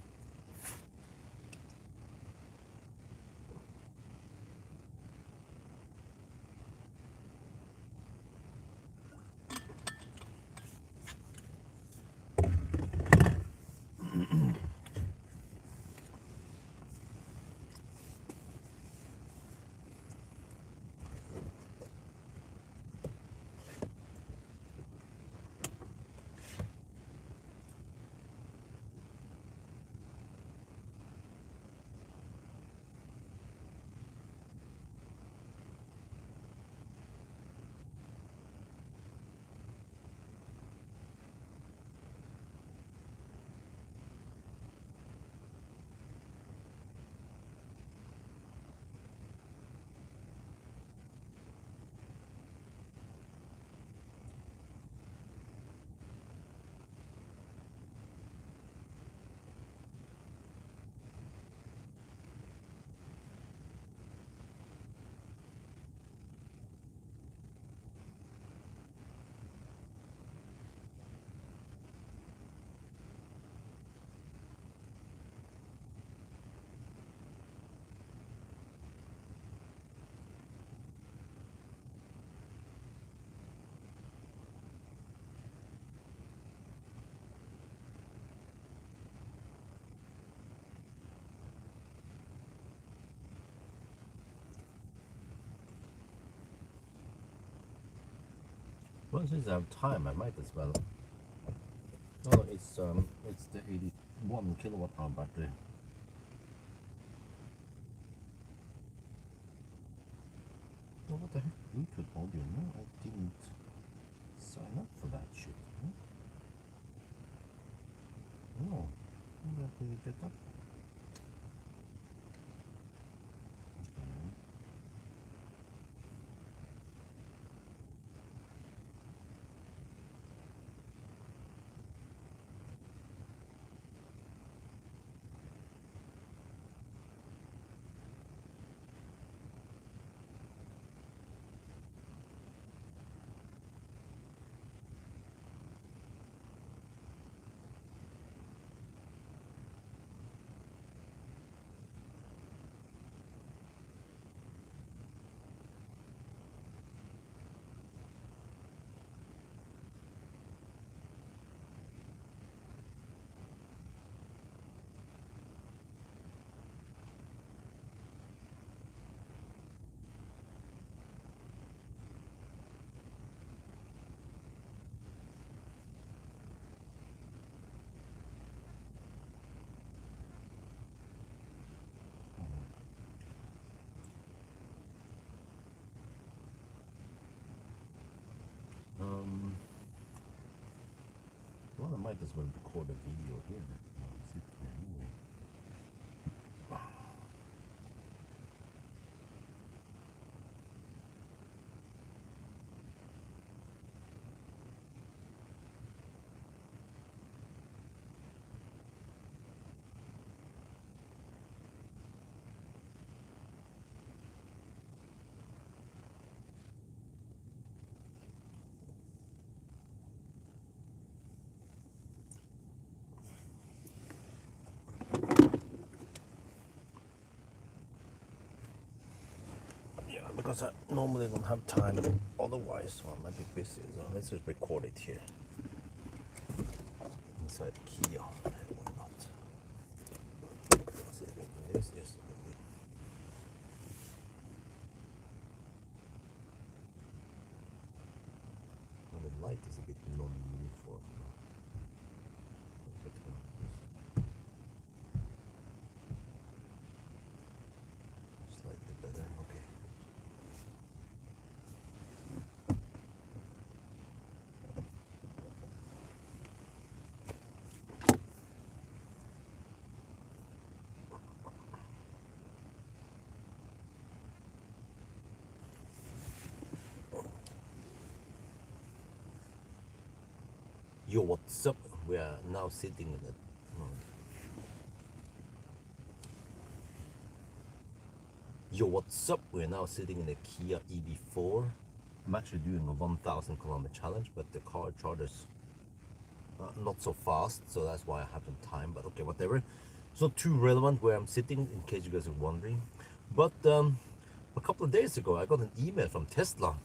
Well, since I have time, I might as well. Oh, it's the 81 kilowatt hour battery. Oh, what the heck? Bluetooth audio? No, I didn't sign up for that shit. No, where did you get that? Well, I might as well record a video here. I'll sit here anyway. because I normally don't have time otherwise, so I might be busy. So let's just record it here inside Kia. Why not? Yes, yes. Well, the light is a bit non-uniform. Slightly better. Okay. Yo, what's up? We are now sitting in the. Yo, what's up? We're now sitting in a Kia EV4. I'm actually doing a 1,000 kilometer challenge, but the car charges not so fast, so that's why I haven't time. But okay, whatever. It's not too relevant where I'm sitting, in case you guys are wondering. But a couple of days ago, I got an email from Tesla.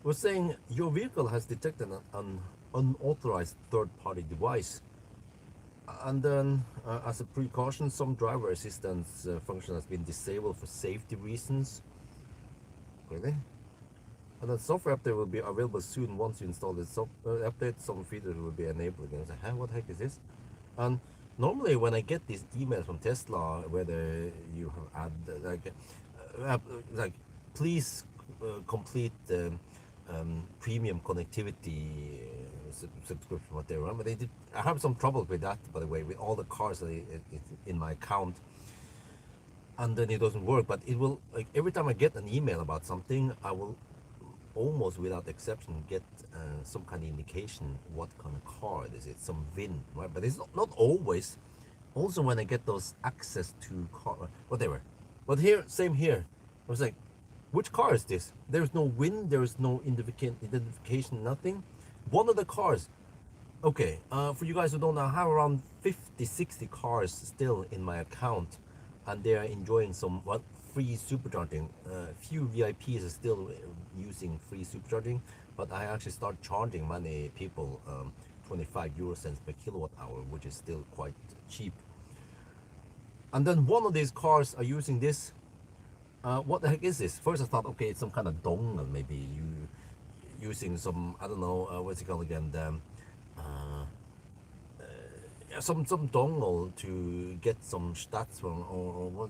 It was saying your vehicle has detected an unauthorized third-party device. And then, as a precaution, some driver assistance function has been disabled for safety reasons. Really? And then software update will be available soon. Once you install the update, some features will be enabled again. So, hey, what the heck is this? And normally when I get these emails from Tesla, whether you have like please complete the premium connectivity subscription, whatever. But I have some trouble with that, by the way, with all the cars that in my account, and then it doesn't work. But it will, like, every time I get an email about something, I will almost without exception get some kind of indication what kind of car it is. It's some VIN, right? But it's not always. Also, when I get those access to car, whatever. But here, same here. I was like, which car is this? There's no VIN, there is no identification, nothing. One of the cars. Okay, for you guys who don't know, I have around 50, 60 cars still in my account, and they are enjoying some free supercharging. Few VIPs are still using free supercharging, but I actually start charging many people 25 euro cents per kilowatt hour, which is still quite cheap. And then one of these cars are using this. What the heck is this? First I thought, okay, it's some kind of dongle, maybe you using some, I don't know, what's it called again, some dongle to get some stats from, or what?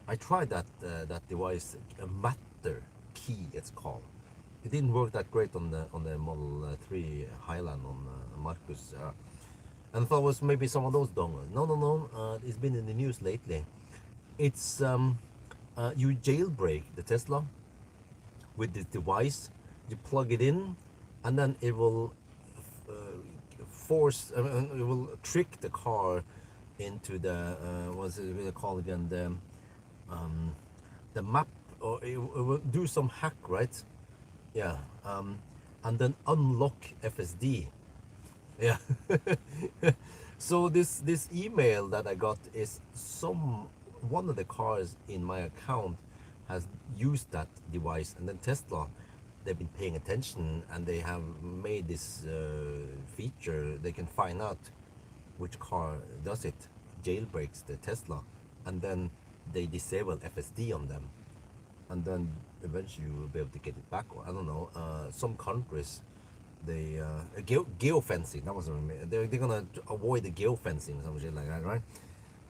I tried that device, a Matter key it's called. It didn't work that great on the Model 3 Highland on Marcus, and I thought it was maybe some of those dongles. No. It's been in the news lately. It's you jailbreak the Tesla with this device. You plug it in, and then it will it will trick the car into the what's it called again, the map, or it will do some hack, right? Yeah, and then unlock FSD. Yeah. So this email that I got is one of the cars in my account has used that device, and then Tesla, they've been paying attention, and they have made this feature. They can find out which car does it, jailbreaks the Tesla, and then they disable FSD on them, and then eventually you will be able to get it back. Or I don't know, some countries, they geofencing, that was they're gonna avoid the geofencing, some shit like that, right?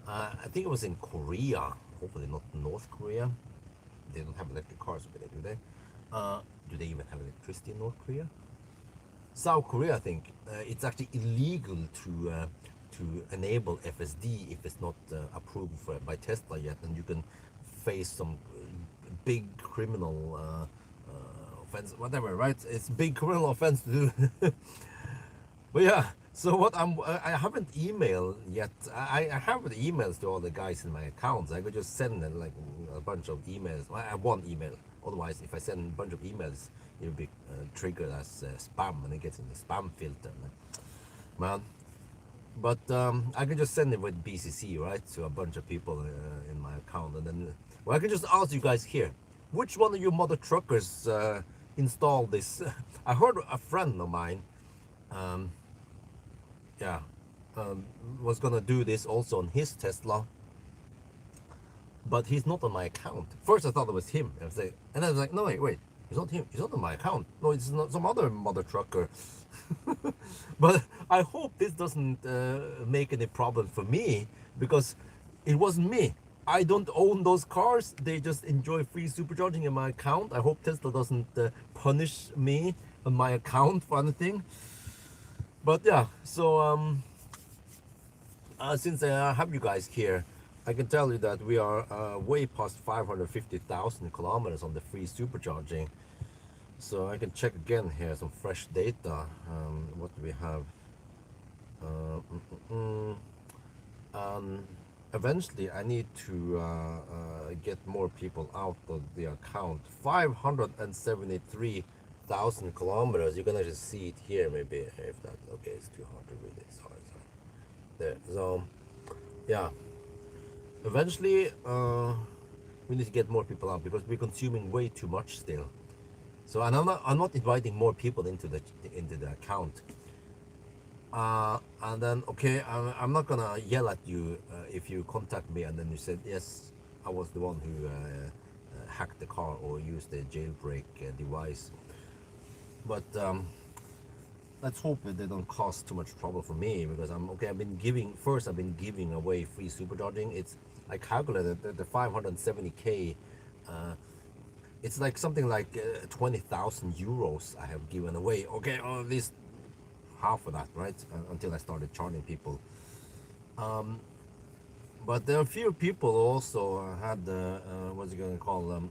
I think it was in Korea, hopefully not North Korea. They don't have electric cars over there, do they? Do they even have electricity in North Korea? South Korea, I think it's actually illegal to enable FSD if it's not approved by Tesla yet, and you can face some big criminal offense, whatever, right? It's big criminal offense to do. But yeah, so what I haven't emailed yet. I have the emails to all the guys in my accounts. I could just send them like a bunch of emails. I have one email. Otherwise, if I send a bunch of emails, it'll be triggered as spam, and it gets in the spam filter, man. But I can just send it with BCC, right, to a bunch of people in my account, and then, well, I can just ask you guys here, which one of you mother truckers installed this? I heard a friend of mine, um, yeah, um, was gonna do this also on his Tesla, but he's not on my account. First, I thought it was him. And I was like, no, wait, he's not him. He's not on my account. No, it's not some other mother trucker. But I hope this doesn't make any problem for me, because it wasn't me. I don't own those cars. They just enjoy free supercharging in my account. I hope Tesla doesn't punish me on my account for anything. But yeah, so since I have you guys here, I can tell you that we are way past 550,000 kilometers on the free supercharging. So I can check again here, some fresh data. What do we have? Uh, mm, mm, mm. Eventually, I need to get more people out of the account. 573,000 kilometers. You can actually see it here, maybe if that. Okay, it's too hard to read it. Sorry. There. So, yeah. Eventually, we need to get more people out because we're consuming way too much still. So, and I'm not inviting more people into the account. And then, okay, I'm not gonna yell at you if you contact me and then you said yes, I was the one who hacked the car or used the jailbreak device. But let's hope that they don't cause too much trouble for me, because I've been giving away free supercharging. It's, I calculated the 570k. It's like something like 20,000 euros I have given away. Okay, or at least half of that, right? Until I started charging people. But there are a few people also had the what's it gonna call them,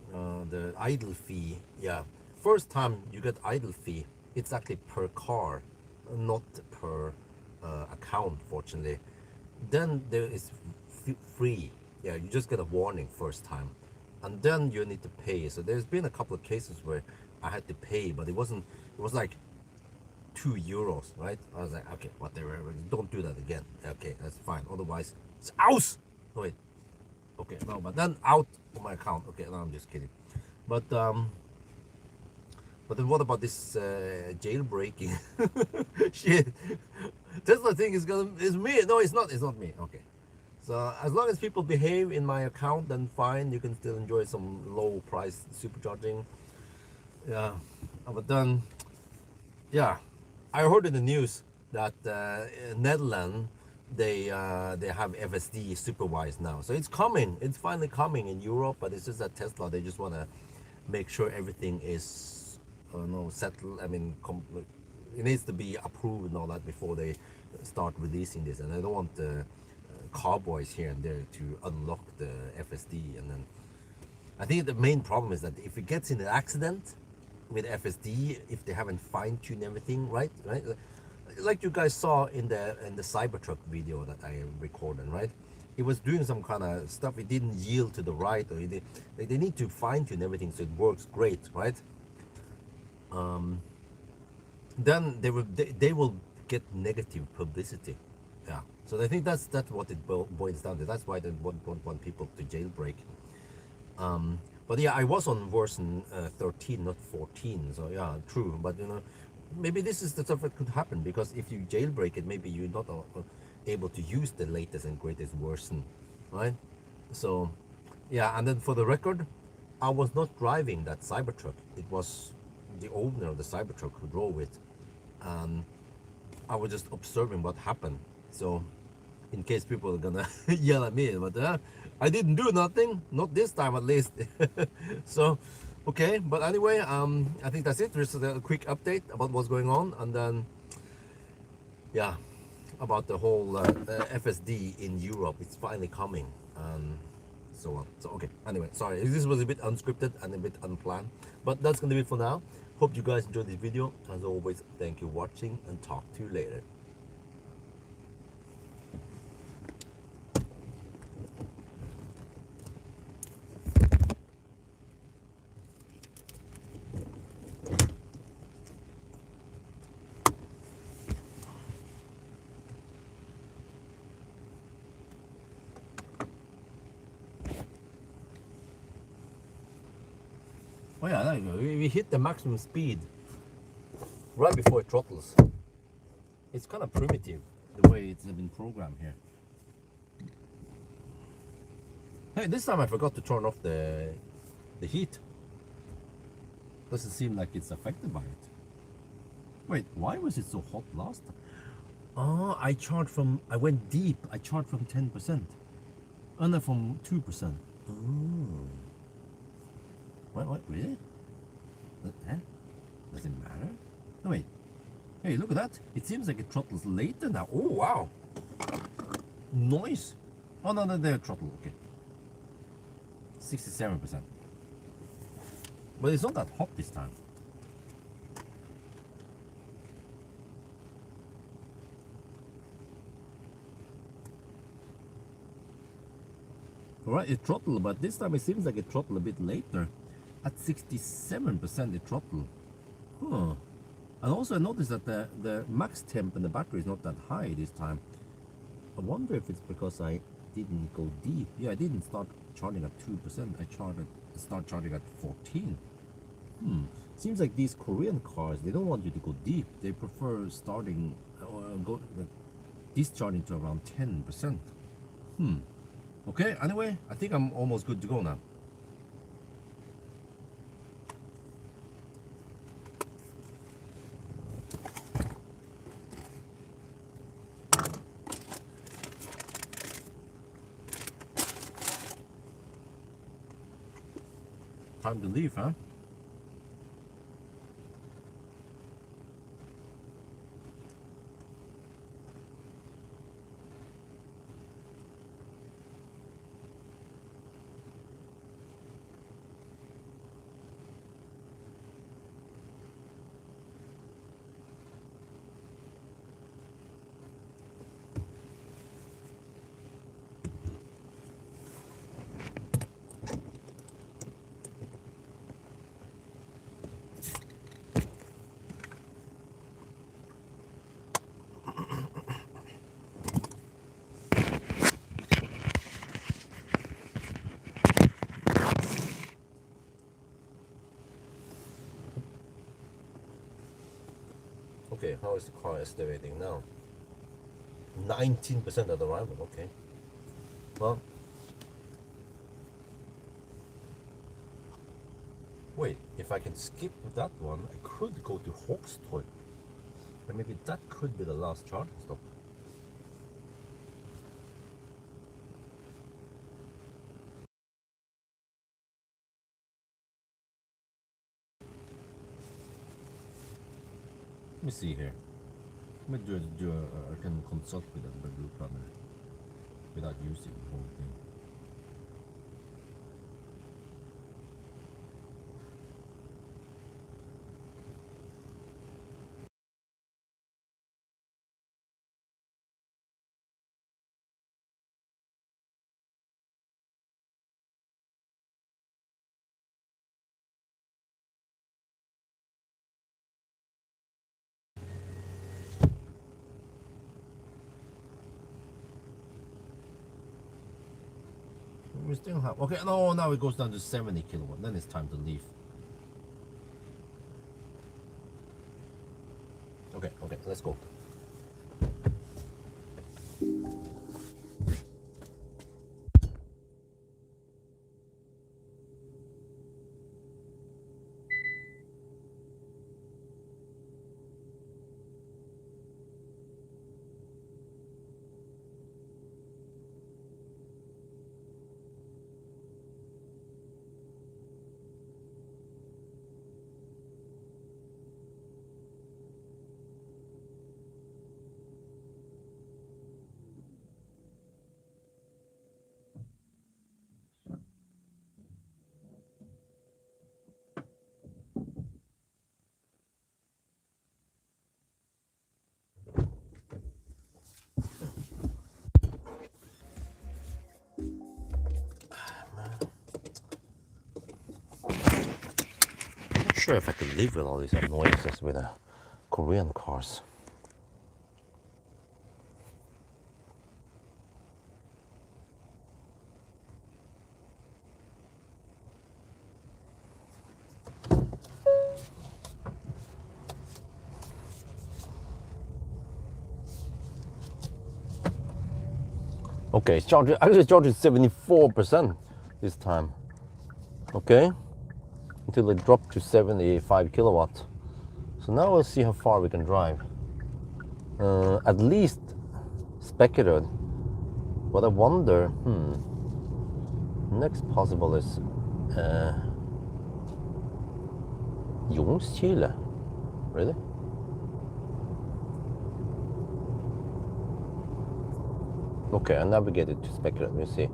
the idle fee. Yeah, first time you get idle fee, it's actually per car, not per account, fortunately. Then there is free. Yeah, you just get a warning first time, and then you need to pay. So there's been a couple of cases where I had to pay, but it wasn't. It was like €2, right? I was like, okay, whatever, don't do that again. Okay, that's fine. Otherwise, it's out. No, wait. Okay, no, but then out of my account. Okay, no, I'm just kidding. But then what about this jailbreaking shit? Tesla thing is me. No, it's not. It's not me. Okay. So as long as people behave in my account, then fine. You can still enjoy some low price supercharging. Yeah, but then, yeah, I heard in the news that Netherlands, they have FSD supervised now, so it's coming. It's finally coming in Europe, but it's just that Tesla, they just want to make sure everything is no settled. I mean, it needs to be approved and all that before they start releasing this, and I don't want the cowboys here and there to unlock the FSD. And then I think the main problem is that if it gets in an accident with FSD, if they haven't fine-tuned everything right, like you guys saw in the Cybertruck video that I recorded, right? It was doing some kind of stuff. It didn't yield to the right, or they need to fine-tune everything so it works great, right? Then they will get negative publicity. Yeah. So I think that's what it boils down to. That's why they want people to jailbreak. But yeah, I was on version 13, not 14. So yeah, true. But maybe this is the stuff that could happen, because if you jailbreak it, maybe you're not able to use the latest and greatest version, right? So yeah, and then for the record, I was not driving that Cybertruck. It was the owner of the Cybertruck who drove it, and I was just observing what happened. So in case people are gonna yell at me, but I didn't do nothing, not this time at least. So okay, but anyway, I think that's it. Just a quick update about what's going on, and then yeah, about the whole FSD in Europe. It's finally coming, and so on. So okay, anyway, sorry, this was a bit unscripted and a bit unplanned, but that's gonna be it for now. Hope you guys enjoyed this video. As always, thank you for watching, and talk to you later. Oh yeah, there you go. We hit the maximum speed right before it throttles. It's kind of primitive the way it's been programmed here. Hey, this time I forgot to turn off the heat. Doesn't seem like it's affected by it. Wait, why was it so hot last time? Oh, I went deep. I charged from 10%. And then from 2%. Oh. What, really? Huh? Does it matter? No, wait. Hey, look at that. It seems like it throttles later now. Oh, wow. Noise. Oh, no, they're throttle. Okay. 67%. But it's not that hot this time. Alright, it throttled, but this time it seems like it throttled a bit later. At 67% it throttled. Huh. And also I noticed that the max temp in the battery is not that high this time. I wonder if it's because I didn't go deep. Yeah, I didn't start charging at 2%. I started charging at 14. Seems like these Korean cars, they don't want you to go deep. They prefer starting discharging to around 10%. Okay, anyway, I think I'm almost good to go now. Time to leave, huh? Okay, how is the car estimating now? 19% at arrival, okay. Well, wait, if I can skip that one, I could go to Hawkstoy. And maybe that could be the last charging stop. Let me see here. Let me I can consult with the blue planner without using the whole thing. We still have, okay, no, now it goes down to 70 kilowatt, then it's time to leave. Okay, let's go. Not sure if I could live with all these noises with Korean cars. Okay, it's charging, actually charging 74% this time. Okay, until it dropped to 75 kilowatts. So now we'll see how far we can drive. At least Specketed. But I wonder, next possible is Ljungskile. Really? Okay, I navigated to Specketed. Let me see.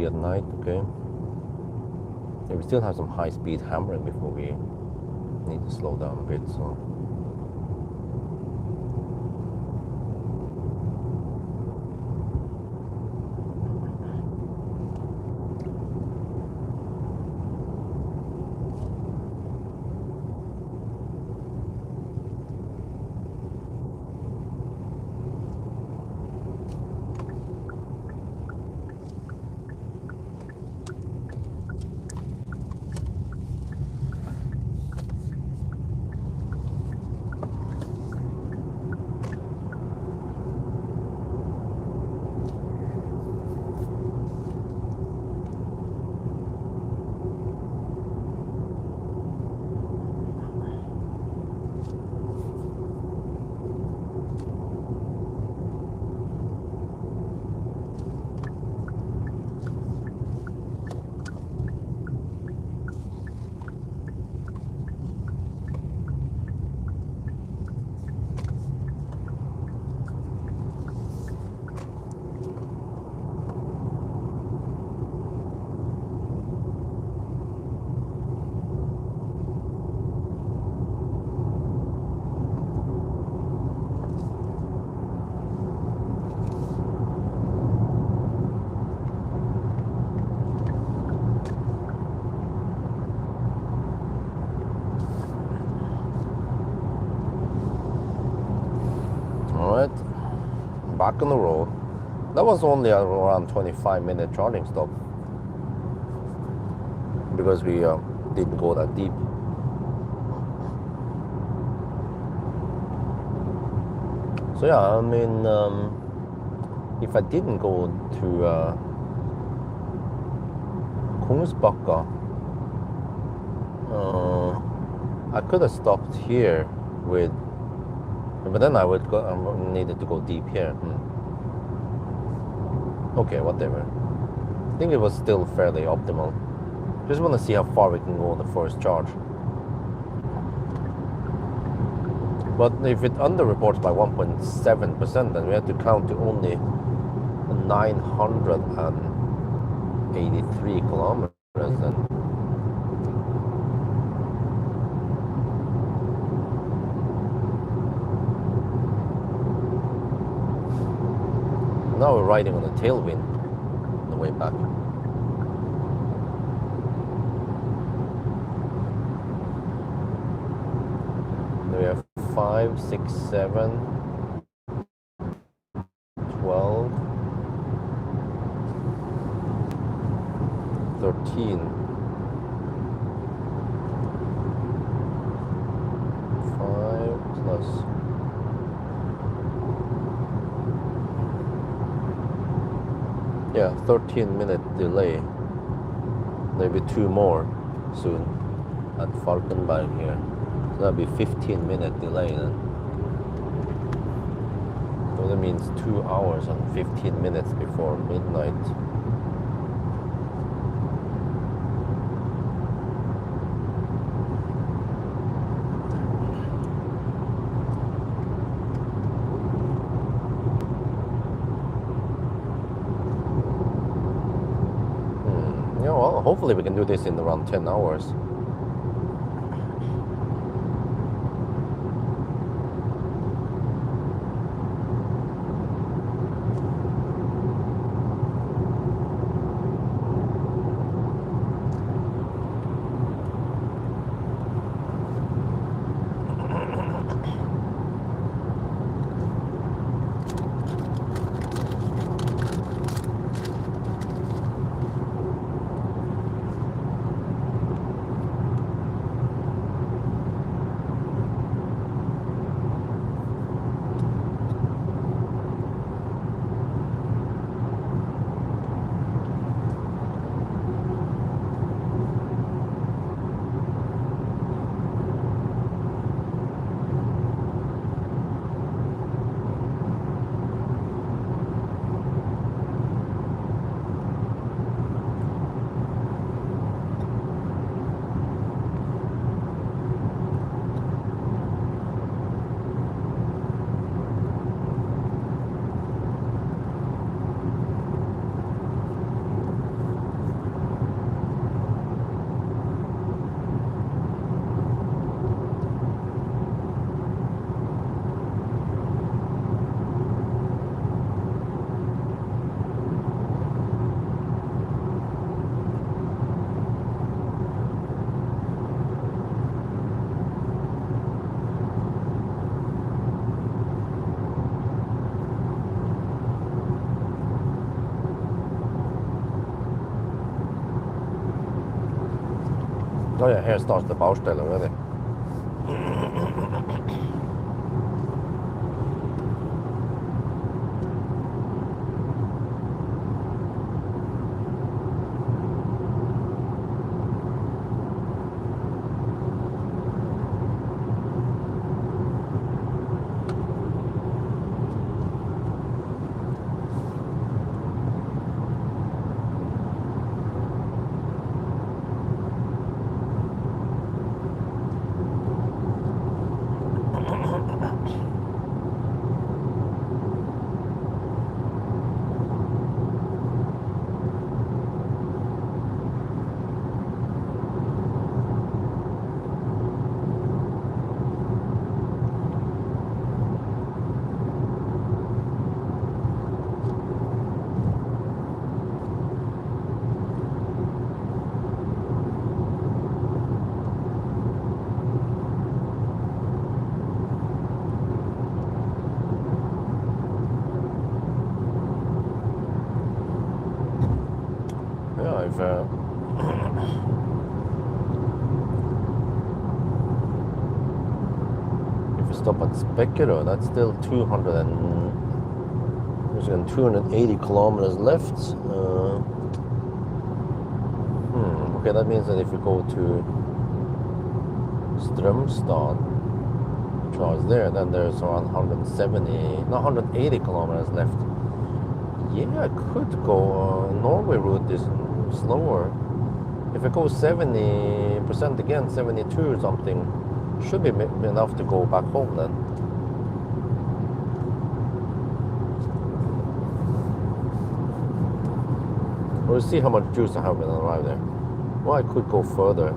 At night, okay. Yeah, we still have some high-speed hammering before we need to slow down a bit, so. Alright, back on the road. That was only around 25-minute charging stop because we didn't go that deep. So yeah, I mean, if I didn't go to Kungsbacka, I could have stopped here with, but then I would go. I needed to go deep here. Okay, whatever. I think it was still fairly optimal. Just want to see how far we can go on the first charge. But if it underreports by 1.7%, then we have to count to only 983 kilometers then. Now we're riding on a tailwind on the way back. We have 5, 6, 7, 12, 13, 5 plus. Yeah, 13-minute delay. Maybe 2 more soon at Falkenberg here. So that'll be 15-minute delay then. So that means 2 hours and 15 minutes before midnight. Yeah, well, hopefully we can do this in around 10 hours. Oh yeah, here starts the Baustelle already. Yeah, if you stop at Specular, that's still 280 kilometers left. Okay, that means that if you go to Strömstad, charge there, then there's around 180 kilometers left. Yeah, I could go. Norway route is slower. If I go 70% again, 72 or something, should be enough to go back home then. We'll see how much juice I have when I arrive there. Well, I could go further.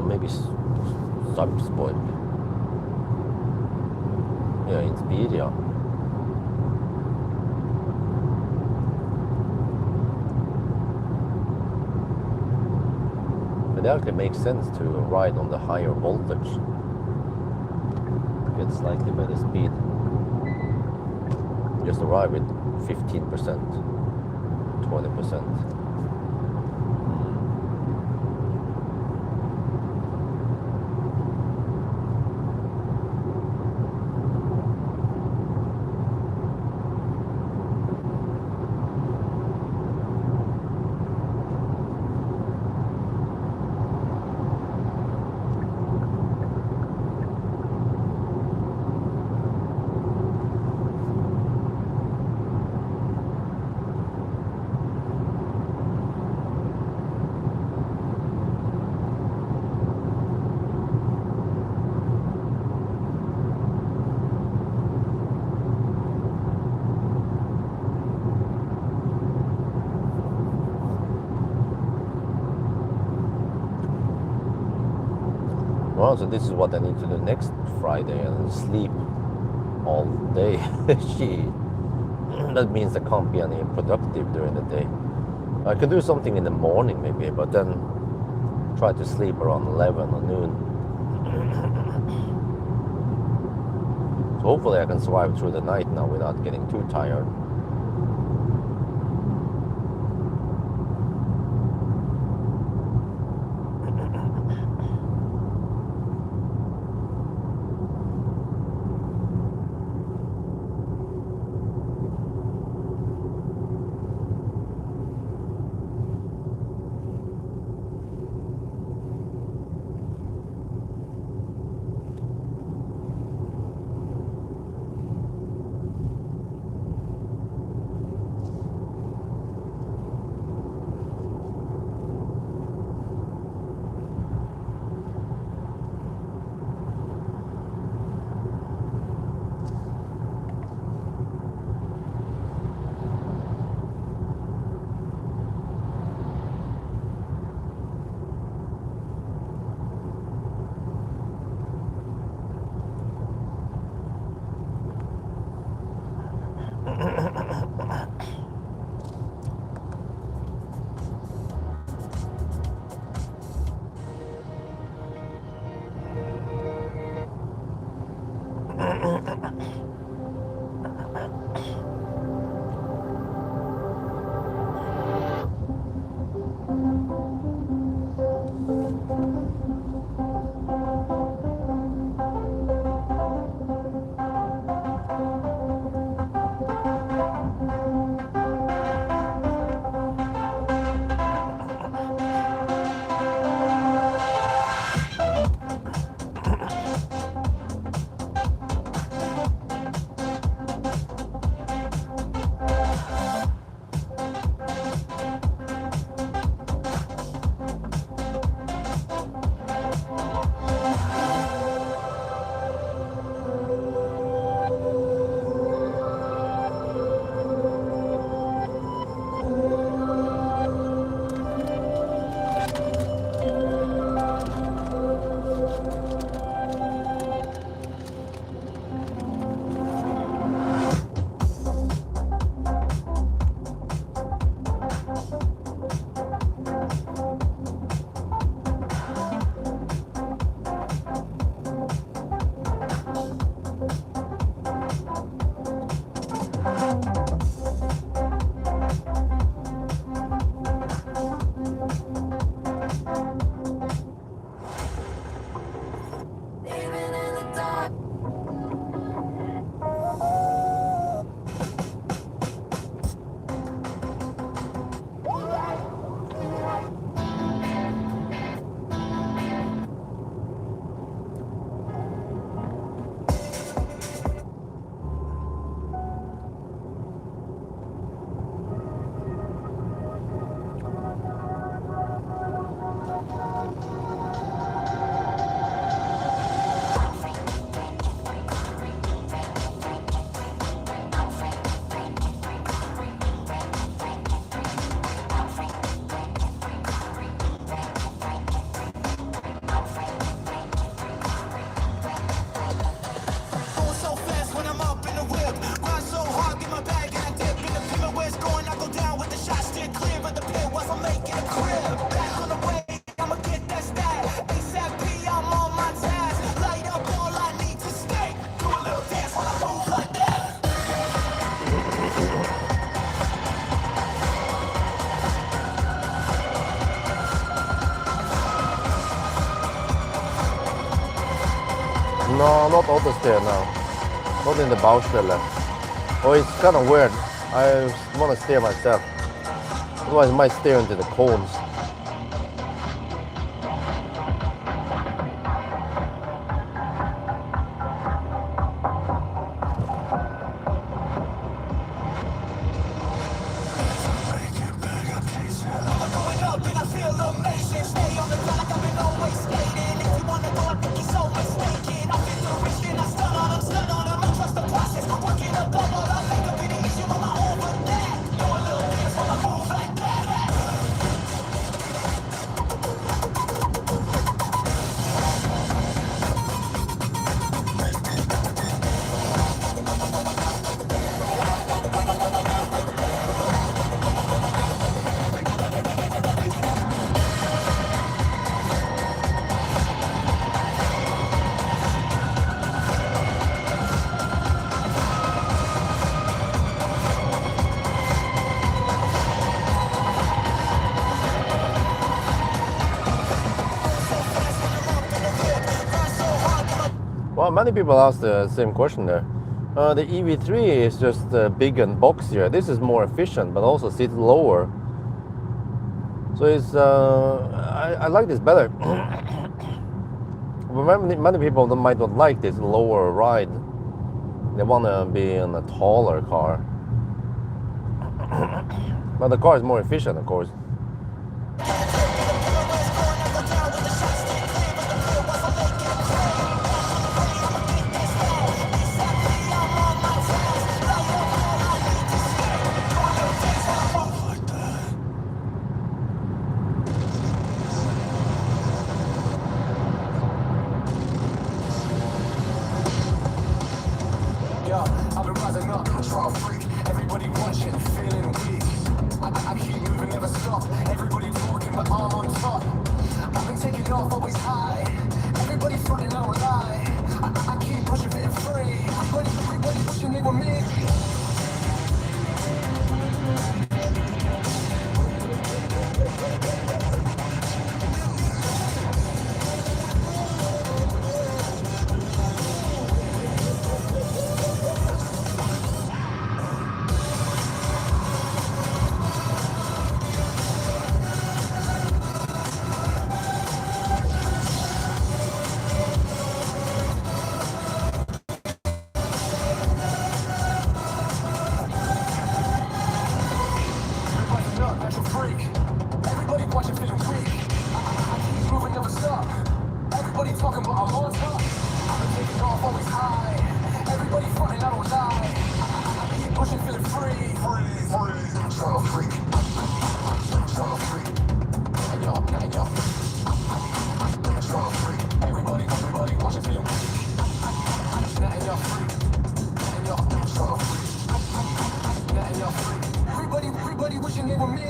Maybe Sarpsborg. Yeah, in Spiria. But it actually makes sense to ride on the higher voltage. Get slightly better speed. Just arrive with 15%, 20%. Well, so this is what I need to do next Friday and sleep all day. Gee, that means I can't be any productive during the day. I could do something in the morning maybe, but then try to sleep around 11 or noon. So hopefully I can survive through the night now without getting too tired. No, not auto steer now. Not in the Baustelle. Oh, it's kind of weird. I want to steer myself. Otherwise, I might steer into the cones. Well, many people ask the same question there. The EV3 is just big and boxier. This is more efficient, but also sits lower. So it's I like this better. But many people might not like this lower ride. They want to be in a taller car. But the car is more efficient, of course. I've been rising up, trial freak. Everybody watching, feeling weak. I keep moving, never stop. Everybody talking, but I'm on top. I've been taking off, always high. Everybody fronting, I don't lie. I keep pushing, feeling free. Everybody wishing they were me. Everybody watching, feeling weak. I keep moving, never stop. Everybody talking, but I'm on top. I've been taking off, always high. Everybody fronting, I don't lie. I keep pushing, feeling free. Trial freak. Trial freak. And y'all. Trial freak. Everybody watching, feeling weak. And y'all freak. And y'all trial freak. And y'all freak. Everybody wishing they were me.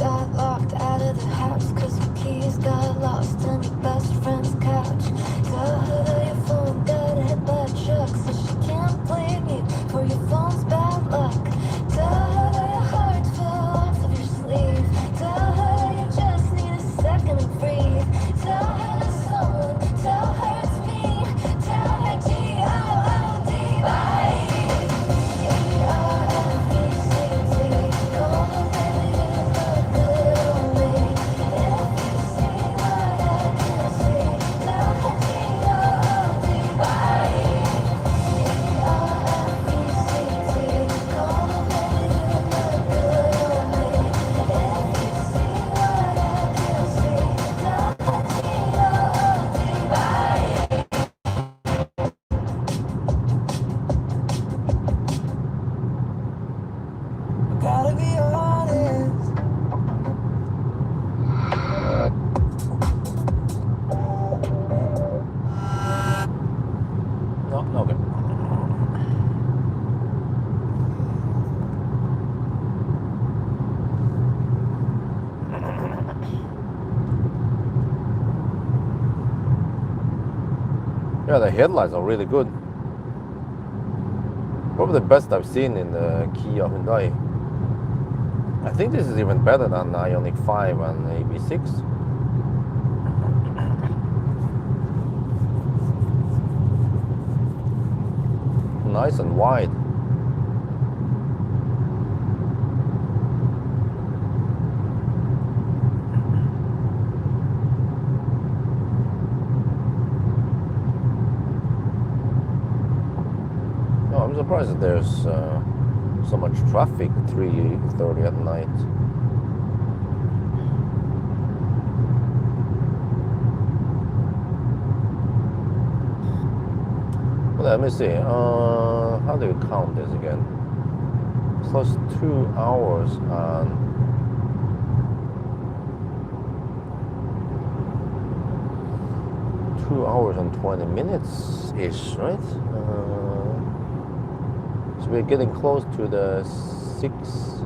got locked out of the house 'cause your keys got lost on your best friend's couch. Tell her your phone got hit by a truck, so she can't blame you for your phone's bad luck. Tell her your heart fell off of your sleeve. Tell her you just need a second to breathe. Tell her it's someone, tell her it's me. Tell her gotta be honest. No, okay. Yeah, the headlights are really good. Probably the best I've seen in the Kia Hyundai. I think this is even better than Ioniq 5 and EV6. Nice and wide. Oh, I'm surprised that there's so much traffic 3:30 at night. Well, let me see. How do you count this again? Plus 2 hours and 2 hours and 20 minutes ish, right? So we're getting close to the 6.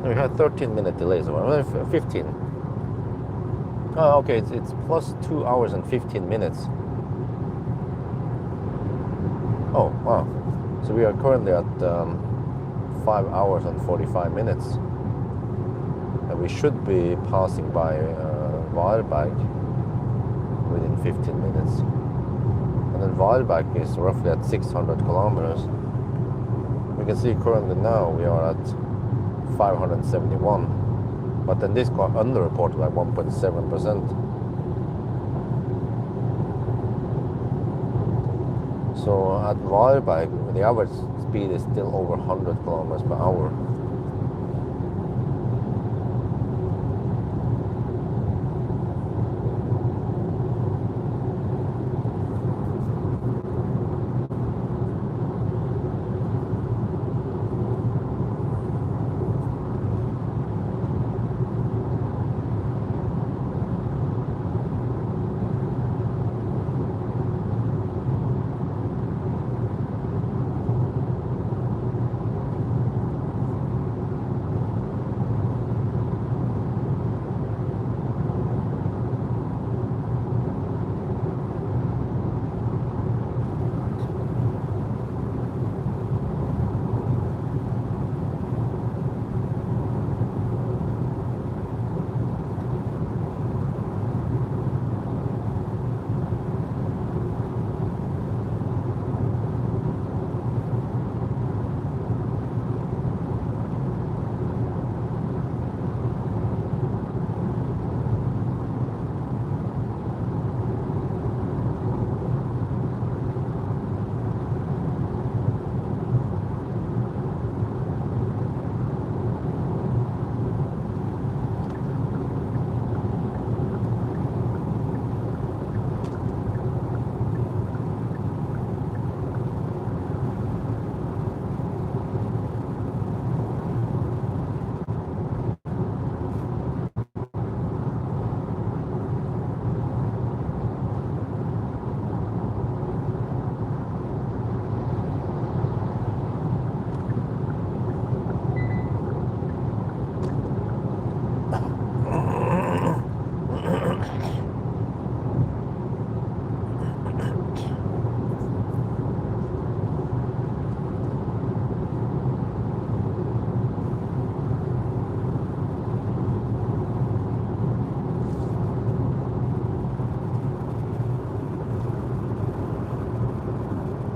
We had 13-minute delays, 15. Oh, okay, it's plus 2 hours and 15 minutes. Oh, wow. So we are currently at 5 hours and 45 minutes. And we should be passing by Varberg within 15 minutes. And then Varberg is roughly at 600 kilometers. We can see currently now we are at 571. But then this got underreported by 1.7%. So at Varberg, the average speed is still over 100 kilometers per hour.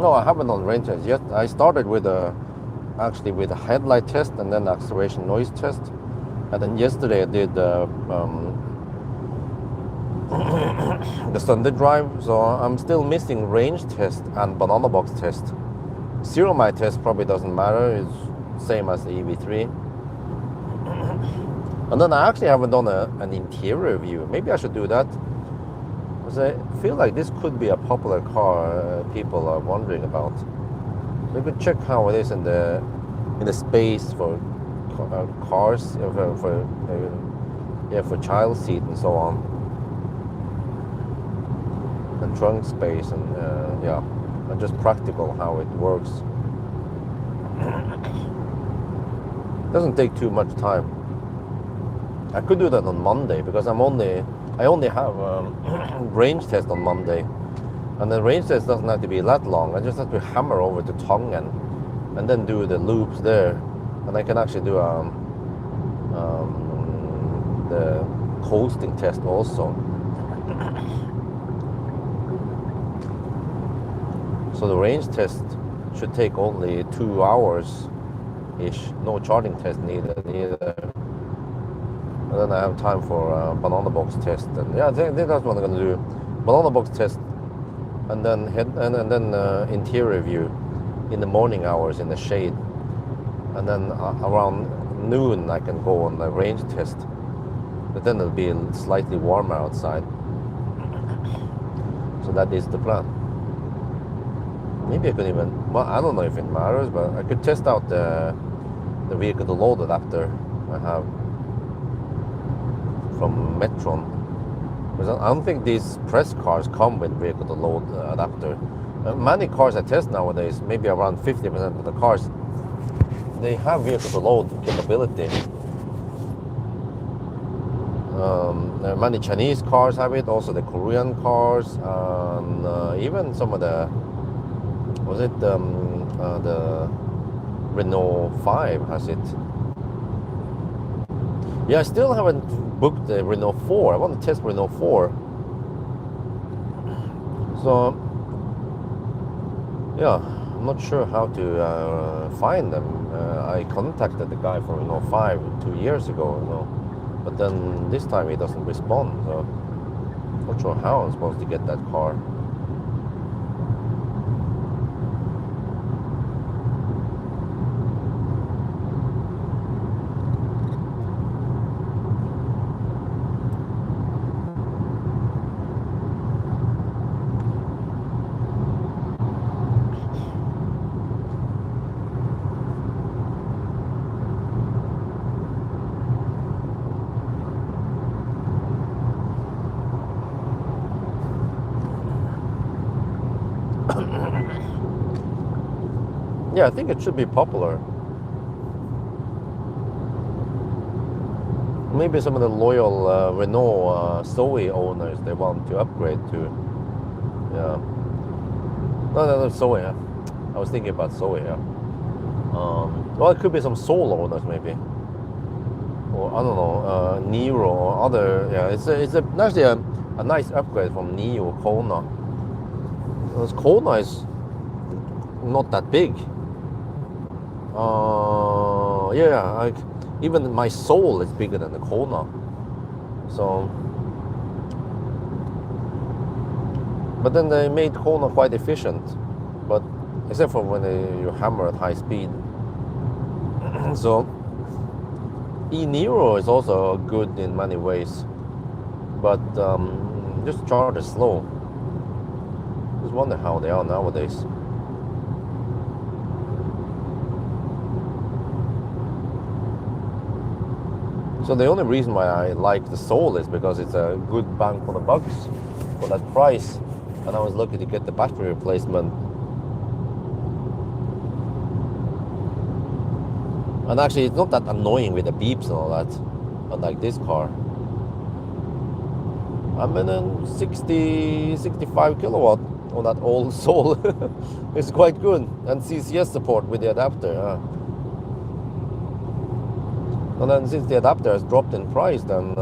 No, I haven't done range test yet. I started with actually with a headlight test and then acceleration noise test. And then yesterday I did the Sunday drive, so I'm still missing range test and banana box test. Zero mile test probably doesn't matter, it's same as the EV3. And then I actually haven't done an interior view. Maybe I should do that, because I feel like this could be a popular car people are wondering about. We could check how it is in the space for cars, for child seat and so on, and trunk space, and and just practical how it works. Doesn't take too much time. I could do that on Monday, because I only have range test on Monday, and the range test doesn't have to be that long. I just have to hammer over to Tongen and then do the loops there, and I can actually do the coasting test also. So the range test should take only 2 hours ish. No charging test needed either. And then I have time for banana box test, and I think that's what I'm gonna do. Banana box test, and then interior view in the morning hours in the shade, and then around noon I can go on the range test. But then it'll be slightly warmer outside. So that is the plan. Maybe I could even, well, I don't know if it matters, but I could test out the vehicle to load adapter I have from Metron. Because I don't think these press cars come with vehicle to load adapter. Many cars I test nowadays, maybe around 50% of the cars, they have vehicle to load capability. Many Chinese cars have it, also the Korean cars, and even some of the, the Renault 5 has it. Yeah, I still haven't booked the Renault 4. I want to test Renault 4. So, yeah, I'm not sure how to find them. I contacted the guy from Renault 5 2 years ago, but then this time he doesn't respond. So, I'm not sure how I'm supposed to get that car. Yeah, I think it should be popular. Maybe some of the loyal Renault Zoe owners, they want to upgrade to, yeah. No, Zoe. Yeah. I was thinking about Zoe. Yeah. Well, it could be some Soul owners maybe, or I don't know, Nero or other. Yeah, it's actually a nice upgrade from Neo Kona. Because Kona is not that big. Yeah, even my Soul is bigger than the Kona. So, but then they made Kona quite efficient, but except for when you hammer at high speed. So, e-Nero is also good in many ways, but just charges slow. Just wonder how they are nowadays. So the only reason why I like the Soul is because it's a good bang for the bucks for that price, and I was lucky to get the battery replacement. And actually it's not that annoying with the beeps and all that, unlike this car. I'm in a 65 kilowatt on that old Soul. It's quite good, and CCS support with the adapter. And then since the adapter has dropped in price, then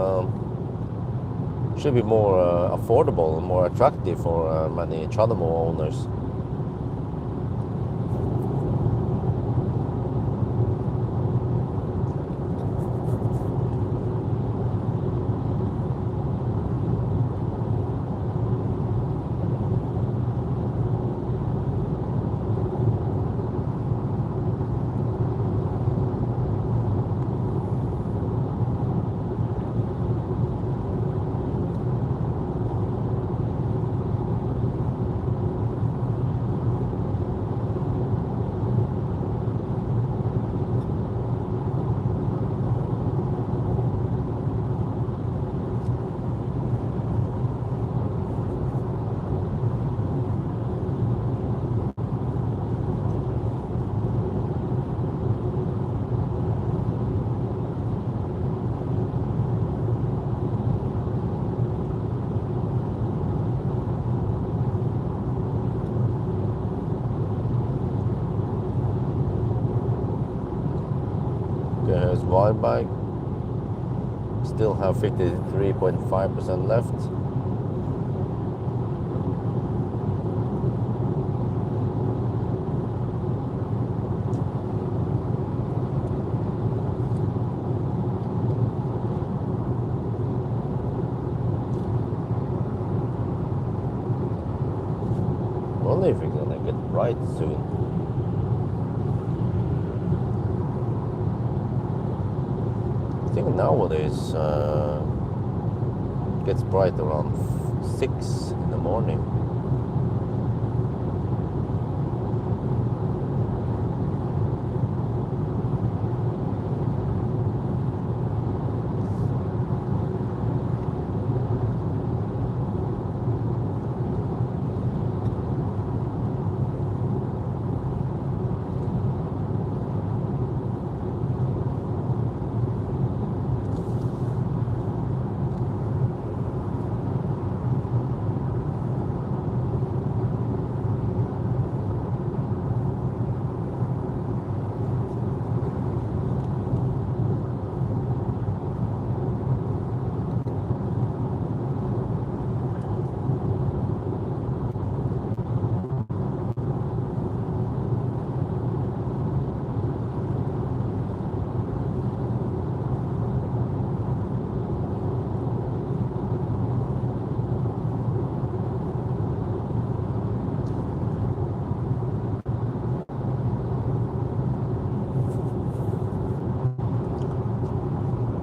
should be more affordable, more attractive for many Chanamo owners. unauthorized wide bike. Still have 53.5% left. Wonder if it's gonna get bright soon. I think nowadays gets bright around 6 in the morning.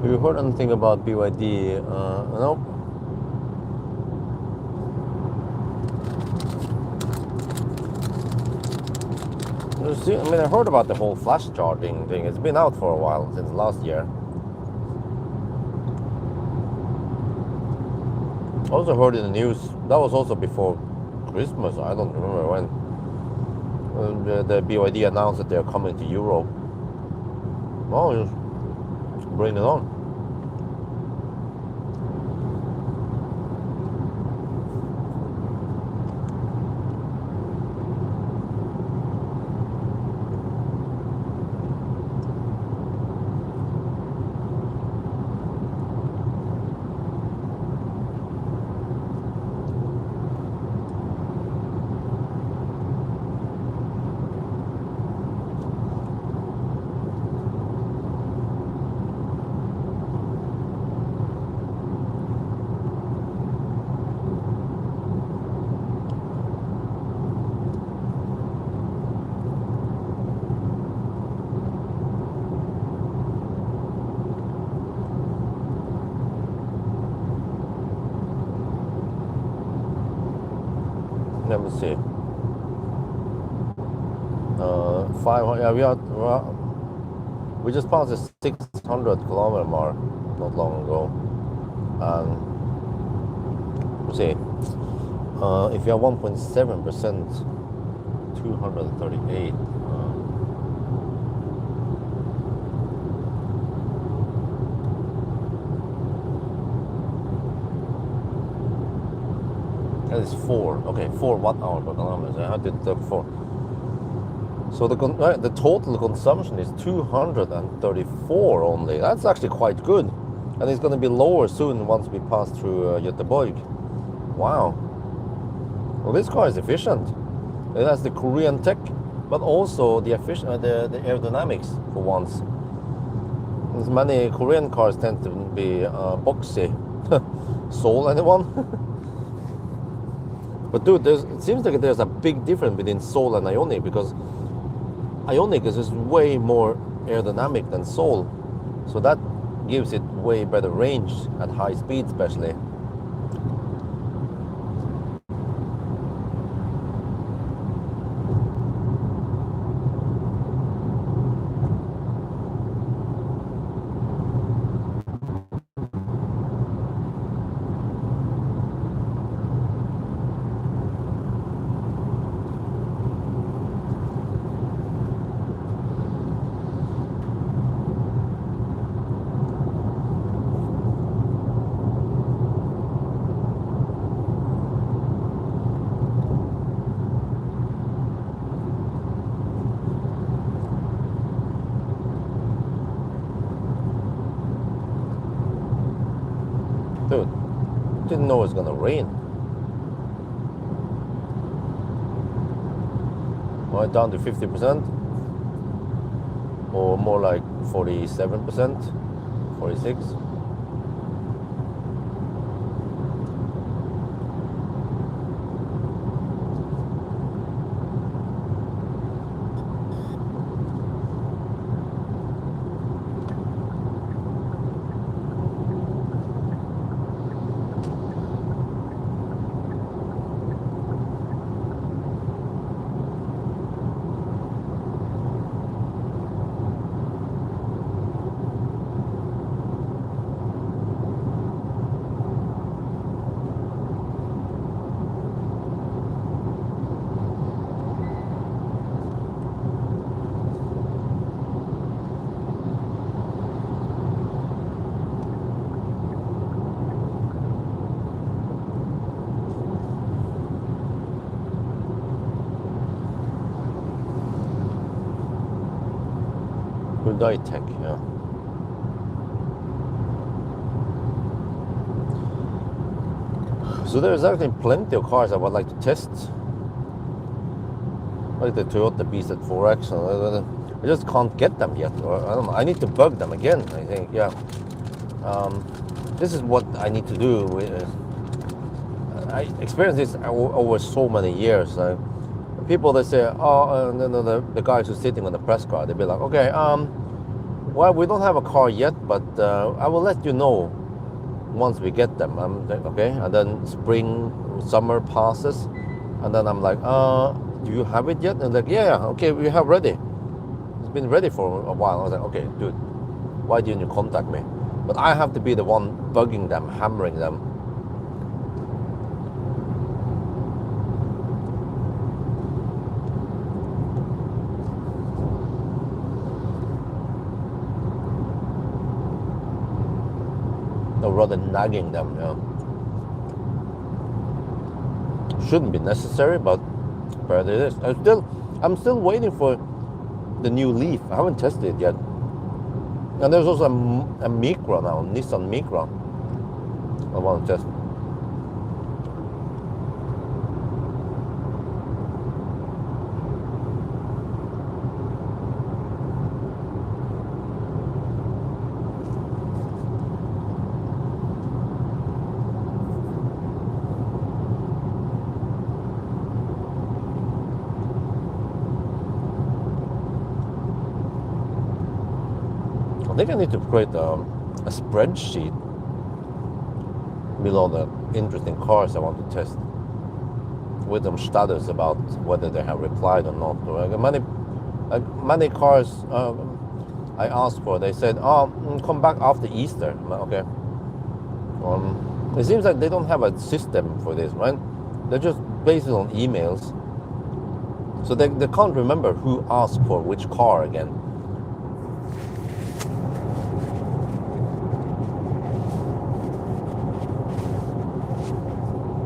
Have you heard anything about BYD? No. I mean, I heard about the whole flash charging thing. It's been out for a while, since last year. Also heard in the news, that was also before Christmas, I don't remember when, the BYD announced that they're coming to Europe. Oh, just bring it on. Let me see. 500. Yeah, we just passed the 600-kilometer mark not long ago, and let's see. If you have 1.7%, 238. That is 4. Okay, 4 watt-hour per kilometer. So I had to look 4. So the total consumption is 234 only. That's actually quite good, and it's going to be lower soon once we pass through Göteborg. Wow. Well, this car is efficient. It has the Korean tech, but also the the aerodynamics for once. As many Korean cars tend to be boxy. Soul, anyone? But dude, it seems like there's a big difference between Soul and Ioniq, because Ioniq is just way more aerodynamic than Soul, so that gives it way better range at high speed, especially. Dude, didn't know it was gonna rain. Right down to 50%, or more like 47%, 46. Hyundai Tech, yeah. So there's actually plenty of cars I would like to test, like the Toyota BZ4X. I just can't get them yet, or I don't know. I need to bug them again. I think, yeah. This is what I need to do. I experienced this over so many years. People that say, oh, no, the guys who's sitting on the press car, they'll be like, okay, well, we don't have a car yet, but I will let you know once we get them. I'm like, okay, and then spring, summer passes, and then I'm like, do you have it yet? And like, yeah, okay, we have ready. It's been ready for a while. I was like, okay, dude, why didn't you contact me? But I have to be the one bugging them, hammering them. Or rather nagging them, you know. Shouldn't be necessary, but it is. I'm still waiting for the new Leaf. I haven't tested it yet. And there's also a Micra now, Nissan Micra. I want to test. I think I need to create a spreadsheet with all the interesting cars I want to test, with them status about whether they have replied or not. Many cars I asked for, they said, oh, come back after Easter. I'm like, okay. It seems like they don't have a system for this, right? They're just based on emails. So they can't remember who asked for which car again.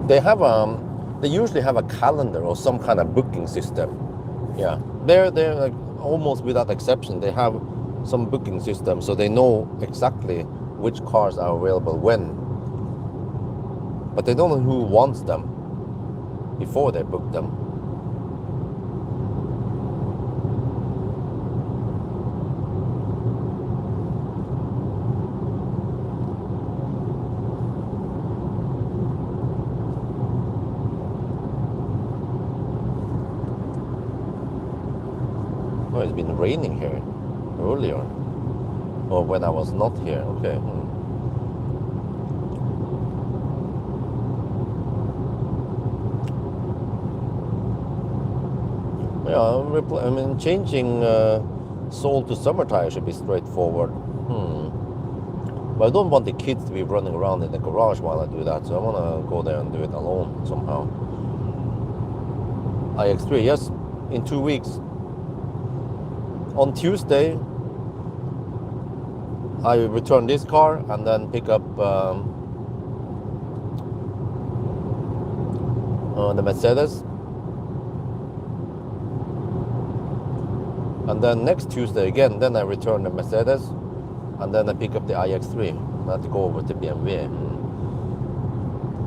They usually have a calendar or some kind of booking system. Yeah, they're like almost without exception. They have some booking system, so they know exactly which cars are available when. But they don't know who wants them before they book them. Oh, it's been raining here earlier, or when I was not here. Okay. Yeah, I mean, changing sole to summer tire should be straightforward. But I don't want the kids to be running around in the garage while I do that, so I want to go there and do it alone somehow. iX3, yes, in 2 weeks. On Tuesday, I return this car and then pick up the Mercedes. And then next Tuesday again, then I return the Mercedes, and then I pick up the iX3. I have to go over to BMW.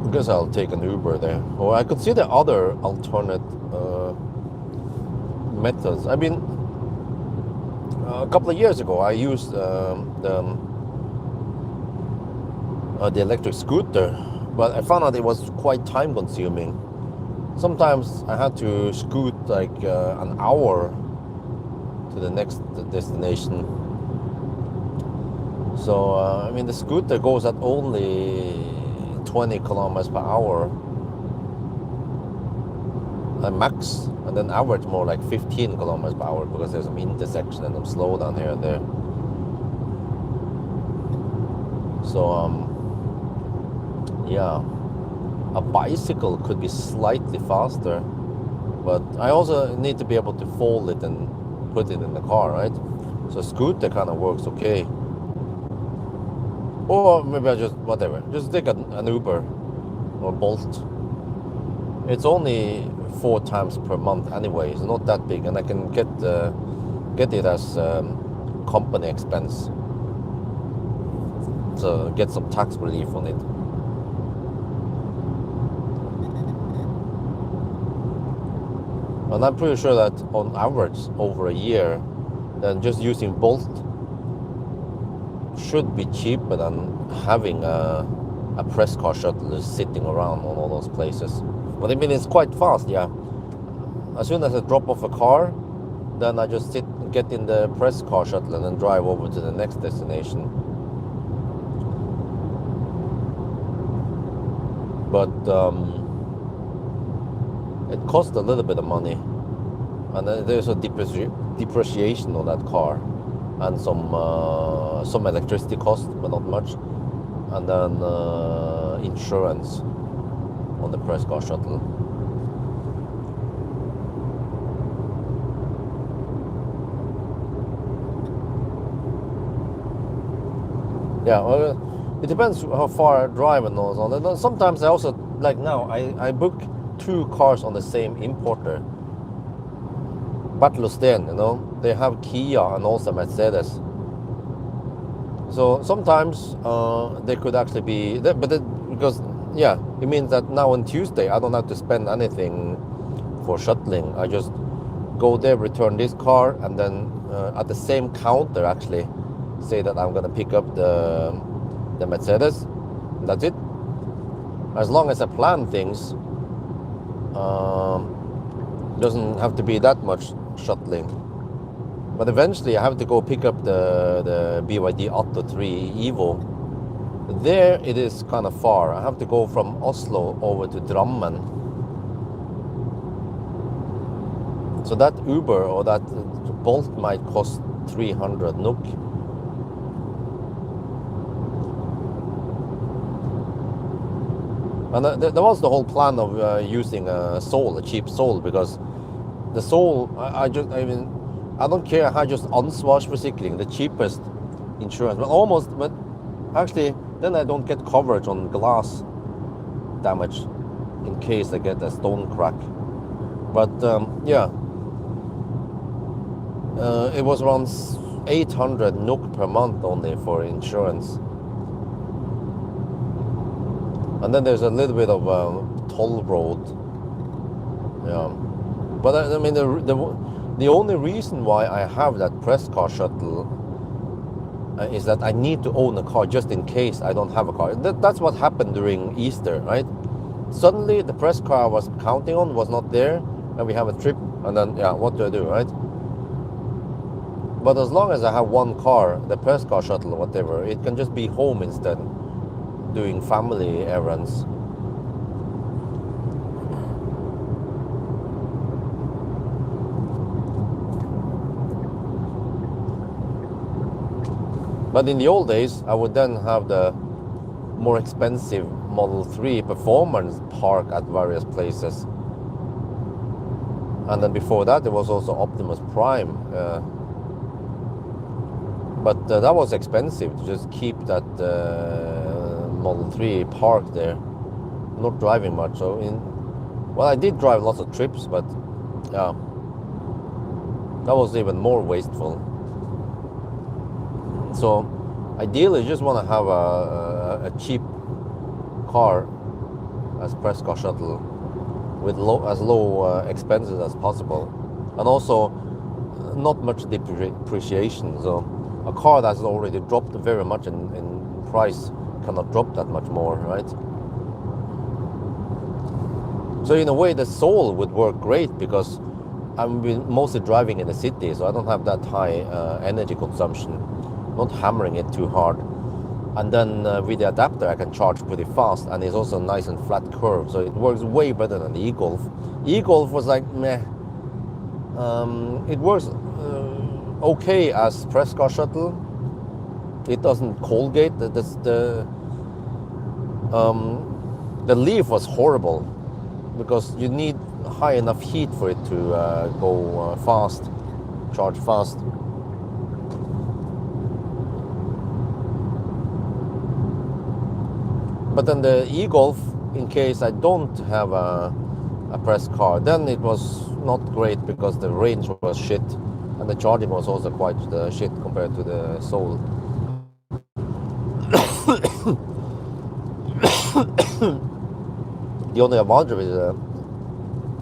I guess I'll take an Uber there. Or I could see the other alternate methods. I mean, a couple of years ago, I used the electric scooter, but I found out it was quite time consuming. Sometimes I had to scoot like an hour to the next destination. So, I mean, the scooter goes at only 20 kilometers per hour at max, and then average more like 15 kilometers per hour because there's some intersection and some slowdown here and there. So, yeah, a bicycle could be slightly faster, but I also need to be able to fold it and put it in the car, right? So scooter kind of works okay. Or maybe I just, whatever, just take an Uber or Bolt. It's only 4 times per month anyway. It's not that big, and I can get it as company expense. So get some tax relief on it. And I'm pretty sure that on average over a year, then just using Bolt should be cheaper than having a press car shuttle sitting around on all those places. But I mean, it's quite fast, yeah. As soon as I drop off a car, then I just get in the press car shuttle and then drive over to the next destination. But it costs a little bit of money, and there's a depreciation on that car, and some electricity cost, but not much, and then insurance on the press car shuttle. Yeah, well, it depends how far I drive and all that. And sometimes I also, like now, I book 2 cars on the same importer. Bertelsten, you know, they have Kia and also Mercedes. So sometimes they could actually be, because yeah, it means that now on Tuesday I don't have to spend anything for shuttling. I just go there, return this car, and then at the same counter actually say that I'm gonna pick up the Mercedes. That's it. As long as I plan things, doesn't have to be that much shuttling. But eventually I have to go pick up the BYD Atto 3 Evo. There it is kind of far. I have to go from Oslo over to Drammen. So that Uber or that Bolt might cost 300 NOK. And there was the whole plan of using a cheap Soul, because the Soul, I don't care how, just ansvarsforsikring, the cheapest insurance, but actually then I don't get coverage on glass damage in case I get a stone crack. But yeah, it was around 800 NOK per month only for insurance. And then there's a little bit of toll road. Yeah, but I mean the only reason why I have that press car shuttle is that I need to own a car just in case I don't have a car. That's what happened during Easter, right? Suddenly the press car I was counting on was not there, and we have a trip, and then yeah, what do I do, right? But as long as I have one car, the press car shuttle or whatever, it can just be home instead, doing family errands. But in the old days, I would then have the more expensive Model 3 Performance park at various places. And then before that, there was also Optimus Prime. But that was expensive to just keep that Model 3 parked there. Not driving much. So well, I did drive lots of trips, but yeah, that was even more wasteful. So ideally, you just want to have a cheap car as press car shuttle with as low expenses as possible, and also not much depreciation. So a car that's already dropped very much in price cannot drop that much more, right? So in a way, the Soul would work great because I'm mostly driving in the city, so I don't have that high energy consumption, not hammering it too hard. And then with the adapter, I can charge pretty fast, and it's also a nice and flat curve, so it works way better than the e-Golf. E-Golf was like meh. It works okay as press car shuttle. It doesn't Colgate. The leaf was horrible because you need high enough heat for it to go fast, charge fast. But then the e-Golf, in case I don't have a press car, then it was not great because the range was shit and the charging was also quite shit compared to the Soul. The only advantage with the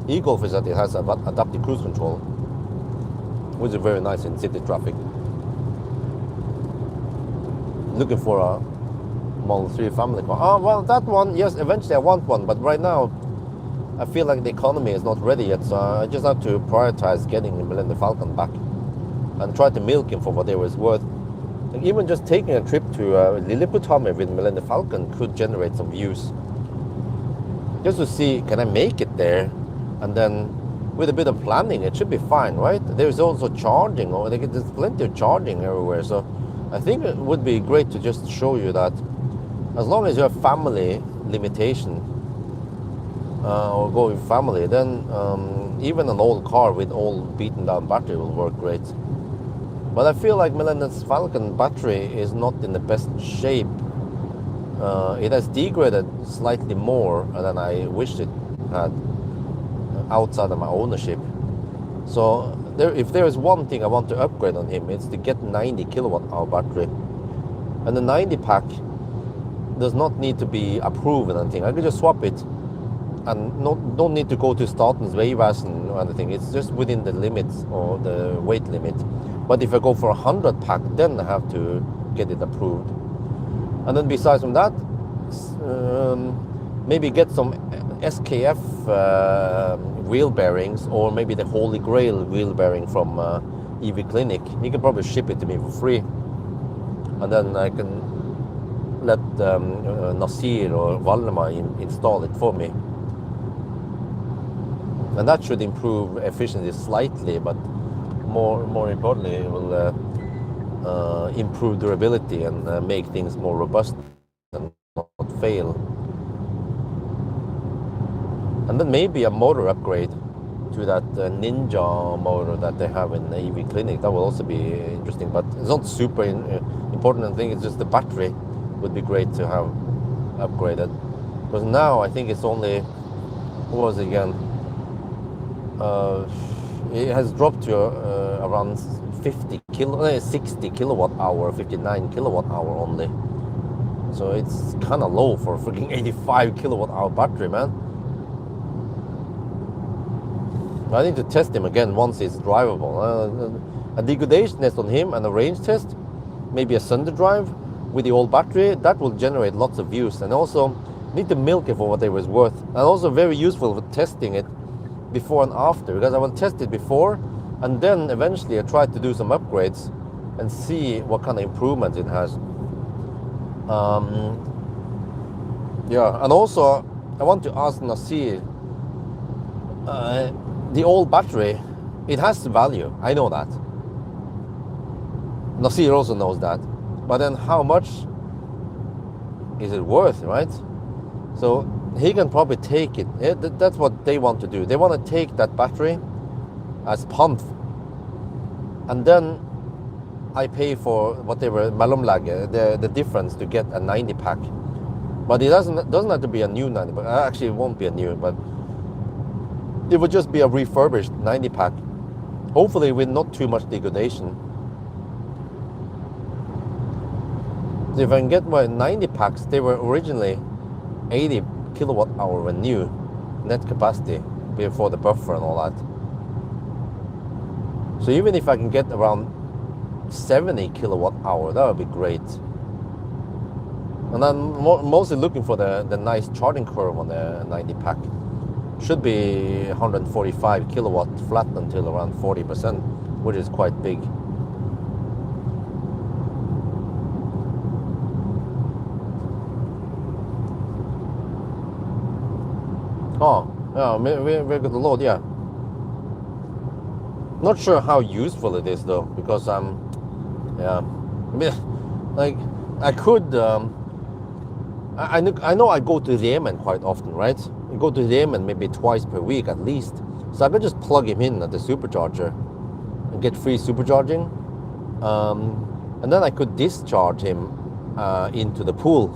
e-Golf is that it has adaptive cruise control, which is very nice in city traffic. Looking for a Model 3 family car. Oh, well, that one, yes, eventually I want one, but right now I feel like the economy is not ready yet, so I just have to prioritize getting the Millennium Falcon back and try to milk him for what it was worth. And even just taking a trip to Lilliputami with Millennium Falcon could generate some views. Just to see, can I make it there? And then with a bit of planning, it should be fine, right? There's also charging, or there's plenty of charging everywhere. So I think it would be great to just show you that as long as you have family limitation or go with family, then even an old car with old beaten down battery will work great. But I feel like Millennium Falcon battery is not in the best shape. It has degraded slightly more than I wished it had outside of my ownership. So if there is one thing I want to upgrade on him, it's to get 90 kilowatt hour battery. And the 90 pack does not need to be approved or anything. I could just swap it and don't need to go to Statens Vegvesen or anything. It's just within the limits or the weight limit. But if I go for 100 pack, then I have to get it approved. And then besides from that, maybe get some SKF wheel bearings, or maybe the Holy Grail wheel bearing from EV Clinic. He can probably ship it to me for free. And then I can let Nasir or Valdemar install it for me. And that should improve efficiency slightly, but more importantly, it will improve durability and make things more robust and not fail. And then maybe a motor upgrade to that Ninja motor that they have in the EV Clinic. That will also be interesting, but it's not super important. I think it's just the battery would be great to have upgraded. Because now I think it's only, what was it again? It has dropped to around 60 kilowatt hour, 59 kilowatt hour only. So it's kind of low for a freaking 85 kilowatt hour battery, man. I need to test him again once it's drivable. A degradation test on him and a range test, maybe a Sunday drive with the old battery, that will generate lots of views. And also need to milk it for what it was worth. And also very useful for testing it before and after, because I will test it before and then eventually I try to do some upgrades and see what kind of improvements it has. Yeah, and also I want to ask Nasir, the old battery, it has value, I know that. Nasir also knows that. But then how much is it worth, right? So he can probably take it. That's what they want to do. They want to take that battery as pump, and then I pay for whatever mellomlaget, the difference to get a 90 pack. But it doesn't have to be a new 90 pack. Actually, it won't be a new, but it would just be a refurbished 90 pack. Hopefully with not too much degradation. So if I can get my 90 packs, they were originally 80 kilowatt hour new net capacity before the buffer and all that. So even if I can get around 70 kilowatt hour, that would be great. And I'm mostly looking for the nice charging curve on the 90 pack. Should be 145 kilowatt flat until around 40%, which is quite big. Oh, yeah, very good load, yeah. Not sure how useful it is though, because yeah, I mean, like I could, I know I go to Yemen quite often, right? I go to Yemen maybe twice per week at least, so I could just plug him in at the supercharger and get free supercharging, and then I could discharge him into the pool.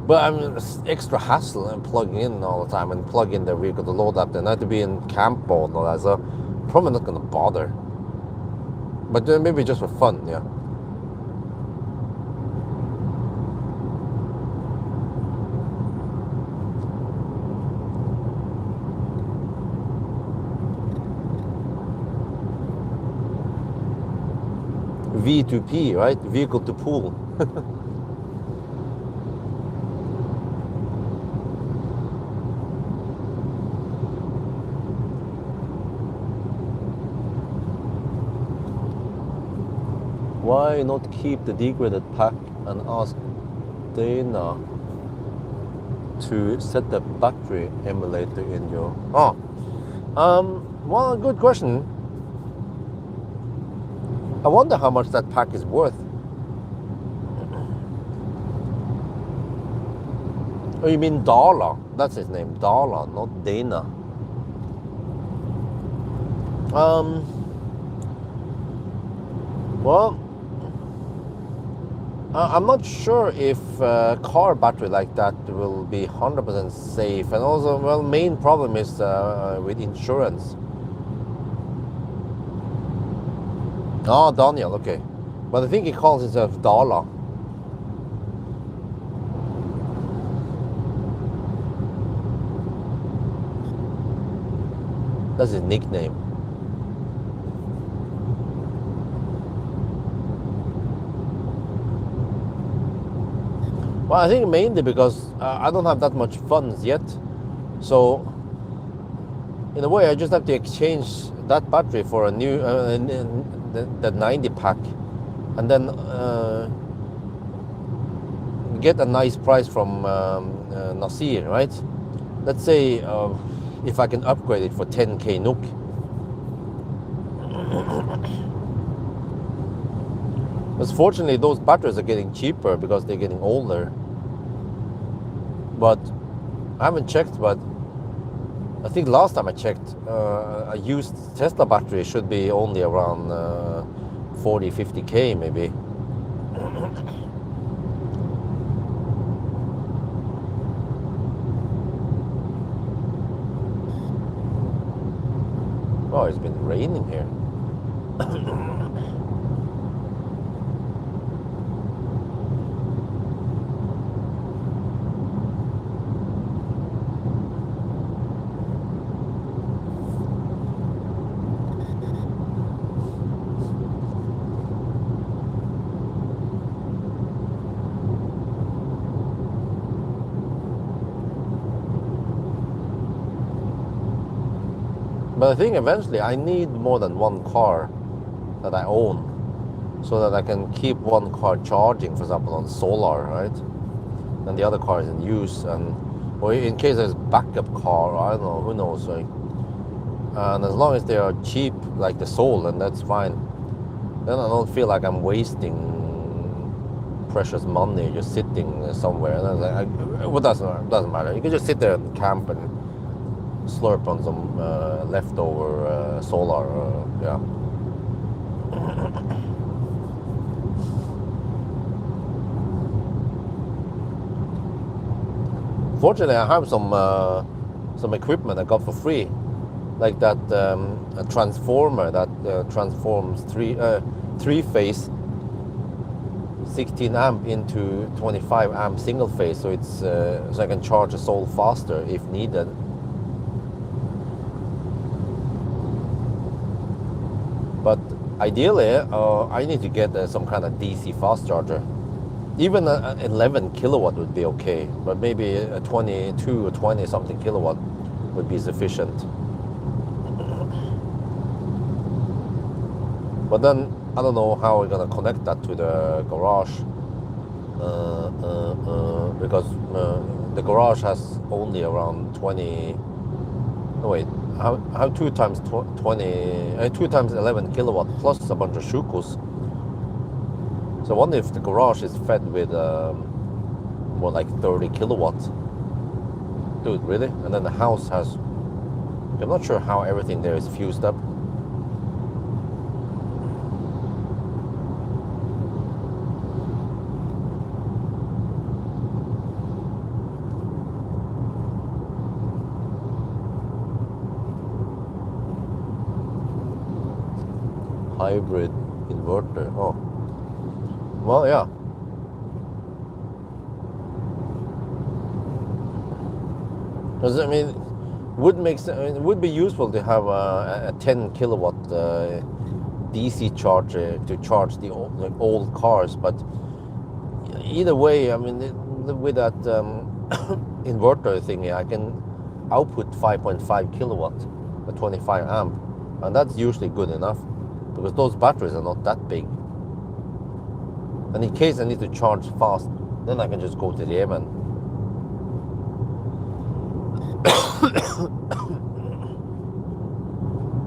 But I'm extra hassle and plugging in all the time and plug in the vehicle to load up. Then I have to be in camp mode and all that, so probably not gonna bother. But then maybe just for fun, yeah. V2P, right? Vehicle to pool. Why not keep the degraded pack and ask Dana to set the battery emulator in your... well, good question. I wonder how much that pack is worth. Oh, you mean Darla? That's his name, Darla, not Dana. Well, I'm not sure if a car battery like that will be 100% safe. And also, well, main problem is with insurance. Oh, Daniel, okay. But I think he calls himself Dala. That's his nickname. Well, I think mainly because I don't have that much funds yet. So, in a way, I just have to exchange that battery for a new, the 90 pack. And then get a nice price from Nasir, right? Let's say if I can upgrade it for 10k NOK. But fortunately, those batteries are getting cheaper because they're getting older. But I haven't checked, but I think last time I checked, a used Tesla battery should be only around 40, 50k maybe. Oh, it's been raining here. But I think eventually I need more than one car that I own, so that I can keep one car charging, for example, on solar, right? And the other car is in use, and or in case there's backup car, I don't know, who knows, right? And as long as they are cheap, like the Soul, then that's fine. Then I don't feel like I'm wasting precious money just sitting somewhere. And I was like, well, doesn't matter. You can just sit there and camp and slurp on some leftover solar, yeah. Fortunately, I have some equipment I got for free, like that a transformer that transforms three-phase 16 amp into 25 amp single phase, so it's so I can charge a soul faster if needed. But ideally, I need to get some kind of DC fast charger. Even an 11 kilowatt would be okay, but maybe a 22 or 20 something kilowatt would be sufficient. But then I don't know how we're gonna connect that to the garage, because the garage has only around 20. No wait, I have 2 times 20, 2 times 11 kilowatt plus a bunch of Shukos. So I wonder if the garage is fed with more like 30 kilowatts. Dude, really? And then the house has, I'm not sure how everything there is fused up. Hybrid inverter. Oh, well, yeah. Because I mean, it would be useful to have a 10 kilowatt DC charger to charge the old cars. But either way, I mean, with that inverter thingy, I can output 5.5 kilowatt, a 25 amp, and that's usually good enough. Because those batteries are not that big. And in case I need to charge fast, then I can just go to the Yemen.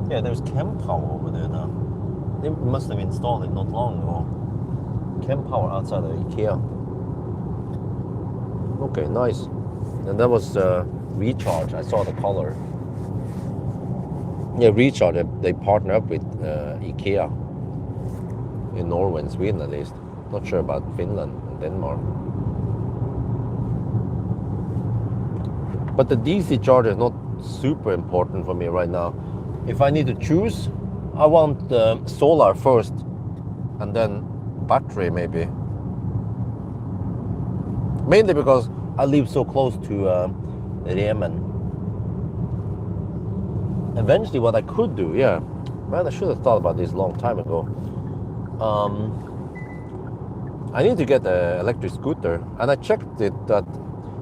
Yeah, there's Pawel over there now. They must have installed it not long ago. Pawel outside of IKEA. Okay, nice. And that was Recharge. I saw the color. Yeah, Recharge, they partner up with IKEA in Norway and Sweden at least. Not sure about Finland and Denmark. But the DC charger is not super important for me right now. If I need to choose, I want solar first and then battery maybe. Mainly because I live so close to Yemen. Eventually what I could do, yeah, man, I should have thought about this a long time ago. I need to get an electric scooter, and I checked it that,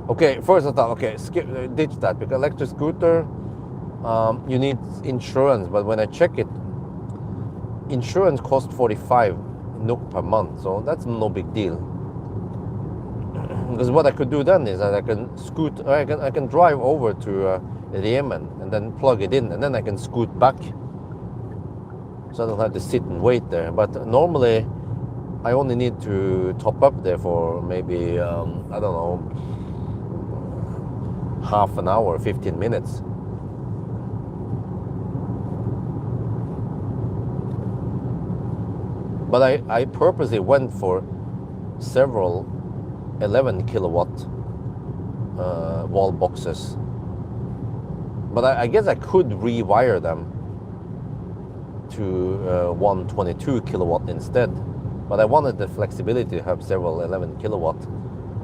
okay, first I thought, okay, ditch that, because electric scooter, you need insurance, but when I check it, insurance costs 45 NOK per month, so that's no big deal. Because what I could do then is that I can I can drive over to Yemen and then plug it in, and then I can scoot back, so I don't have to sit and wait there. But normally I only need to top up there for maybe I don't know, half an hour, 15 minutes. But I purposely went for several 11 kilowatt wall boxes. But I guess I could rewire them to 122 kilowatt instead. But I wanted the flexibility to have several 11 kilowatt.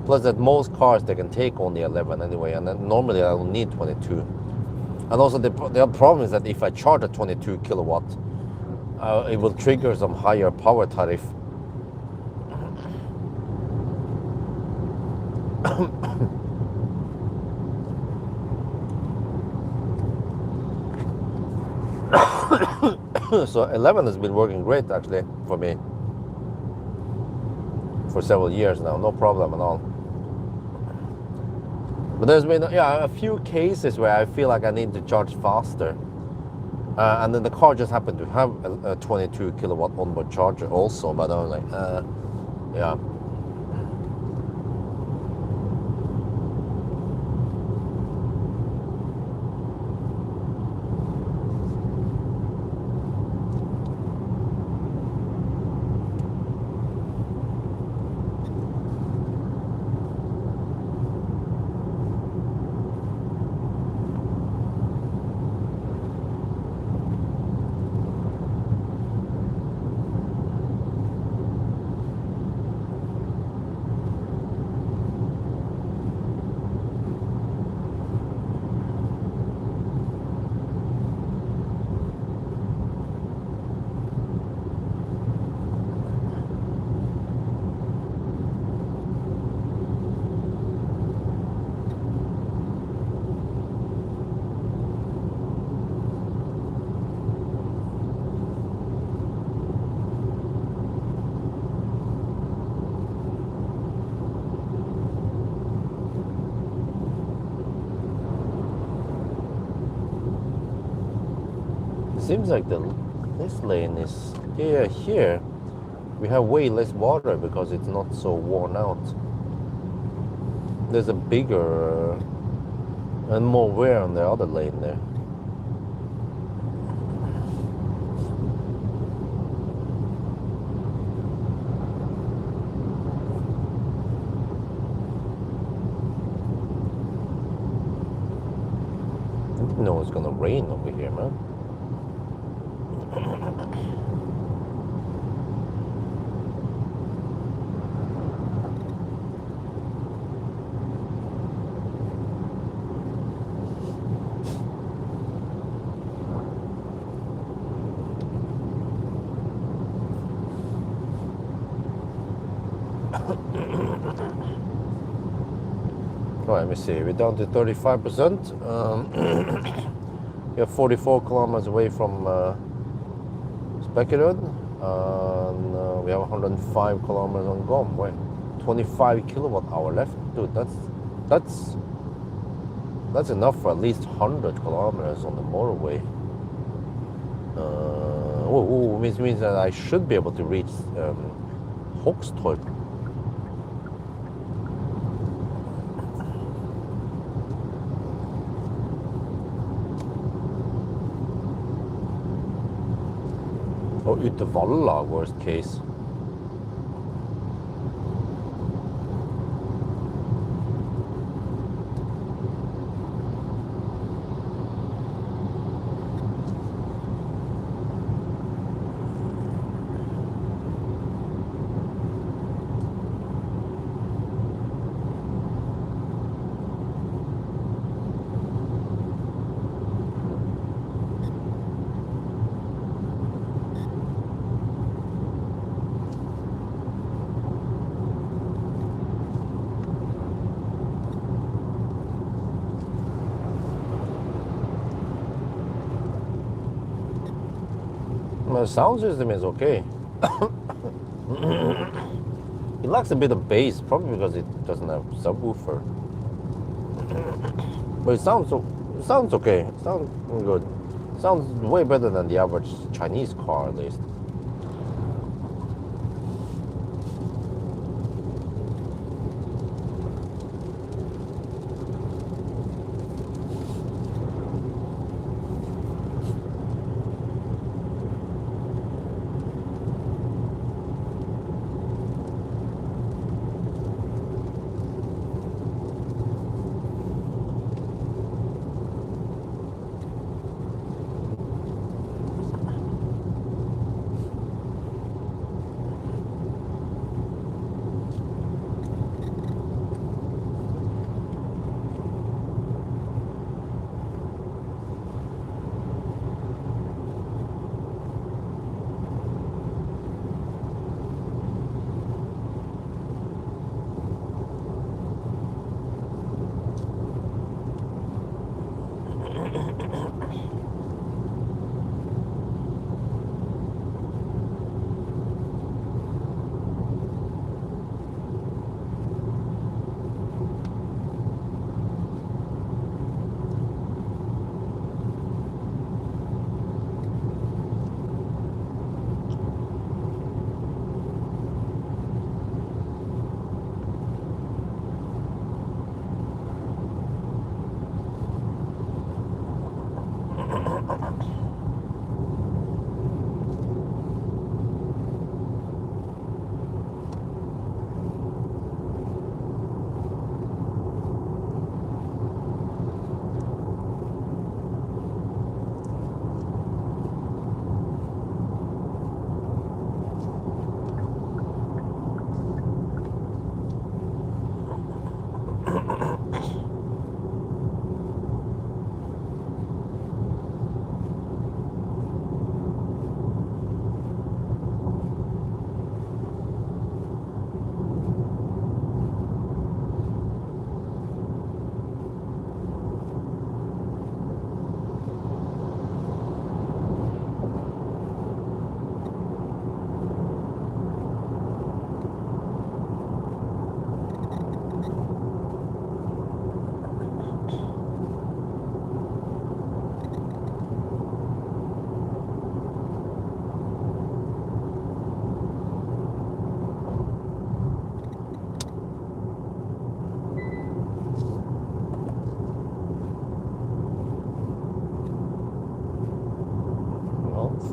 Plus that most cars, they can take only 11 anyway, and then normally I don't need 22. And also the problem is that if I charge at 22 kilowatt, it will trigger some higher power tariff. So 11 has been working great actually for me for several years now, no problem at all. But there's been a few cases where I feel like I need to charge faster, and then the car just happened to have a 22 kilowatt onboard charger also, but I was like, yeah. Seems like this lane is here. We have way less water because it's not so worn out. There's a bigger and more wear on the other lane there. I didn't know it was gonna rain over here, man. Right, let me see. We're down to 35%. We are 44 kilometers away from Secondhand, and we have 105 kilometers on GOM. Wait, 25 kilowatt hour left, dude. That's enough for at least 100 kilometers on the motorway. Means that I should be able to reach Hogstorp. Or Uttevalla, worst case. The sound system is okay. It lacks a bit of bass, probably because it doesn't have subwoofer. But it sounds okay. It sounds good. It sounds way better than the average Chinese car, at least.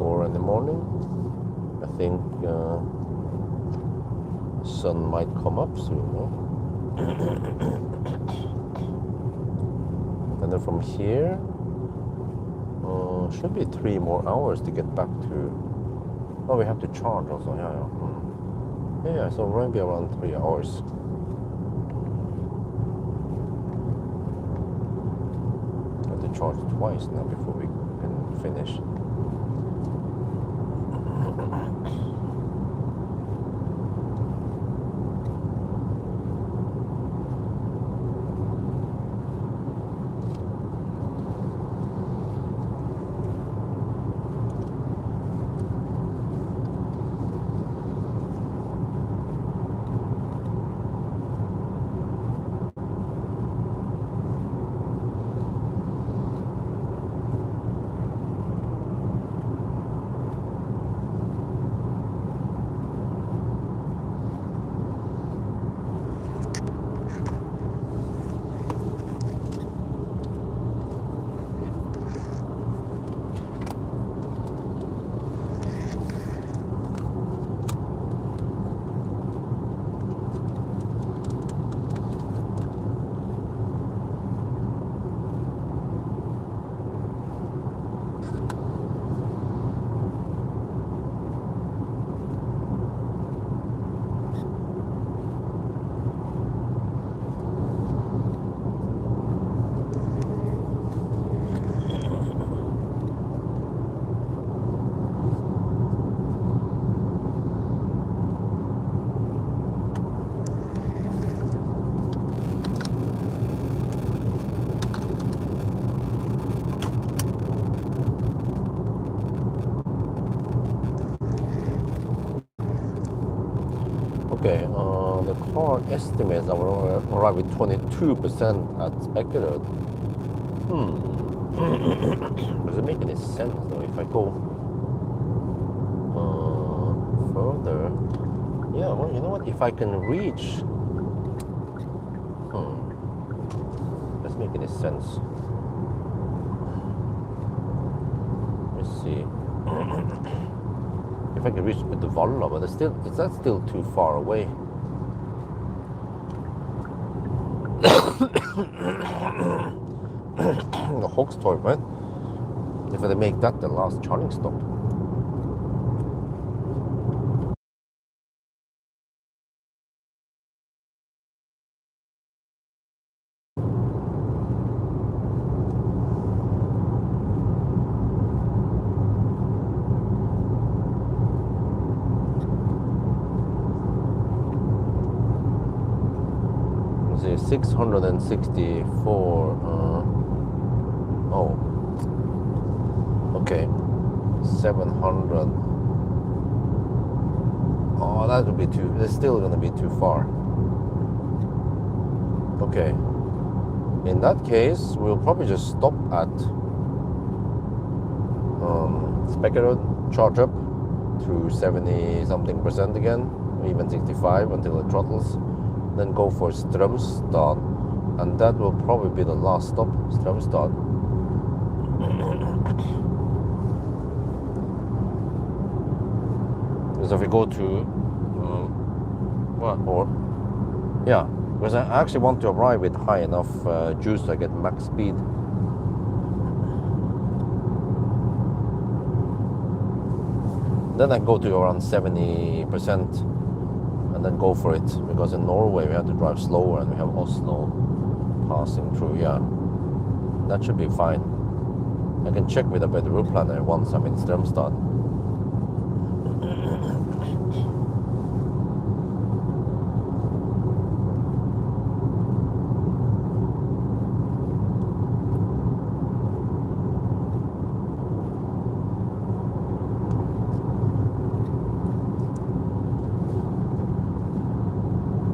4 in the morning. I think sun might come up soon, no? And then from here, should be 3 more hours to get back to. Oh, we have to charge also. Yeah. So maybe around 3 hours. Have to charge twice now before we can finish. Okay, the car estimates I will arrive with 22% at speculative. Does it make any sense though if I go further? Yeah, well, you know what? If I can reach, does it make any sense? Let's see. If I can reach with the Volvo, but it's that's still too far away. The Hawkstoy, right? If they make that the last charging stop. Let's see, 664. Oh. Okay. 700. Oh, that would be too. It's still gonna be too far. Okay. In that case, we'll probably just stop at Speculative, charge up to 70 something% again, or even 65 until it throttles. Then go for Strømstad, and that will probably be the last stop, Strømstad. Because if we go to because I actually want to arrive with high enough juice so I get max speed. Then I go to around 70% and then go for it, because in Norway we have to drive slower and we have Oslo passing through. Yeah, that should be fine. I can check with a better route planner once I'm in Strømstad.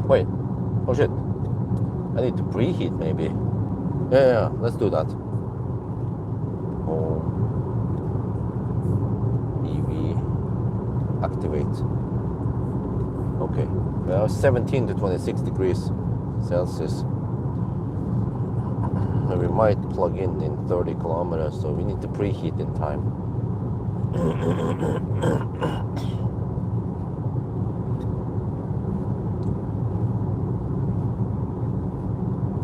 Wait, oh shit, I need to preheat maybe. Yeah, let's do that. Home, EV, activate. Okay, we have 17 to 26 degrees Celsius. And we might plug in 30 kilometers, so we need to preheat in time.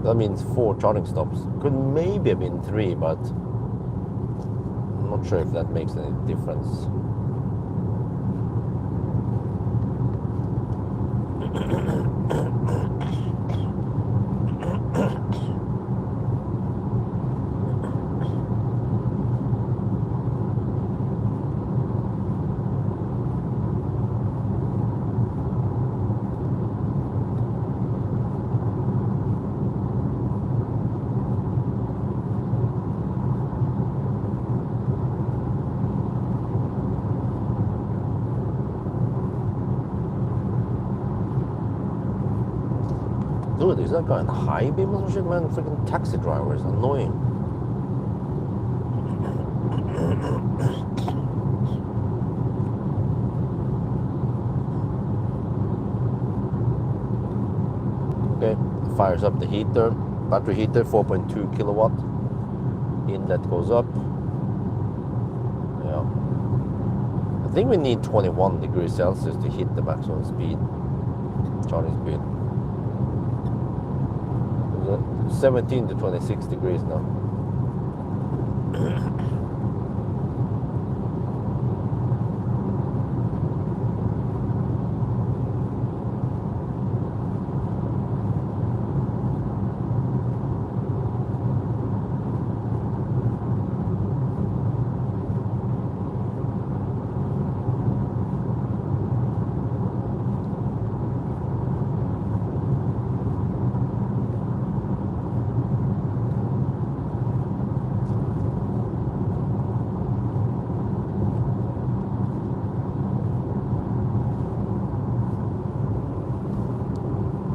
That means 4 charging stops. Could maybe have been 3, but I'm not sure if that makes any difference. Dude, is that guy on high beam or some shit, man? Freaking taxi driver is annoying. Okay, fires up the heater, battery heater, 4.2 kilowatt. Inlet goes up. Yeah. I think we need 21 degrees Celsius to hit the maximum speed, charging speed. 17 to 26 degrees now.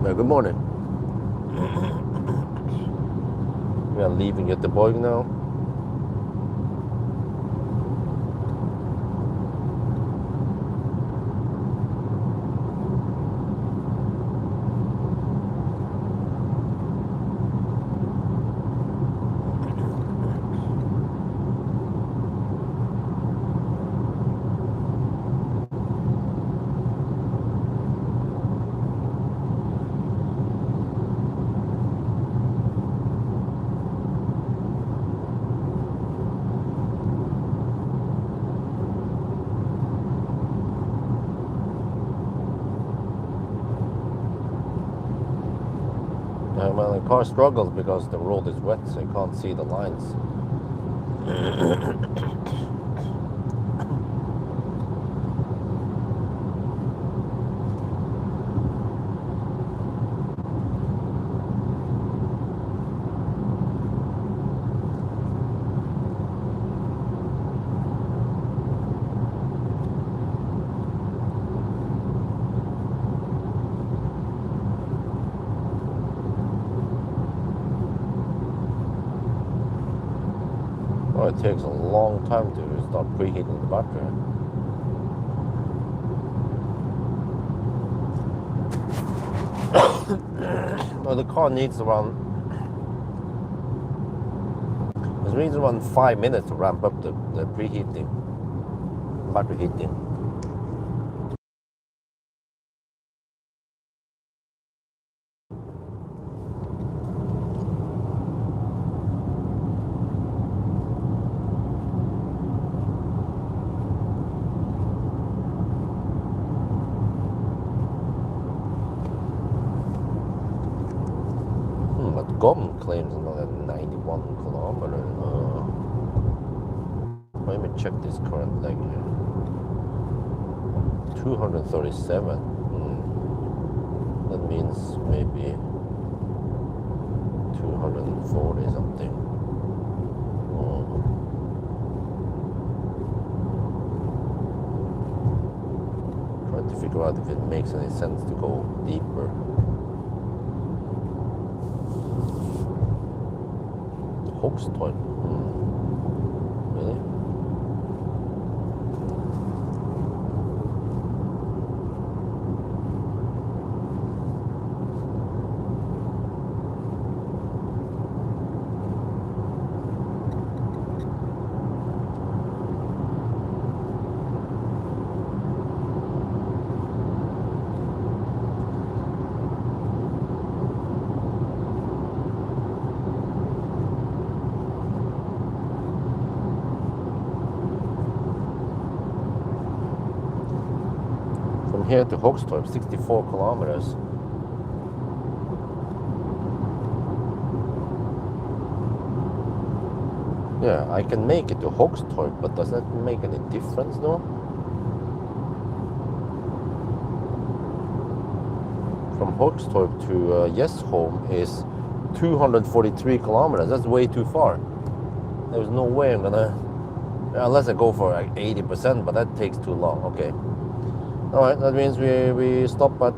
Good morning. We are leaving Göteborg now. Well, the car struggles because the road is wet, so you can't see the lines. Oh, it takes a long time to start preheating the battery. Well, the car needs around 5 minutes to ramp up the preheating, battery heating. But GOM claims another 91 kilometer. Let me check this current leg here. 237. That means maybe 240 something. Trying to figure out if it makes any sense to go deeper. Hoxton. Really? here to Hogstorp, 64 kilometers. Yeah, I can make it to Hogstorp, but does that make any difference though? From Hogstorp to Yesholm is 243 kilometers. That's way too far. There's no way I'm gonna, unless I go for like 80%, but that takes too long. Okay. All right, that means we stop at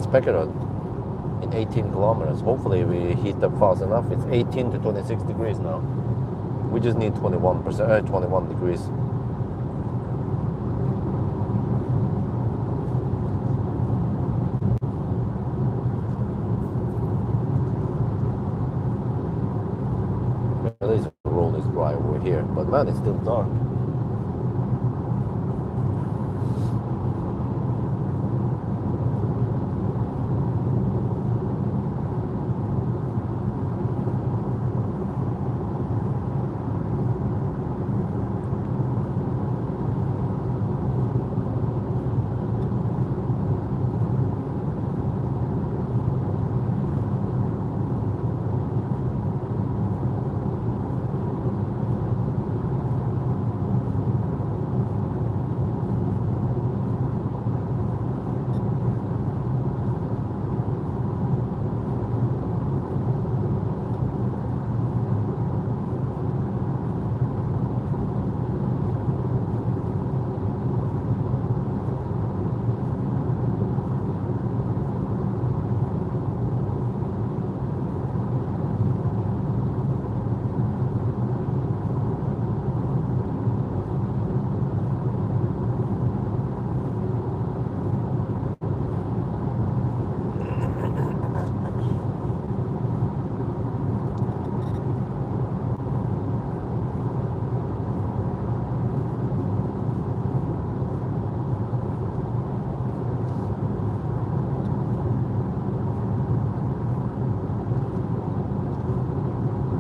Spekerud in 18 kilometers. Hopefully we heat up fast enough. It's 18 to 26 degrees now. We just need 21 degrees. At least the road is dry over here, but man, it's still dark.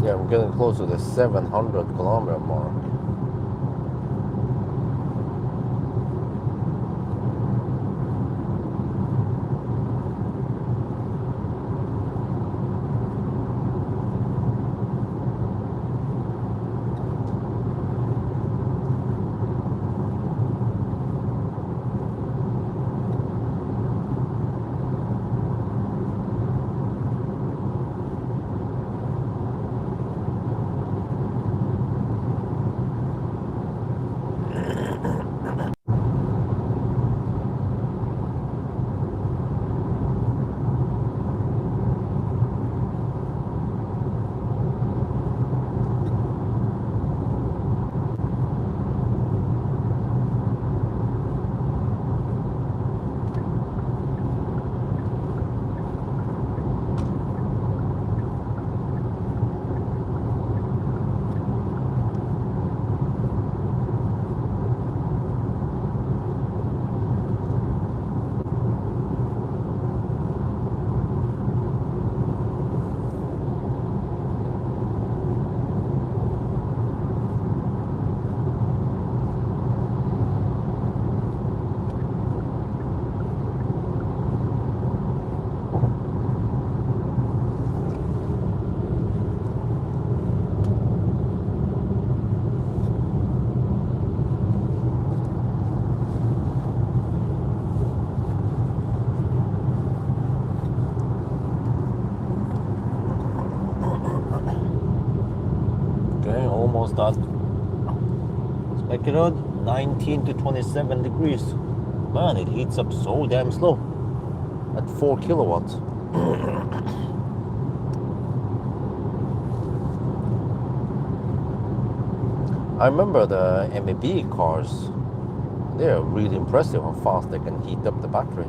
Yeah, we're getting close to the 700 kilometer mark. Almost at Spekerud, 19 to 27 degrees. Man, it heats up so damn slow at 4 kilowatts. I remember the MEB cars. They're really impressive how fast they can heat up the battery.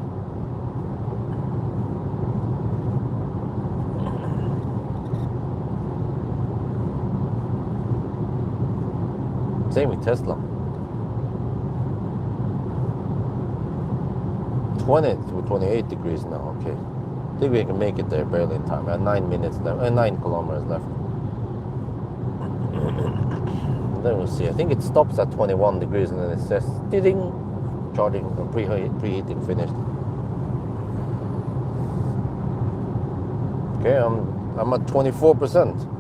Same with Tesla. 20 to 28 degrees now. Okay, I think we can make it there barely in time. 9 minutes left, 9 kilometers left. then we'll see. I think it stops at 21 degrees and then it says ding, charging, preheating finished. Okay, I'm at 24%.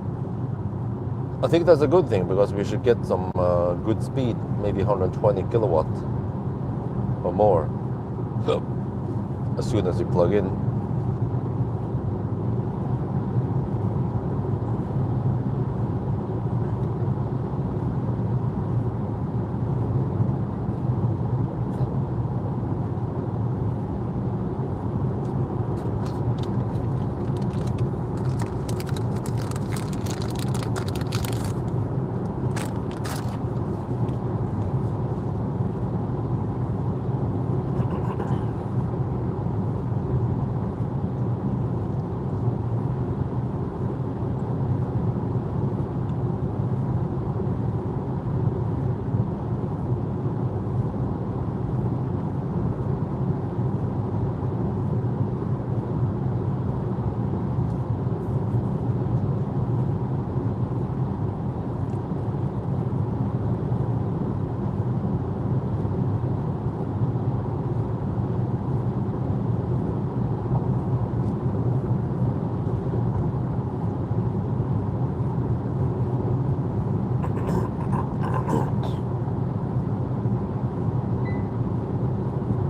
I think that's a good thing because we should get some good speed, maybe 120 kilowatt or more as soon as you plug in.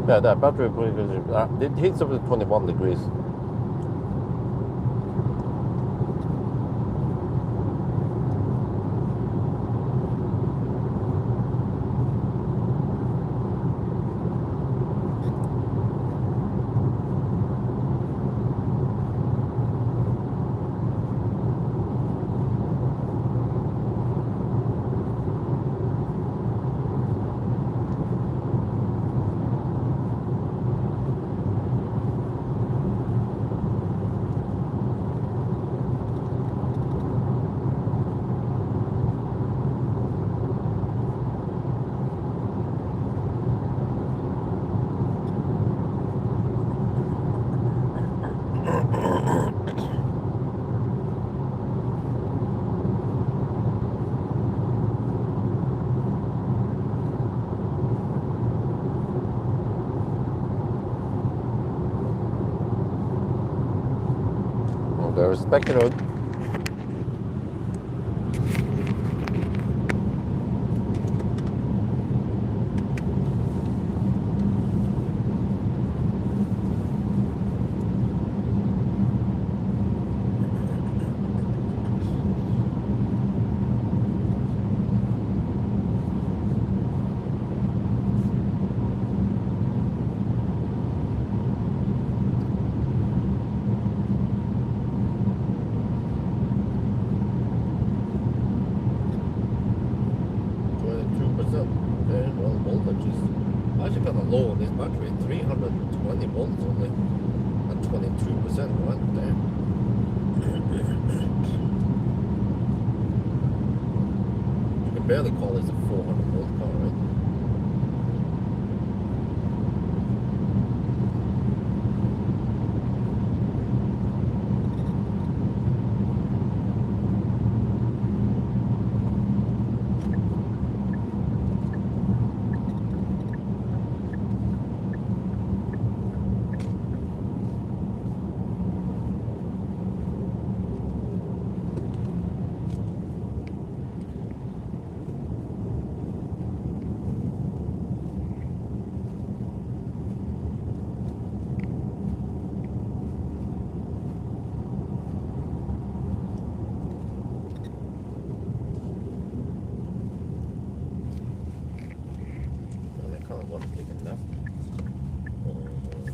Yeah, that battery it heats up to 21 degrees. There's Becky Road. Actually kind of low on this battery, 320 volts only, at 22%, right there. You can barely call this a 400 volt car, right?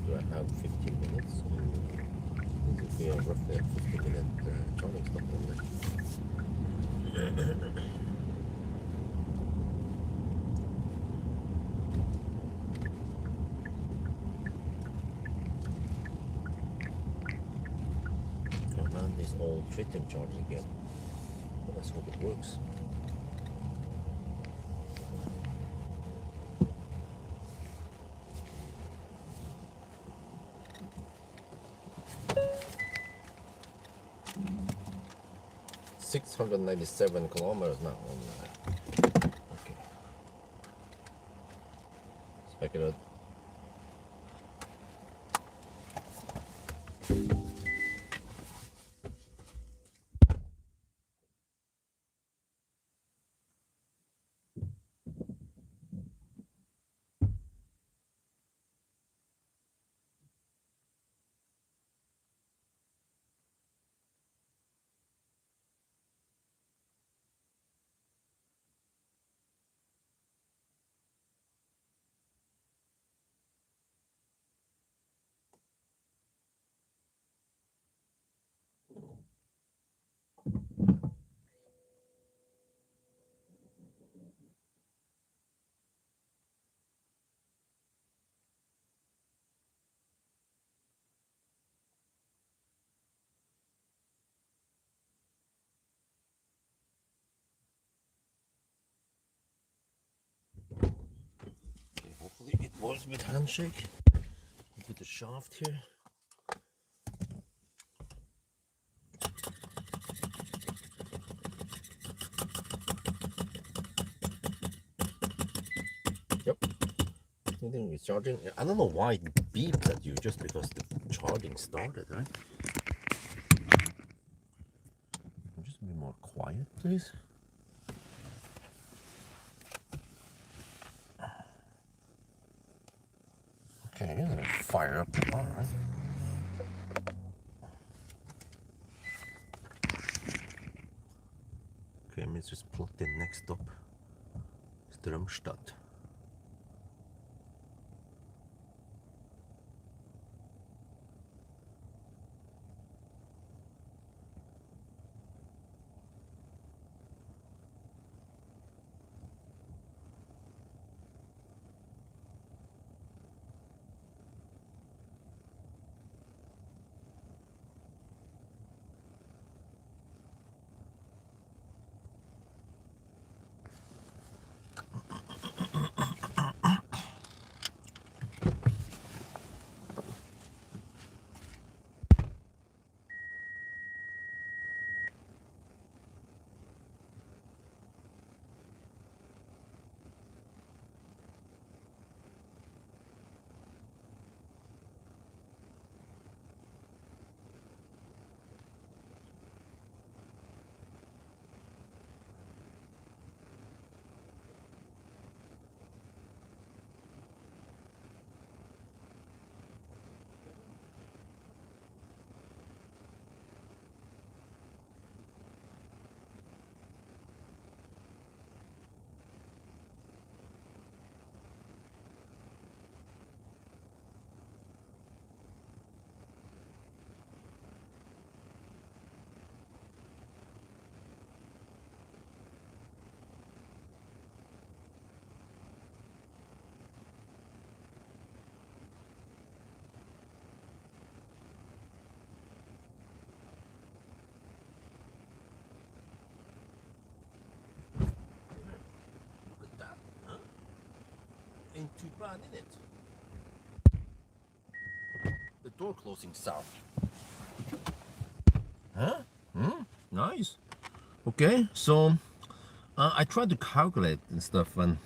Do I have 15 minutes? This is roughly a 50-minute charging stop only. Oh man, this old Triton charging again. Well, let's hope it works. .697 kilometers now on Okay, hopefully it works with handshake. Put the shaft here. Yep. I think it's charging. I don't know why it beeped at you, just because the charging started, right? Just be more quiet, please. Okay, I'm gonna fire up the bar, right? Okay, let's just plug in next stop. Strömstad. Look at that, huh? Ain't too bad, is it? The door closing sound. Huh? Nice. Okay, so I tried to calculate and stuff, and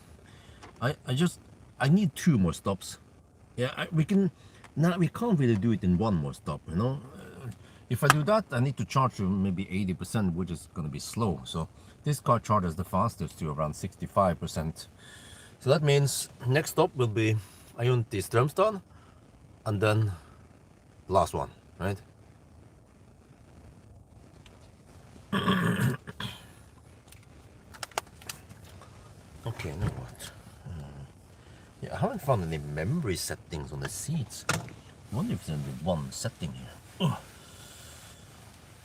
I need 2 more stops. Yeah, we can't really do it in 1 more stop, you know. If I do that, I need to charge maybe 80%, which is going to be slow. So this car charges the fastest to around 65%. So that means next stop will be Ayunti Strömstad, and then last one, right? Okay, now what? Yeah, I haven't found any memory settings on the seats. I wonder if there's only 1 setting here. Ugh.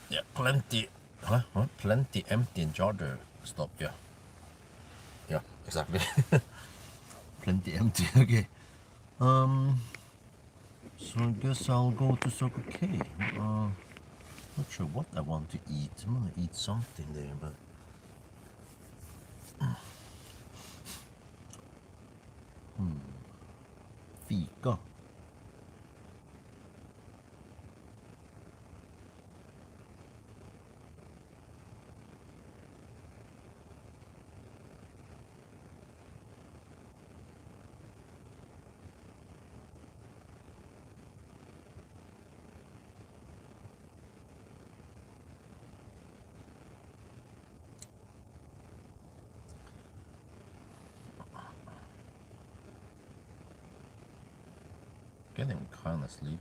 Yeah, plenty. Huh? Plenty empty in charger stop. Yeah. Yeah, exactly. Plenty empty. Okay. So I guess I'll go to Circle K. Not sure what I want to eat. I'm gonna eat something there, but fika. getting kind of sleepy.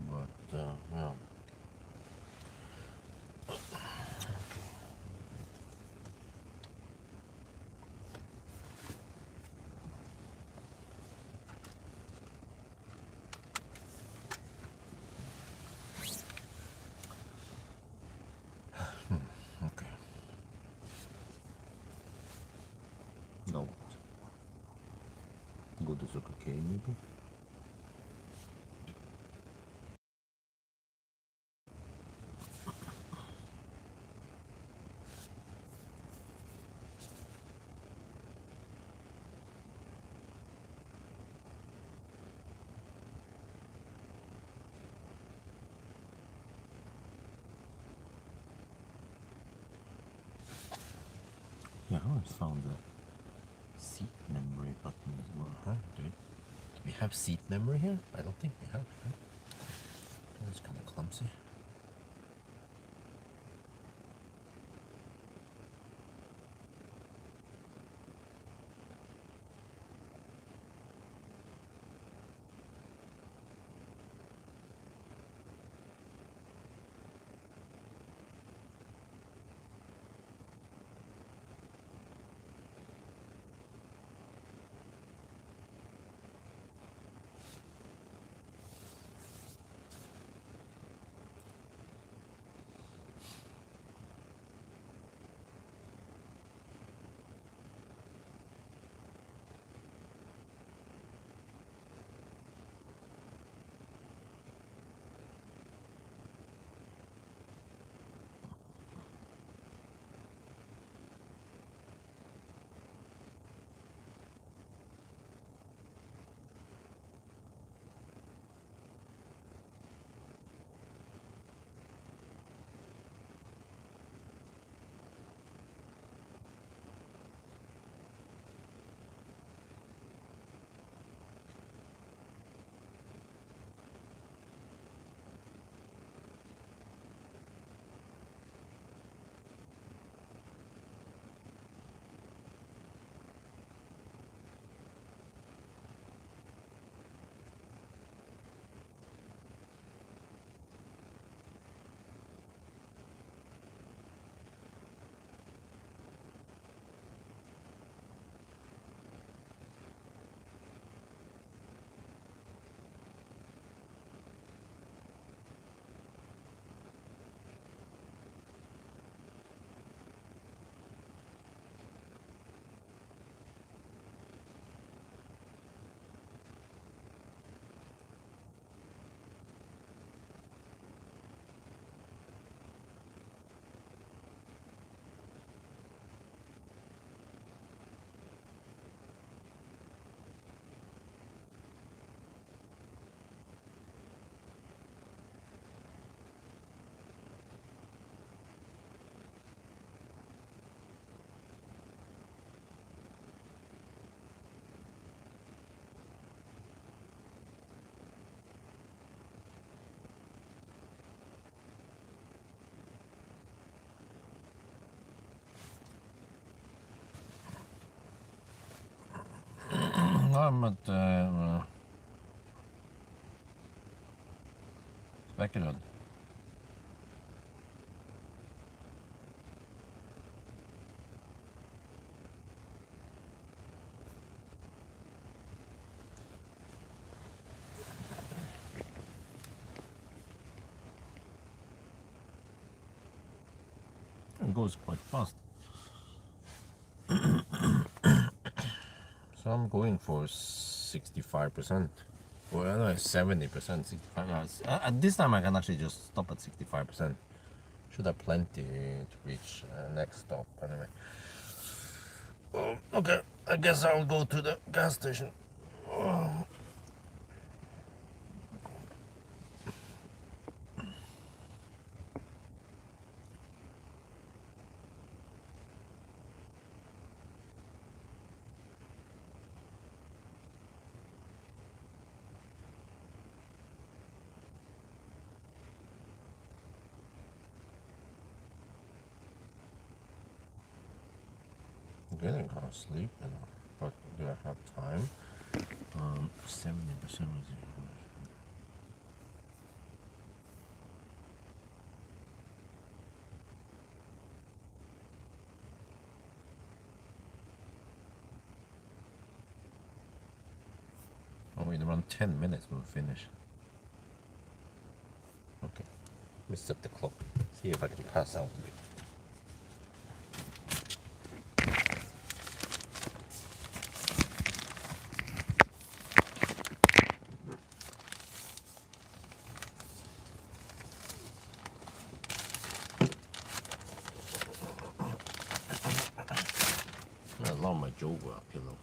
But, yeah. Okay. No. Go to Circle K maybe? Yeah, I always found the seat memory button as well. Huh? Do we have seat memory here? I don't think we have. Huh? It's kind of clumsy. I'm at Secondhand. It goes quite fast. So I'm going for 65%. Well, no, 70%, 65. At this time, I can actually just stop at 65%. Should have plenty to reach next stop anyway. Okay, I guess I'll go to the gas station. I'm getting kind of sleepy now, but do I have time? 70%. Oh, in around 10 minutes we'll finish. Okay, let me set the clock. See if I can pass out a bit. I love my Joga pillow.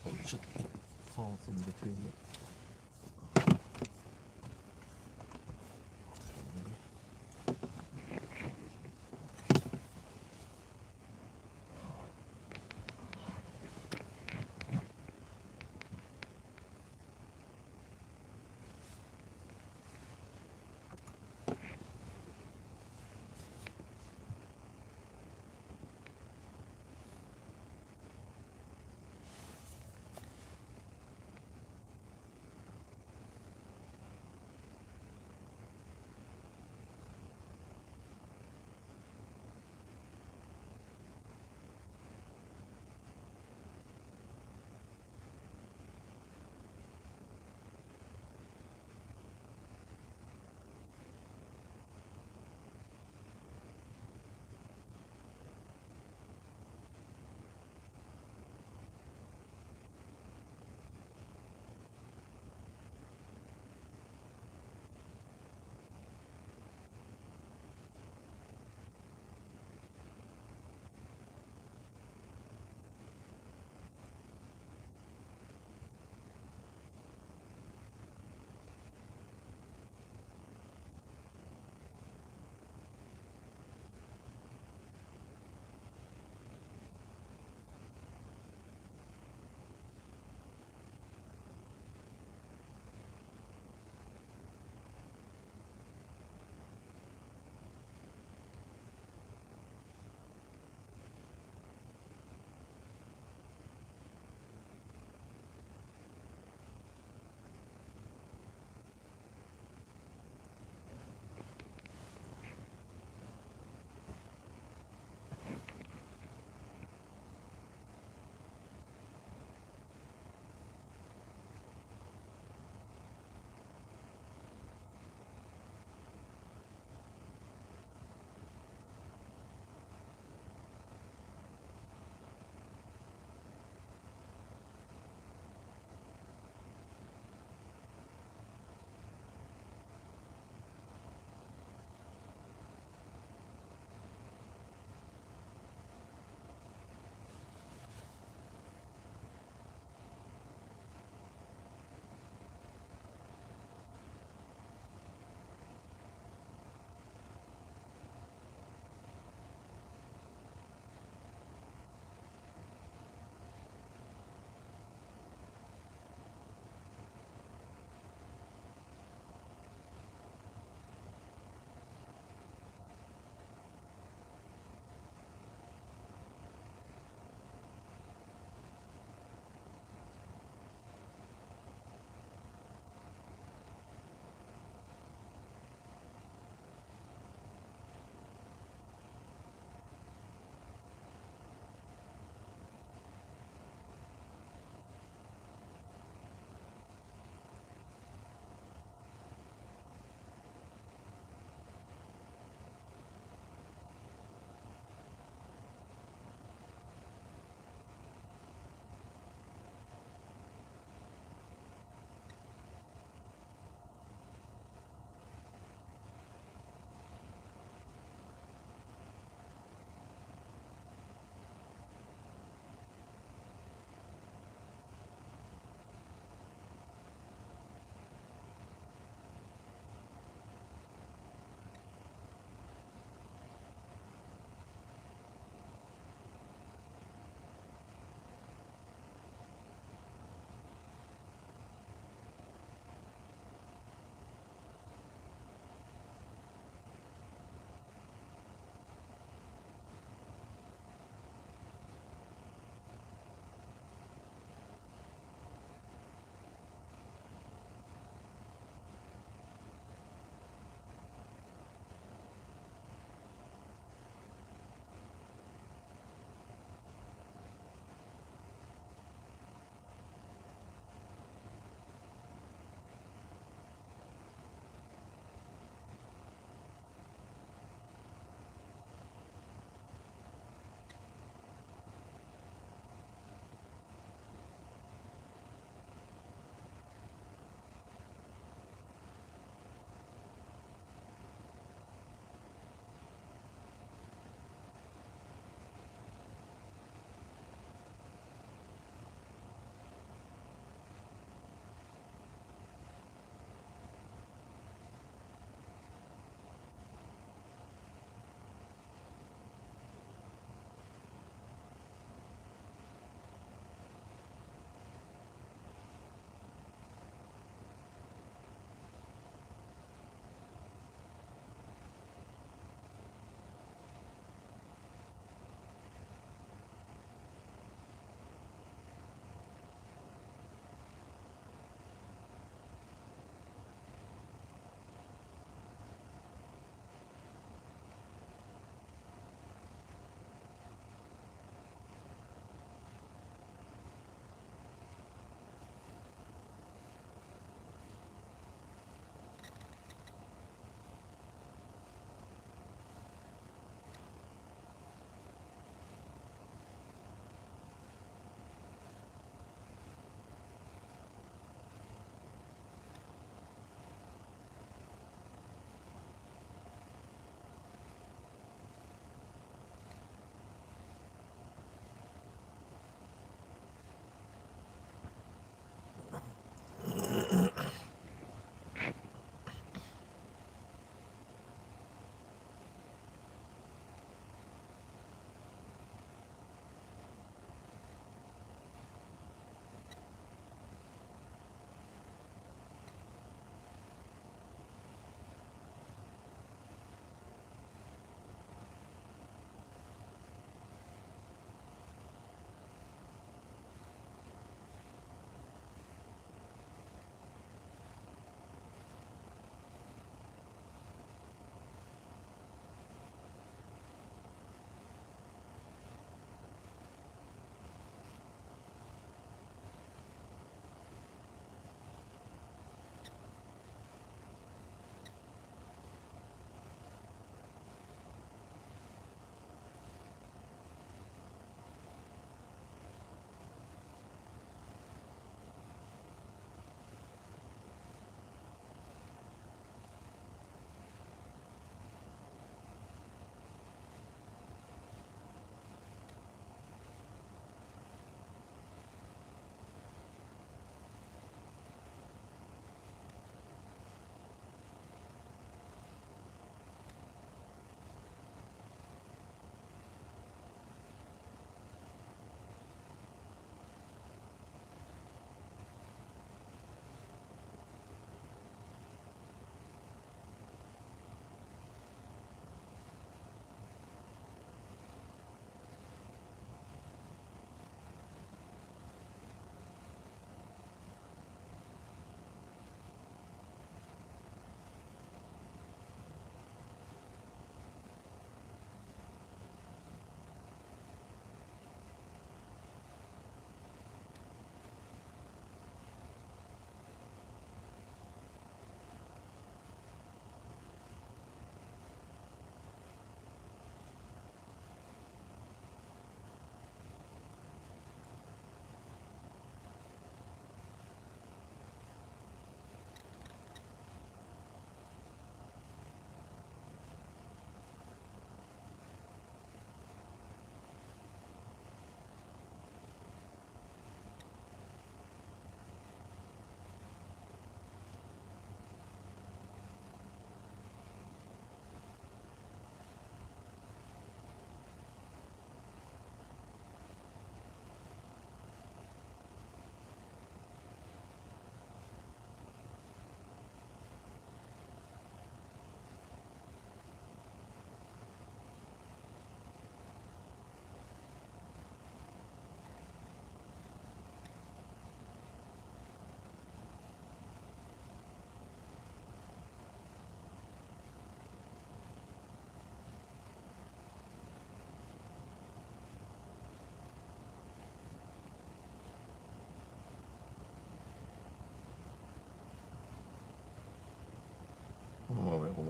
Oh shit, it falls in between it.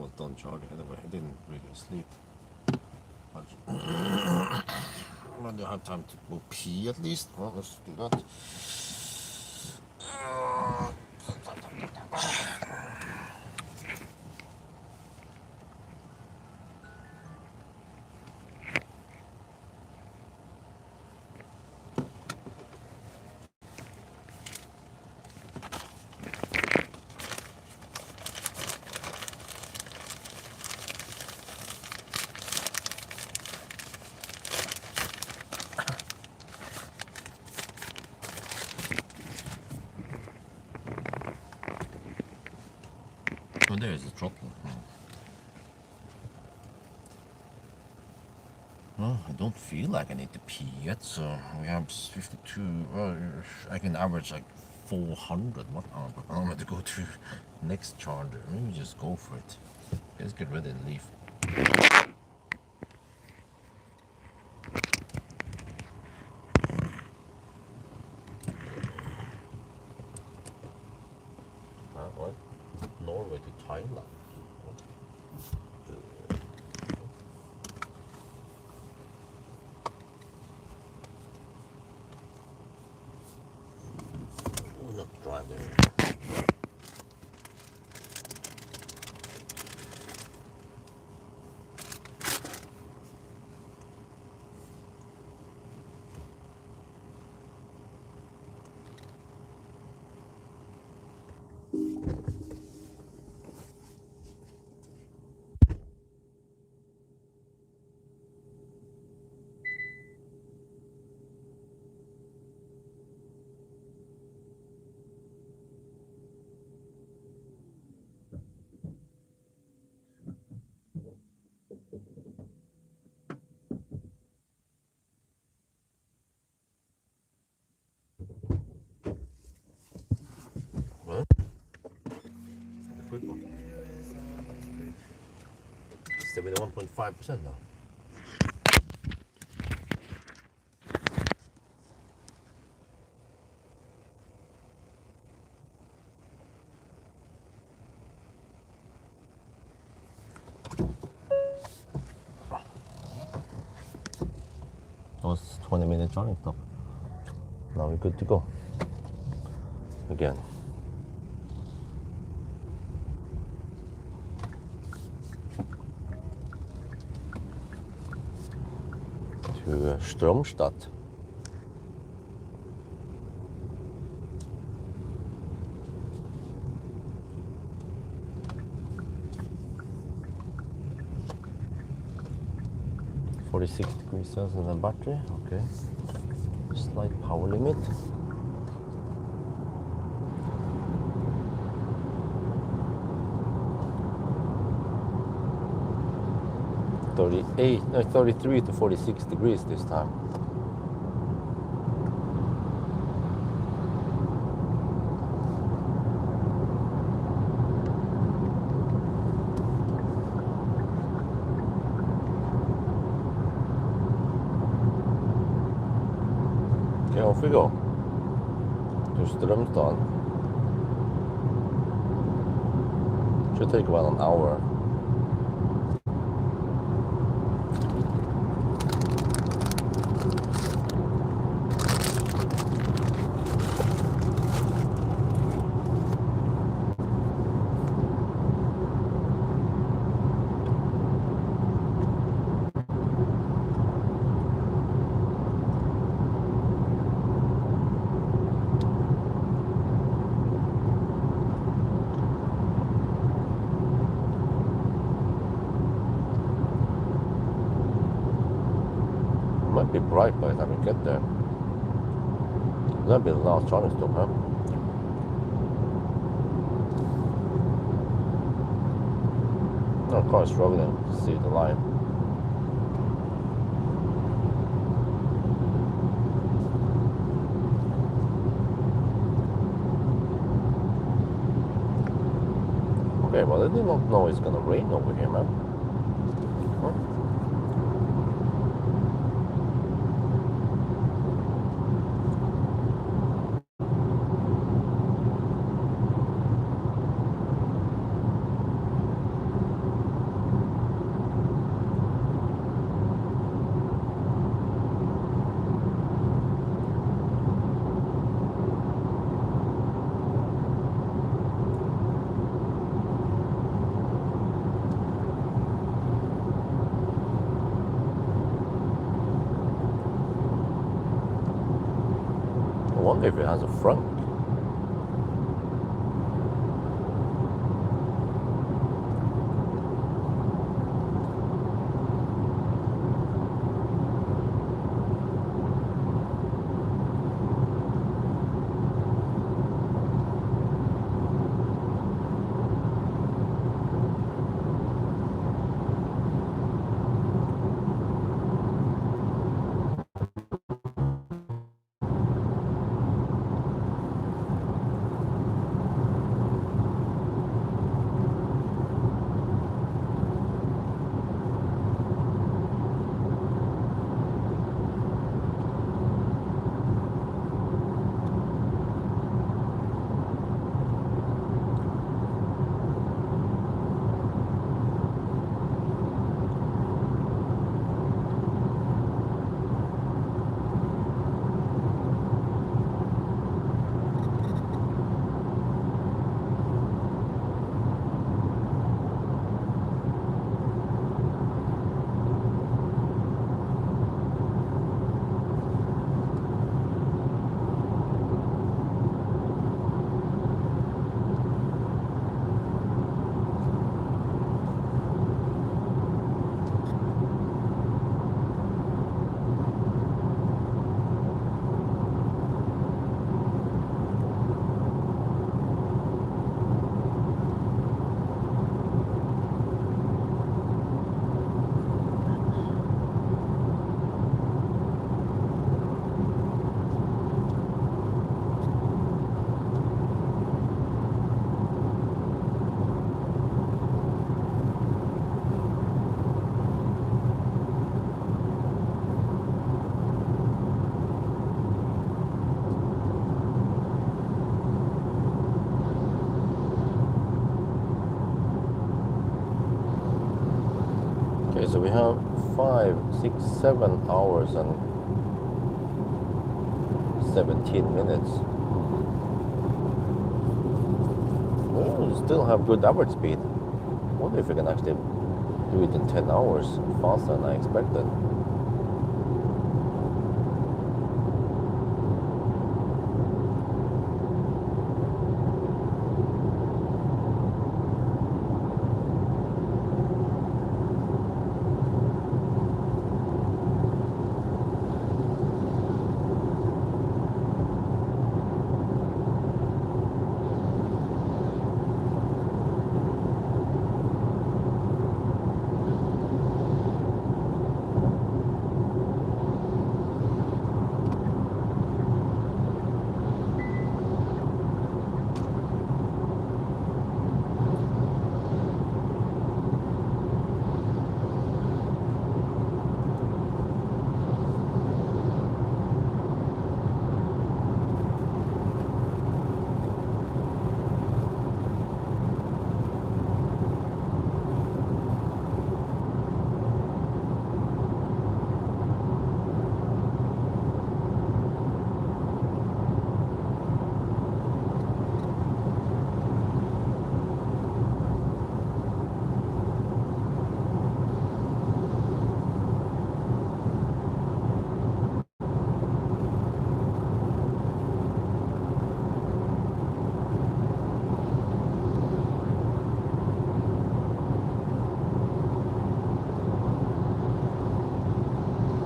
was done charging anyway. I didn't really sleep much. When do I have time to go pee at least? Well, let's do that. Oh, there is a throttle. Well, I don't feel like I need to pee yet, so we have 52. Well, I can average like 400 watt-hour per hour to go to next charger. Maybe just go for it. Let's get ready and leave. What? Norway to Thailand. We'll not drive there. Well, the quick one. 71.5% now. That was 20-minute charging stop. Now we're good to go. Again. To Strömstad. $46 cells in the battery, okay. Slight power limit. No, 33 to 46 degrees this time. Okay, off we go to Strömstad. Should take about an hour. Might be bright by the time we get there. That'll be the last charging stop, huh? Our car is struggling to see the line. Okay, well, I did not know it's gonna rain over here, man. Huh? wonder if it has a front. Okay, so we have 5, 6, 7 hours and 17 minutes. We still have good average speed. Wonder if we can actually do it in 10 hours faster than I expected.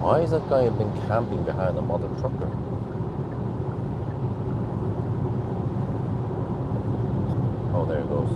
Why is that guy been camping behind a mother trucker? Oh, there it goes.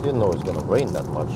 Didn't know it's gonna rain that much.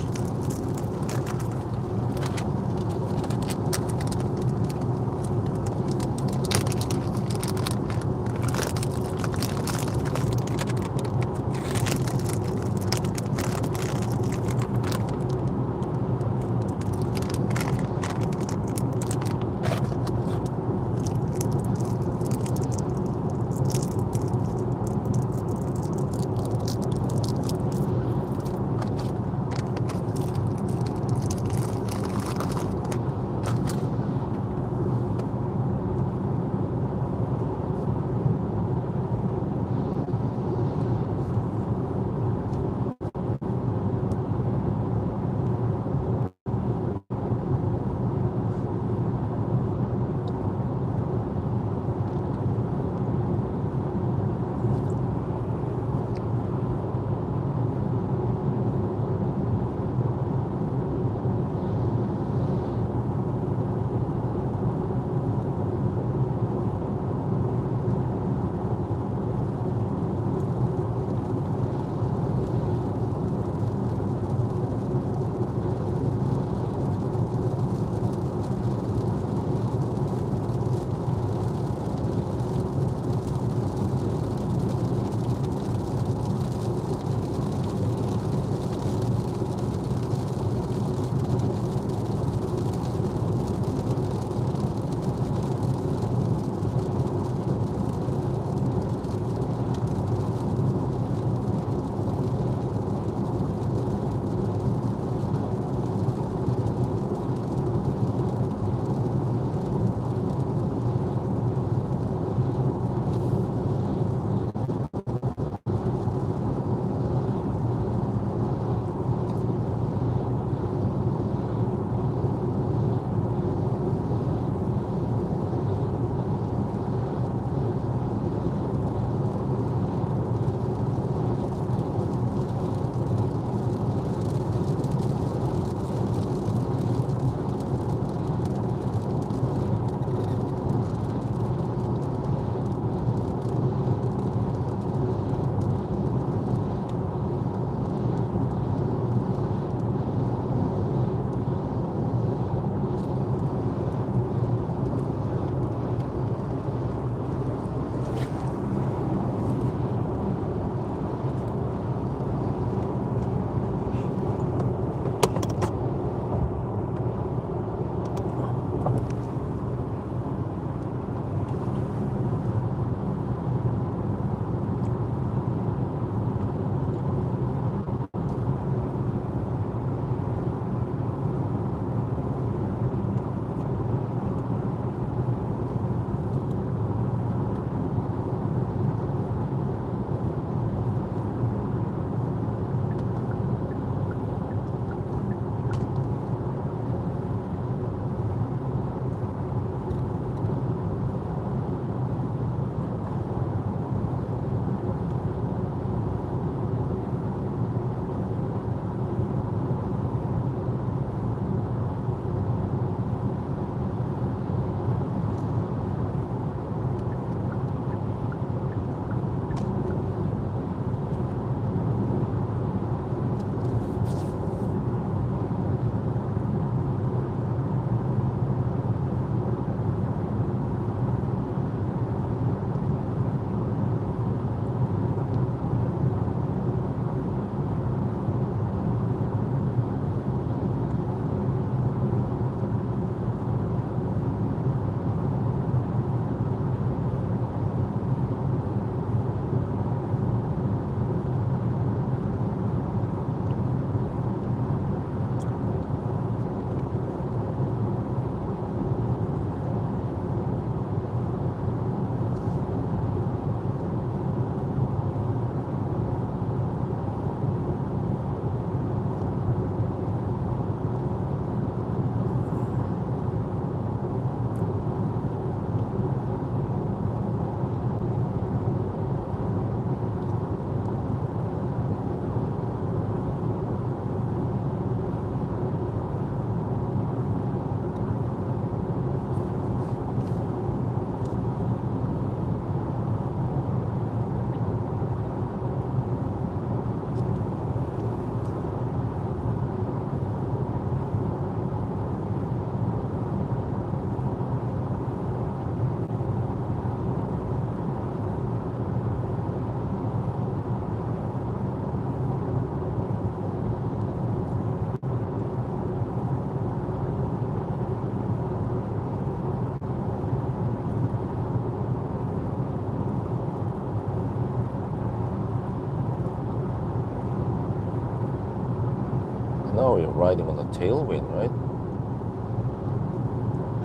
Now you're riding on the tailwind, right?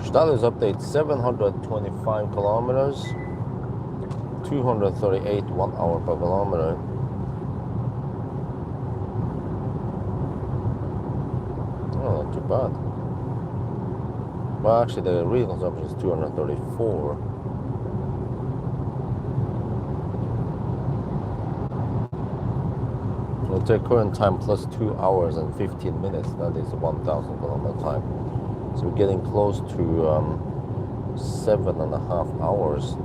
Status update 725 kilometers, 238 1 hour per kilometer. Oh, not too bad. Well, actually, the real consumption is 234. We'll take current time plus 2 hours and 15 minutes. That is 1,000 kilometer time. So we're getting close to 7.5 hours.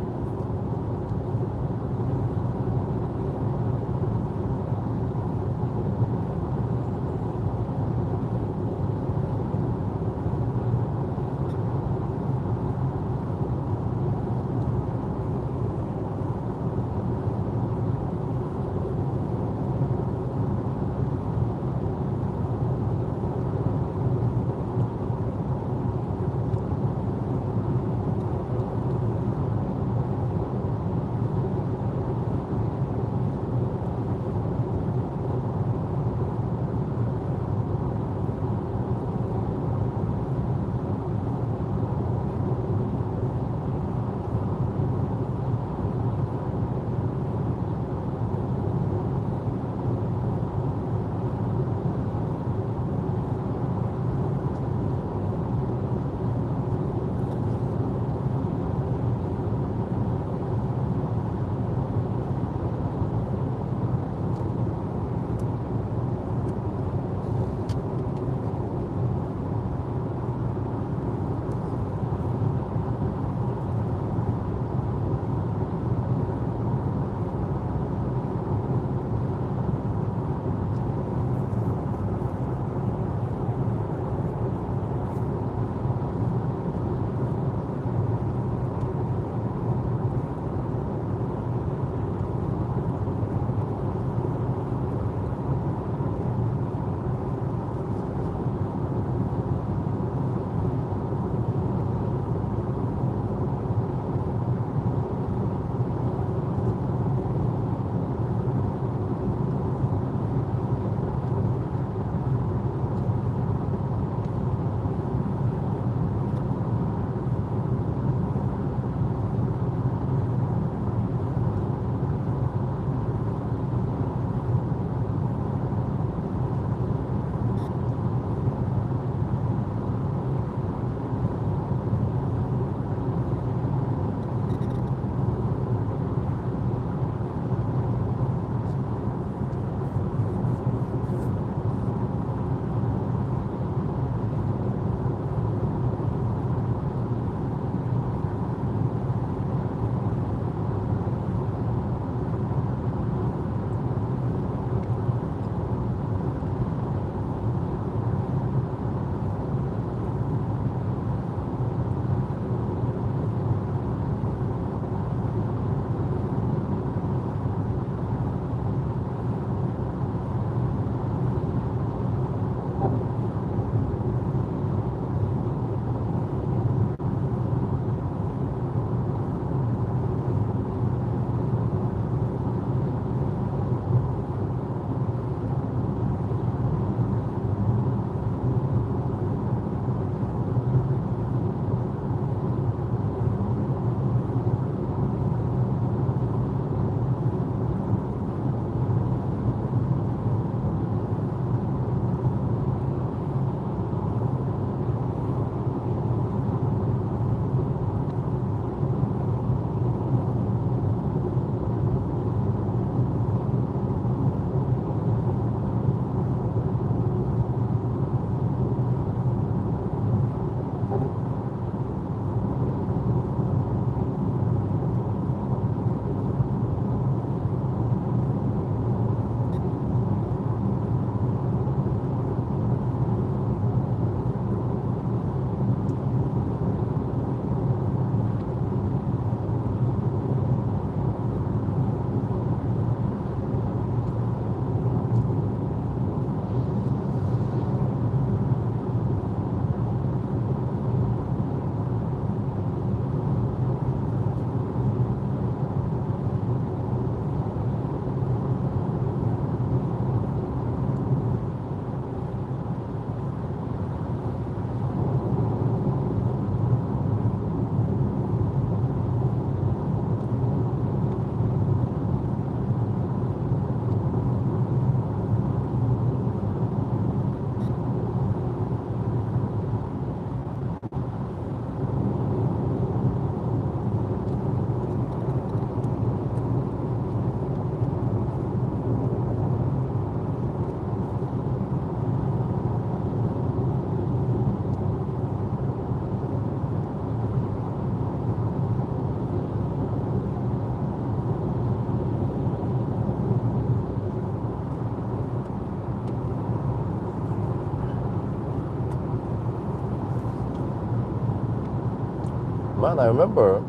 Man, I remember,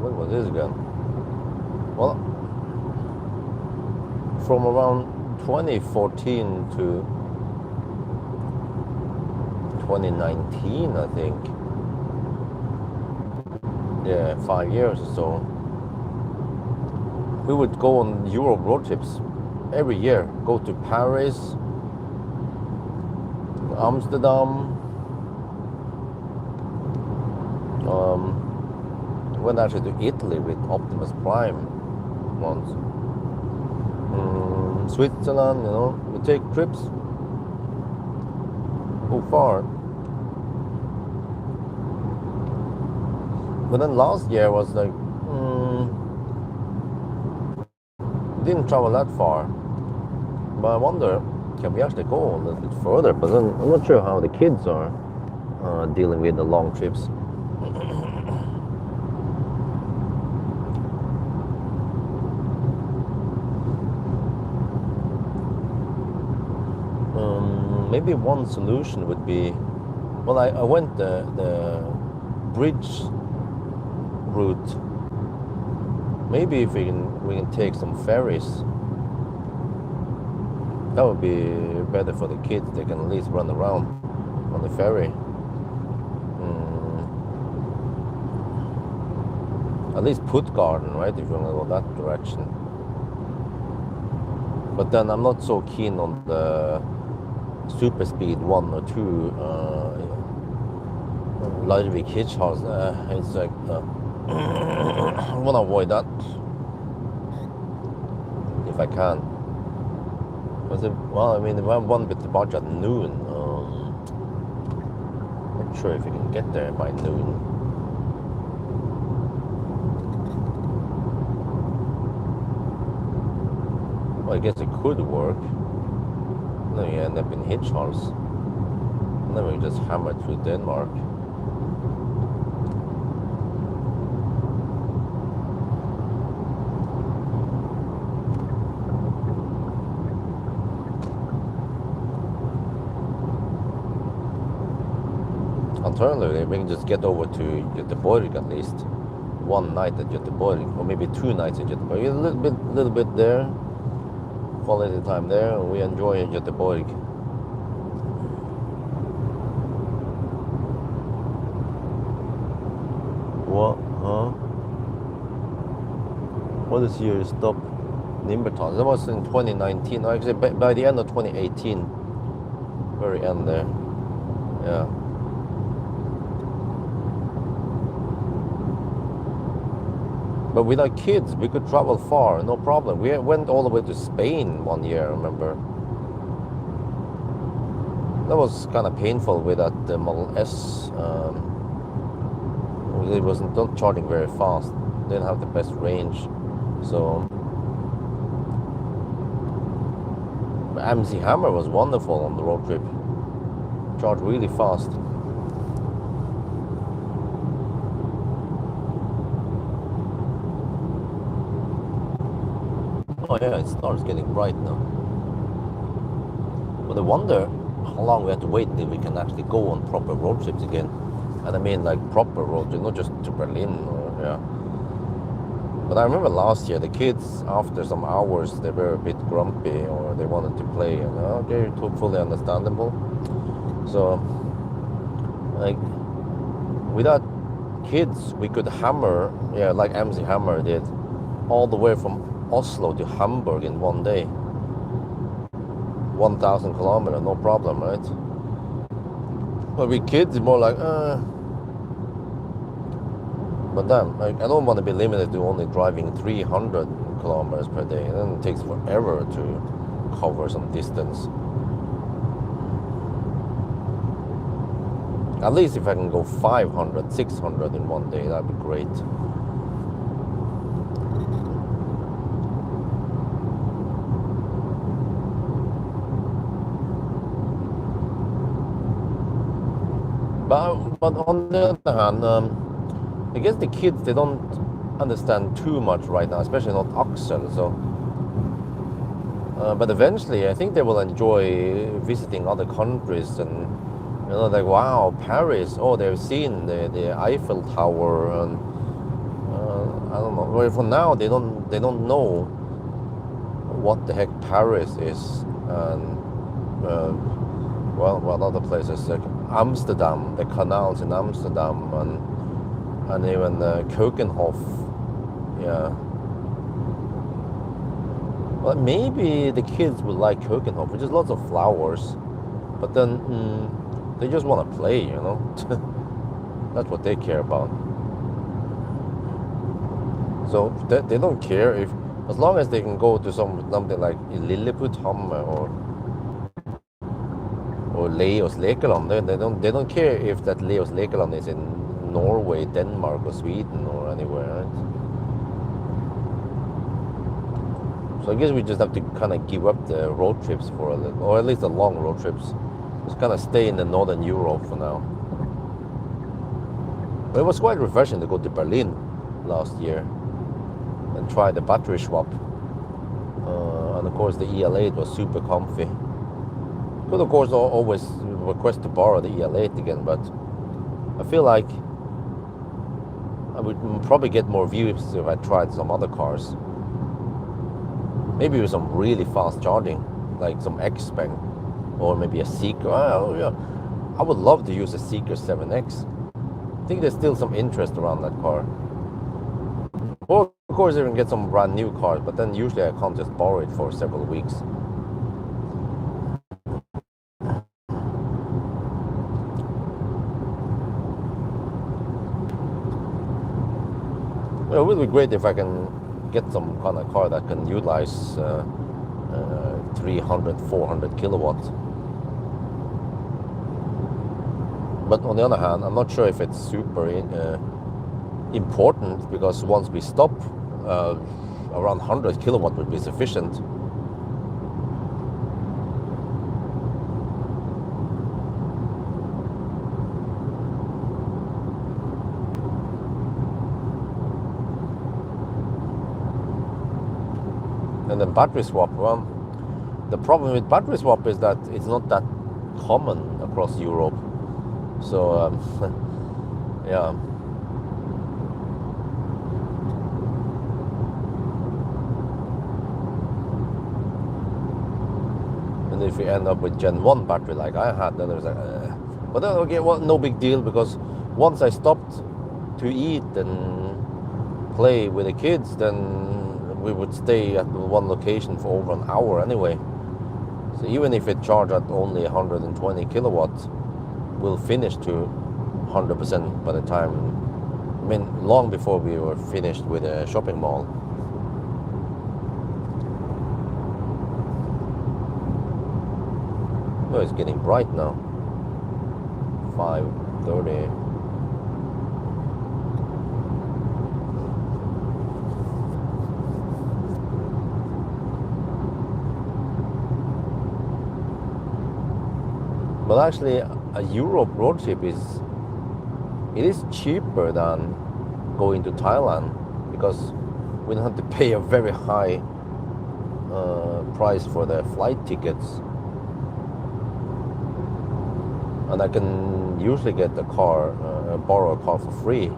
when was this again? Well, from around 2014 to 2019, I think. Yeah, 5 years or so. We would go on Europe road trips every year. Go to Paris, Amsterdam. Went actually to Italy with Optimus Prime once. Switzerland, you know, we take trips. Go far. But then last year was like, didn't travel that far. But I wonder, can we actually go a little bit further? But then I'm not sure how the kids are dealing with the long trips. Maybe one solution would be, well, I went the bridge route. Maybe if we can take some ferries, that would be better for the kids. They can at least run around on the ferry. At least Puttgarden, right? If you want to go that direction. But then I'm not so keen on the super speed 1 or 2 Larvik Hitchhouse. It's like I want to avoid that if I can. Well, I mean, if I have one bit to barge at noon, not sure if you can get there by noon. Well, I guess it could work. Then you end up in Hitchhouse. And then we just hammer through Denmark. Alternatively, we can just get over to Göteborg at least. One night at Göteborg, or maybe 2 nights at Göteborg. A little bit there. Quality time there, and we enjoy Göteborg. What? Huh? What is your stop? Nimberton. That was in 2019. Actually, by the end of 2018. Very end there. Yeah. But with our kids, we could travel far, no problem. We went all the way to Spain one year, I remember. That was kind of painful with that Model S. It wasn't not charging very fast. Didn't have the best range. So MC Hammer was wonderful on the road trip. Charged really fast. Oh yeah, it starts getting bright now. But I wonder how long we have to wait till we can actually go on proper road trips again. And I mean like proper road trips, not just to Berlin or, yeah. But I remember last year, the kids, after some hours, they were a bit grumpy or they wanted to play. And okay, fully understandable. So, like, without kids, we could hammer, yeah, like MC Hammer did, all the way from Oslo to Hamburg in one day. 1,000 kilometers, no problem, right? But with kids, it's more like, But then, like, I don't want to be limited to only driving 300 kilometers per day. And then it takes forever to cover some distance. At least if I can go 500, 600 in one day, that'd be great. But on the other hand, I guess the kids, they don't understand too much right now, especially not Axel. So, but eventually, I think they will enjoy visiting other countries and You know, like wow, Paris. Oh, they've seen the Eiffel Tower, and I don't know. Well, for now, they don't know what the heck Paris is, and well, other places like Amsterdam, the canals in Amsterdam, and even Keukenhof. Yeah. Well, maybe the kids would like Keukenhof, which is lots of flowers, but then they just want to play, you know. That's what they care about. So they don't care if, as long as they can go to something like Lilleputthammer or Leos Lekeland. They don't care if that Leos Lekeland is in Norway, Denmark, or Sweden or anywhere, right? So I guess we just have to kind of give up the road trips for a little, or at least the long road trips. Just kind of stay in the Northern Europe for now. But it was quite refreshing to go to Berlin last year and try the battery swap. And of course the EL8 was super comfy. Could of course always request to borrow the EL8 again, but I feel like I would probably get more views if I tried some other cars. Maybe with some really fast charging, like some X-Spec, or maybe a Seeker. Oh, yeah. I would love to use a Seeker 7X. I think there's still some interest around that car. Or of course you can get some brand new cars, but then usually I can't just borrow it for several weeks. Well, it would be great if I can get some kind of car that can utilize 300, 400 kilowatts. But on the other hand, I'm not sure if it's super important, because once we stop, around 100 kilowatt would be sufficient. And then battery swap, well, the problem with battery swap is that it's not that common across Europe. So, yeah. And if you end up with Gen 1 battery like I had, then there's but then, okay, well, no big deal, because once I stopped to eat and play with the kids, then we would stay at one location for over an hour anyway. So even if it charged at only 120 kilowatts, we'll finish to 100% by the time, I mean, long before we were finished with a shopping mall. Oh, it's getting bright now. 5:30. But actually, a Europe road trip is cheaper than going to Thailand, because we don't have to pay a very high price for the flight tickets, and I can usually get a car, borrow a car for free,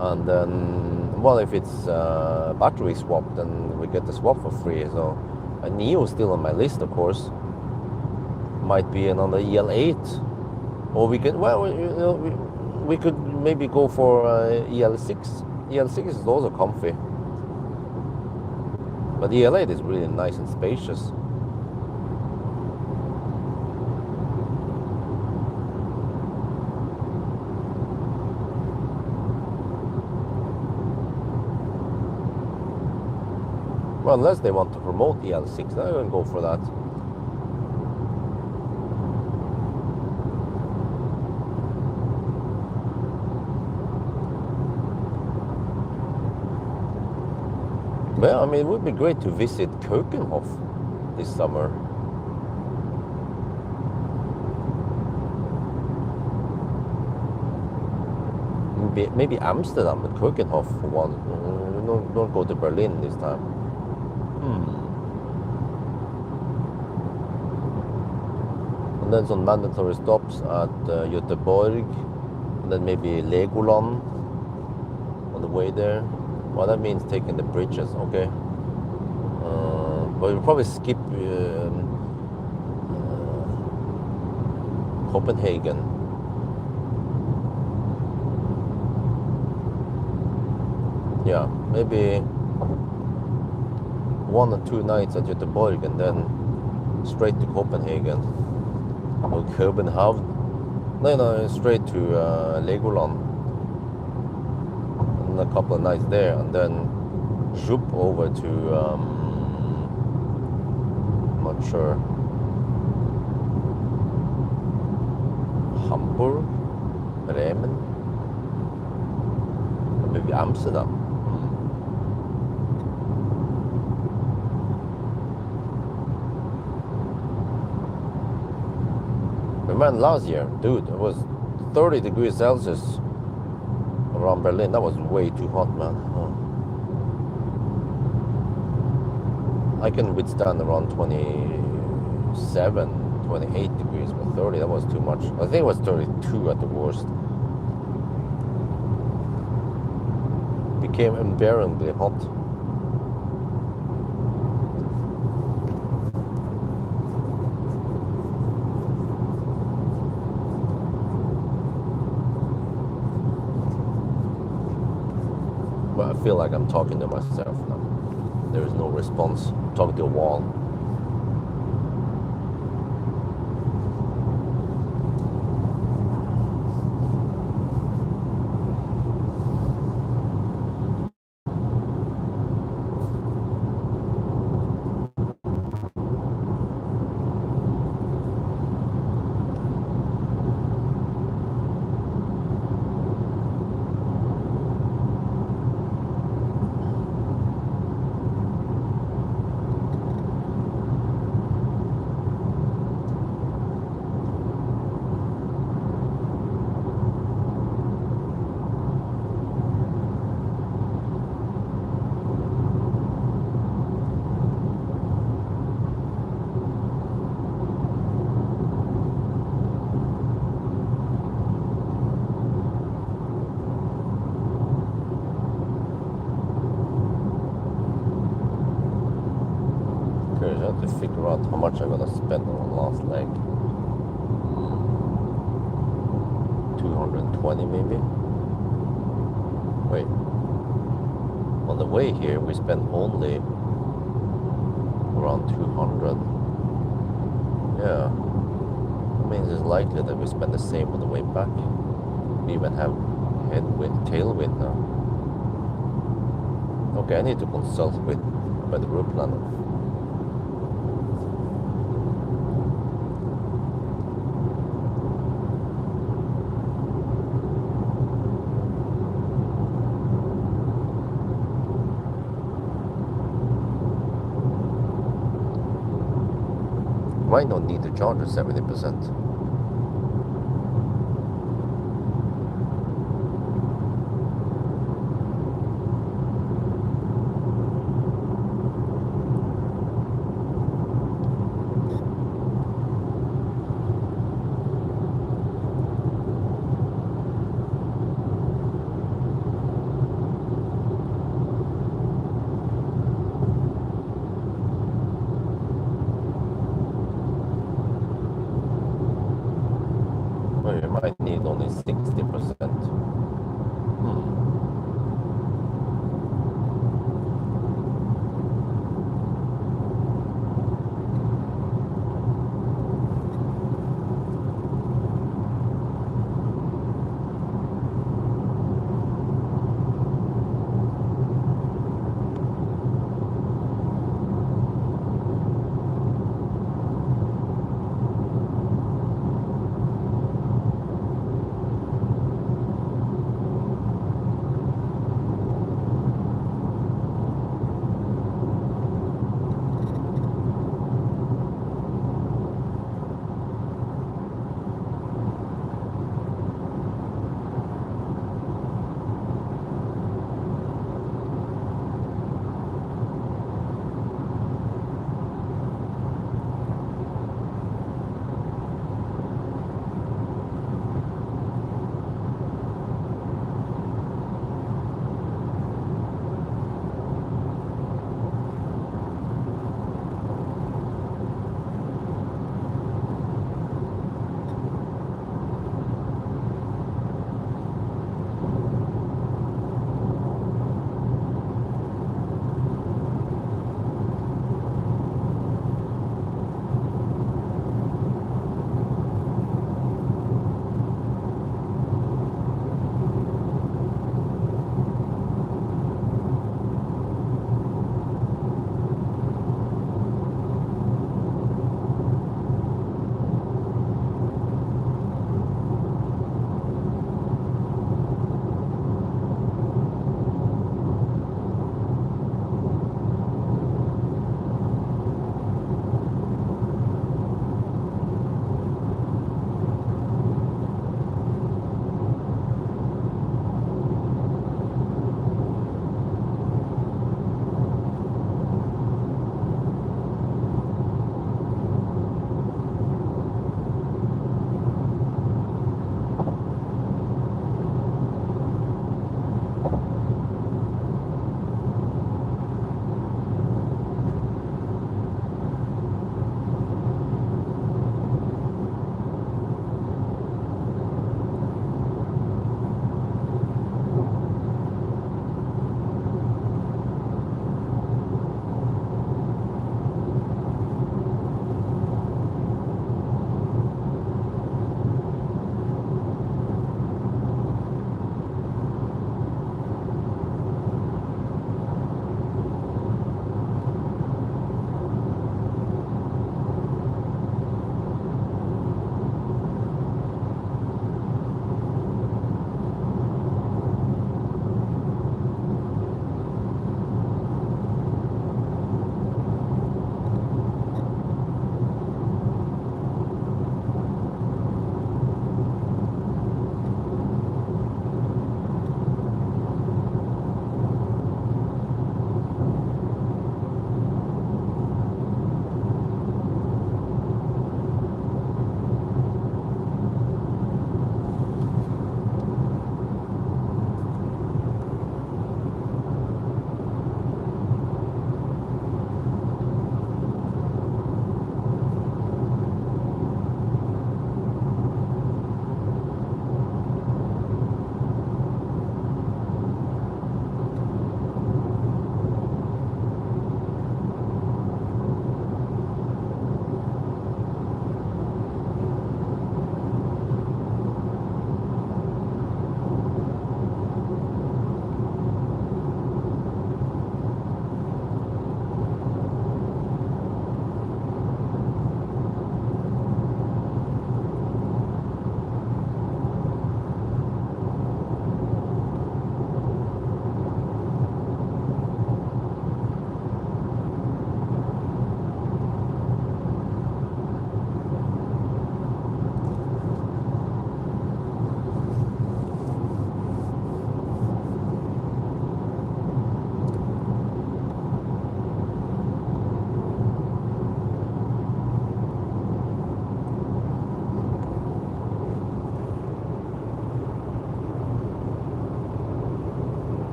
and then, well, if it's battery swap, then we get the swap for free. So a Neo is still on my list, of course. Might be another EL8, or we can, well, you know, we could maybe go for EL6. EL6 is also comfy, but the EL8 is really nice and spacious. Well, unless they want to promote EL6, then I will go for that. Well, I mean, it would be great to visit Keukenhof this summer. Maybe Amsterdam, but Keukenhof for one. Don't go to Berlin this time. And then some mandatory stops at Göteborg, and then maybe Legoland on the way there. Well, that means taking the bridges, okay? But we'll probably skip Copenhagen. Yeah, maybe 1 or 2 nights at Göteborg and then straight to Copenhagen. Or Copenhagen. No, straight to Legoland. And a couple of nights there, and then zoop over to, I'm not sure, Hamburg, Bremen, or maybe Amsterdam. Man, last year, dude, it was 30 degrees Celsius around Berlin. That was way too hot, man. I can withstand around 27, 28 degrees, but 30, that was too much. I think it was 32 at the worst. Became unbearably hot. But I feel like I'm talking to myself now. There is no response. I'm talking to a wall. Okay, I have to figure out how much I'm gonna spend on the last leg. 220 maybe? Wait. On the way here we spent only around 200. Yeah. That means it's likely that we spend the same on the way back. We even have headwind, tailwind now. Okay, I need to consult with the route planner. Might not need to charge at 70%. You might need only 60%.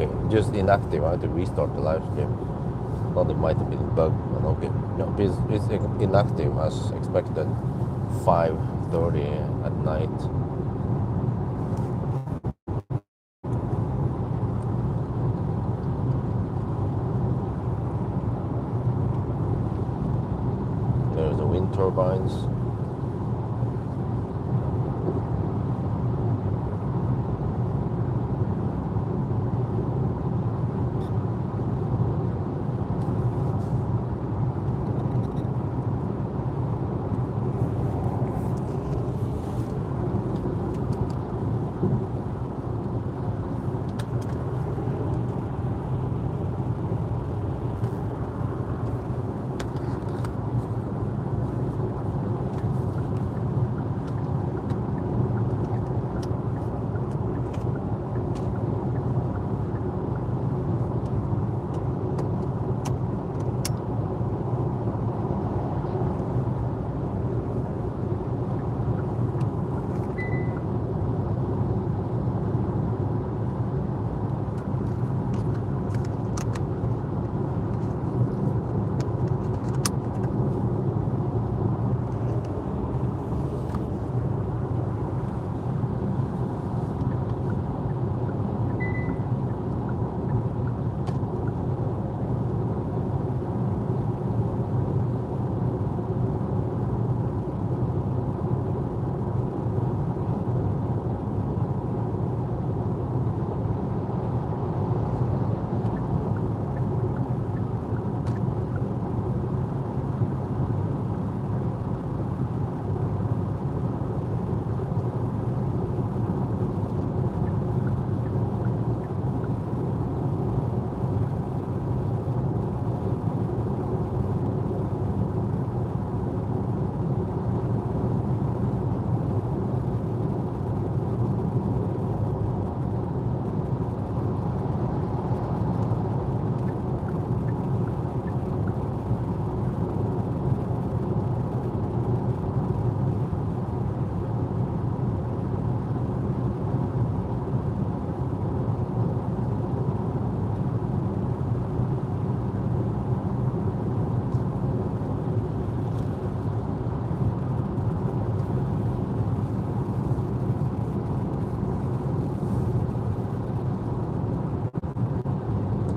Okay, just inactive. I have to restart the live stream. Thought it might have been a bug, but okay. No, it's inactive as expected. 5:30 at night. There's the wind turbines.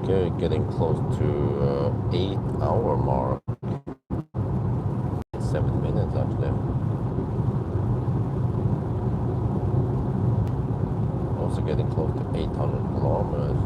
Okay, getting close to 8-hour mark. 7 minutes actually. Also getting close to 800 kilometers.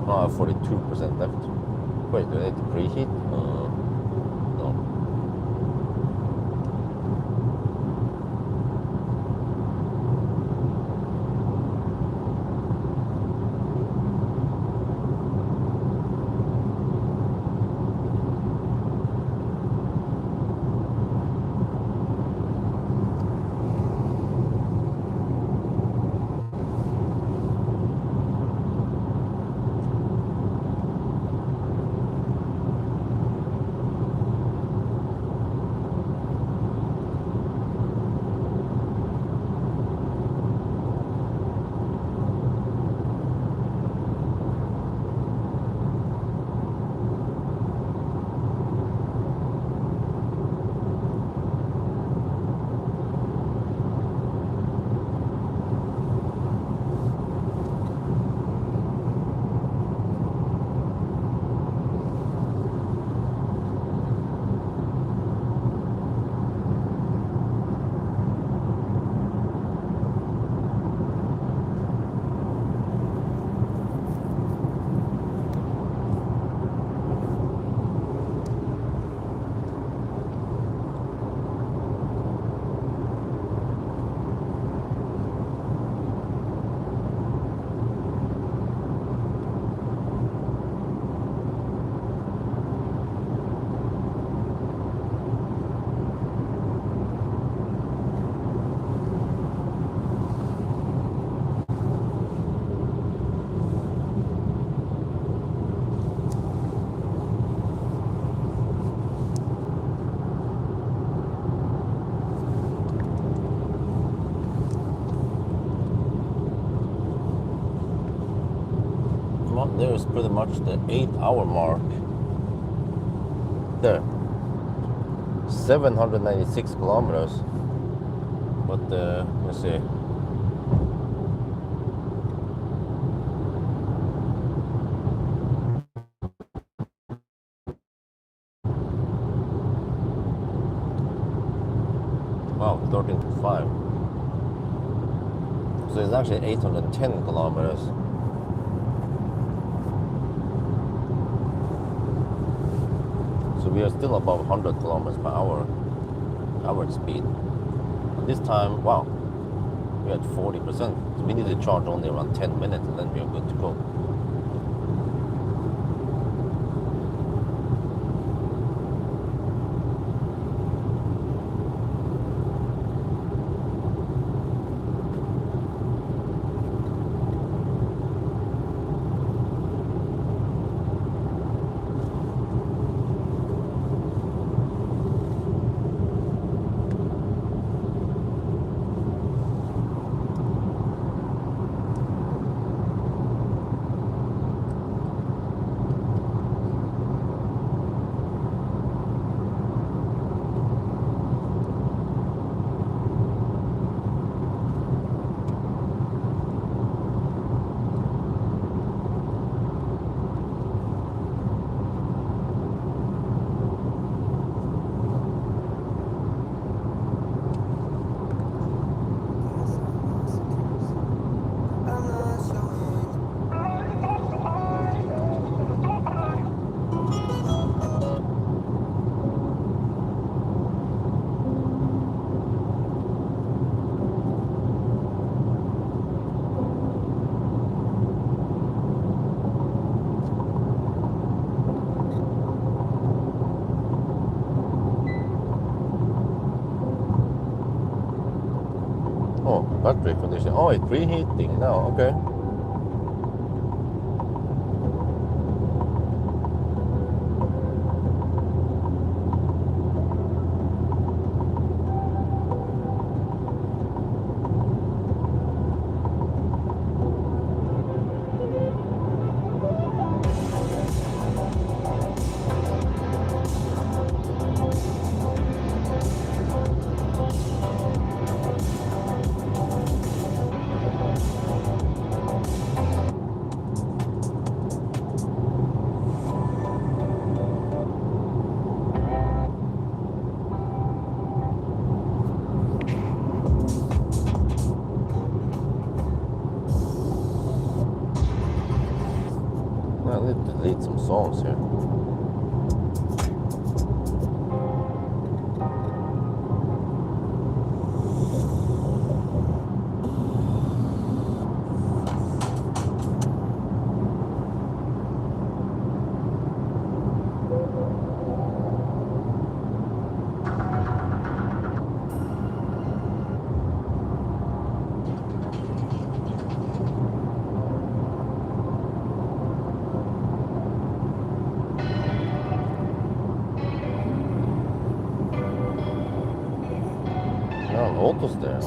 42% left. Wait, do I need to preheat? No. There's pretty much the 8-hour mark. There. 796 kilometers. But let's see. Wow, 13.5. So it's actually 810 kilometers. So we are still above 100 kilometers per hour average speed. And this time, wow, we're at 40%. So we need to charge only around 10 minutes and then we are good to go. Battery condition. Oh, it's preheating now. Okay. need to delete some songs here. Yeah, autos there.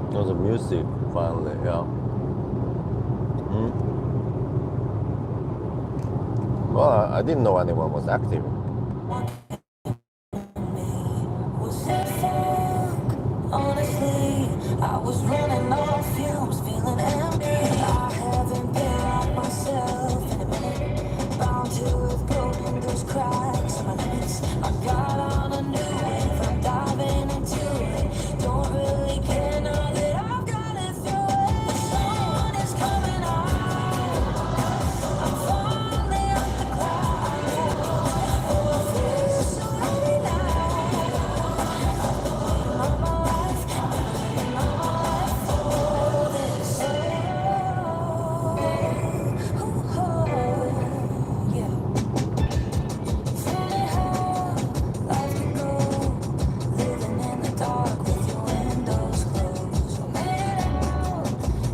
There's the music finally, yeah. Well, I didn't know anyone was active. Honestly, I was running on fumes, feeling empty. I haven't been like myself in a minute. Bound to have broken those cracks in my limits. I got on a new wave, I'm diving into it. Don't really care now that I've got it through it. The sun is coming out. I'm falling off the clouds. Oh, it feels so heavy now. All my life, all my life for this. Oh, yeah. Funny how life can go, living in the dark with your windows closed. I made it out,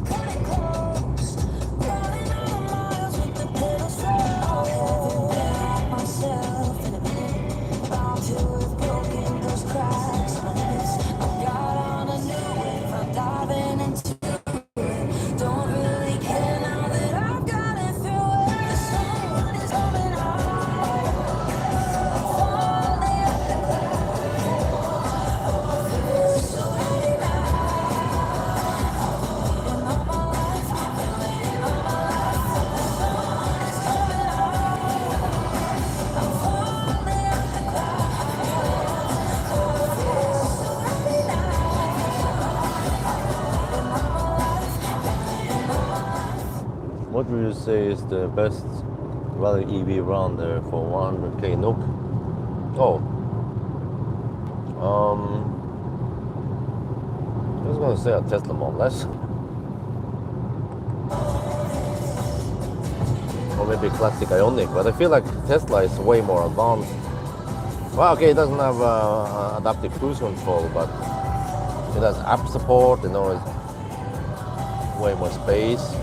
cut it close, running out of miles with the pedals slow. I haven't been like myself in a minute, bound to have broken those cracks in my limits. I've got on a new wave, I'm diving into it. Don't really care now that I've got it through it. The sun is coming out. What would you say is the best rally EV around there for 100k NOK? Oh, I was gonna say a Tesla Model S, or maybe classic Ioniq, but I feel like Tesla is way more advanced. Well, okay, it doesn't have adaptive cruise control, but it has app support. You know, it's way more space.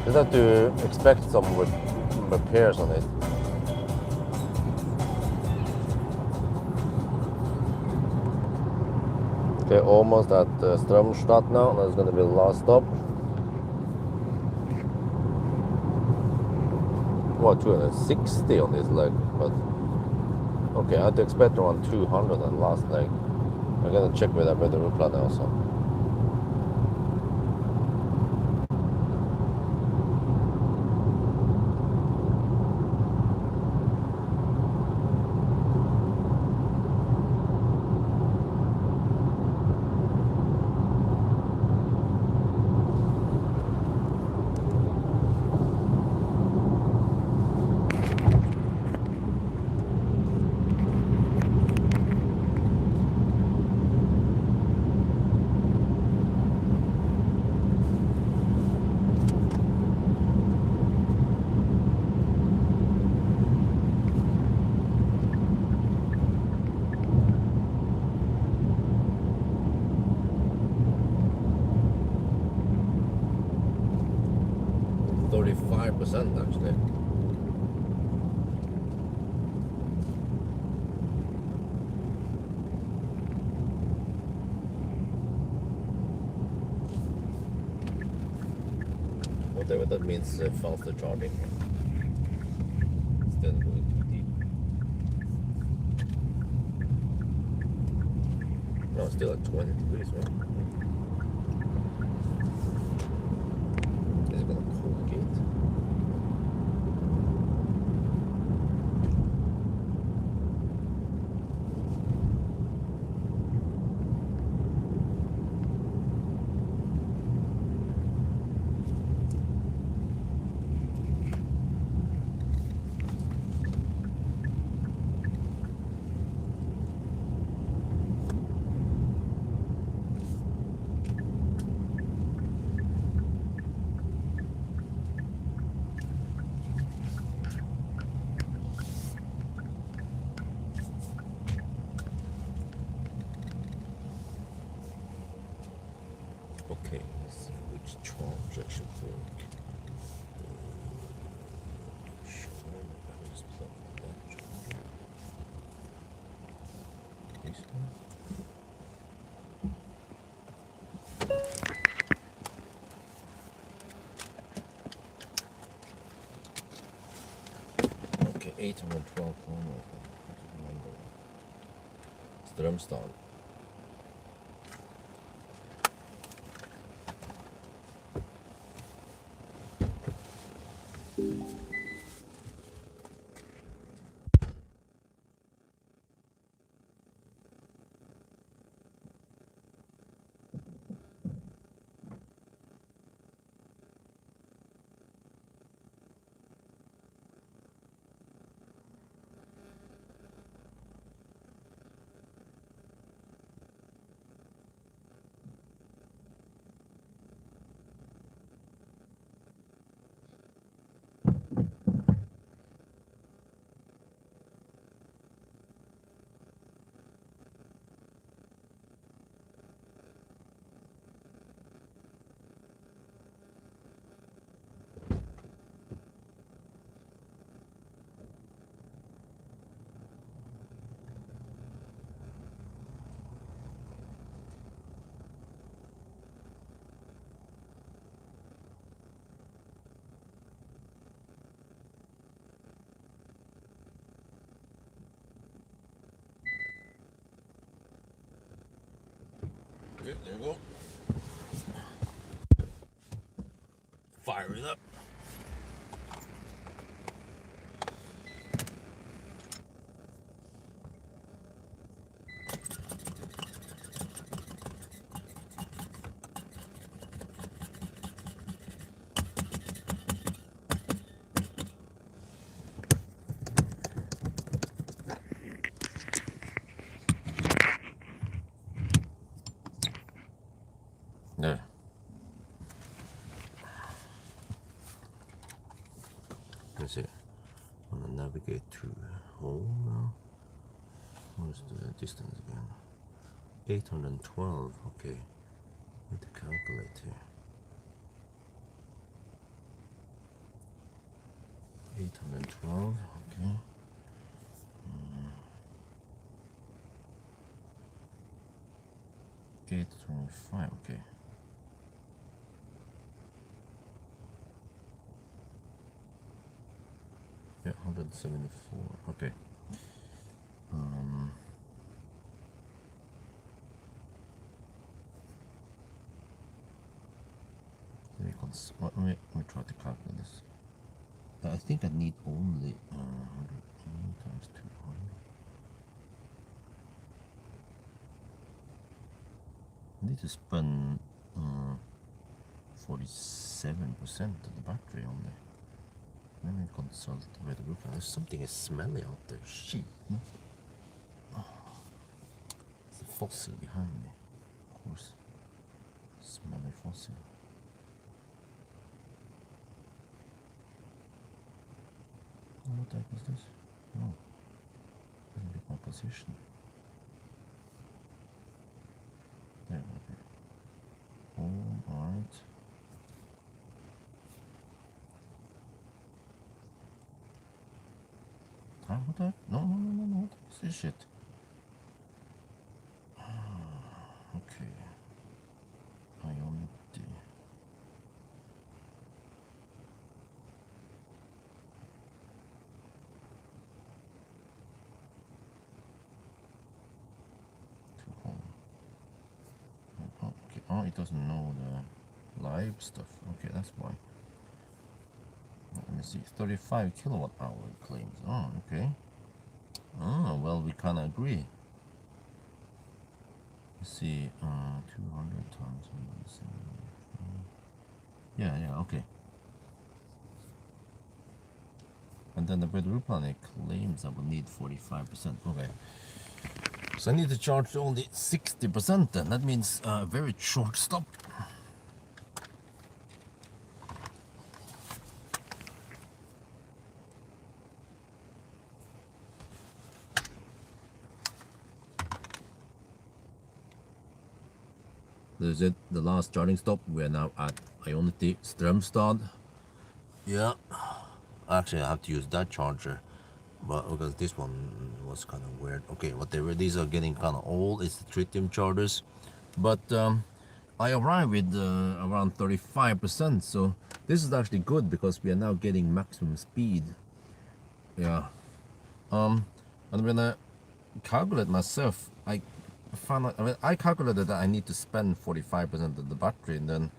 You have to expect some repairs on it. Okay, almost at Strömstad now. That's going to be the last stop. Well, 260 on this leg, but okay, I had to expect around 200 on the last leg. I'm going to check with that better reply also. Actually. Whatever that means, faster charging. Still going too deep. No, still at 20 degrees, right? Is it gonna cool gate? Okay, let's see which charge I should take. Sure, I just plug that charger. This one. Okay, 812 kilometers. Strömstad. Okay, there you go. Fire it up. There. Let's see. I'm gonna navigate to home now. What's the distance again? 812. Okay. Need to calculate here. 812. Okay. 825. Okay. Yeah, 174. Okay. Let me try to calculate this. I think I need only 180 times 200. I need to spend 47% of the battery only. Let me consult with the roof. There's something is smelly out there. Shit. Oh, it's a fossil behind me. Of course. Smelly fossil. What type is this? No. Doesn't get my position. There, okay. Oh, alright. Ah, what the? No. What is this shit? Okay. Ionity. To home. Oh, okay. Oh, it doesn't know the live stuff. Okay, that's why. Let me see. 35 kilowatt hour claims. Oh, okay. Oh, well, we kind of agree. Let's see. 200 times 175. Yeah, okay. And then the battery planet claims I will need 45%. Okay. So I need to charge only 60% then. That means a very short stop. This is it, the last charging stop. We're now at Ionity Strömstad. Yeah, actually I have to use that charger, but because this one was kind of weird. Okay, whatever, these are getting kind of old. It's the tritium chargers, but I arrived with around 35%, so this is actually good because we are now getting maximum speed. Yeah. And when I calculate myself, I found out, I calculated that I need to spend 45% of the battery, and then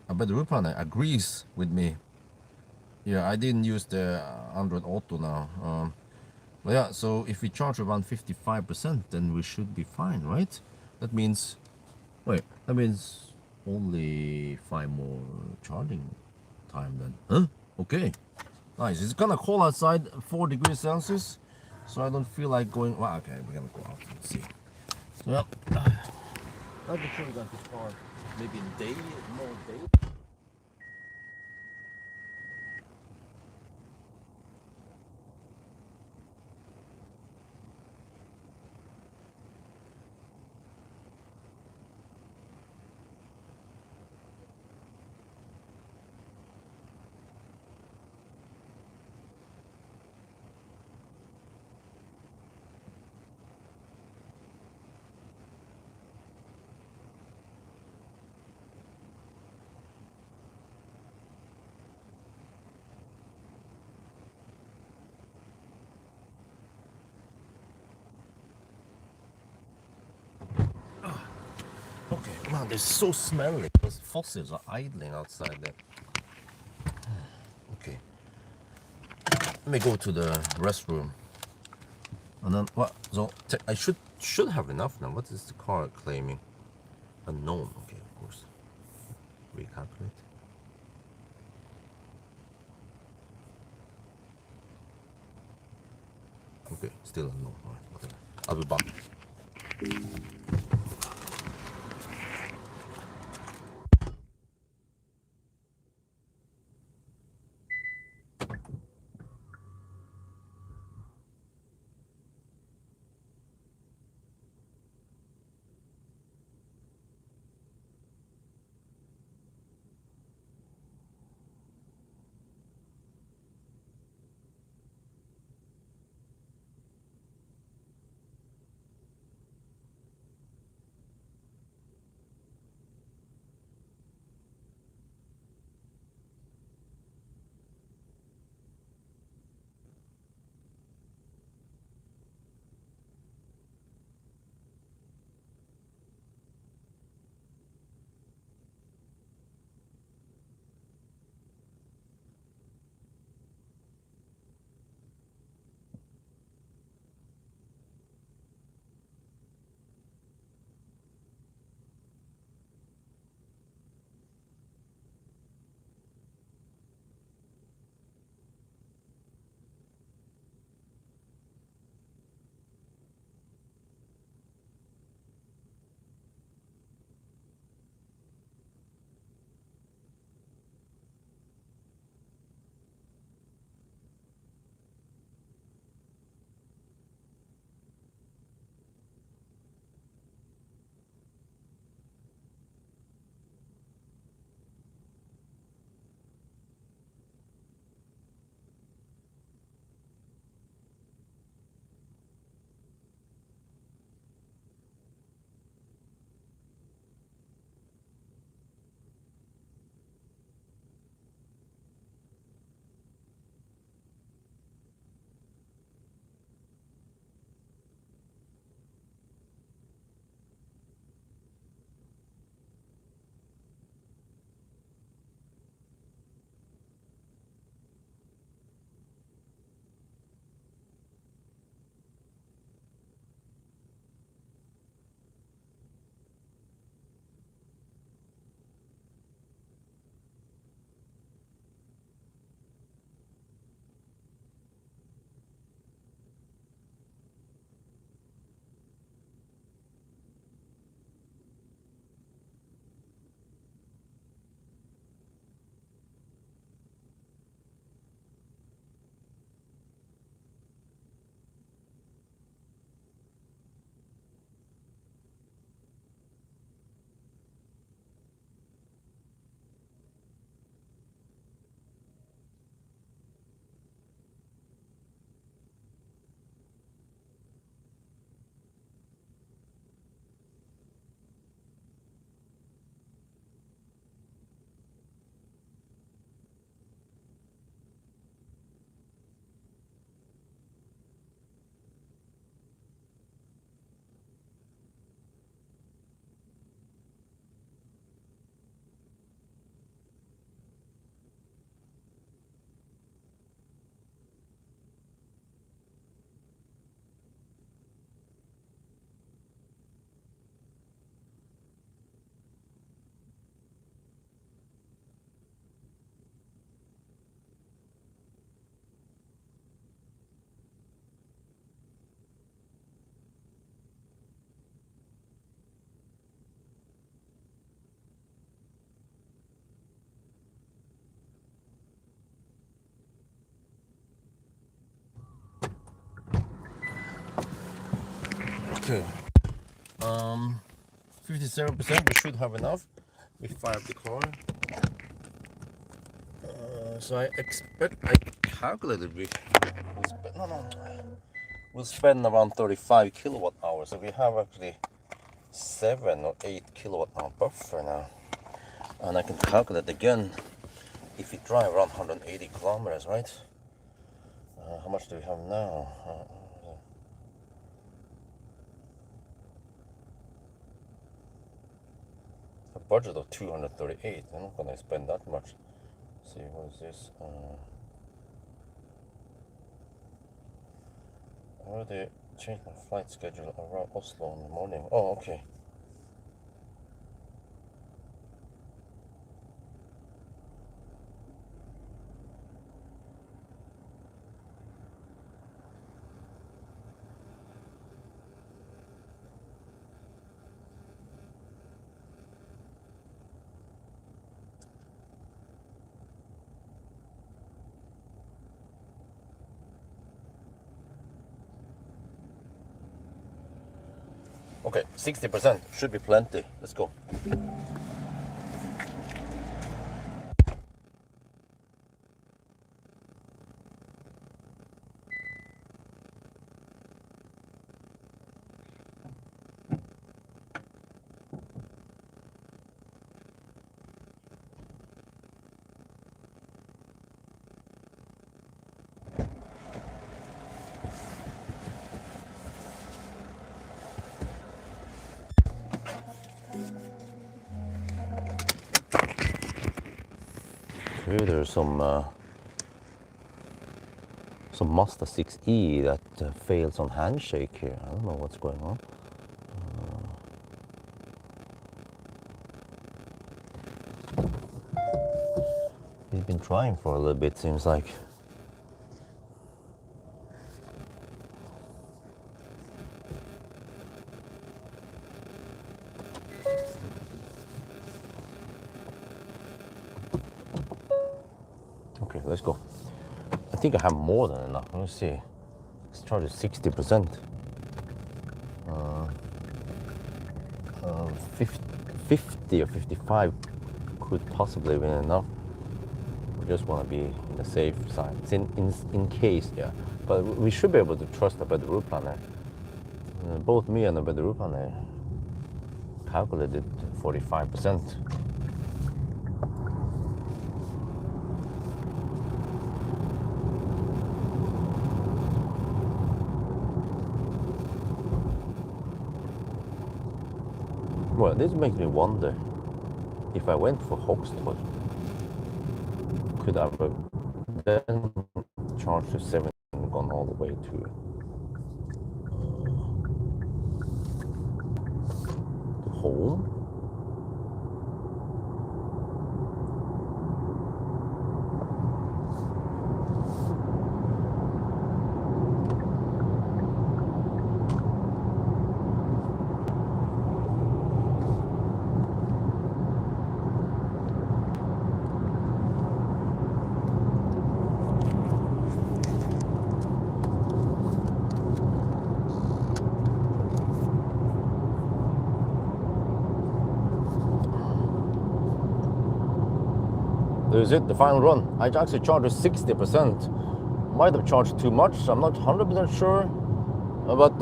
I bet Rupan agrees with me. Yeah, I didn't use the Android Auto now. But yeah, so if we charge around 55%, then we should be fine, right? That means, wait, that means only 5 more charging time then. Huh? Okay. Nice. It's kind of cold outside, 4 degrees Celsius, so I don't feel like going. Well, okay, we're gonna go out and see. So, yeah, I'll be sure that this car maybe a day, more day. Okay, man, they're so smelly. Those fossils are idling outside there. Okay, let me go to the restroom. And then what? So I should have enough now. What is the car claiming? Unknown. Okay, of course. Recalculate. Okay, still unknown. Alright, whatever. I'll be back. Okay. 57%. We should have enough. We fire up the car. So I calculated we'll spend around 35 kilowatt hours. So we have actually 7 or 8 kilowatt hour buffer now. And I can calculate again if we drive around 180 kilometers, right? How much do we have now? A budget of 238. I'm not gonna spend that much. Let's see, what is this? I already changed my flight schedule around Oslo in the morning. Oh, okay. Okay, 60% should be plenty. Let's go. Here there's some Mazda 6e that fails on handshake here. I don't know what's going on. He's been trying for a little bit, seems like. Okay, let's go. I think I have more than enough. Let's see. Let's charge it 60%. 50 or 55 could possibly be enough. We just want to be in the safe side. It's in case, yeah. But we should be able to trust the better route planner. Both me and the better route planner calculated 45%. Well, this makes me wonder if I went for Hoxton, could I have then charged to 7 and gone all the way to home? This is it, the final run. I actually charged 60%. Might have charged too much, I'm not 100% sure. But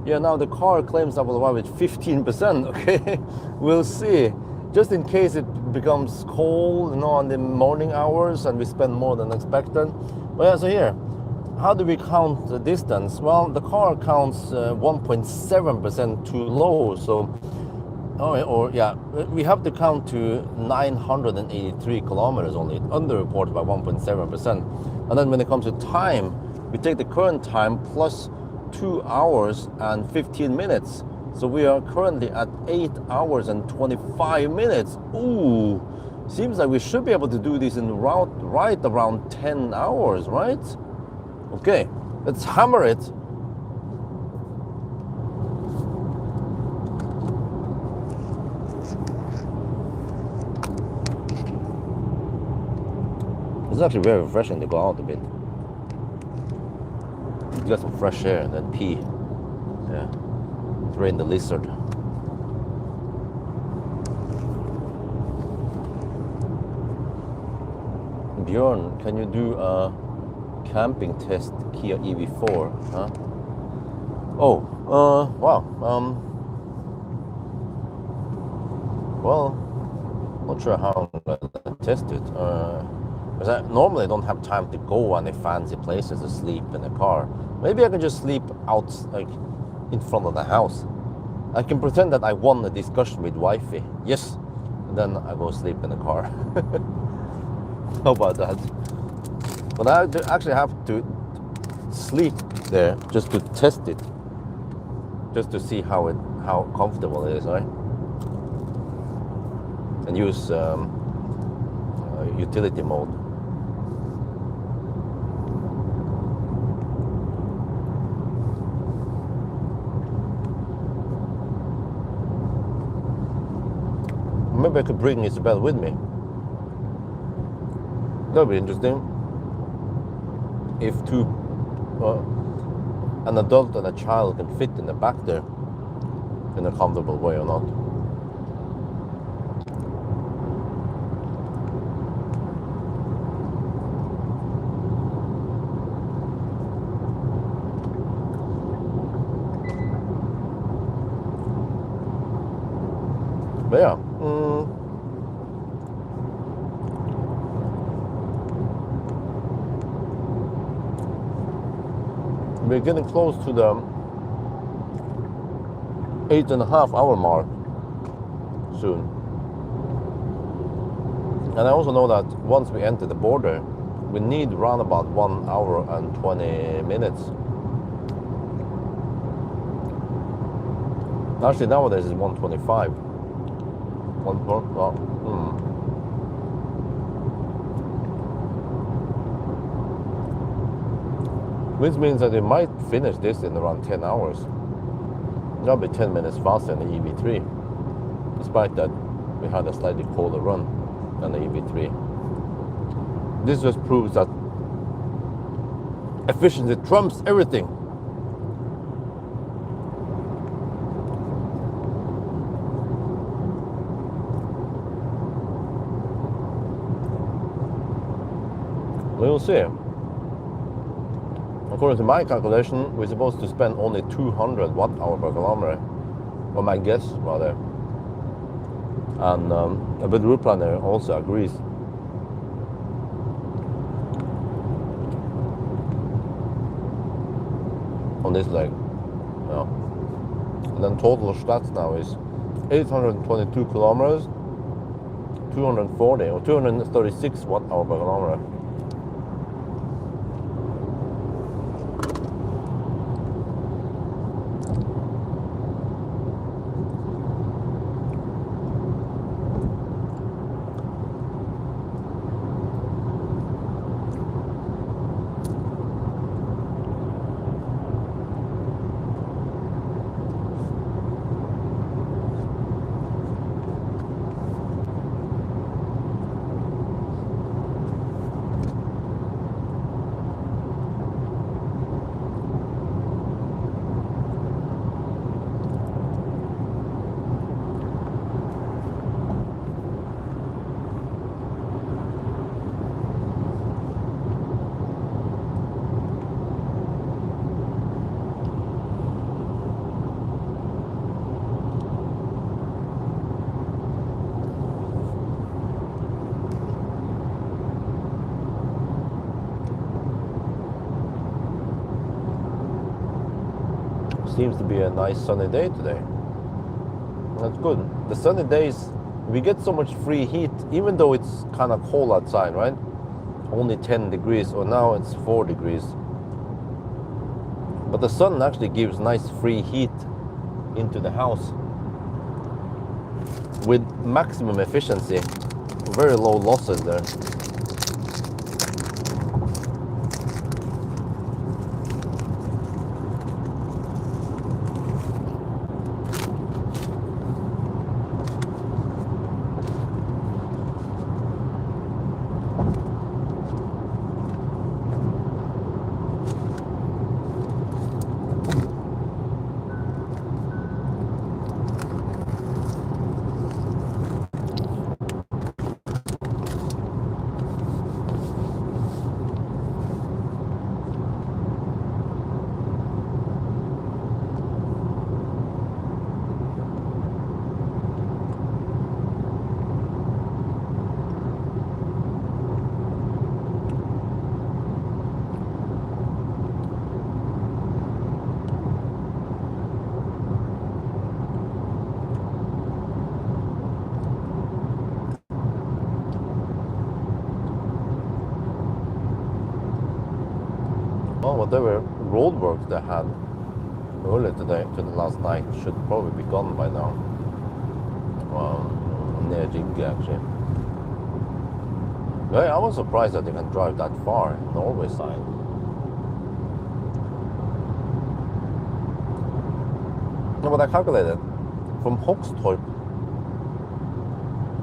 yeah, now the car claims I will arrive at 15%, okay? We'll see. Just in case it becomes cold, you know, in the morning hours and we spend more than expected. But yeah, so here, how do we count the distance? Well, the car counts 1.7% too low, so we have to count to 983 kilometers only, underreported by 1.7%. And then when it comes to time, we take the current time plus 2 hours and 15 minutes. So we are currently at 8 hours and 25 minutes. Ooh, seems like we should be able to do this in route right around 10 hours, right? Okay, let's hammer it. It's actually very refreshing to go out a bit. Get some fresh air and then pee. Yeah. Rain the lizard. Björn, can you do a camping test Kia EV4? Huh? Oh, wow. Well, not sure how I'm gonna test it. Because I normally don't have time to go any fancy places to sleep in a car. Maybe I can just sleep out, like, in front of the house. I can pretend that I won a discussion with wifey. Yes. And then I go sleep in the car. How about that? But I actually have to sleep there just to test it. Just to see how comfortable it is, right? And use utility mode. Maybe I could bring Isabel with me. That'd be interesting. If an adult and a child can fit in the back there in a comfortable way or not. But yeah, we're getting close to the 8.5 hour mark soon. And I also know that once we enter the border, we need around about 1 hour and 20 minutes. Actually, nowadays it's 1:25. Which means that we might finish this in around 10 hours. That'll be 10 minutes faster than the EV3. Despite that, we had a slightly colder run than the EV3. This just proves that efficiency trumps everything. We'll see. According to my calculation, we're supposed to spend only 200 watt-hour per kilometer, or my guess rather. And but the route planner also agrees. On this leg, yeah. And then total stats now is 822 kilometers, 240 or 236 watt-hour per kilometer. Seems to be a nice sunny day today. That's good. The sunny days, we get so much free heat, even though it's kind of cold outside, right? Only 10 degrees, or now it's 4 degrees. But the sun actually gives nice free heat into the house with maximum efficiency, very low losses there. whatever roadwork they had earlier today to the last night should probably be gone by now. Near Jigge, actually. Yeah, I was surprised that they can drive that far, Norway side. No, but I calculated from Hogstorp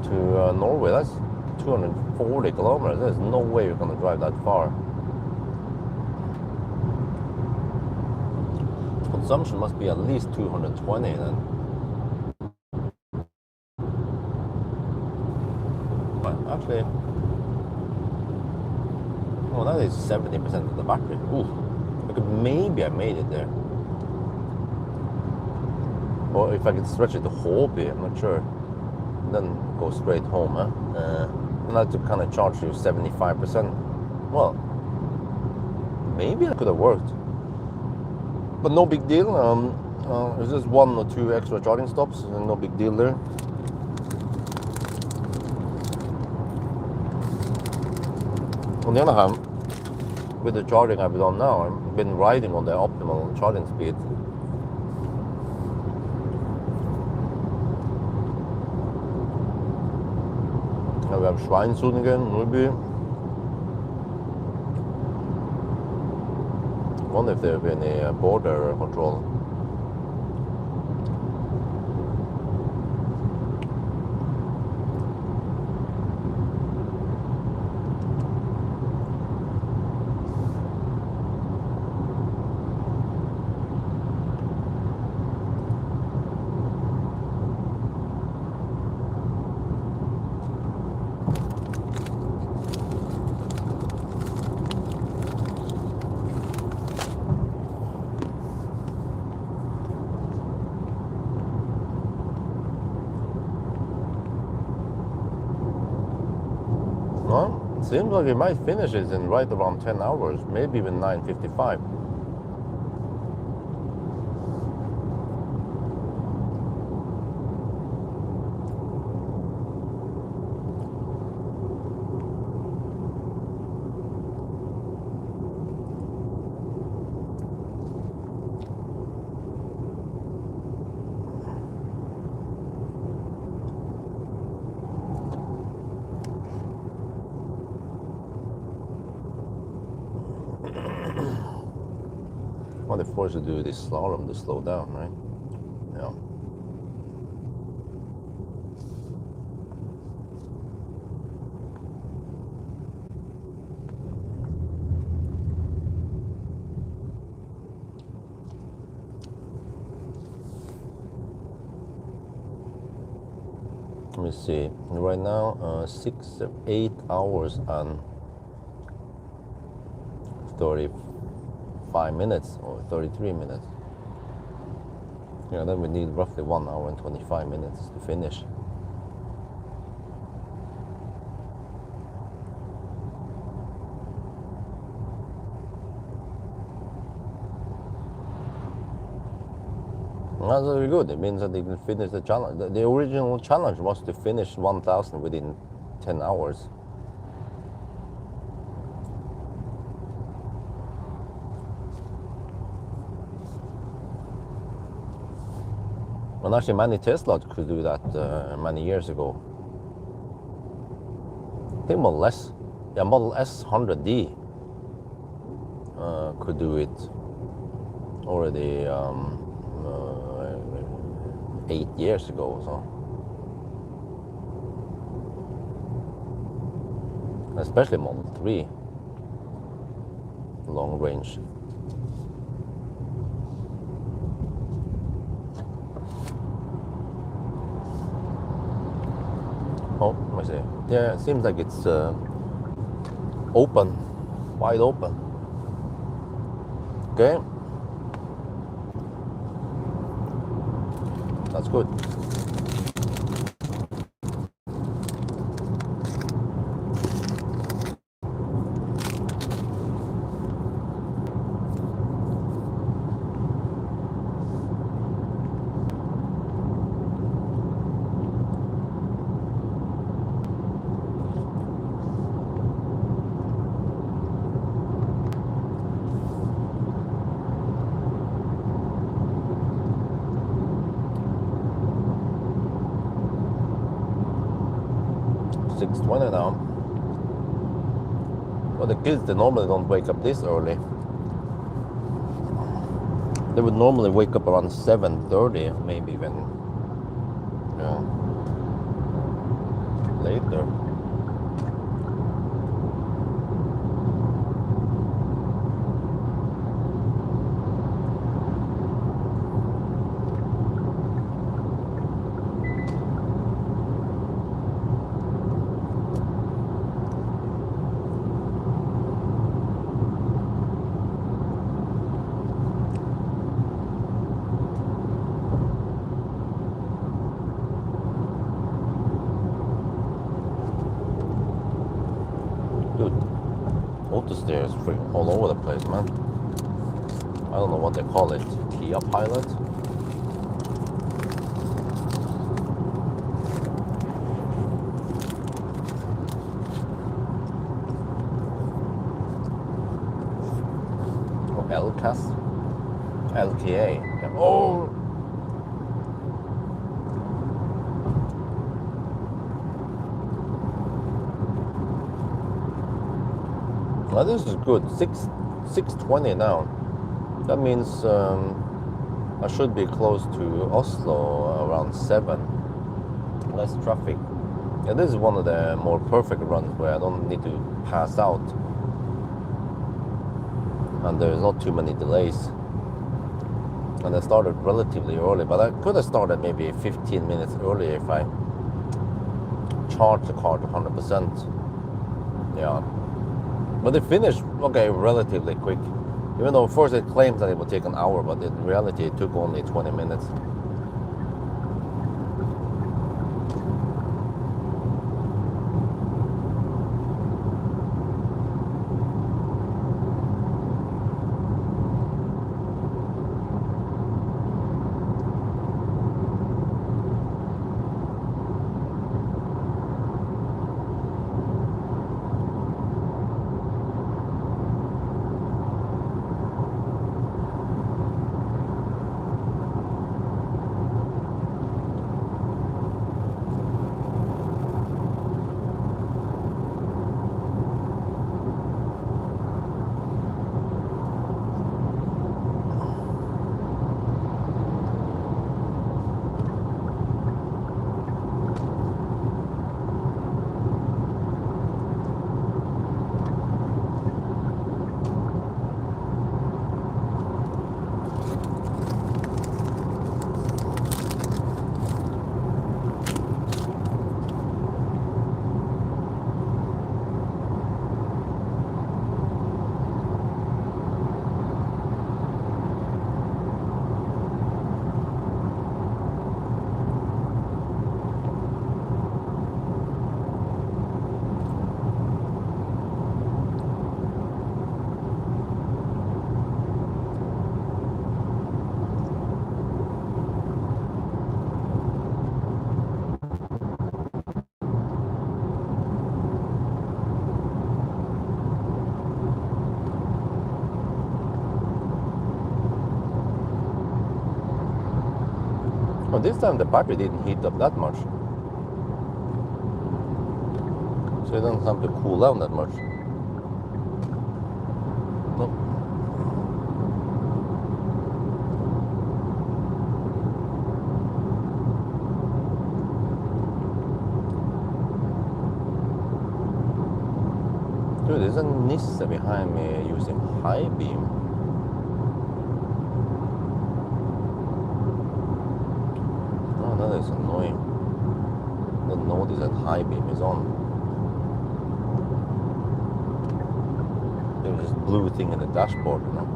to Norway, that's 240 kilometers. There's no way you're gonna drive that far. Consumption must be at least 220 then. But actually, oh, that is 70% of the battery. Ooh, maybe I made it there. Or if I could stretch it to Håby, I'm not sure. Then go straight home, huh? And I had to kind of charge you 75%. Well, maybe that could have worked. But no big deal. It's just 1 or 2 extra charging stops, and no big deal there. On the other hand, with the charging I've done now, I've been riding on the optimal charging speed. Now we have Schweinsund again, Nordby. I wonder if there will be any border control. Well, seems like it might finish it in right around 10 hours, maybe even 9:55. Well, they force you to do this slalom to slow down, right? Yeah. Let me see. Right now, 8 hours and 35 minutes or 33 minutes. Yeah, then we need roughly 1 hour and 25 minutes to finish. That's very good. It means that they can finish the challenge. The original challenge was to finish 1,000 within 10 hours. And actually, many Teslas could do that many years ago. I think Model S, yeah, Model S 100D could do it already 8 years ago. So, especially Model 3 Long Range. Oh, let me see. Yeah, it seems like it's open, wide open. Okay. That's good. 6:20 now. Well, the kids, they normally don't wake up this early. They would normally wake up around 7:30, maybe even later. Dude, autosteer is freaking all over the place, man. I don't know what they call it. Kia Pilot? Oh, LCAS? LKA. Oh! Well, this is good. 6:20 now. That means I should be close to Oslo around 7. Less traffic. Yeah, this is one of the more perfect runs where I don't need to pass out. And there's not too many delays. And I started relatively early, but I could have started maybe 15 minutes earlier if I charged the car to 100%. Yeah. But it finished, okay, relatively quick. Even though first it claims that it will take an hour, but in reality it took only 20 minutes. Well, this time the battery didn't heat up that much. So it doesn't have to cool down that much. Nope. Dude, there's a Nisse behind me using high beam. Oh, that is annoying. Don't notice that high beam is on. There's this blue thing in the dashboard, you know.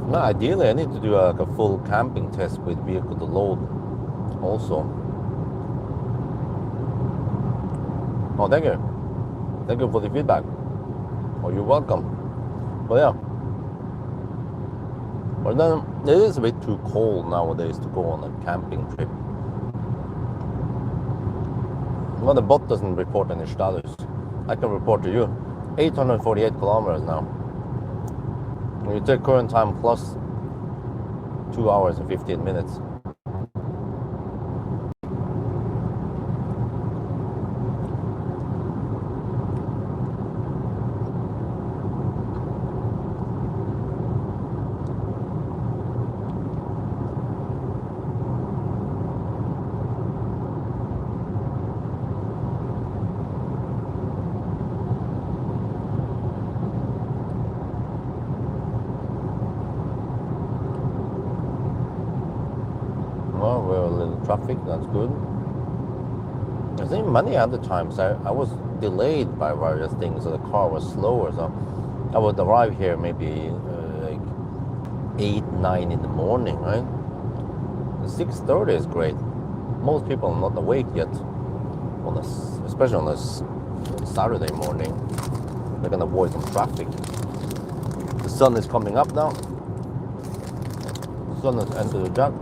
No, ideally, I need to do like a full camping test with vehicle to load also. Oh, thank you. Thank you for the feedback. Oh, you're welcome. But yeah. But then it is a bit too cold nowadays to go on a camping trip. Well, the bot doesn't report any status. I can report to you. 848 kilometers now. When you take current time plus 2 hours and 15 minutes. Well, we're a little traffic, that's good. I think many other times I was delayed by various things, so the car was slower. So I would arrive here maybe like 8, 9 in the morning, right? 6:30 is great. Most people are not awake yet, especially on a Saturday morning. They can avoid some traffic. The sun is coming up now. The sun has entered the jug.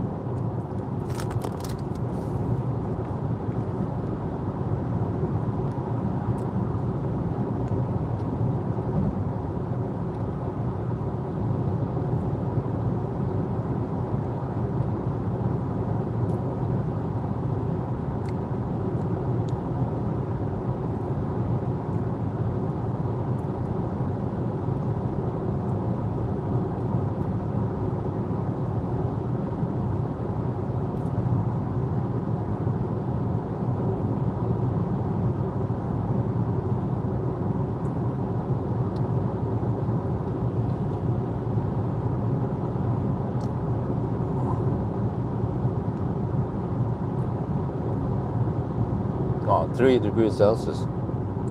Oh, 3 degrees Celsius.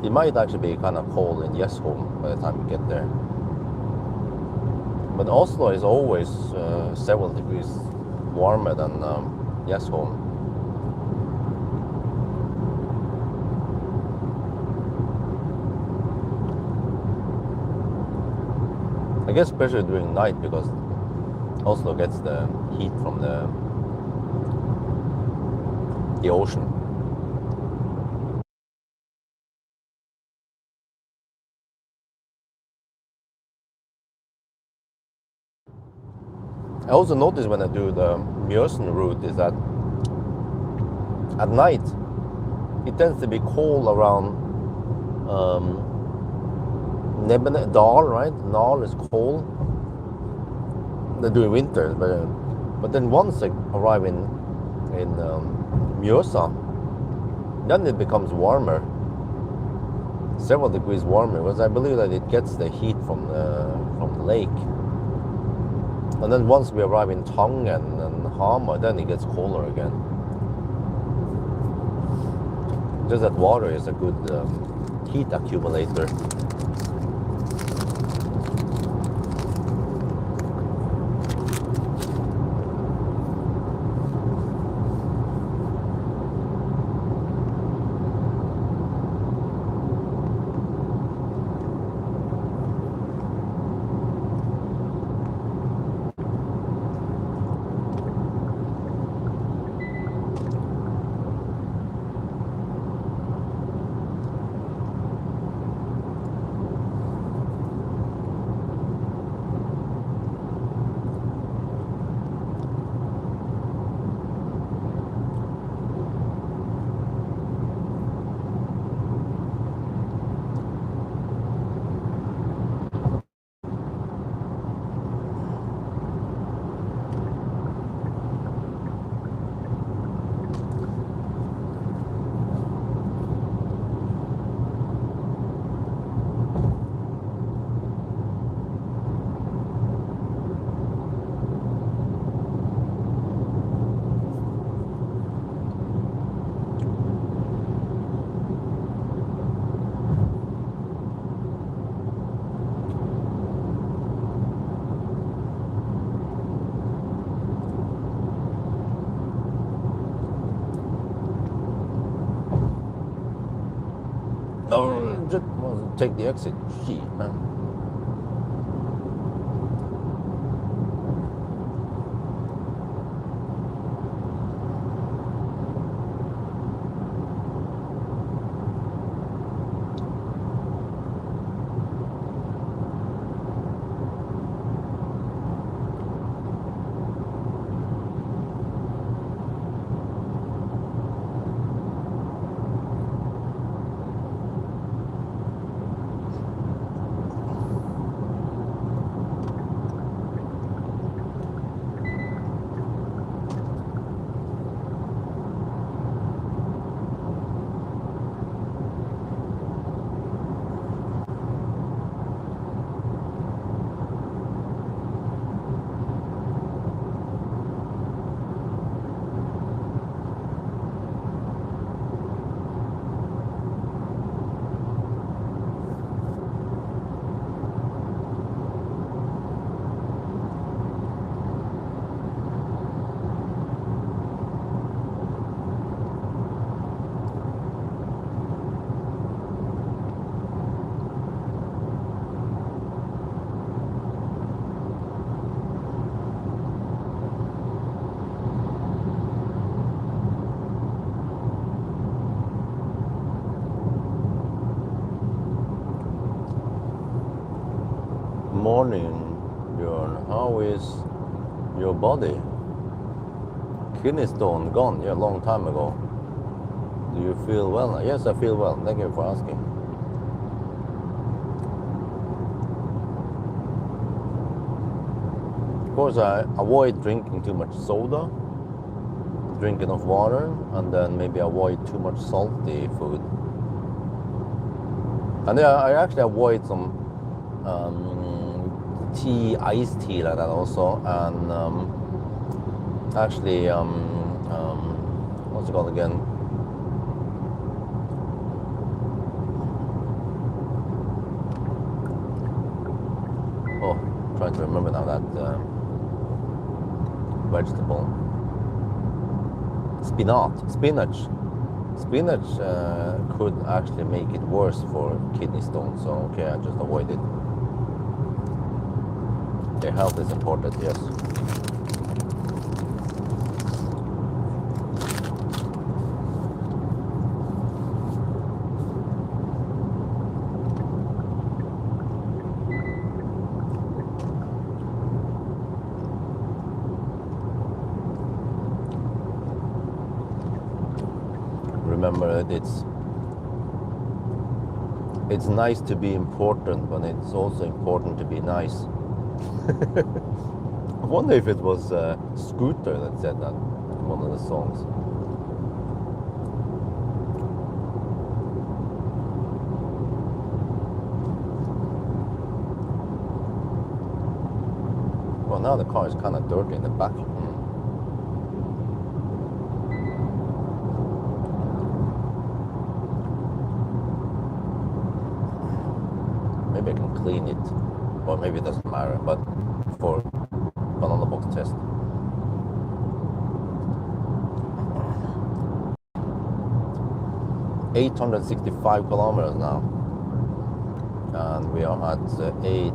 It might actually be kind of cold in Yesholm by the time you get there. But Oslo is always several degrees warmer than Yesholm. I guess especially during night, because Oslo gets the heat from the ocean. I also notice when I do the Mjøsen route is that at night it tends to be cold around Dal, right? Dal is cold. During winter, but then once I arrive in Mjøsa, then it becomes warmer, several degrees warmer, because I believe that it gets the heat from the lake. And then once we arrive in Tangen and Hamar, then it gets colder again. Just that water is a good heat accumulator. take the exit. Gee, man. Morning, Björn. How is your body? Kidney stone gone, yeah, a long time ago. Do you feel well? Yes, I feel well. Thank you for asking. Of course, I avoid drinking too much soda, drink enough water, and then maybe avoid too much salty food. And yeah, I actually avoid some tea, iced tea like that also, and actually, what's it called again? Oh, trying to remember now that vegetable. Spinach. Spinach could actually make it worse for kidney stones, so okay, I just avoid it. Okay, health is important, yes. Remember that it's nice to be important, but it's also important to be nice. I wonder if it was Scooter that said that in one of the songs. Well, now the car is kind of dirty in the back. Maybe I can clean it, or maybe it doesn't matter, but for banana box test. $865 kilometers now, and we are at 8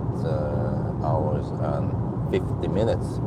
hours and 50 minutes.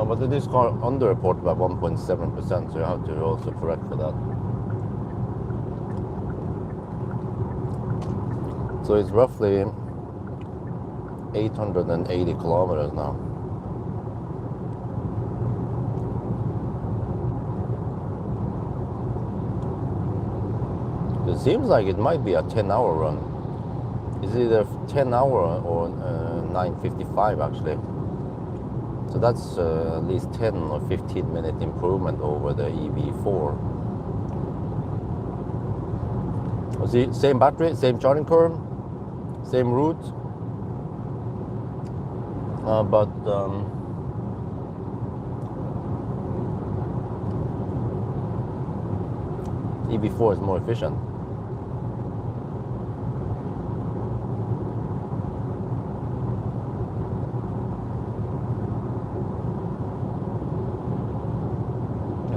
But this car underreported by 1.7%, so you have to also correct for that. So it's roughly 880 kilometers now. It seems like it might be a 10-hour run. It's either 10-hour or 9:55 actually. So that's at least 10 or 15 minute improvement over the EV4. See, same battery, same charging curve, same route, but EV4 is more efficient.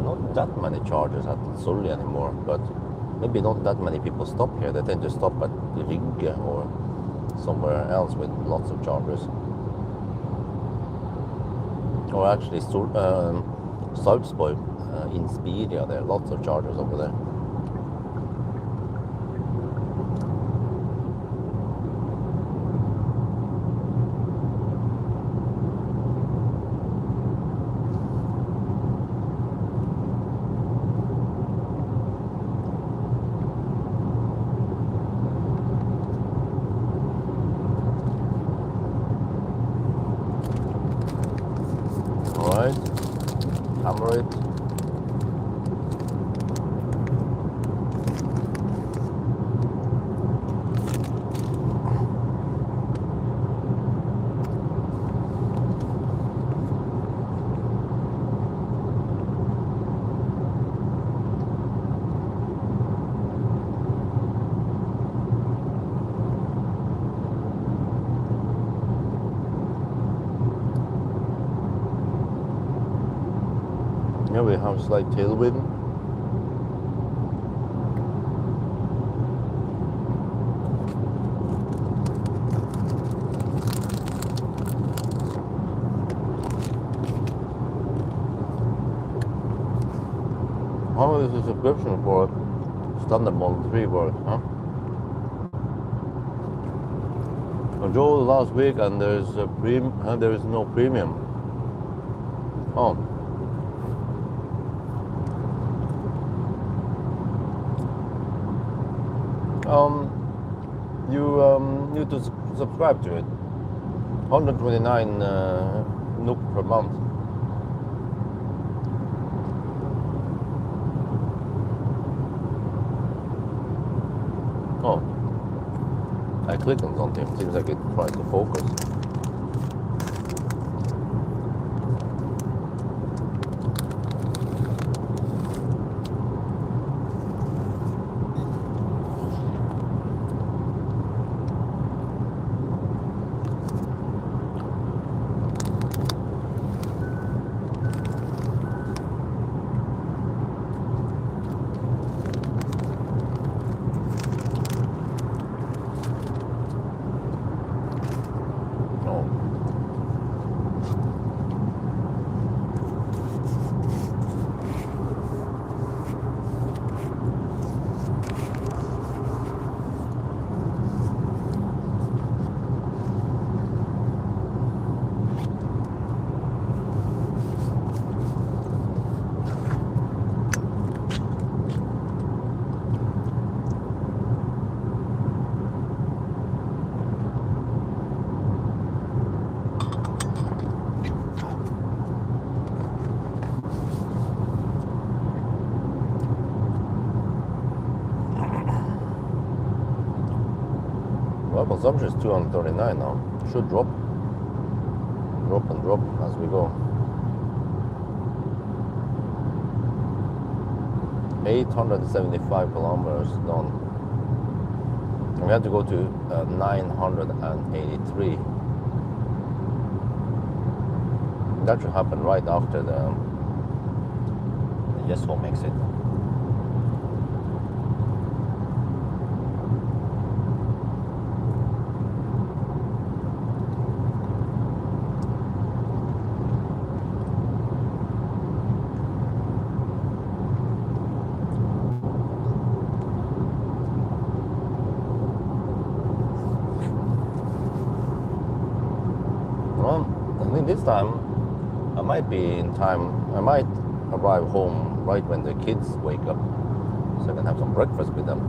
Not that many chargers at Sully anymore, but maybe not that many people stop here. They tend to stop at Rygge or somewhere else with lots of chargers. Or actually Sarpsborg, Inspiria, there are lots of chargers over there. Alright, hammer it. Here we have slight tailwind. How is the subscription for standard Model 3 work, huh? I drove last week and there is no premium. Oh. You need to subscribe to it. 129 NOK per month. Oh, I clicked on something. Seems like it tries to focus. Well, consumption is 239 now. Should drop and drop as we go. 875 kilometers done. And we have to go to 983. That should happen right after the Yes Home exit. Well, I think this time I might be in time. I might arrive home right when the kids wake up so I can have some breakfast with them.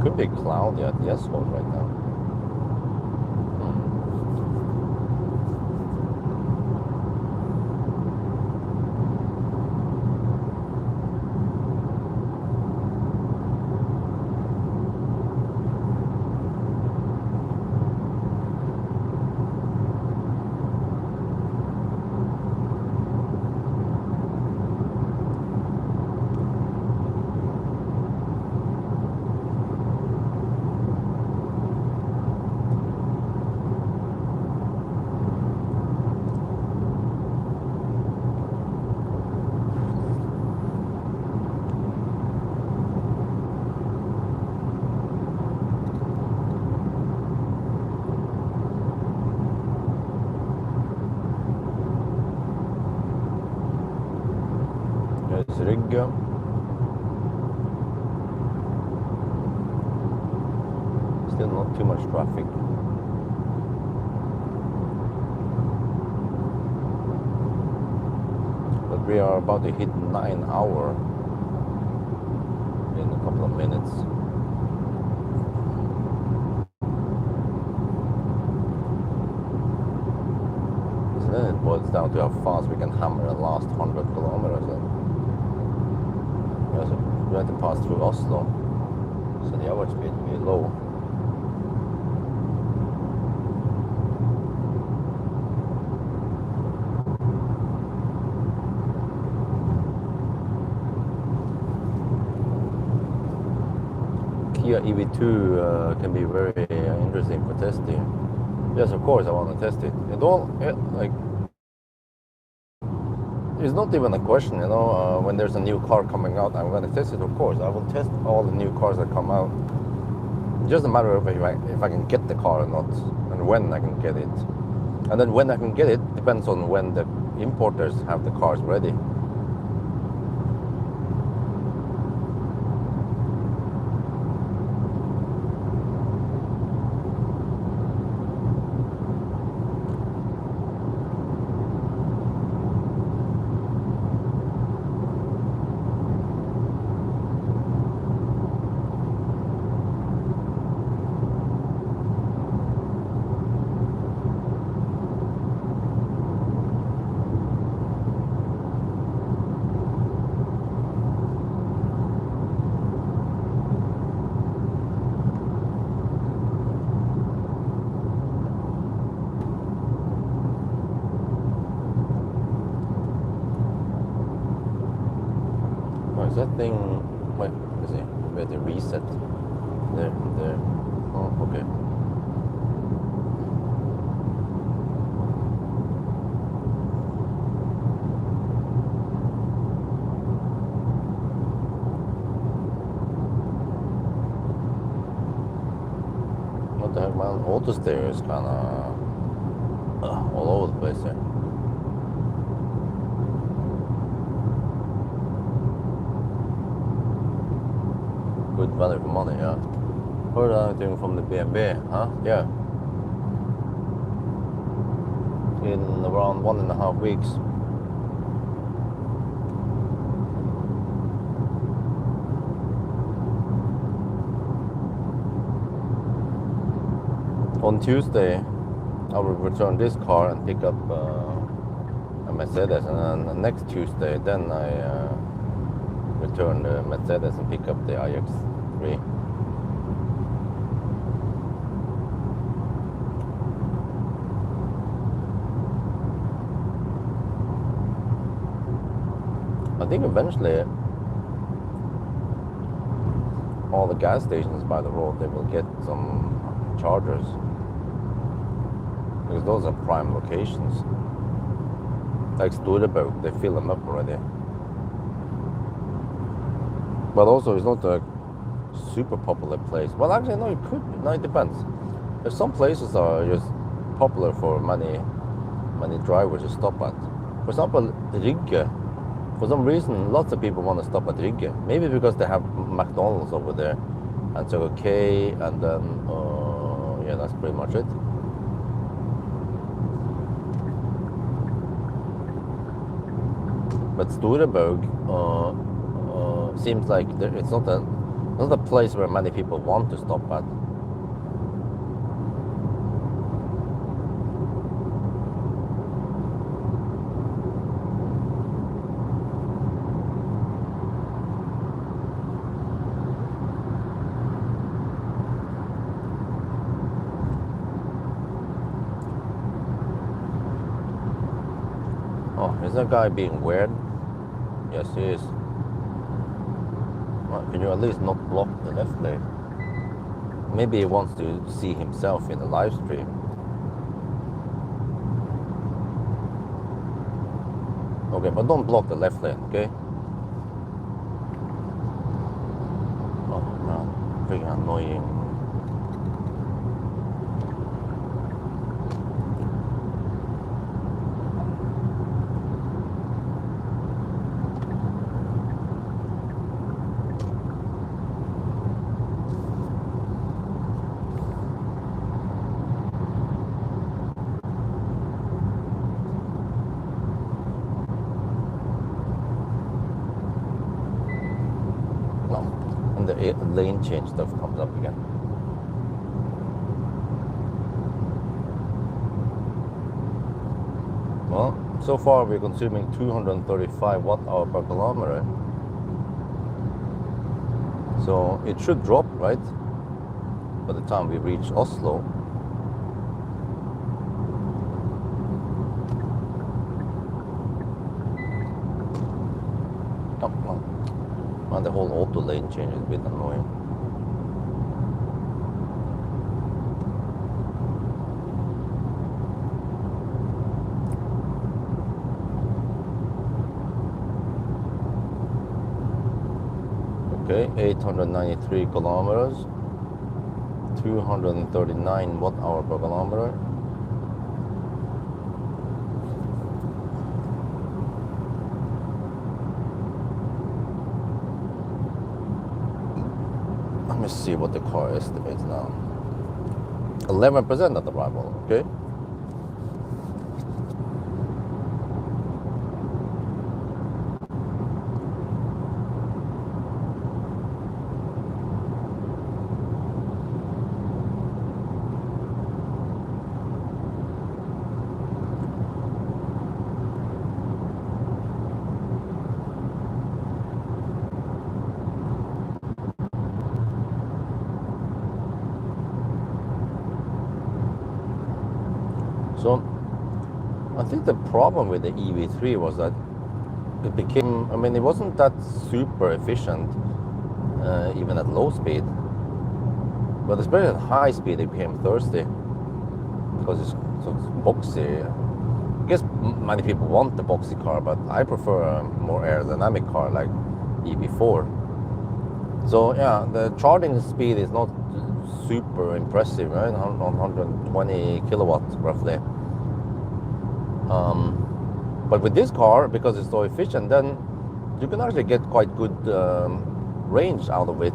Could be cloudy at the asphalt right now. There's Riga. Still not too much traffic. But we are about to hit 9 hour in a couple of minutes. So then it boils down to how fast we can hammer the last 100 kilometers in. So we have to pass through Oslo, so the average speed will be low. Kia EV2 can be very interesting for testing. Yes, of course I want to test it. It all like it's not even a question, you know. When there's a new car coming out, I'm going to test it. Of course, I will test all the new cars that come out. It's just a matter of if I can get the car or not, and when I can get it. And then when I can get it depends on when the importers have the cars ready. Is that thing, wait, let's see, where the reset, there, oh, okay. What the heck, man, auto stereo is kind of all over the place there. Good value for money, yeah. Heard anything from the BMW, huh? Yeah. In around 1.5 weeks. On Tuesday, I will return this car and pick up a Mercedes, and then next Tuesday, then I return the Mercedes and pick up the iX3. I think eventually all the gas stations by the road, they will get some chargers, because those are prime locations. Like Storebø, they fill them up already. But also, it's not a super popular place. Well, actually, no, it could be. No, it depends. If some places are just popular for many drivers to stop at. For example, Rygge. For some reason, lots of people want to stop at Rygge. Maybe because they have McDonald's over there, and Circle K, and then yeah, that's pretty much it. But Storebø seems like it's not a Not a place where many people want to stop at. Oh, is that guy being weird? Yes, he is. Well, can you at least not block the left lane? Maybe he wants to see himself in the live stream. Okay, but don't block the left lane, okay? Oh man, freaking annoying. And the lane change stuff comes up again. Well, so far we're consuming 235 watt-hour per kilometer. So it should drop, right? By the time we reach Oslo. And the whole auto lane change is a bit annoying. Okay, 893 kilometers, 239 watt-hour per kilometer. Let me see what the car estimates now. 11% at arrival, okay? So I think the problem with the EV3 was that it became, I mean, it wasn't that super efficient, even at low speed. But especially at high speed, it became thirsty because it's so boxy. I guess many people want the boxy car, but I prefer a more aerodynamic car like EV4. So yeah, the charging speed is not super impressive, right? On 120 kilowatts roughly. But with this car, because it's so efficient, then you can actually get quite good range out of it.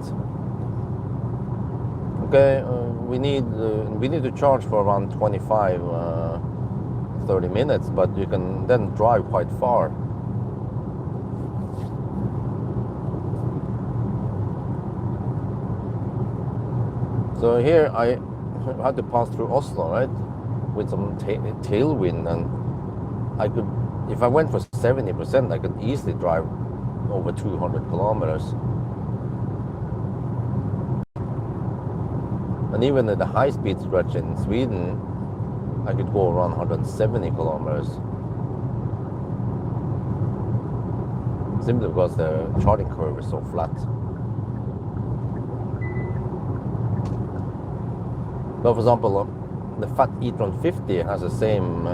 Okay, we need to charge for around 25, 30 minutes, but you can then drive quite far. So here I had to pass through Oslo, right, with some tailwind, and I could, if I went for 70%, I could easily drive over 200 kilometers. And even at the high-speed stretch in Sweden, I could go around 170 kilometers. Simply because the charging curve is so flat. But for example, the Fat e-tron 50 has the same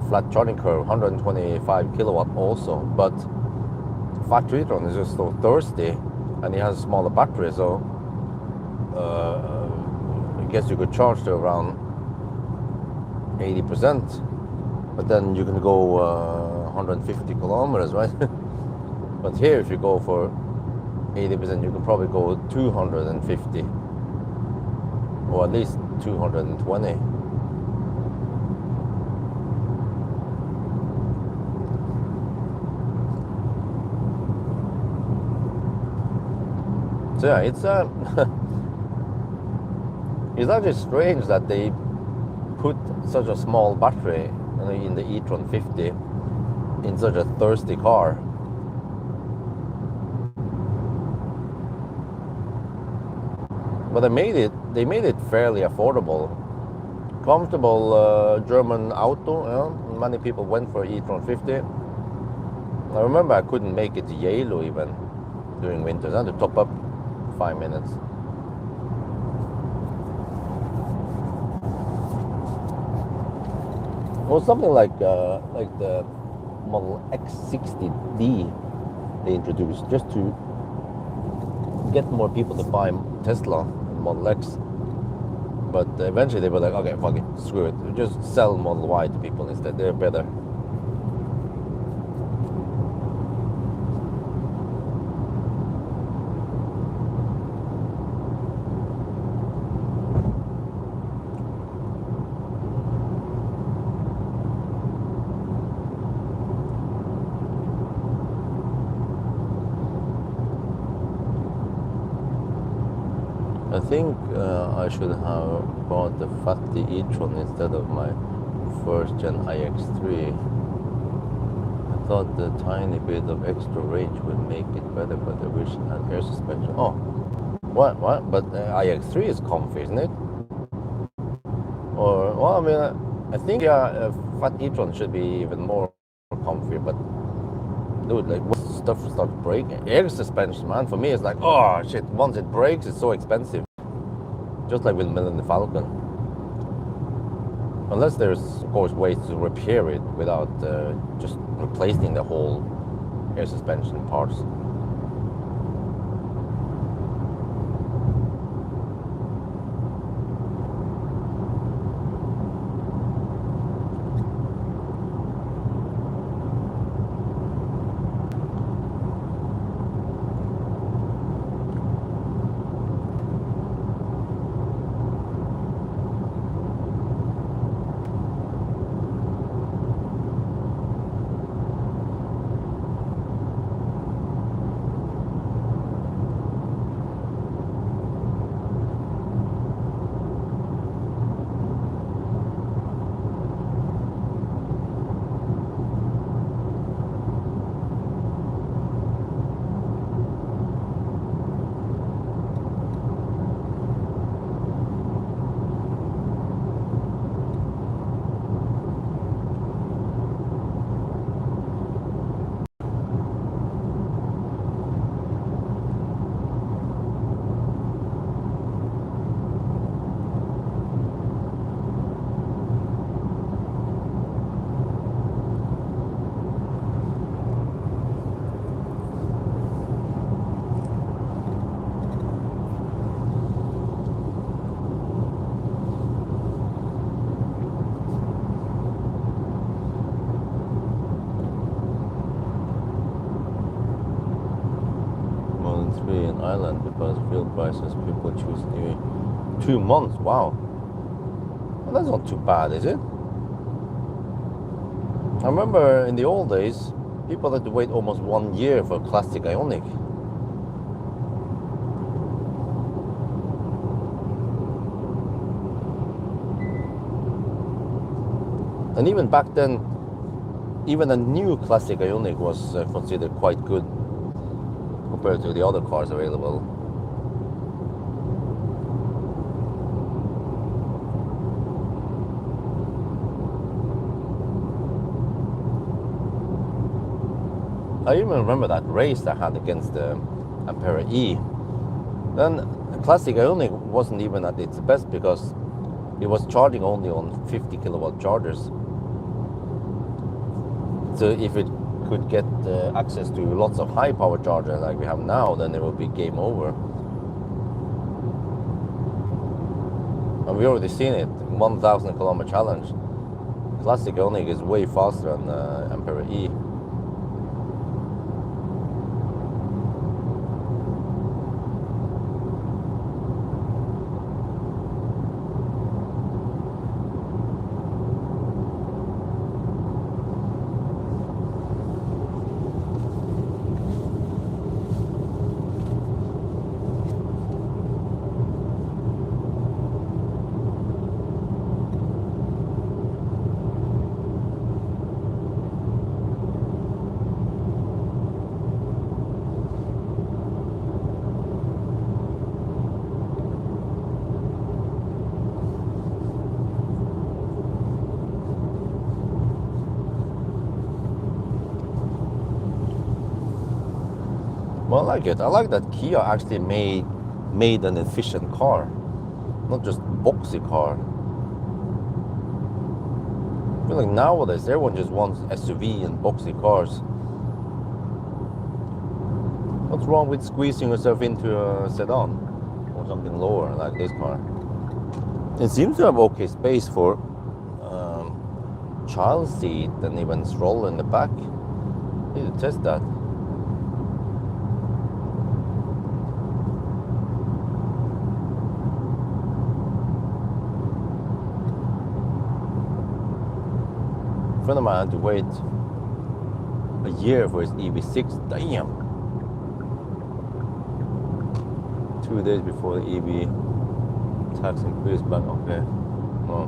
flat charging curve, 125 kilowatt also, but Fat e-tron is just so thirsty, and it has a smaller battery, so I guess you could charge to around 80%, but then you can go 150 kilometers, right? But here, if you go for 80%, you can probably go 250, or at least 220. So So yeah, it's it's actually strange that they put such a small battery in the e-tron 50 in such a thirsty car. But they made it fairly affordable. Comfortable German auto, you know? Many people went for e-tron 50. I remember I couldn't make it to Yale even during winters. I had to top up 5 minutes. It was something like the Model X60D they introduced just to get more people to buy Tesla and Model X. But eventually they were like, okay, fuck it, screw it. Just sell Model Y to people instead. They're better. I think I should have bought the fatty e-tron instead of my first gen iX3. I thought the tiny bit of extra range would make it better, but I wish it had air suspension. Oh, what? But iX3 is comfy, isn't it? Or, well, I mean, I think a fat e-tron should be even more comfy, but dude, like, what stuff starts breaking? Air suspension, man, for me, it's like, oh shit, once it breaks, it's so expensive. Just like with Millennium Falcon. Unless there's, of course, ways to repair it without just replacing the whole air suspension parts. In Ireland because fuel prices, people choose EV. 2 months, wow. Well, that's not too bad, is it? I remember in the old days, people had to wait almost 1 year for a classic Ioniq. And even back then, even a new classic Ioniq was considered quite good compared to the other cars available. I even remember that race I had against the Ampere E. Then the classic Ioniq wasn't even at its best because it was charging only on 50 kilowatt chargers. So if it could get access to lots of high power chargers like we have now, then it will be game over. And we already seen it, 1,000 kilometer challenge. Classic Ioniq is way faster than Ampere E. like it. I like that Kia actually made an efficient car, not just boxy car. I feel like nowadays everyone just wants SUV and boxy cars. What's wrong with squeezing yourself into a sedan or something lower like this car? It seems to have okay space for child seat and even stroller in the back. Need to test that. A friend of mine had to wait a year for his EV6. Damn. 2 days before the EV tax increase, but okay. Well,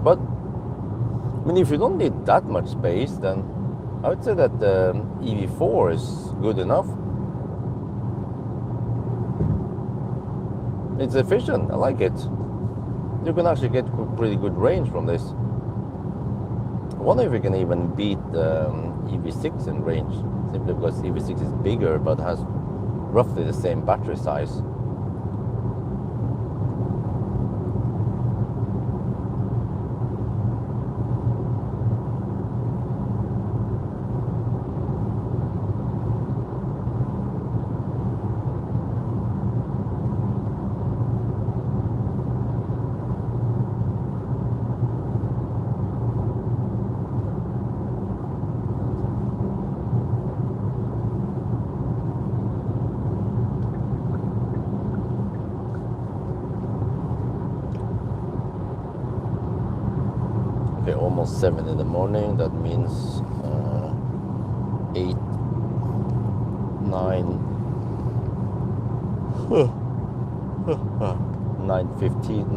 but I mean, if you don't need that much space, then I would say that the EV4 is good enough. It's efficient. I like it. You can actually get pretty good range from this. I wonder if you can even beat the EV6 in range, simply because EV6 is bigger but has roughly the same battery size. Okay, almost 7 in the morning. That means 8, 9,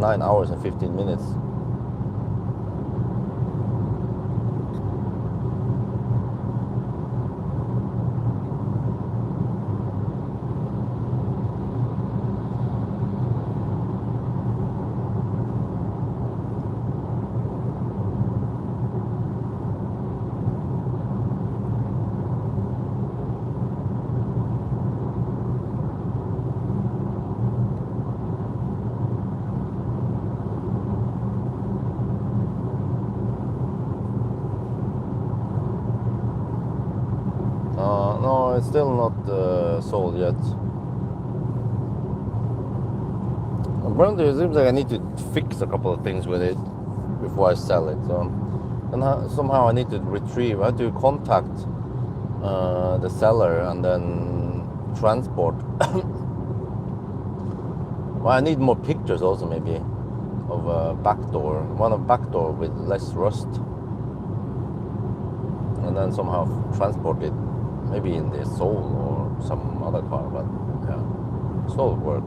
9 hours and 15 minutes. No, it's still not sold yet. Apparently, it seems like I need to fix a couple of things with it before I sell it. So, and somehow I need to retrieve. I have to contact the seller and then transport. Well, I need more pictures also, maybe, of a back door. Want a back door with less rust, and then somehow transport it. Maybe in the Soul or some other car, but yeah, Soul would work.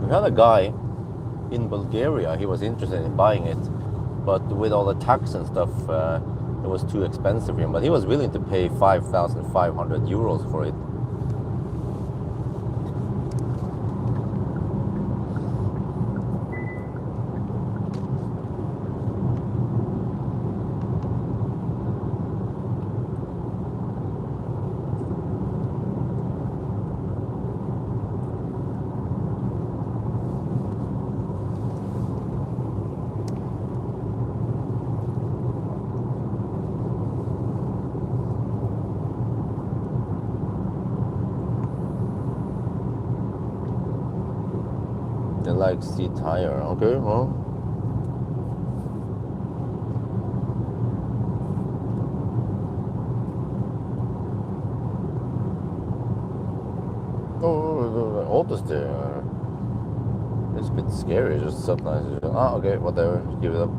We had a guy in Bulgaria. He was interested in buying it, but with all the tax and stuff, it was too expensive for him. But he was willing to pay 5,500 euros for it. They like seat higher. Okay, well. Oh, auto steer. It's a bit scary. Just sometimes. Okay, whatever. Give it up.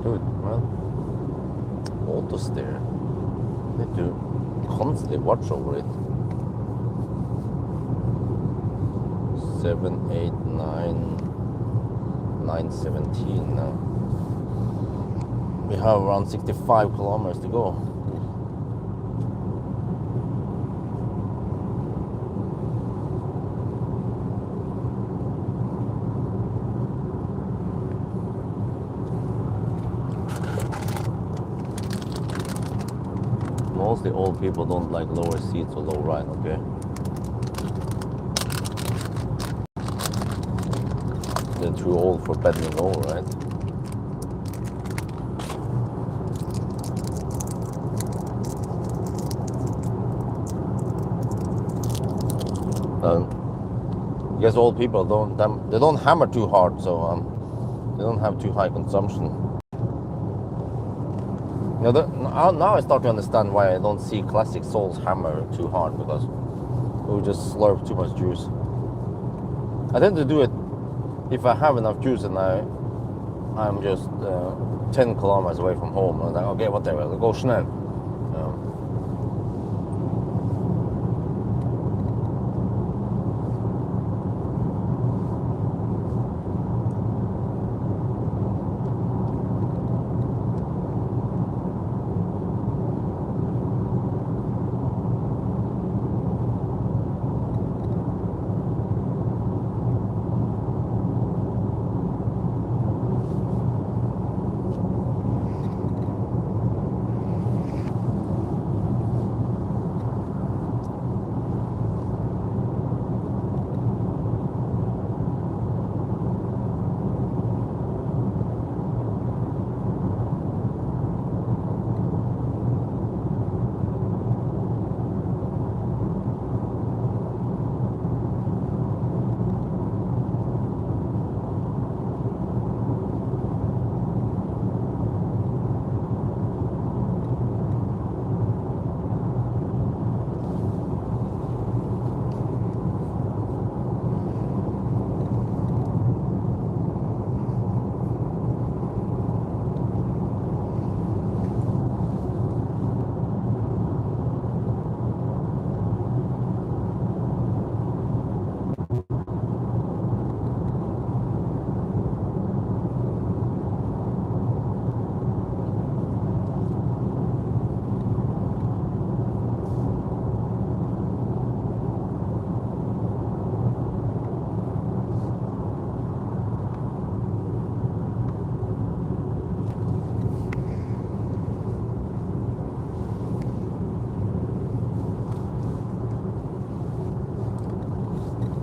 Dude, well, auto steer. Need to constantly watch over it. 7, 8, 9, 9:17 now. We have around 65 kilometers to go. Mostly old people don't like lower seats or low ride, okay? They're too old for bending over, right? I guess old people don't hammer too hard, so they don't have too high consumption. Now I start to understand why I don't see classic souls hammer too hard, because it would just slurp too much juice. I tend to do it if I have enough juice and I'm just 10 kilometers away from home. I'm like, okay, whatever, I'll go snäll.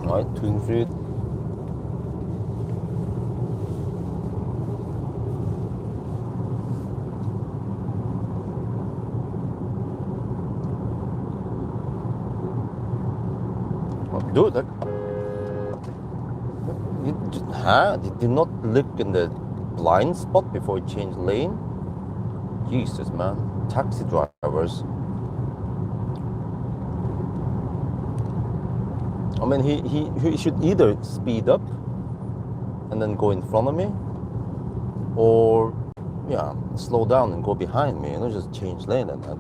Right, tunnfryd. Dude, did you not look in the blind spot before you changed lane? Jesus, man. Taxi drivers. I mean, he should either speed up and then go in front of me, or yeah, slow down and go behind me. Just change lane and that.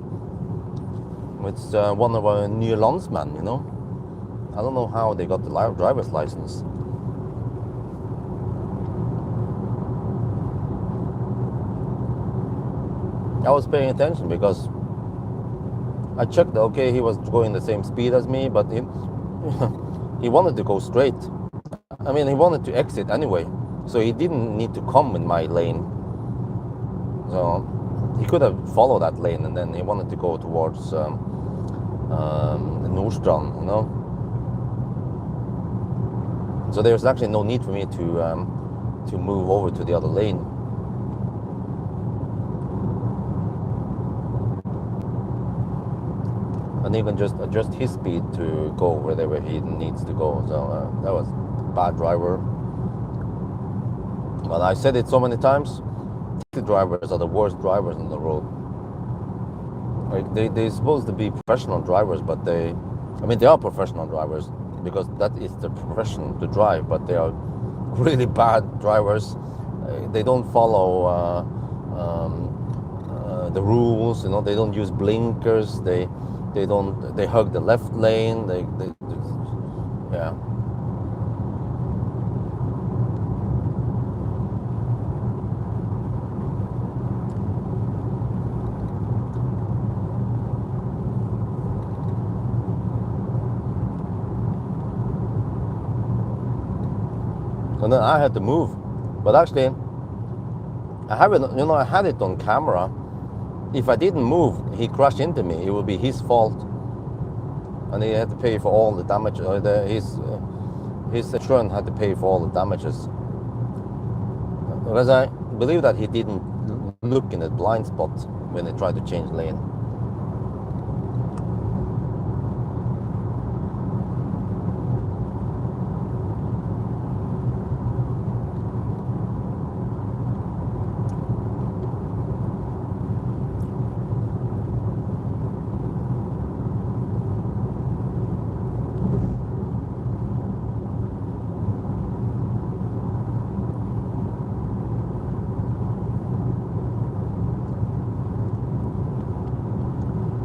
It's one of our new landsmen, I don't know how they got the driver's license. I was paying attention because I checked. Okay, he was going the same speed as me, but he wanted to go straight. I mean, he wanted to exit anyway, so he didn't need to come in my lane. So he could have followed that lane, and then he wanted to go towards Nordstrand, So there's actually no need for me to move over to the other lane. And he can just adjust his speed to go wherever he needs to go. So that was a bad driver. But I said it so many times, taxi drivers are the worst drivers on the road. Like they're supposed to be professional drivers, but they are professional drivers because that is the profession to drive, but they are really bad drivers. They don't follow the rules. You know, they don't use blinkers. They hug the left lane. Yeah. And then I had to move, but actually, I have it. You know, I had it on camera. If I didn't move, he crashed into me. It would be his fault, and he had to pay for all the damage. His insurance had to pay for all the damages. Because I believe that he didn't look in the blind spot when he tried to change lane.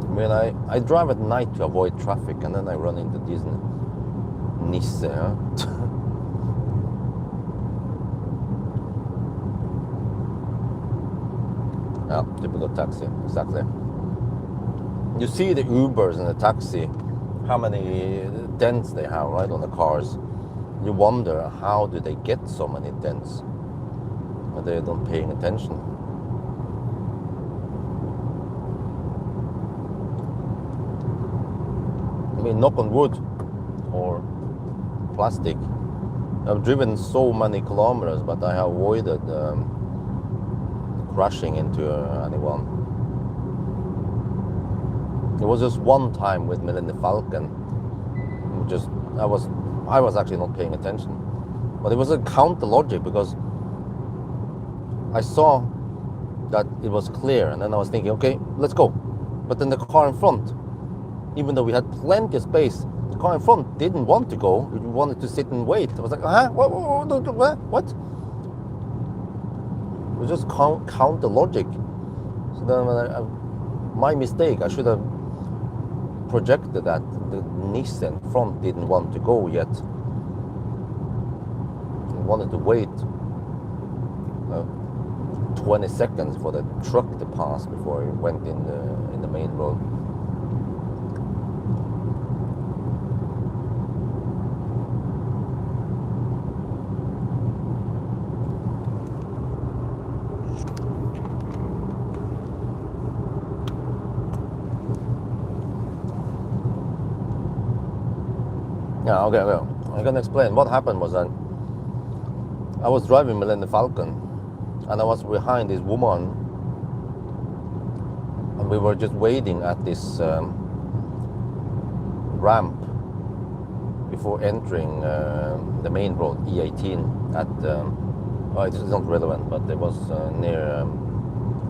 I mean, I drive at night to avoid traffic, and then I run into these Nisse. Huh? Yeah, typical taxi, exactly. You see the Ubers and the taxi, how many dents they have, right, on the cars. You wonder, how do they get so many dents? And they don't paying attention. I mean, knock on wood or plastic. I've driven so many kilometers, but I have avoided crashing into anyone. It was just one time with Melinda Falcon. I was actually not paying attention, but it was a counter logic because I saw that it was clear, and then I was thinking, okay, let's go. But then the car in front, even though we had plenty of space, the car in front didn't want to go. It wanted to sit and wait. I was like, huh? What? It was just counter logic. So then my mistake, I should have projected that the Nissan front didn't want to go yet. It wanted to wait 20 seconds for the truck to pass before it went in the main road. Yeah, okay. I can explain. What happened was that I was driving Melinda Falcon, and I was behind this woman, and we were just waiting at this ramp before entering the main road, E18, at, it's not relevant, but it was near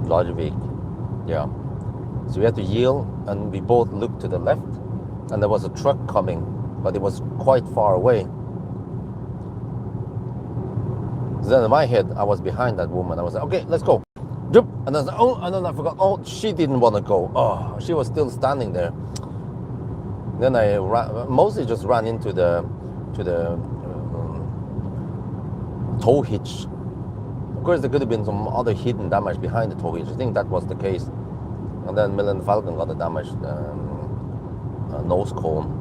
Larvik. Yeah. So we had to yield, and we both looked to the left, and there was a truck coming, but it was quite far away. So then in my head, I was behind that woman. I was like, okay, let's go. And then I forgot, she didn't want to go. Oh, she was still standing there. Then I mostly just ran into the tow hitch. Of course, there could have been some other hidden damage behind the tow hitch. I think that was the case. And then Melinda Falcon got a damaged nose cone.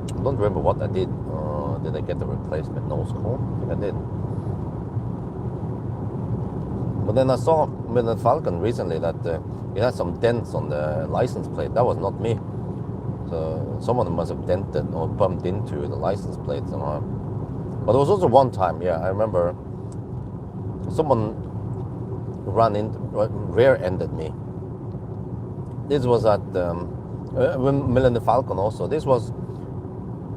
I don't remember what I did. Did I get the replacement nose cone? I think I did. But then I saw Melinda Falcon recently that it had some dents on the license plate. That was not me. So someone must have dented or bumped into the license plate somehow. But there was also one time, yeah, I remember someone rear-ended me. This was at Melinda Falcon also. This was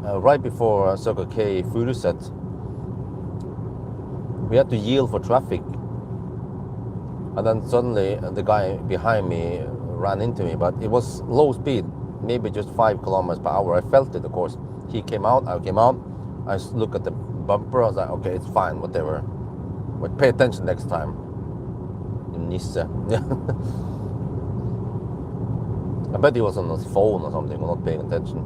right before Circle K Furuset. We had to yield for traffic, and then suddenly the guy behind me ran into me, but it was low speed, maybe just 5 kilometers per hour. I felt it, of course. He came out, I came out. I looked at the bumper, I was like, okay, it's fine, whatever. But pay attention next time. Nisse. I bet he was on his phone or something, or not paying attention.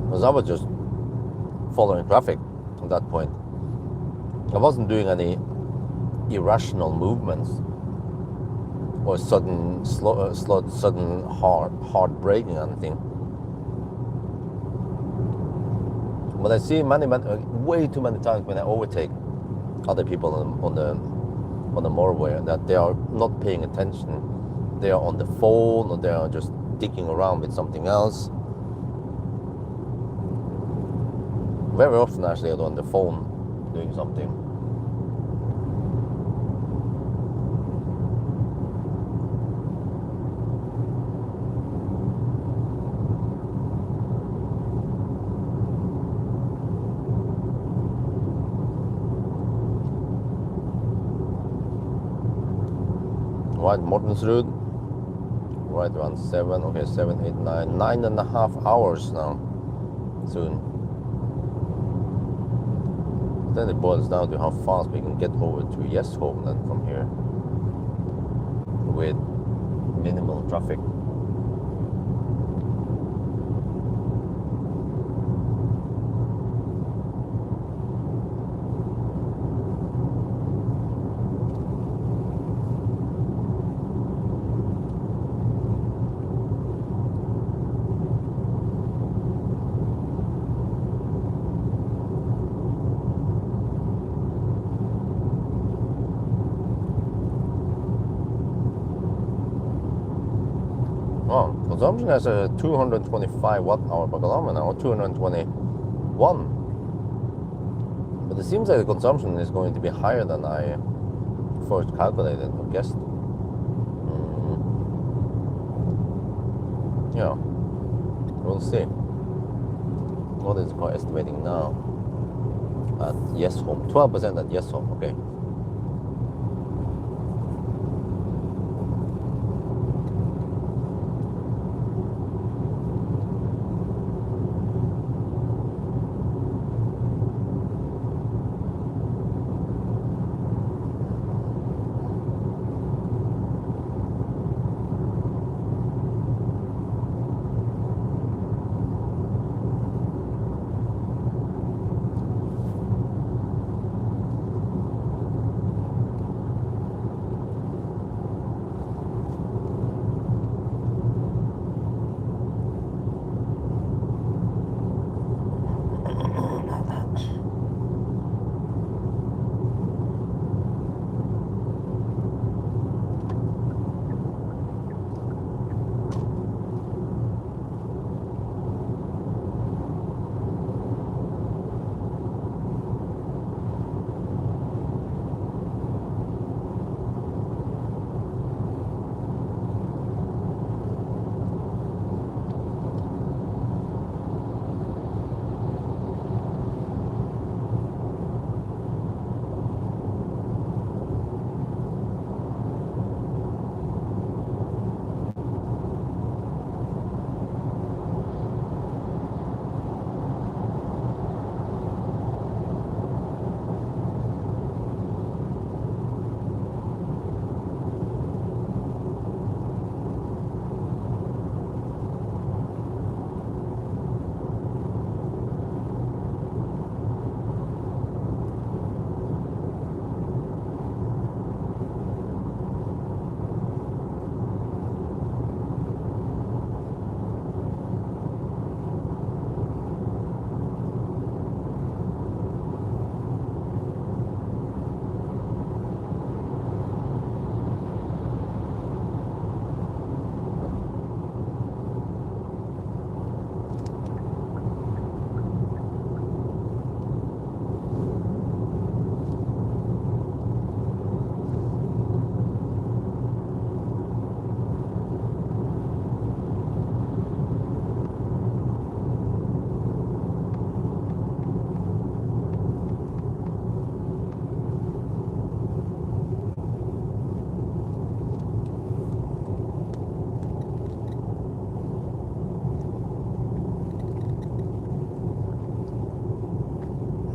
Because I was just following traffic at that point. I wasn't doing any irrational movements or sudden hard braking or anything. But I see way too many times when I overtake other people on the motorway that they are not paying attention. They are on the phone, or they are just dicking around with something else. Very often, actually, they're on the phone doing something. Right, Mortensrud, right around 7, okay, 7, 8, 9, 9.5 hours now, soon. Then it boils down to how fast we can get over to Yesholm then from here, with minimal traffic. Oh, consumption has a 225 watt-hour per kilometer, or 221. But it seems like the consumption is going to be higher than I first calculated or guessed. Yeah, we'll see. What is the car estimating now? At Yesholm, 12% at Yesholm, okay.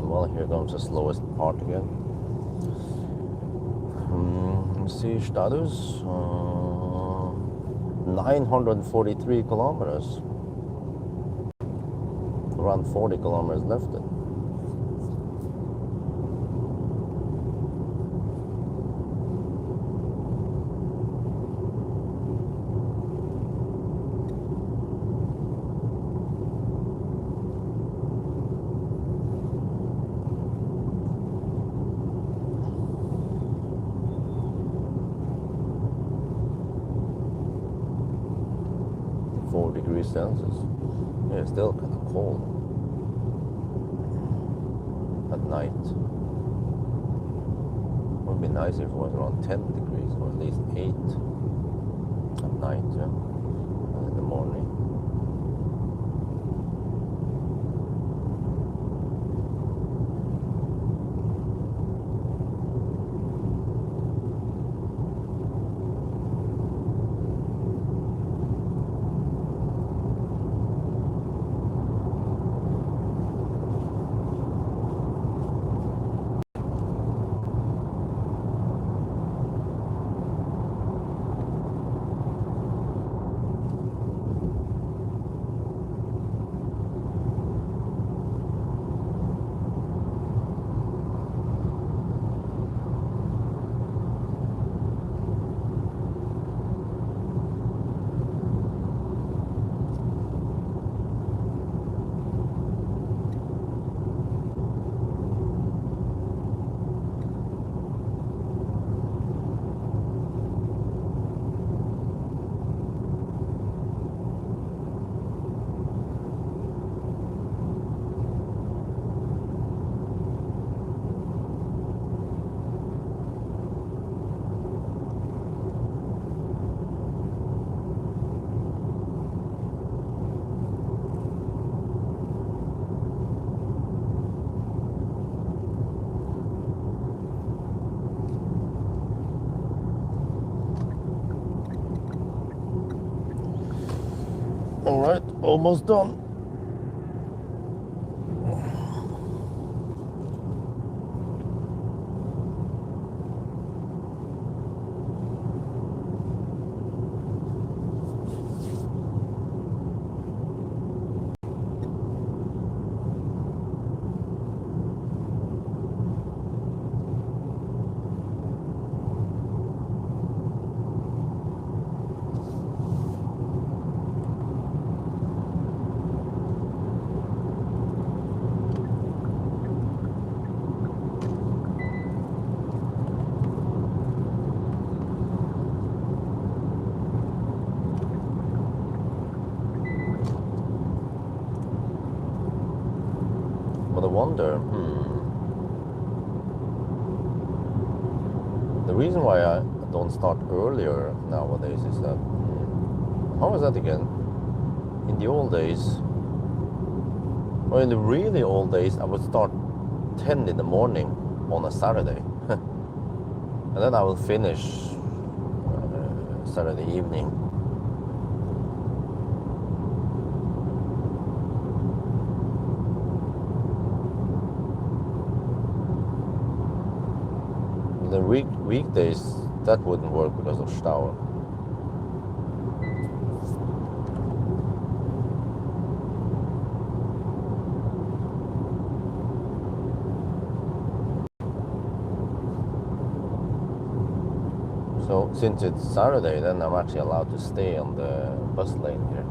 Well, here comes the slowest part again. Let me see, status. 943 kilometers. Around 40 kilometers left. Celsius. Yeah, it's still kind of cold at night. Would be nice if it was around 10 degrees or at least 8 at night, yeah, and in the morning. All right, almost done. But I wonder, the reason why I don't start earlier nowadays is that, how was that again? In the old days, or in the really old days, I would start 10 in the morning on a Saturday. And then I will finish Saturday evening. The weekdays, that wouldn't work because of Stau. So since it's Saturday, then I'm actually allowed to stay on the bus lane here.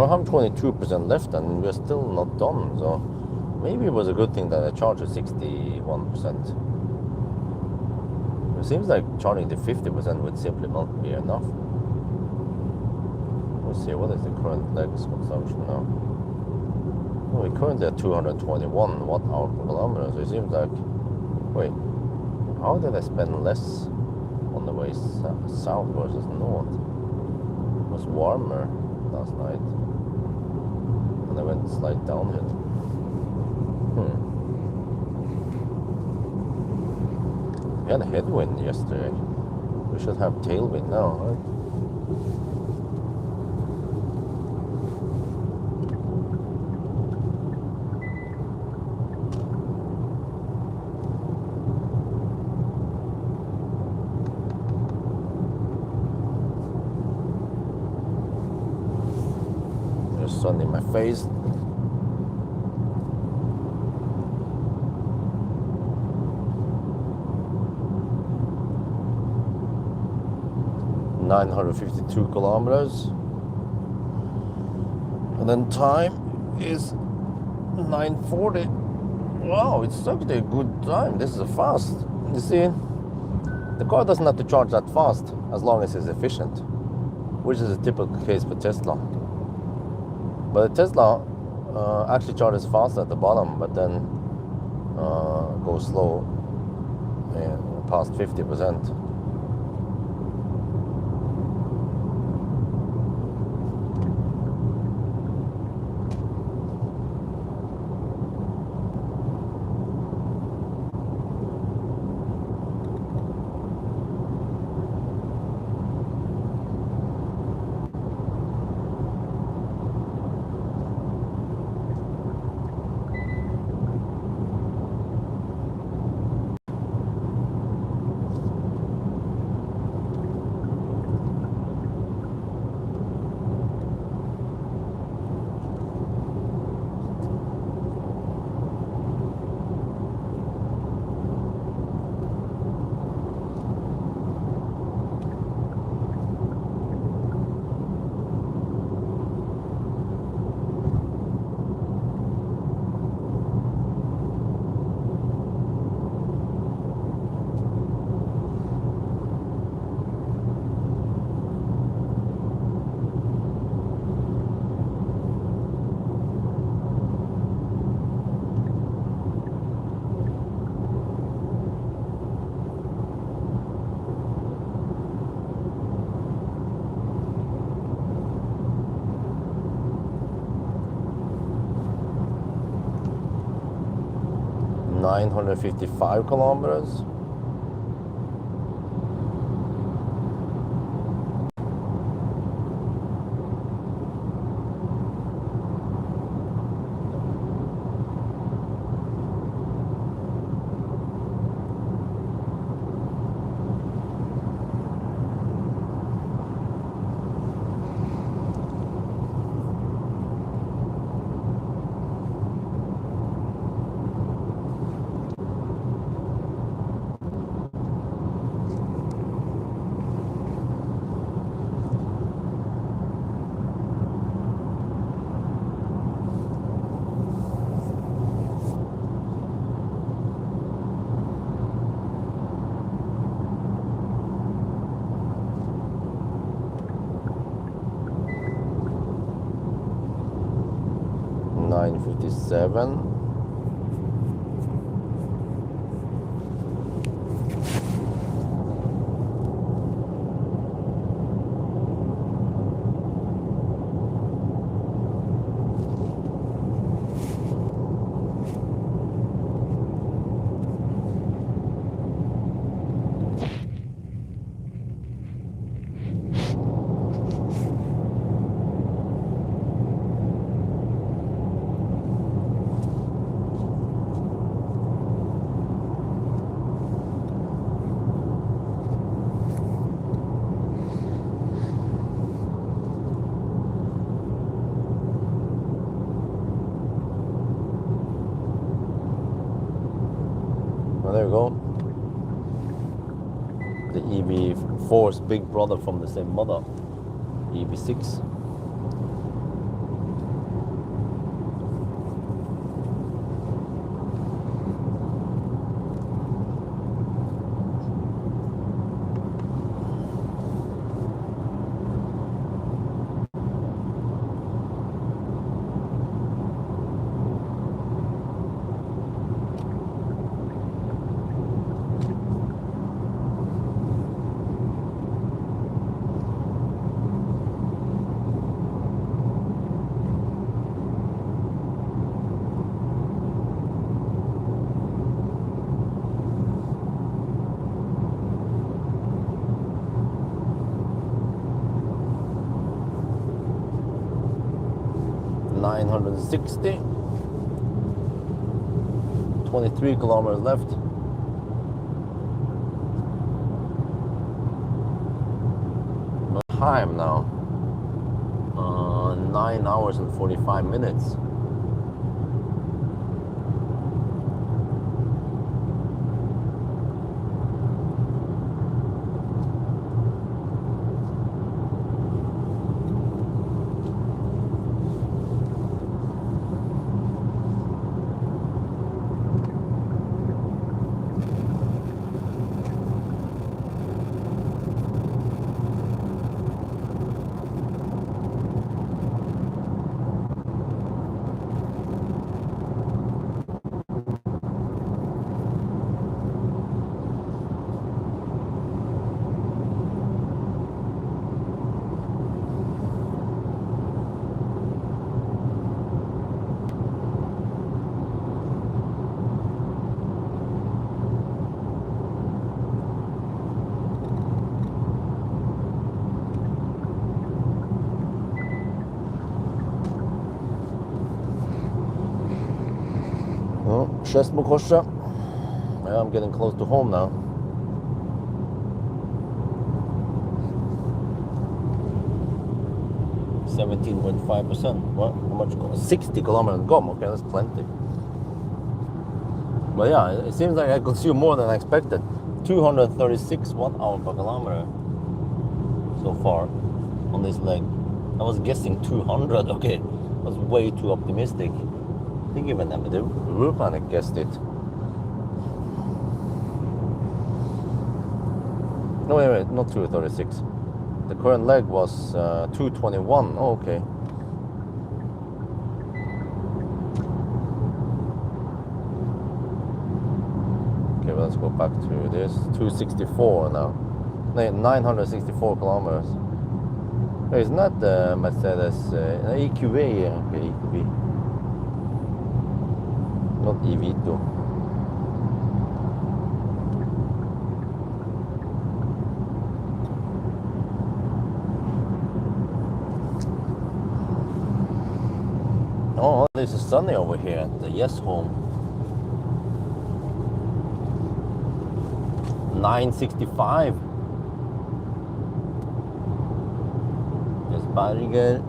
Well, I have 22% left and we're still not done, so maybe it was a good thing that I charged at 61%. It seems like charging to 50% would simply not be enough. Let's see, what is the current legs consumption now? Well, we're currently at 221 watt-hour per kilometer, so it seems like... Wait, how did I spend less on the way south versus north? It was warmer last night, and I went slight downhill. We had a headwind yesterday. We should have tailwind now, right? There's sun in my face. .952 kilometers, and then time is 9:40. Wow, it's actually a good time. This is fast. You see, the car doesn't have to charge that fast as long as it's efficient, which is a typical case for Tesla. But the Tesla actually charges fast at the bottom, but then goes slow past 50%. .955 kilometers. .957. Well, there we go. The EV4's big brother from the same mother, EV6. 960. 23 kilometers left. Time now, 9 hours and 45 minutes. Skedsmokorset. Yeah, I'm getting close to home now. .5%. What? How much? 60 kilometers gone. Okay, that's plenty. But yeah, it seems like I consume more than I expected. 236 watt-hour per kilometer so far on this leg. I was guessing 200. Okay, I was way too optimistic. I think even the route planner guessed it. No, wait, not 236. The current leg was 221. Oh, okay. Okay, well, let's go back to this. 264 now. 964 kilometers. No, it's not the Mercedes EQV. Okay, EQV. Not EV2. Oh, this is sunny over here at the Yes home. 965. It's very good.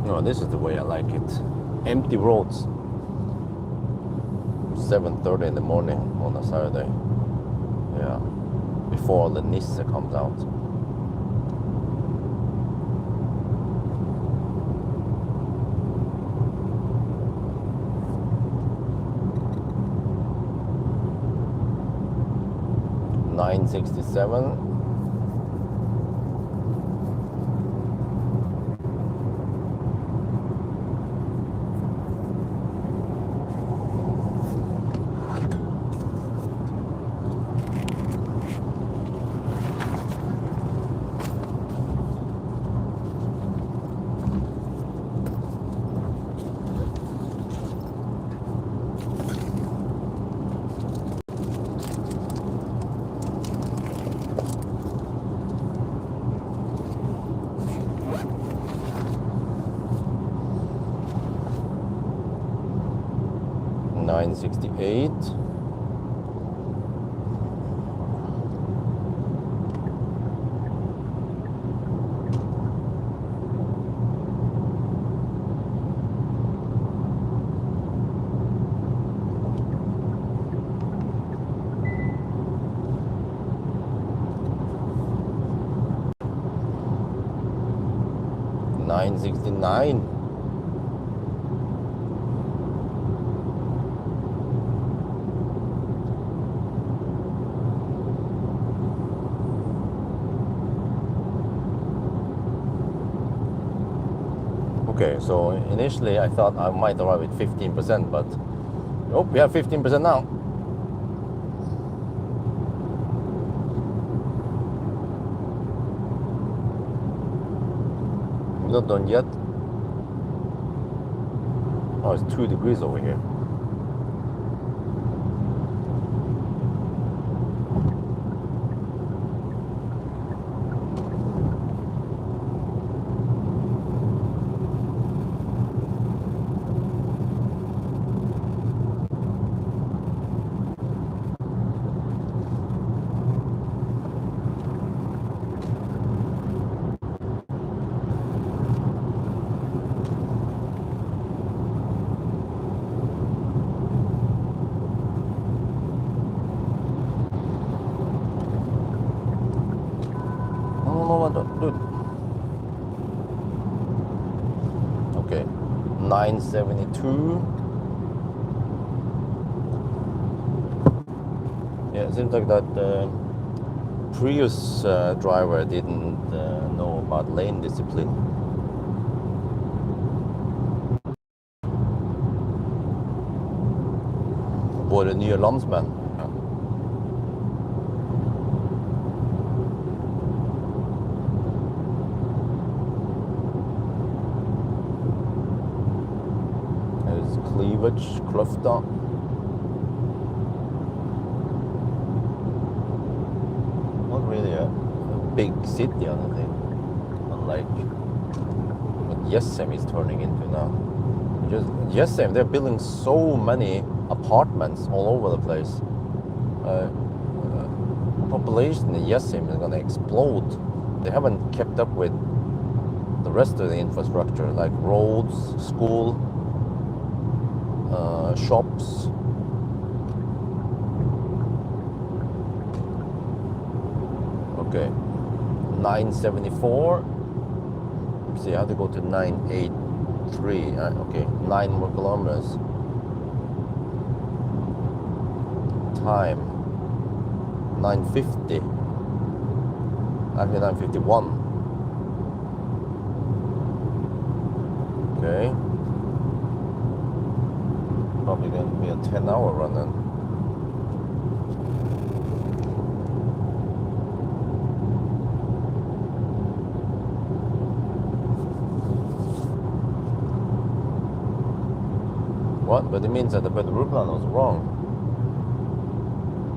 No, this is the way I like it. Empty roads. 7:30 in the morning on a Saturday. Yeah, before the Nisse comes out. $967. $968. $969. Okay, so initially I thought I might arrive at 15%, but oh, we have 15% now. We're not done yet. Oh, it's 2 degrees over here. Dude. Okay, 972. Yeah, it seems like that Prius driver didn't know about lane discipline. Våre nye landsmenn. Ja. There's Cleavage, Kløfta. Not really a big city or anything, unlike what Jessheim is turning into now. Just Jessheim, they're building so many apartments all over the place. Population in Jessheim is going to explode. They haven't kept up with the rest of the infrastructure, like roads, school, shops. Okay, 974. See, I have to go to 983. Okay, 9 more kilometers. Time 950. Actually 951. Okay. Probably going to be a 10-hour run then. What? But it means that the better route plan was wrong.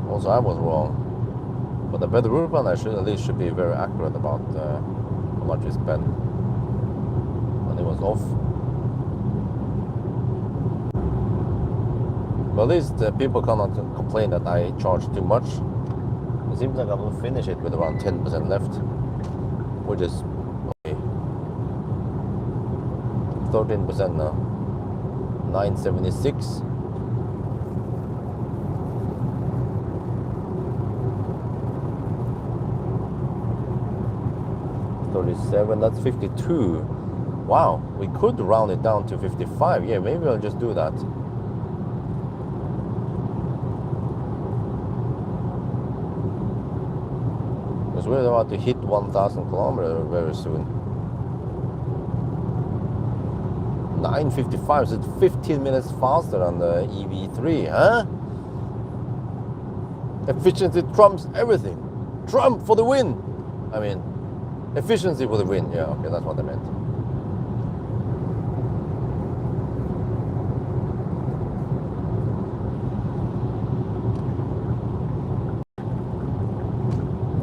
Also, I was wrong. But the better route plan, I should at least be very accurate about how much we spent. And it was off. But at least people cannot complain that I charge too much. It seems like I will finish it with around 10% left, which is okay. 13% now. 976. That's 52. Wow, we could round it down to 55. Yeah, maybe I'll just do that. Because we're about to hit 1,000 kilometers very soon. 955, so it's 15 minutes faster than the EV3, huh? Efficiency trumps everything. Trump for the win. I mean, efficiency for the win. Yeah, okay, that's what I meant.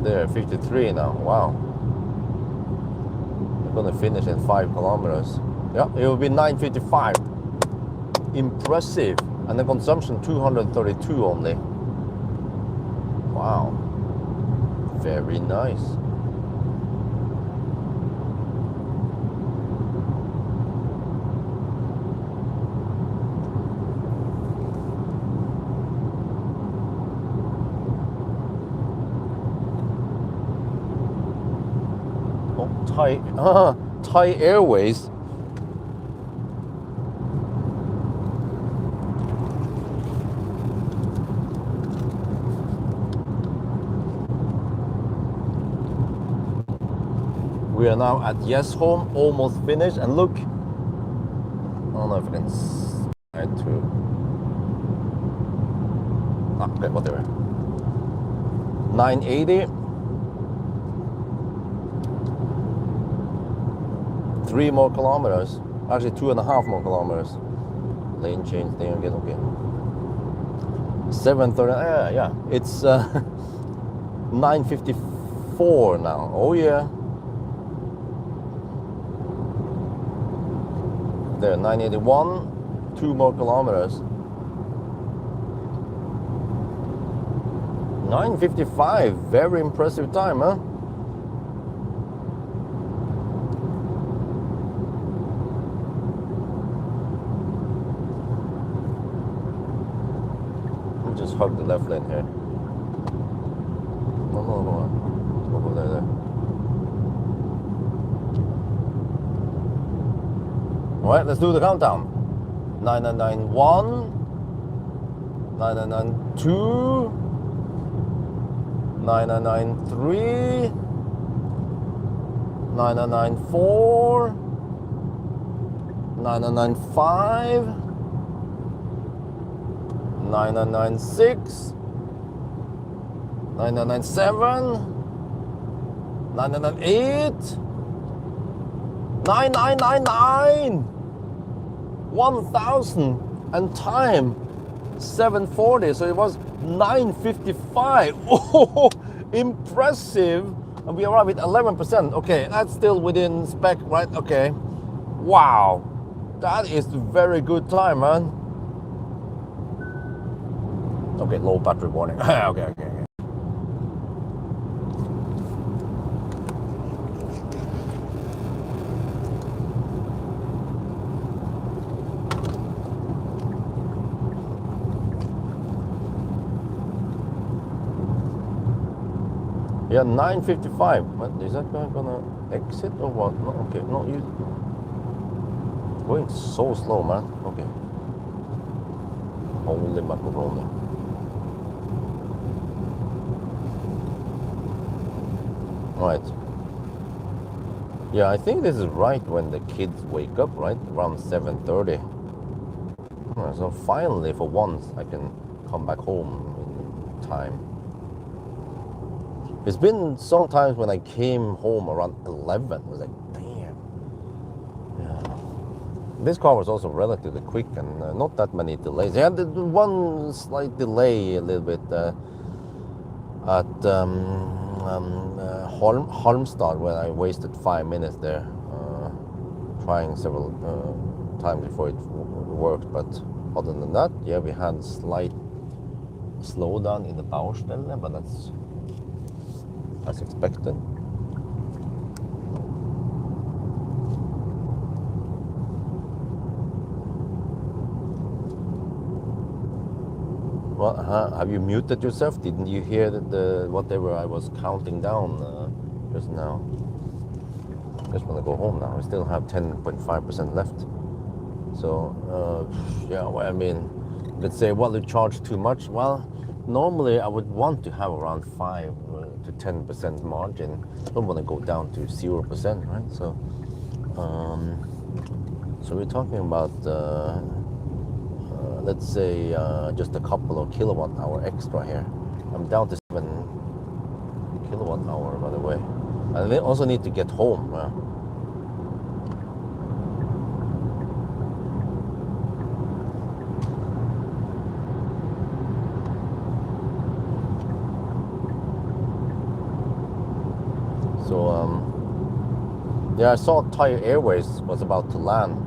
There, 53 now. Wow. We're gonna finish in 5 kilometers. Yeah, it will be 955. Impressive. And the consumption 232 only. Wow. Very nice. Thai Airways. We are now at Yes Home, almost finished, and look, don't know if I can slide through. Okay, whatever. 980. 3 more kilometers. Actually, 2.5 more kilometers. Lane change thing again. Okay. 7:30. Yeah. It's 9:54 now. Oh yeah. There, 981. 2 more kilometers. 9:55. Very impressive time, huh? Just hug the left lane here. No. Let's go there. Alright, let's do the countdown. 9991, 9992, 9993, 9994, 9995, 9996, 9997, 998, 9999, 1000, and time 7:40, so it was 9:55. Oh, impressive. And we arrived at 11%. Okay, that's still within spec, right? Okay. Wow, that is very good time, man. Okay, low battery warning. Okay. Yeah, 9:55. What, is that guy gonna exit or what? No, okay, no, you going so slow, man. Okay. Holy macaroni. Right. Yeah, I think this is right when the kids wake up, right? Around 7:30. So finally, for once, I can come back home in time. It's been some times when I came home around 11. I was like, damn. Yeah. This car was also relatively quick and not that many delays. They had one slight delay a little bit at Halmstad, where I wasted 5 minutes there, trying several times before it worked. But other than that, yeah, we had slight slowdown in the Baustelle, but that's as expected. Well, have you muted yourself? Didn't you hear the whatever I was counting down just now? Just want to go home now. I still have 10.5% left. So yeah, well, I mean, let's say, well, you charge too much. Well, normally I would want to have around 5 to 10% margin. I don't want to go down to 0%, right? So so we're talking about let's say just a couple of kilowatt hour extra here. I'm down to 7 kilowatt hour, by the way. And I also need to get home. So yeah, I saw Thai Airways was about to land.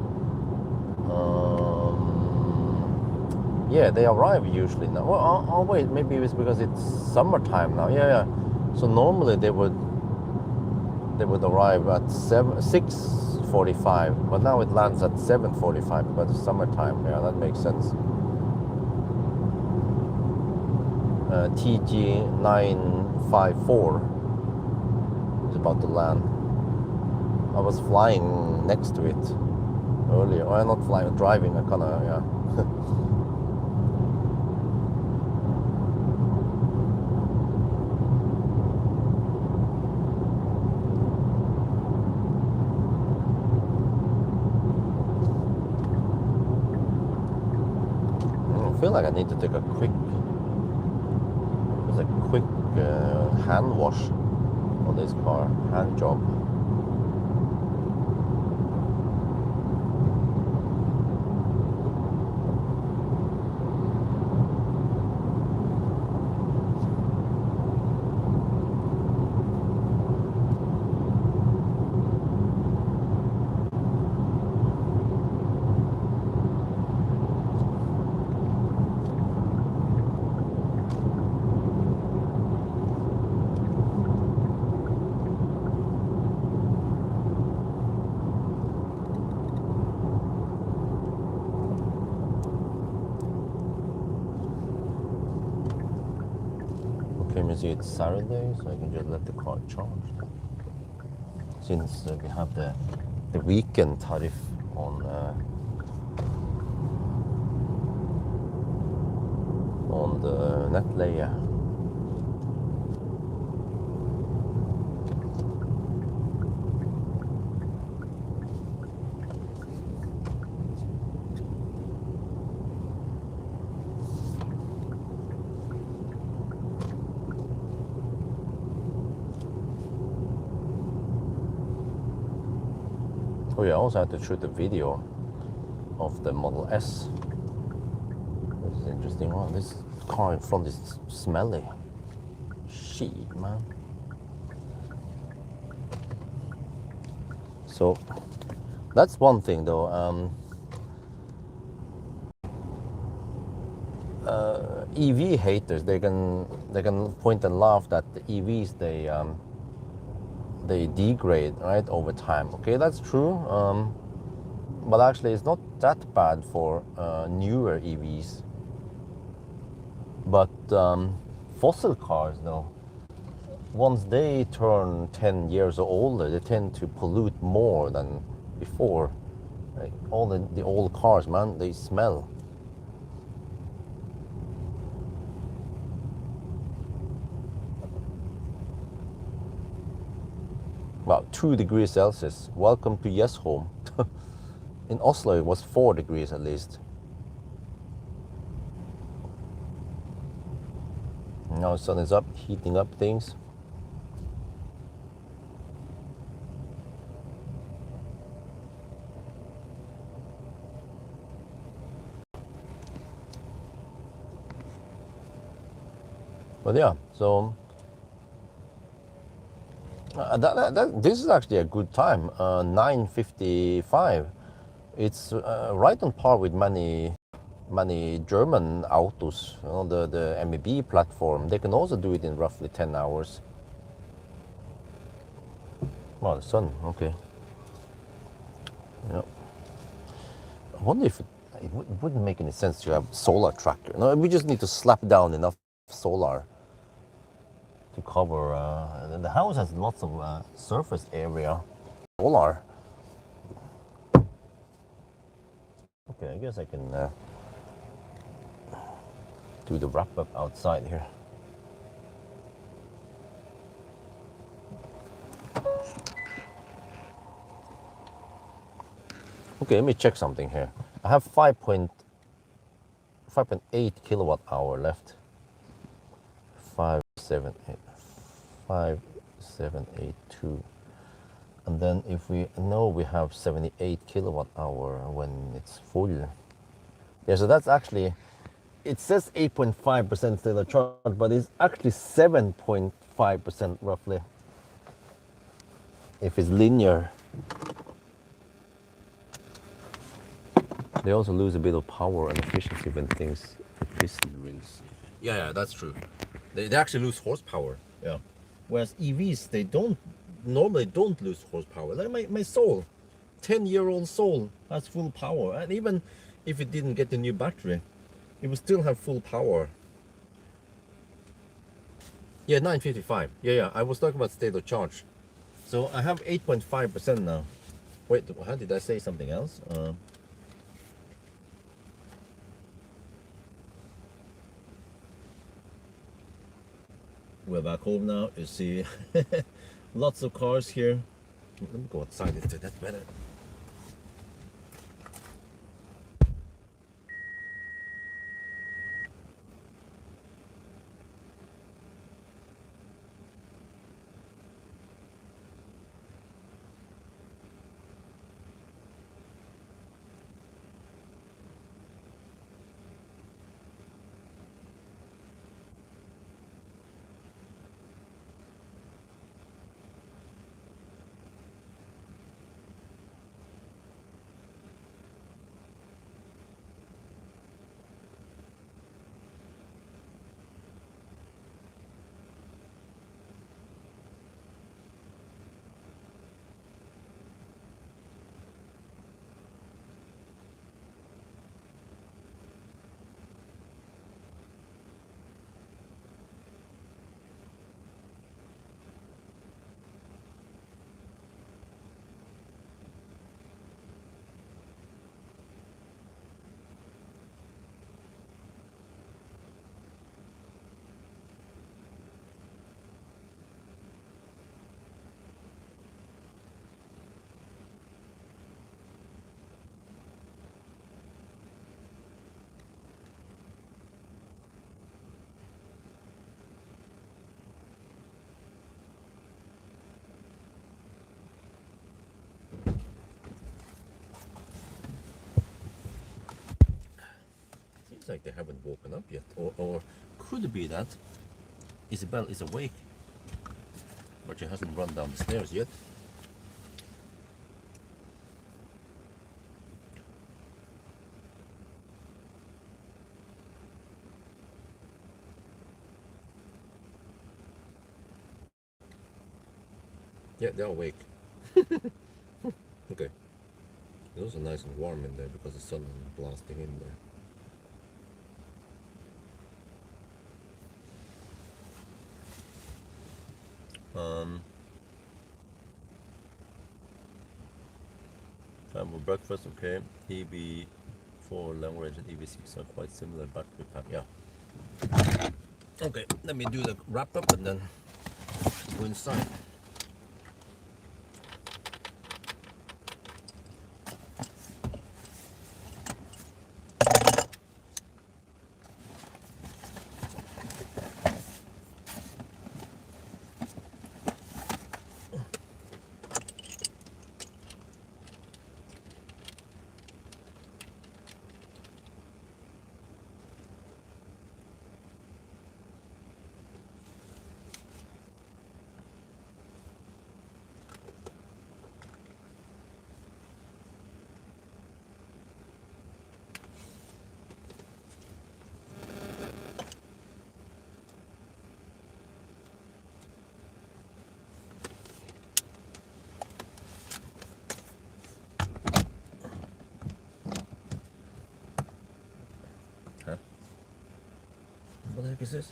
Yeah, they arrive usually now. Well, oh wait, maybe it's because it's summertime now. Yeah. So normally they would arrive at 6:45, but now it lands at 7:45 because it's summertime. Yeah, that makes sense. TG 954 is about to land. I was flying next to it earlier. Well, not flying, driving. I kind of, yeah. feel like I need to take a quick hand wash on this car, hand job. Okay, let me see, it's Saturday, so I can just let the car charge. Since we have the weekend tariff on the nettleie. Oh yeah, I also had to shoot a video of the Model S. This is interesting one. This car in front is smelly. Shit, man. So that's one thing though. EV haters, they can point and laugh that the EVs they degrade, right, over time. Okay, that's true. But actually, it's not that bad for newer EVs. But fossil cars, though, once they turn 10 years or older, they tend to pollute more than before. Like all the old cars, man, they smell. About 2 degrees Celsius. Welcome to Yes Home. In Oslo, it was 4 degrees at least. Now the sun is up, heating up things. But yeah, so this is actually a good time. 9:55. It's right on par with many German autos. You know, the MEB platform. They can also do it in roughly 10 hours. Well, the sun. Okay. Yeah. I wonder if it wouldn't make any sense to have solar tracker. No, we just need to slap down enough solar to cover. The house has lots of surface area. Solar. Okay, I guess I can do the wrap up outside here. Okay, let me check something here. I have 5.8 kilowatt hour left. 5782. And then if we know we have 78 kilowatt hour when it's full. Yeah, so that's actually, it says 8.5% still a charge, but it's actually 7.5% roughly. If it's linear. They also lose a bit of power and efficiency when things piston rings. Yeah, that's true. They actually lose horsepower. Yeah. Whereas EVs, they normally don't lose horsepower. Like my Soul, 10-year-old Soul has full power, and even if it didn't get the new battery, it would still have full power. Yeah, 9:55. Yeah. I was talking about state of charge. So I have 8.5% now. Wait, how did I say something else? We're back home now. You see lots of cars here. Let me go outside instead, that's better. looks like they haven't woken up yet. Or could it be that Isabel is awake, but she hasn't run down the stairs yet? Yeah, they're awake. Okay. It's also nice and warm in there because the sun is blasting in there. Time for breakfast, okay. EV4 Long Range and EV6 are quite similar battery pack, yeah. Okay, let me do the wrap up and then go inside. Huh? What the heck is this?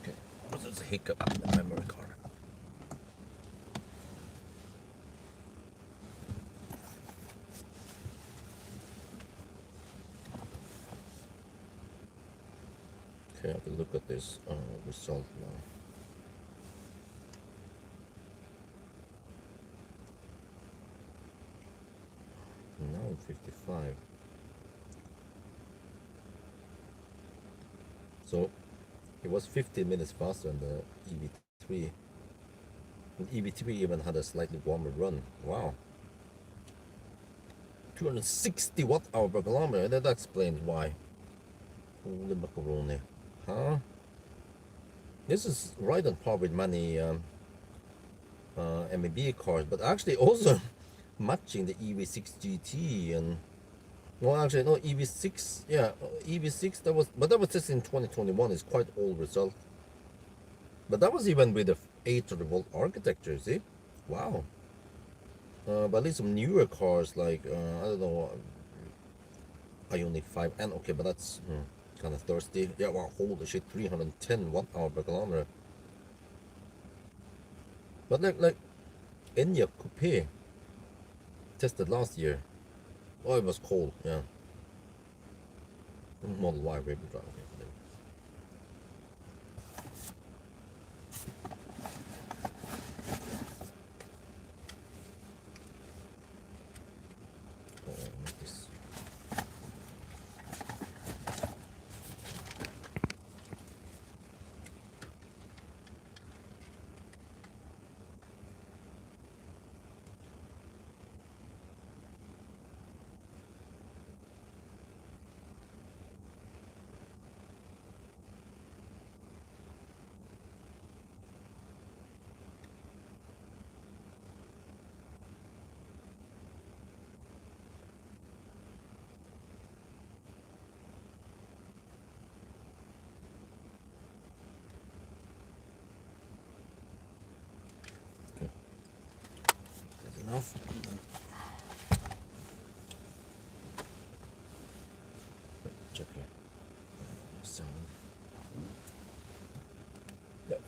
Okay, what's this hiccup in the memory card? Okay, I have to look at this result now. Now 55. So it was 15 minutes faster than the EV3. And EV3 even had a slightly warmer run. Wow. 260 watt hour per kilometer. That explains why. Holy macaroni. Huh? This is right on par with many MEB cars, but actually also matching the EV6 GT and well, actually no, EV6, yeah, EV6 that was, but that was just in 2021. It's quite old result, but that was even with the 800 volt architecture. See, wow. But at least some newer cars like I don't know, Ioniq 5 and okay, but that's kind of thirsty. Yeah, wow, holy shit, 310 watt hour per kilometer. But like Enya Coupe tested last year. Oh, it was cold, yeah. Model Y rear drive. Okay. Oh, this. Enough. Check here. Sound. Yeah,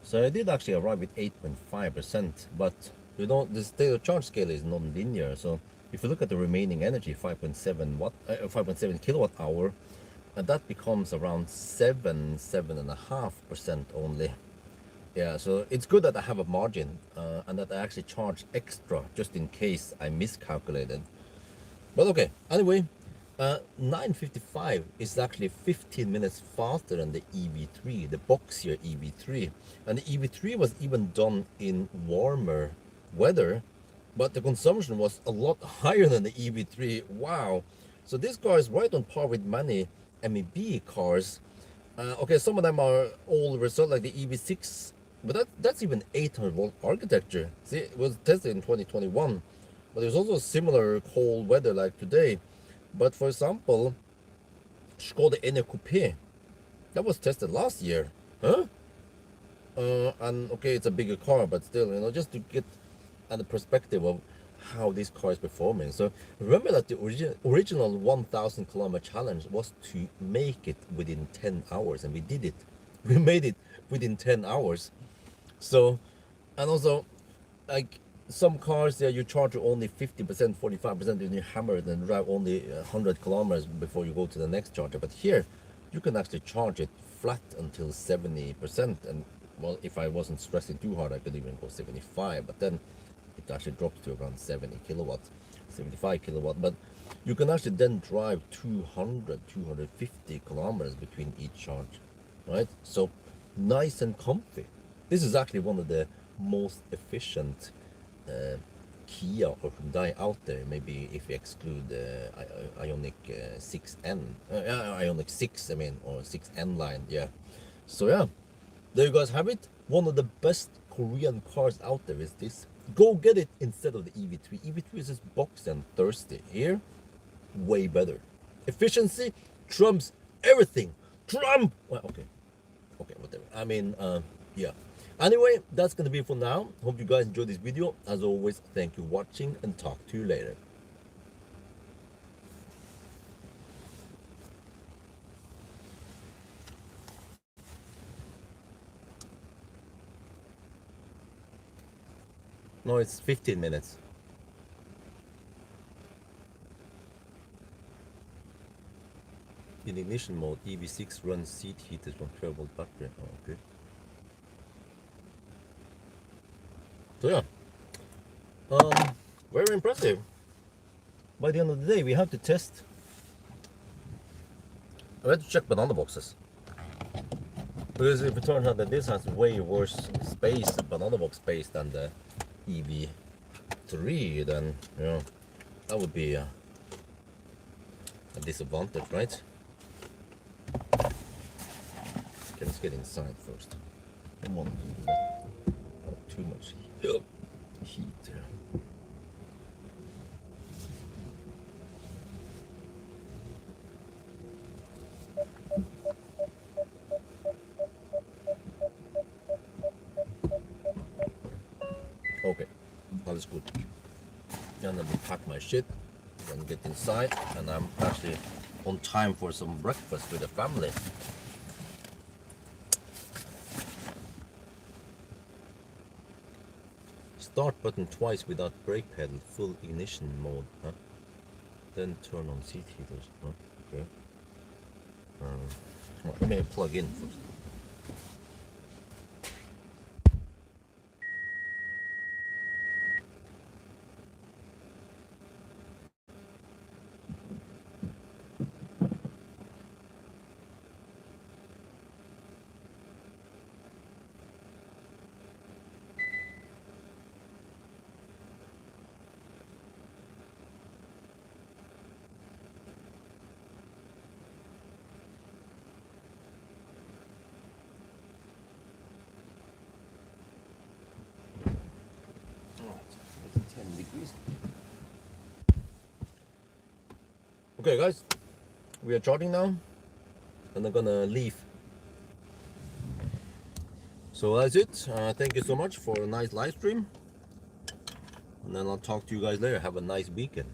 so I did actually arrive with 8.5%, but you know the state of charge scale is non-linear. So if you look at the remaining energy, 5.7 watt, 5.7 kilowatt hour, and that becomes around 7.5% only. Yeah, so it's good that I have a margin and that I actually charge extra just in case I miscalculated. But okay, anyway, 955 is actually 15 minutes faster than the EV3, the boxier EV3. And the EV3 was even done in warmer weather, but the consumption was a lot higher than the EV3. Wow. So this car is right on par with many MEB cars. Okay, some of them are old result like the EV6, but that's even 800 volt architecture. See, it was tested in 2021, but there's also similar cold weather like today. But for example, Skoda Enyaq Coupe, that was tested last year, huh? And okay, it's a bigger car, but still, just to get at the perspective of how this car is performing. So remember that the original 1,000 kilometer challenge was to make it within 10 hours, and we did it. We made it within 10 hours. So, and also, like some cars there, you charge only 50%, 45%, and you hammer it and drive only 100 kilometers before you go to the next charger. But here, you can actually charge it flat until 70%. And well, if I wasn't stressing too hard, I could even go 75. But then it actually drops to around 70 kilowatts, 75 kilowatt. But you can actually then drive 200, 250 kilometers between each charge, right? So nice and comfy. This is actually one of the most efficient Kia or Hyundai out there. Maybe if you exclude Ioniq 6N, Ioniq 6, I mean, or 6N line, yeah. So yeah, there you guys have it. One of the best Korean cars out there is this. Go get it instead of the EV3. EV3 is just boxed and thirsty. Here, way better. Efficiency trumps everything. Trump! Well, okay, whatever. I mean, yeah. Anyway, that's gonna be it for now. Hope you guys enjoyed this video. As always, thank you for watching and talk to you later. No, it's 15 minutes. In ignition mode, EV6 runs seat heaters from 12-volt battery. Oh, okay. So yeah, very impressive. By the end of the day, we have to test. I had to check banana boxes, because if it turns out that this has way worse space, banana box space, than the EV3, then that would be a disadvantage, right? Okay, let's get inside first. Come on, not too much heat there. Okay, that is good. And then we pack my shit and get inside, and I'm actually on time for some breakfast with the family. Start button twice without brake pedal, full ignition mode, huh? Then turn on seat heaters, huh? Okay. Let me plug in first. Okay guys, we are charging now and I'm gonna leave. So that's it. Thank you so much for a nice live stream, and then I'll talk to you guys later. Have a nice weekend.